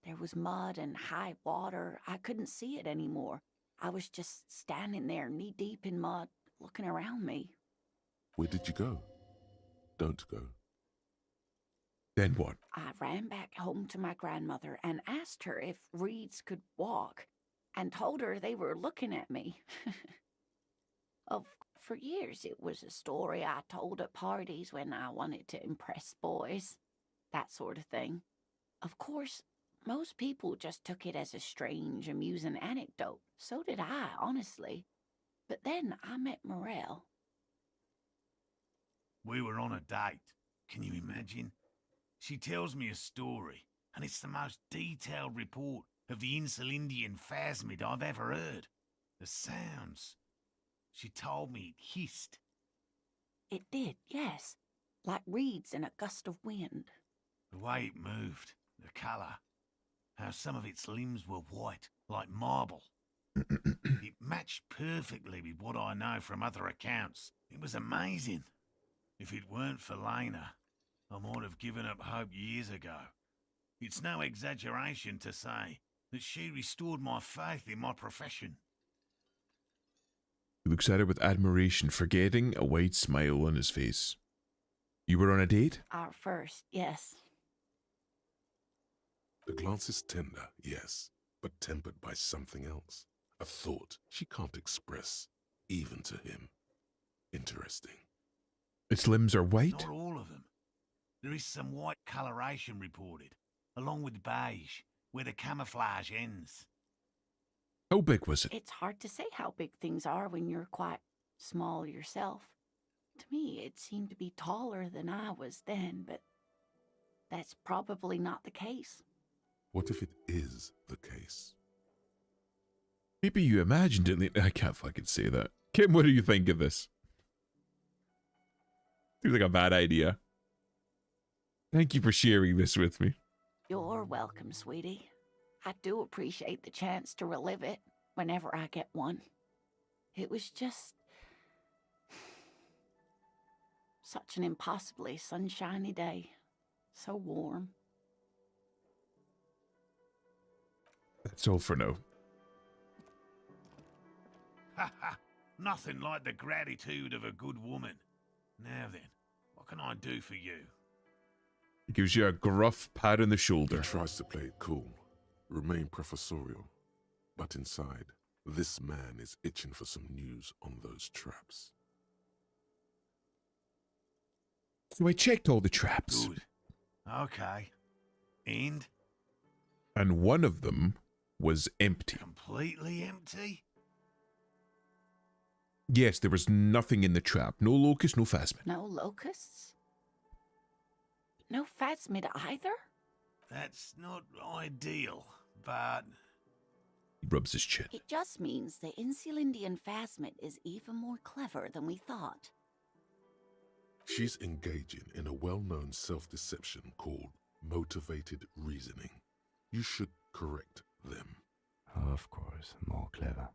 Speaker 17: There was mud and high water. I couldn't see it anymore. I was just standing there knee-deep in mud, looking around me.
Speaker 2: Where did you go? Don't go.
Speaker 1: Then what?
Speaker 17: I ran back home to my grandmother and asked her if reeds could walk, and told her they were looking at me. For years, it was a story I told at parties when I wanted to impress boys. That sort of thing. Of course, most people just took it as a strange, amusing anecdote. So did I, honestly. But then I met Morel.
Speaker 16: We were on a date. Can you imagine? She tells me a story, and it's the most detailed report of the Insulindian phasmid I've ever heard. The sounds. She told me it hissed.
Speaker 17: It did, yes. Like reeds in a gust of wind.
Speaker 16: The way it moved, the colour. how some of its limbs were white, like marble. It matched perfectly with what I know from other accounts. It was amazing. If it weren't for Lena, I might have given up hope years ago. It's no exaggeration to say that she restored my faith in my profession.
Speaker 1: He looks at her with admiration, forgetting a wide smile on his face. You were on a date?
Speaker 17: Our first, yes.
Speaker 2: The glance is tender, yes, but tempered by something else. A thought she can't express, even to him. Interesting.
Speaker 1: Its limbs are white?
Speaker 16: Not all of them. There is some white coloration reported, along with beige, where the camouflage ends.
Speaker 1: How big was it?
Speaker 17: It's hard to say how big things are when you're quite small yourself. To me, it seemed to be taller than I was then, but that's probably not the case.
Speaker 2: What if it is the case?
Speaker 1: Maybe you imagined it. I can't fucking say that. Kim, what do you think of this? Seems like a bad idea. Thank you for sharing this with me.
Speaker 17: You're welcome, sweetie. I do appreciate the chance to relive it whenever I get one. It was just such an impossibly sunshiny day. So warm.
Speaker 1: That's all for now.
Speaker 16: Ha ha! Nothing like the gratitude of a good woman. Now then, what can I do for you?
Speaker 1: He gives you a gruff pat on the shoulder.
Speaker 2: He tries to play it cool, remain professorial, but inside, this man is itching for some news on those traps.
Speaker 1: So I checked all the traps.
Speaker 16: Good. Okay. And?
Speaker 1: And one of them was empty.
Speaker 16: Completely empty?
Speaker 1: Yes, there was nothing in the trap. No locust, no phasmid.
Speaker 17: No locusts? No phasmid either?
Speaker 16: That's not ideal, but...
Speaker 1: He rubs his chin.
Speaker 17: It just means the Insulindian phasmid is even more clever than we thought.
Speaker 2: She's engaging in a well-known self-deception called motivated reasoning. You should correct them.
Speaker 3: Of course, more clever.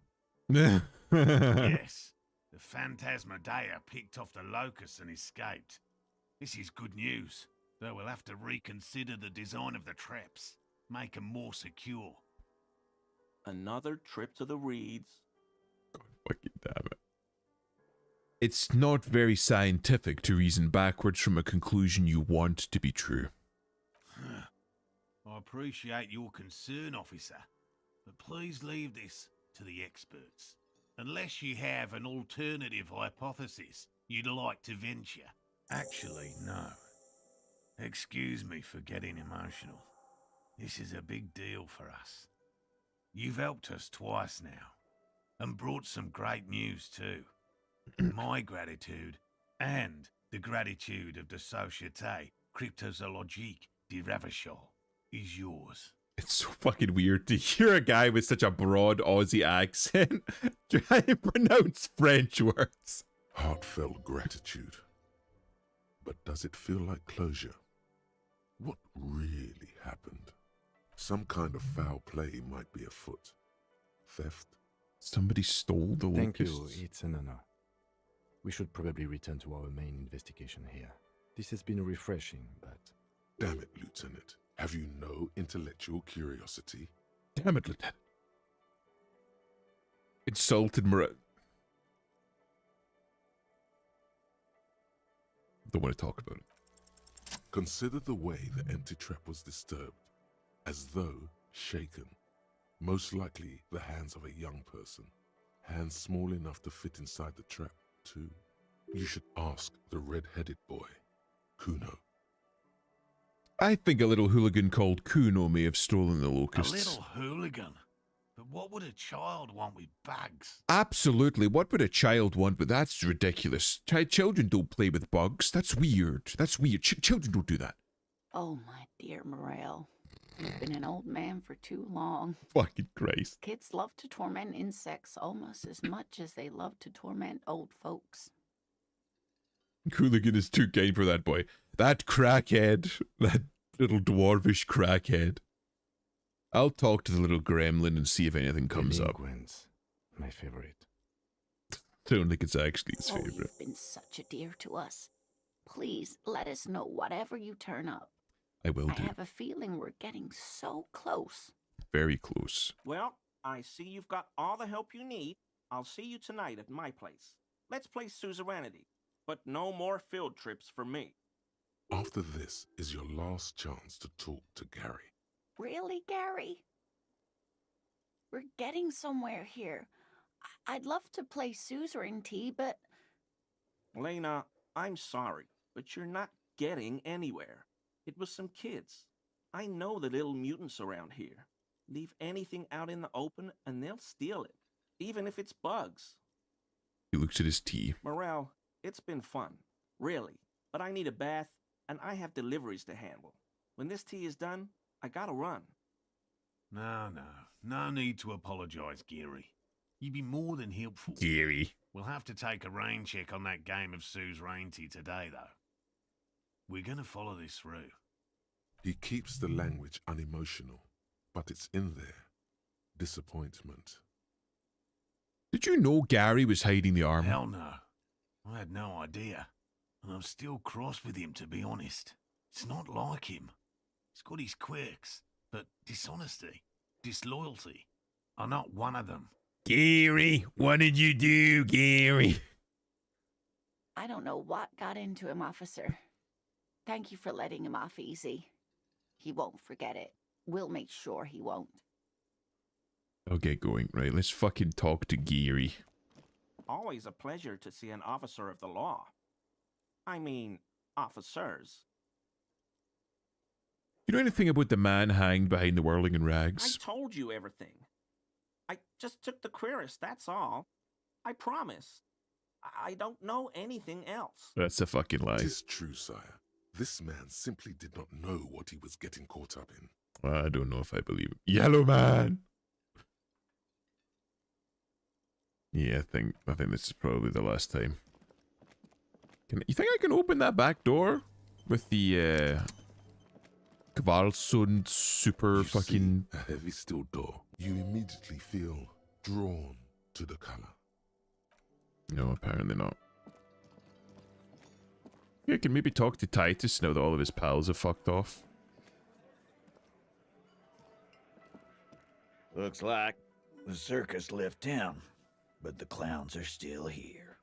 Speaker 16: Yes, the Phantasmadeia picked off the locust and escaped. This is good news, though we'll have to reconsider the design of the traps, make them more secure.
Speaker 18: Another trip to the reeds.
Speaker 1: Fucking damn it. It's not very scientific to reason backwards from a conclusion you want to be true.
Speaker 16: I appreciate your concern, officer, but please leave this to the experts. Unless you have an alternative hypothesis you'd like to venture. Actually, no. Excuse me for getting emotional. This is a big deal for us. You've helped us twice now, and brought some great news too. My gratitude, and the gratitude of the Société Cryptozoologique de Ravachol, is yours.
Speaker 1: It's so fucking weird to hear a guy with such a broad Aussie accent try to pronounce French words.
Speaker 2: Heartfelt gratitude. But does it feel like closure? What really happened? Some kind of foul play might be afoot. Theft?
Speaker 1: Somebody stole the
Speaker 3: Thank
Speaker 1: locusts.
Speaker 3: you, it's an honor. We should probably return to our main investigation here. This has been refreshing, but...
Speaker 2: Damn it, Lieutenant. Have you no intellectual curiosity?
Speaker 1: Damn it, Lieutenant. Insulted Murat. Don't want to talk about it.
Speaker 2: Consider the way the empty trap was disturbed, as though shaken. Most likely the hands of a young person. Hands small enough to fit inside the trap, too. You should ask the red-headed boy, Kuno.
Speaker 1: I think a little hooligan called Kuno may have stolen the locusts.
Speaker 16: A little hooligan? But what would a child want with bugs?
Speaker 1: Absolutely. What would a child want? But that's ridiculous. Children don't play with bugs. That's weird. That's weird. Children don't do that.
Speaker 17: Oh, my dear Morel. You've been an old man for too long.
Speaker 1: Fucking Christ.
Speaker 17: Kids love to torment insects almost as much as they love to torment old folks.
Speaker 1: Hooligan is too kind for that boy. That crackhead. That little dwarvish crackhead. I'll talk to the little gremlin and see if anything comes up.
Speaker 3: Delinquents, my favorite.
Speaker 1: I don't think it's actually his
Speaker 17: Oh,
Speaker 1: favorite.
Speaker 17: you've been such a dear to us. Please let us know whatever you turn up.
Speaker 1: I will
Speaker 17: I
Speaker 1: do.
Speaker 17: have a feeling we're getting so close.
Speaker 1: Very close.
Speaker 18: Well, I see you've got all the help you need. I'll see you tonight at my place. Let's play suzerainty, but no more field trips for me.
Speaker 2: After this is your last chance to talk to Gary.
Speaker 17: Really, Gary? We're getting somewhere here. I'd love to play suzerainty, but...
Speaker 18: Lena, I'm sorry, but you're not getting anywhere. It was some kids. I know the little mutants around here. Leave anything out in the open and they'll steal it, even if it's bugs.
Speaker 1: He looks at his tea.
Speaker 18: Morel, it's been fun, really, but I need a bath and I have deliveries to handle. When this tea is done, I gotta run.
Speaker 16: No need to apologise, Geary. You'd be more than helpful.
Speaker 1: Geary.
Speaker 16: We'll have to take a rain check on that game of suzerainty today, though. We're gonna follow this through.
Speaker 2: He keeps the language unemotional, but it's in there. Disappointment.
Speaker 1: Did you know Gary was hiding the armor?
Speaker 16: Hell no. I had no idea. And I'm still cross with him, to be honest. It's not like him. He's got his quirks, but dishonesty, disloyalty are not one of them.
Speaker 1: Gary, what did you do, Gary?
Speaker 17: I don't know what got into him, officer. Thank you for letting him off easy. He won't forget it. We'll make sure he won't.
Speaker 1: I'll get going. Right, let's fucking talk to Gary.
Speaker 18: Always a pleasure to see an officer of the law. I mean, officers.
Speaker 1: You know anything about the man hanged behind the whirling in
Speaker 18: I
Speaker 1: rags?
Speaker 18: told you everything. I just took the queerest, that's all. I promise. I don't know anything else.
Speaker 1: That's a fucking lie.
Speaker 2: It is true, sire. This man simply did not know what he was getting caught up in.
Speaker 1: I don't know if I believe it. Yellow man! Yeah, I think this is probably the last time. You think I can open that back door? With the, Kvalsund super fucking...
Speaker 2: A heavy steel door. You immediately feel drawn to the color.
Speaker 1: No, apparently not. Yeah, I can maybe talk to Titus now that all of his pals have fucked off.
Speaker 19: Looks like the circus left town, but the clowns are still here.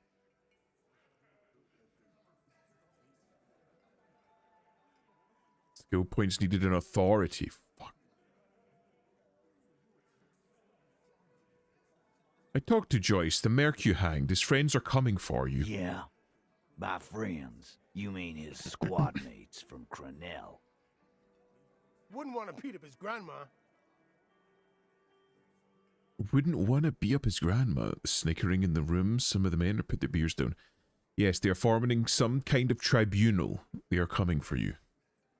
Speaker 1: Skill points needed in authority. Fuck. I talked to Joyce, the merc you hanged. His friends are coming for you.
Speaker 19: Yeah. By friends, you mean his squad mates from Crenell.
Speaker 20: Wouldn't want to beat up his grandma.
Speaker 1: Wouldn't want to beat up his grandma. Snickering in the room, some of the men are put their beers down. Yes, they are forming some kind of tribunal. They are coming for you.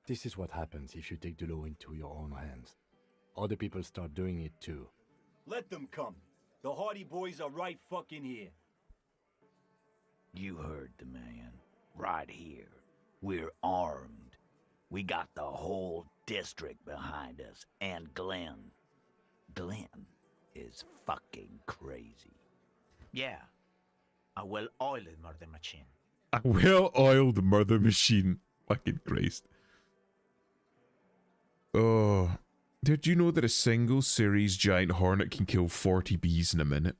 Speaker 3: This is what happens if you take the law into your own hands. Other people start doing it too.
Speaker 21: Let them come. The Hardy Boys are right fucking here.
Speaker 19: You heard the man. Right here. We're armed. We got the whole district behind us. And Glenn. Glenn is fucking crazy.
Speaker 22: Yeah. A well-oiled murder machine.
Speaker 1: A well-oiled murder machine. Fucking Christ. Oh. Did you know that a single series giant hornet can kill 40 bees in a minute?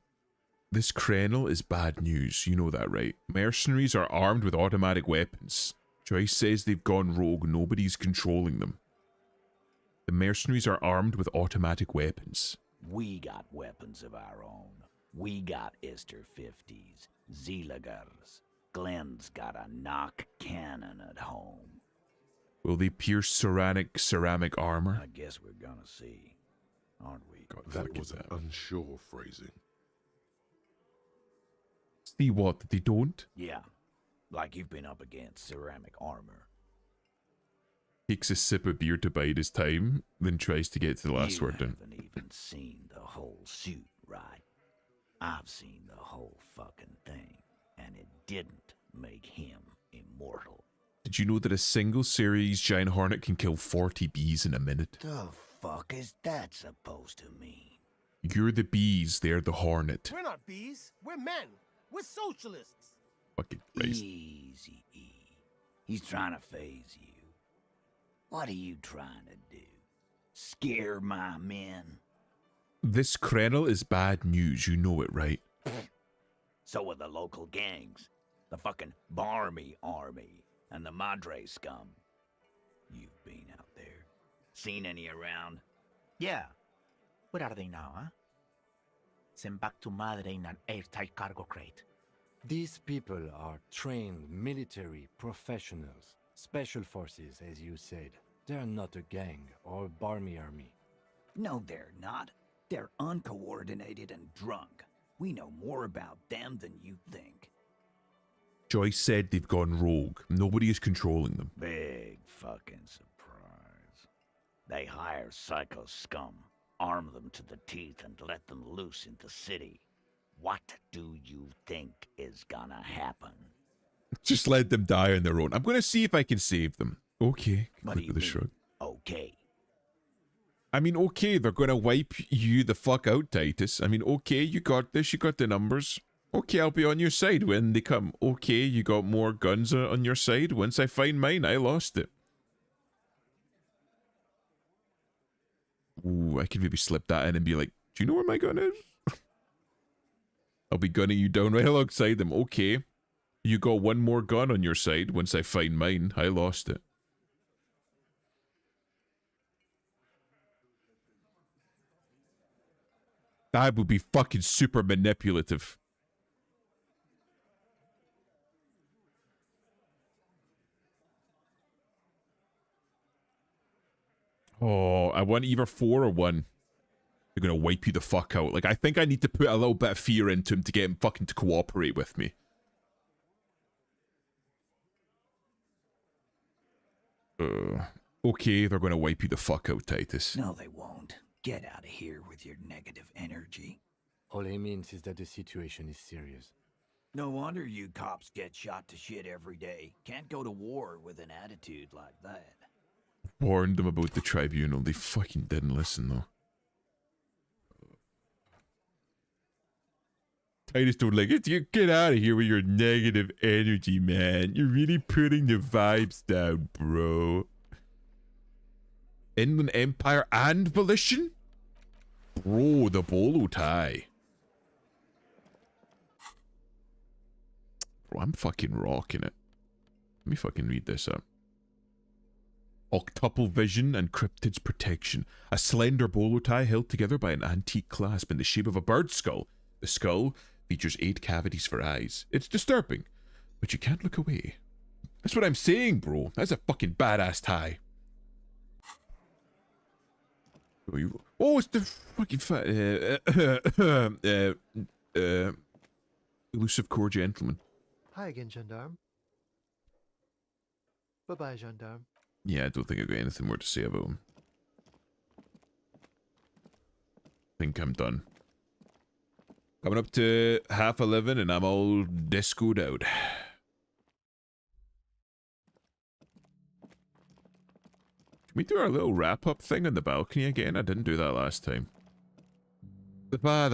Speaker 1: This Crenel is bad news, you know that, right? Mercenaries are armed with automatic weapons. Joyce says they've gone rogue, nobody's controlling them. The mercenaries are armed with automatic weapons.
Speaker 19: We got weapons of our own. We got Ister 50s, Zeelagers. Glenn's got a knock cannon at home.
Speaker 1: Will they pierce ceramic armor?
Speaker 19: I guess we're gonna see, aren't we?
Speaker 1: God,
Speaker 2: that was an unsure phrasing.
Speaker 1: See what, that they don't?
Speaker 19: Yeah, like you've been up against ceramic armor.
Speaker 1: Takes a sip of beer to bide his time, then tries to get to the last word in.
Speaker 19: You haven't even seen the whole suit, right? I've seen the whole fucking thing, and it didn't make him immortal.
Speaker 1: Did you know that a single series giant hornet can kill 40 bees in a minute?
Speaker 19: The fuck is that supposed to mean?
Speaker 1: You're the bees, they're the hornet.
Speaker 20: We're not bees. We're men. We're socialists.
Speaker 1: Fucking Christ.
Speaker 19: Easy, E. He's trying to phase you. What are you trying to do? Scare my men?
Speaker 1: This Krennel is bad news, you know it, right?
Speaker 19: So are the local gangs. The fucking Barmy Army and the Madre scum. You've been out there. Seen any around?
Speaker 12: Yeah. Where are they now, huh? Sent back to Madre in an airtight cargo crate.
Speaker 3: These people are trained military professionals, special forces, as you said. They're not a gang or Barmy army.
Speaker 19: No, they're not. They're uncoordinated and drunk. We know more about them than you think.
Speaker 1: Joyce said they've gone rogue. Nobody is controlling them.
Speaker 19: Big fucking surprise. They hire psycho scum, arm them to the teeth, and let them loose in the city. What do you think is gonna happen?
Speaker 1: Just let them die on their own. I'm going to see if I can save them. Okay.
Speaker 19: What do you
Speaker 1: with a
Speaker 19: mean?
Speaker 1: shrug.
Speaker 19: Okay.
Speaker 1: I mean, okay, they're going to wipe you the fuck out, Titus. I mean, okay, you got this. You got the numbers. Okay, I'll be on your side when they come. Okay, you got more guns on your side. Once I find mine, I lost it. Ooh, I could maybe slip that in and be like, do you know where my gun is? I'll be gunning you down right alongside them. Okay, you got one more gun on your side. Once I find mine, I lost it. That would be fucking super manipulative. Oh, I want either 4 or 1. They're gonna wipe you the fuck out. Like, I think I need to put a little bit of fear into him to get him fucking to cooperate with me. Okay, they're gonna wipe you the fuck out, Titus.
Speaker 19: No, they won't. Get out of here with your negative energy.
Speaker 3: All he means is that the situation is serious.
Speaker 19: No wonder you cops get shot to shit every day. Can't go to war with an attitude like that.
Speaker 1: Warned them about the tribunal. They fucking didn't listen, though. Titus don't like it. You get out of here with your negative energy, man. You're really putting the vibes down, bro. Inland Empire and Volition? Bro, the bolo tie. Bro, I'm fucking rocking it. Let me fucking read this up. Octuple vision and cryptid's protection. A slender bolo tie held together by an antique clasp in the shape of a bird skull. The skull features 8 cavities for eyes. It's disturbing, but you can't look away. That's what I'm saying, bro. That's a fucking badass tie. Oh, it's the fucking elusive core gentleman.
Speaker 5: Hi again, gendarme. Bye-bye, gendarme.
Speaker 1: Yeah, I don't think I've got anything more to say about him. I think I'm done. Coming up to 11:30 and I'm all discoed out. Can we do our little wrap-up thing on the balcony again? I didn't do that last time. We do our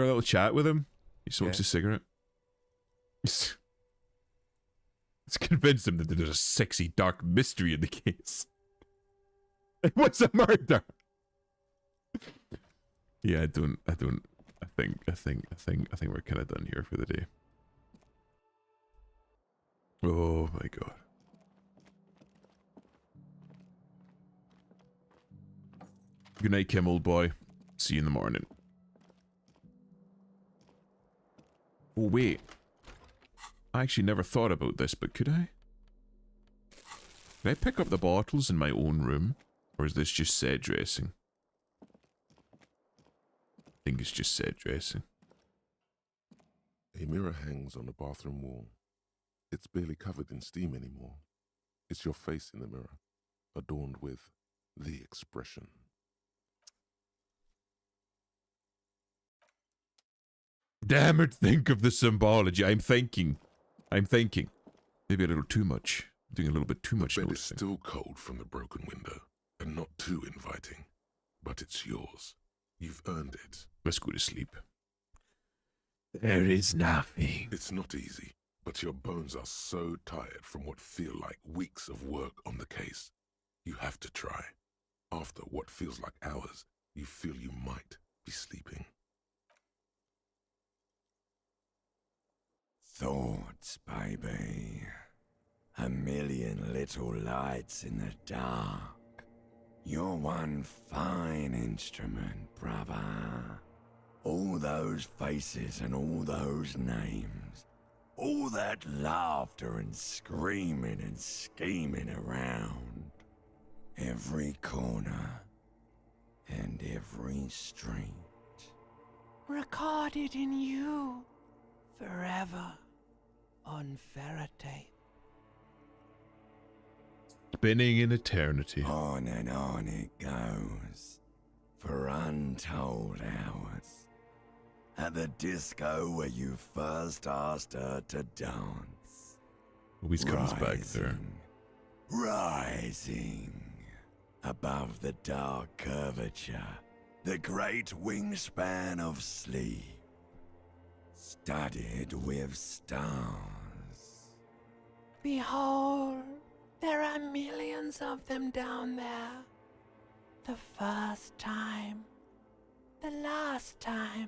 Speaker 1: little chat with him. He smokes a cigarette. Let's convince him that there's a sexy dark mystery in the case. It was a murder. Yeah, I think we're kind of done here for the day. Oh my god. Good night, Kim, old boy. See you in the morning. Oh, wait. I actually never thought about this, but could I? Can I pick up the bottles in my own room? Or is this just set dressing? I think it's just set dressing.
Speaker 2: A mirror hangs on the bathroom wall. It's barely covered in steam anymore. It's your face in the mirror, adorned with the expression. Damn it, think of the symbology. I'm thinking.
Speaker 1: Maybe a little too much. Doing a little bit too much
Speaker 2: The bed is
Speaker 1: noticing.
Speaker 2: still cold from the broken window, and not too inviting. But it's yours. You've earned it.
Speaker 1: Let's go to sleep. There is nothing.
Speaker 2: It's not easy, but your bones are so tired from what feel like weeks of work on the case. You have to try. After what feels like hours, you feel you might be sleeping.
Speaker 6: Thoughts, baby. A million little lights in the dark. You're one fine instrument, brother. All those faces and all those names. All that laughter and screaming and scheming around. Every corner and every street.
Speaker 11: Recorded in you. Forever. On Faraday.
Speaker 1: Spinning in eternity.
Speaker 6: On and on it goes. For untold hours. At the disco where you first asked her to dance.
Speaker 1: Always comes back there.
Speaker 6: Rising. Above the dark curvature. The great wingspan of sleep. Studded with stars.
Speaker 11: Behold, there are millions of them down there. The first time. The last time.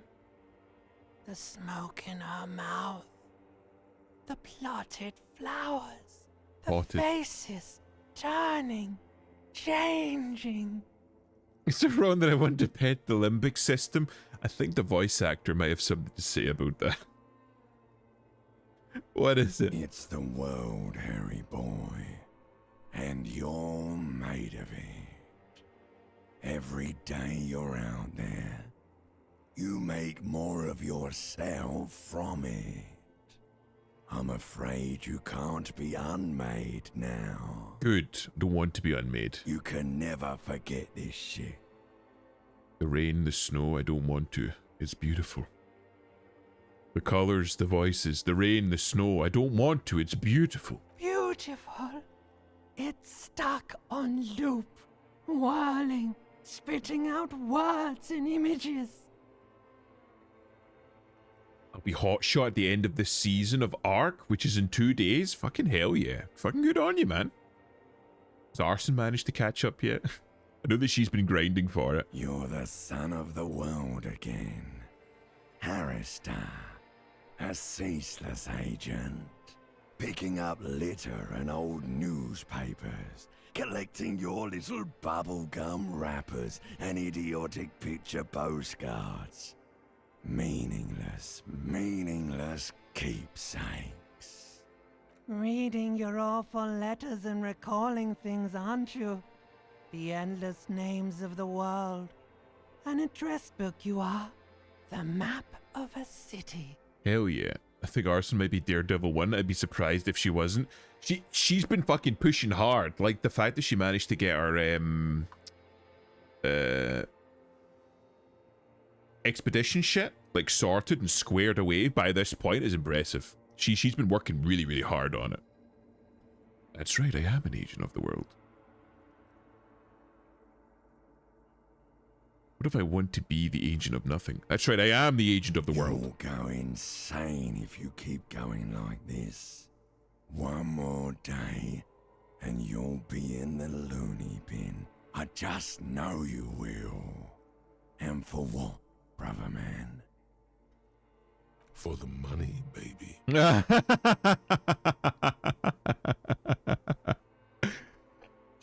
Speaker 11: The smoke in her mouth. The plotted flowers. The
Speaker 1: Plotted.
Speaker 11: faces turning, changing.
Speaker 1: Is it wrong that I want to pet the limbic system? I think the voice actor might have something to say about that. What is it?
Speaker 6: It's the world, Harry boy. And you're made of it. Every day you're out there, you make more of yourself from it. I'm afraid you can't be unmade now.
Speaker 1: Good. Don't want to be unmade.
Speaker 6: You can never forget this shit.
Speaker 1: The rain, the snow, I don't want to. It's beautiful. The colors, the voices, the rain, the snow, I don't want to. It's beautiful.
Speaker 11: Beautiful. It's stuck on loop, whirling, spitting out words and images.
Speaker 1: I'll be hot shot at the end of this season of Ark, which is in 2 days. Fucking hell yeah. Fucking good on you, man. Has Arson managed to catch up yet? I know that she's been grinding for it.
Speaker 6: You're the son of the world again. Harrister, a ceaseless agent. Picking up litter and old newspapers. Collecting your little bubblegum wrappers and idiotic picture postcards. Meaningless, meaningless keepsakes.
Speaker 11: Reading your awful letters and recalling things, aren't you? The endless names of the world. An address book you are. The map of a city.
Speaker 1: Hell yeah. I think Arson might be Daredevil 1. I'd be surprised if she wasn't. She's been fucking pushing hard. Like the fact that she managed to get her expedition shit like sorted and squared away by this point is impressive. She's been working really, really hard on it. That's right, I am an agent of the world. What if I want to be the agent of nothing? That's right, I am the agent of the world.
Speaker 6: You'll go insane if you keep going like this. One more day, and you'll be in the loony bin. I just know you will. And for what, brother man?
Speaker 2: For the money, baby.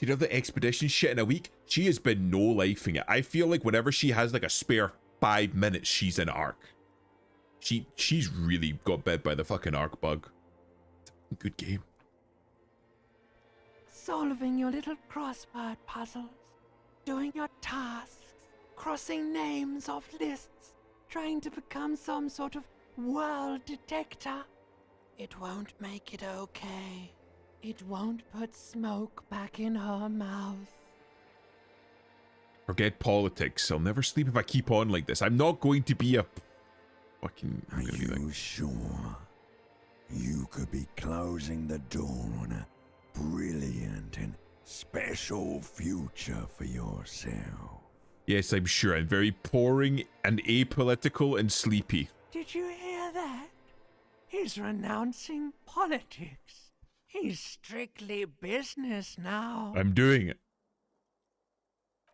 Speaker 1: You know the expedition shit in a week? She has been no-lifing it. I feel like whenever she has like a spare 5 minutes, she's in Ark. She's really got bit by the fucking Ark bug. Good game.
Speaker 11: Solving your little crossword puzzles. Doing your tasks. Crossing names off lists. Trying to become some sort of world detector. It won't make it okay. It won't put smoke back in her mouth.
Speaker 1: Forget politics. I'll never sleep if I keep on like this. I'm not going to be a fucking...
Speaker 6: Are you sure? You could be closing the door on a brilliant and special future for yourself.
Speaker 1: Yes, I'm sure. I'm very boring and apolitical and sleepy.
Speaker 8: Did you hear that? He's renouncing politics. He's strictly business now.
Speaker 1: I'm doing it.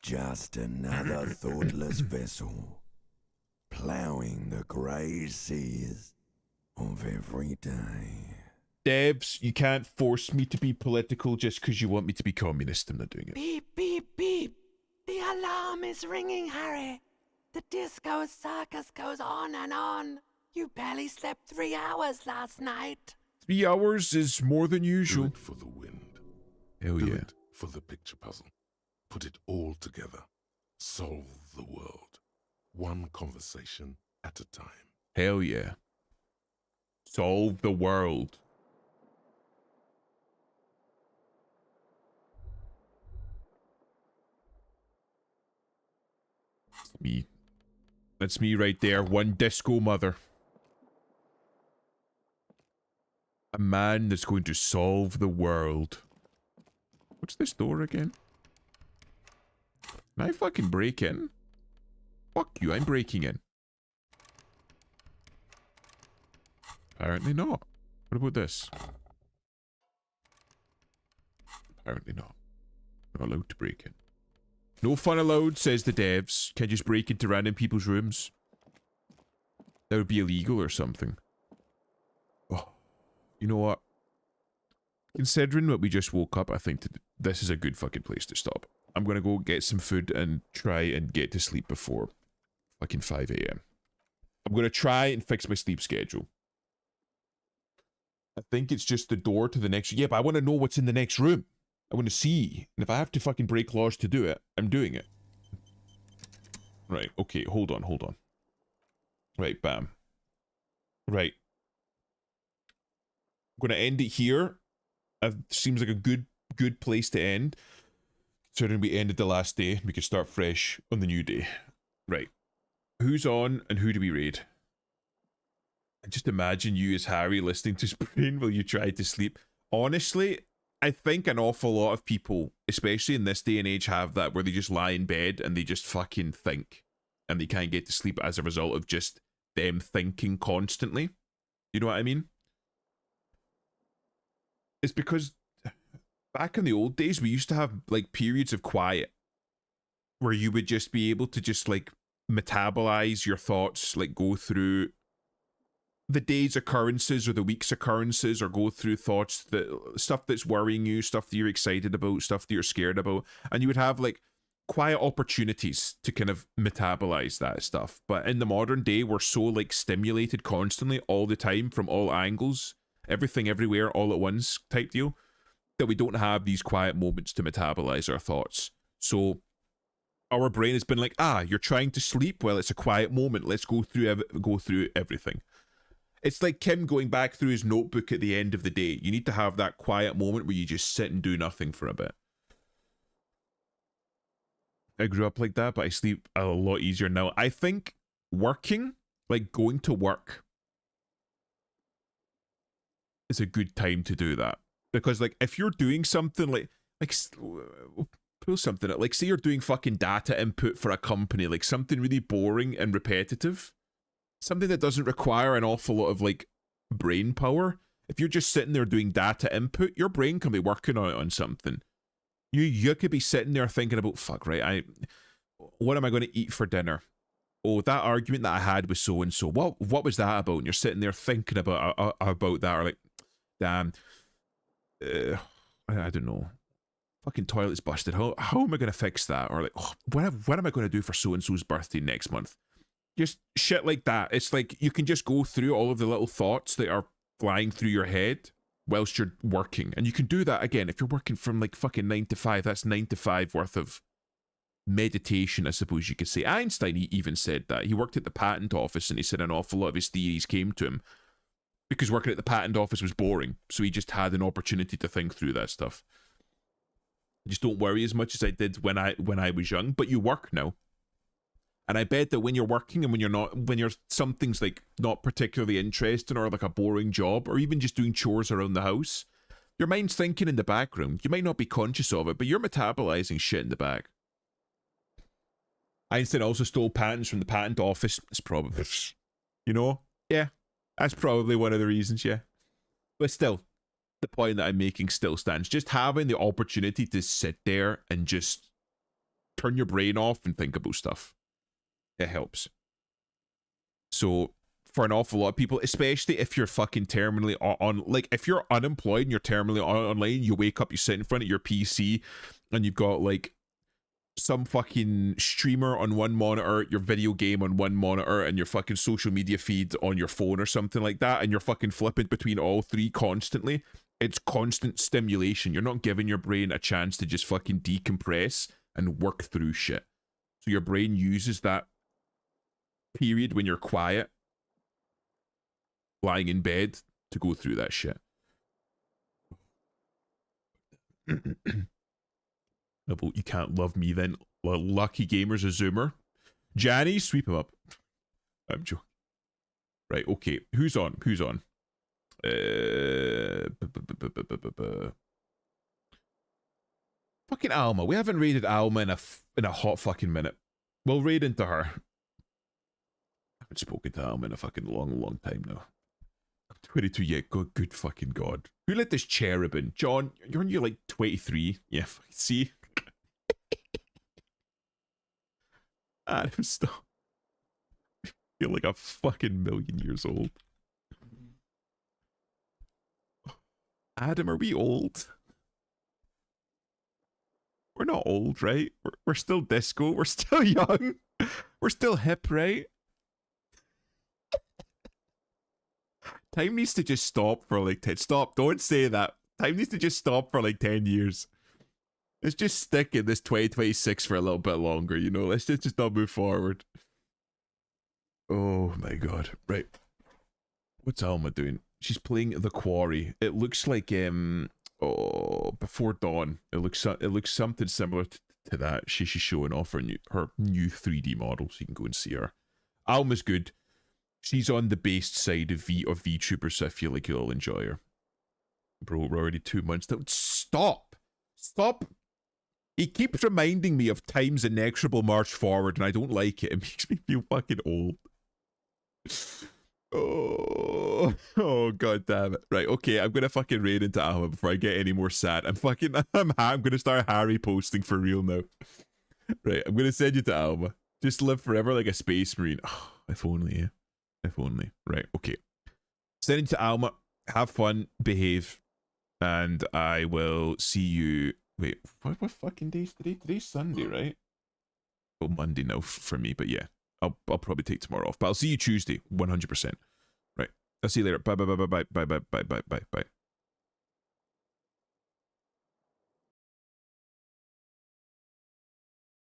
Speaker 6: Just another thoughtless vessel, plowing the grey seas of every day.
Speaker 1: Devs, you can't force me to be political just because you want me to be communist. I'm not doing it.
Speaker 8: Beep, beep, beep. The alarm is ringing, Harry. The disco circus goes on and on. You barely slept 3 hours last night.
Speaker 1: 3 hours is more than
Speaker 2: Do
Speaker 1: usual.
Speaker 2: it for the wind.
Speaker 1: Hell
Speaker 2: Do
Speaker 1: yeah.
Speaker 2: it for the picture puzzle. Put it all together. Solve the world. One conversation at a time.
Speaker 1: Hell yeah. Solve the world. Me. That's me right there. One disco mother. A man that's going to solve the world. What's this door again? Can I fucking break in? Fuck you, I'm breaking in. Apparently not. What about this? Apparently not. Not allowed to break in. No fun allowed, says the devs. Can't just break into random people's rooms. That would be illegal or something. Oh, you know what? Considering what we just woke up, I think this is a good fucking place to stop. I'm gonna go get some food and try and get to sleep before fucking 5 a.m. I'm gonna try and fix my sleep schedule. I think it's just the door to the next... Yeah, but I want to know what's in the next room. I want to see. And if I have to fucking break laws to do it, I'm doing it. Right, okay, hold on. Right, bam. Right. I'm gonna end it here. Seems like a good place to end. Considering we ended the last day, we can start fresh on the new day. Right. Who's on and who do we raid? I just imagine you as Harry listening to Sprain while you try to sleep. Honestly, I think an awful lot of people, especially in this day and age, have that where they just lie in bed and they just fucking think. And they can't get to sleep as a result of just them thinking constantly. You know what I mean? It's because back in the old days, we used to have like periods of quiet where you would just be able to just like metabolize your thoughts, like go through the day's occurrences or the week's occurrences, or go through thoughts, stuff that's worrying you, stuff that you're excited about, stuff that you're scared about, and you would have like quiet opportunities to kind of metabolize that stuff. But in the modern day, we're so like stimulated constantly all the time from all angles, everything everywhere all at once type deal, that we don't have these quiet moments to metabolize our thoughts. So our brain has been like, you're trying to sleep? Well, it's a quiet moment. Let's go through everything. It's like Kim going back through his notebook at the end of the day. You need to have that quiet moment where you just sit and do nothing for a bit. I grew up like that, but I sleep a lot easier now. I think working, like going to work, is a good time to do that. Because like if you're doing something like pull something up, like say you're doing fucking data input for a company, like something really boring and repetitive, something that doesn't require an awful lot of like brain power. If you're just sitting there doing data input, your brain can be working on something. You could be sitting there thinking about, fuck, right, what am I going to eat for dinner? Oh, that argument that I had with so and so, what was that about? And you're sitting there thinking about that, or like, damn, I don't know, fucking toilet's busted. How am I going to fix that? Or like, what am I going to do for so and so's birthday next month? Just shit like that. It's like you can just go through all of the little thoughts that are flying through your head whilst you're working. And you can do that again if you're working from like fucking 9 to 5. That's 9 to 5 worth of meditation, I suppose you could say. Einstein even said that. He worked at the patent office and he said an awful lot of his theories came to him because working at the patent office was boring. So he just had an opportunity to think through that stuff. I just don't worry as much as I did when I was young, but you work now. And I bet that when you're working and when you're something's like not particularly interesting or like a boring job or even just doing chores around the house, your mind's thinking in the background. You might not be conscious of it, but you're metabolizing shit in the back. Einstein also stole patents from the patent office. It's probably, you know, yeah, that's probably one of the reasons, yeah. But still, the point that I'm making still stands. Just having the opportunity to sit there and just turn your brain off and think about stuff. It helps. So, for an awful lot of people, especially if you're fucking terminally on, like, if you're unemployed and you're terminally online, you wake up, you sit in front of your PC, and you've got, like, some fucking streamer on one monitor, your video game on one monitor, and your fucking social media feed on your phone or something like that, and you're fucking flipping between all three constantly. It's constant stimulation. You're not giving your brain a chance to just fucking decompress and work through shit. So your brain uses that period when you're quiet, lying in bed, to go through that shit. About you can't love me then. Lucky Gamer's a zoomer. Janny, sweep him up. I'm joking. Right, okay. Who's on? Who's on? Fucking Alma. We haven't raided Alma in a hot fucking minute. We'll raid into her. I haven't spoken to Alma in a fucking long time now. I'm 22 yet. Good fucking God. Who let this cherub in? John, you're like 23. Yeah, see? Adam, stop. You're like a fucking million years old. Adam, are we old? We're not old, right? We're still disco. We're still young. We're still hip, right? Time needs to just stop for like 10. Stop. Don't say that. Time needs to just stop for like 10 years. Let's just stick in this 2026 for a little bit longer, you know? Let's just not move forward. Oh my God. Right. What's Alma doing? She's playing The Quarry. It looks like Before Dawn. It looks something similar to that. She's showing off her new 3D model, so you can go and see her. Alma's good. She's on the based side of VTubers, so I feel like you'll enjoy her. Bro, we're already 2 months down. Stop! Stop! He keeps reminding me of time's inexorable march forward, and I don't like it. It makes me feel fucking old. Oh, God damn it. Right, okay, I'm gonna fucking raid into Alma before I get any more sad. I'm gonna start Harry posting for real now. Right, I'm gonna send you to Alma. Just live forever like a space marine. Oh, if only, yeah. If only. Right, okay. Send it to Alma. Have fun. Behave. And I will see you... Wait, what fucking day is today? Today's Sunday, right? Well, Monday now for me, but yeah. I'll probably take tomorrow off. But I'll see you Tuesday, 100%. Right. I'll see you later. Bye, bye, bye, bye, bye, bye, bye, bye, bye, bye.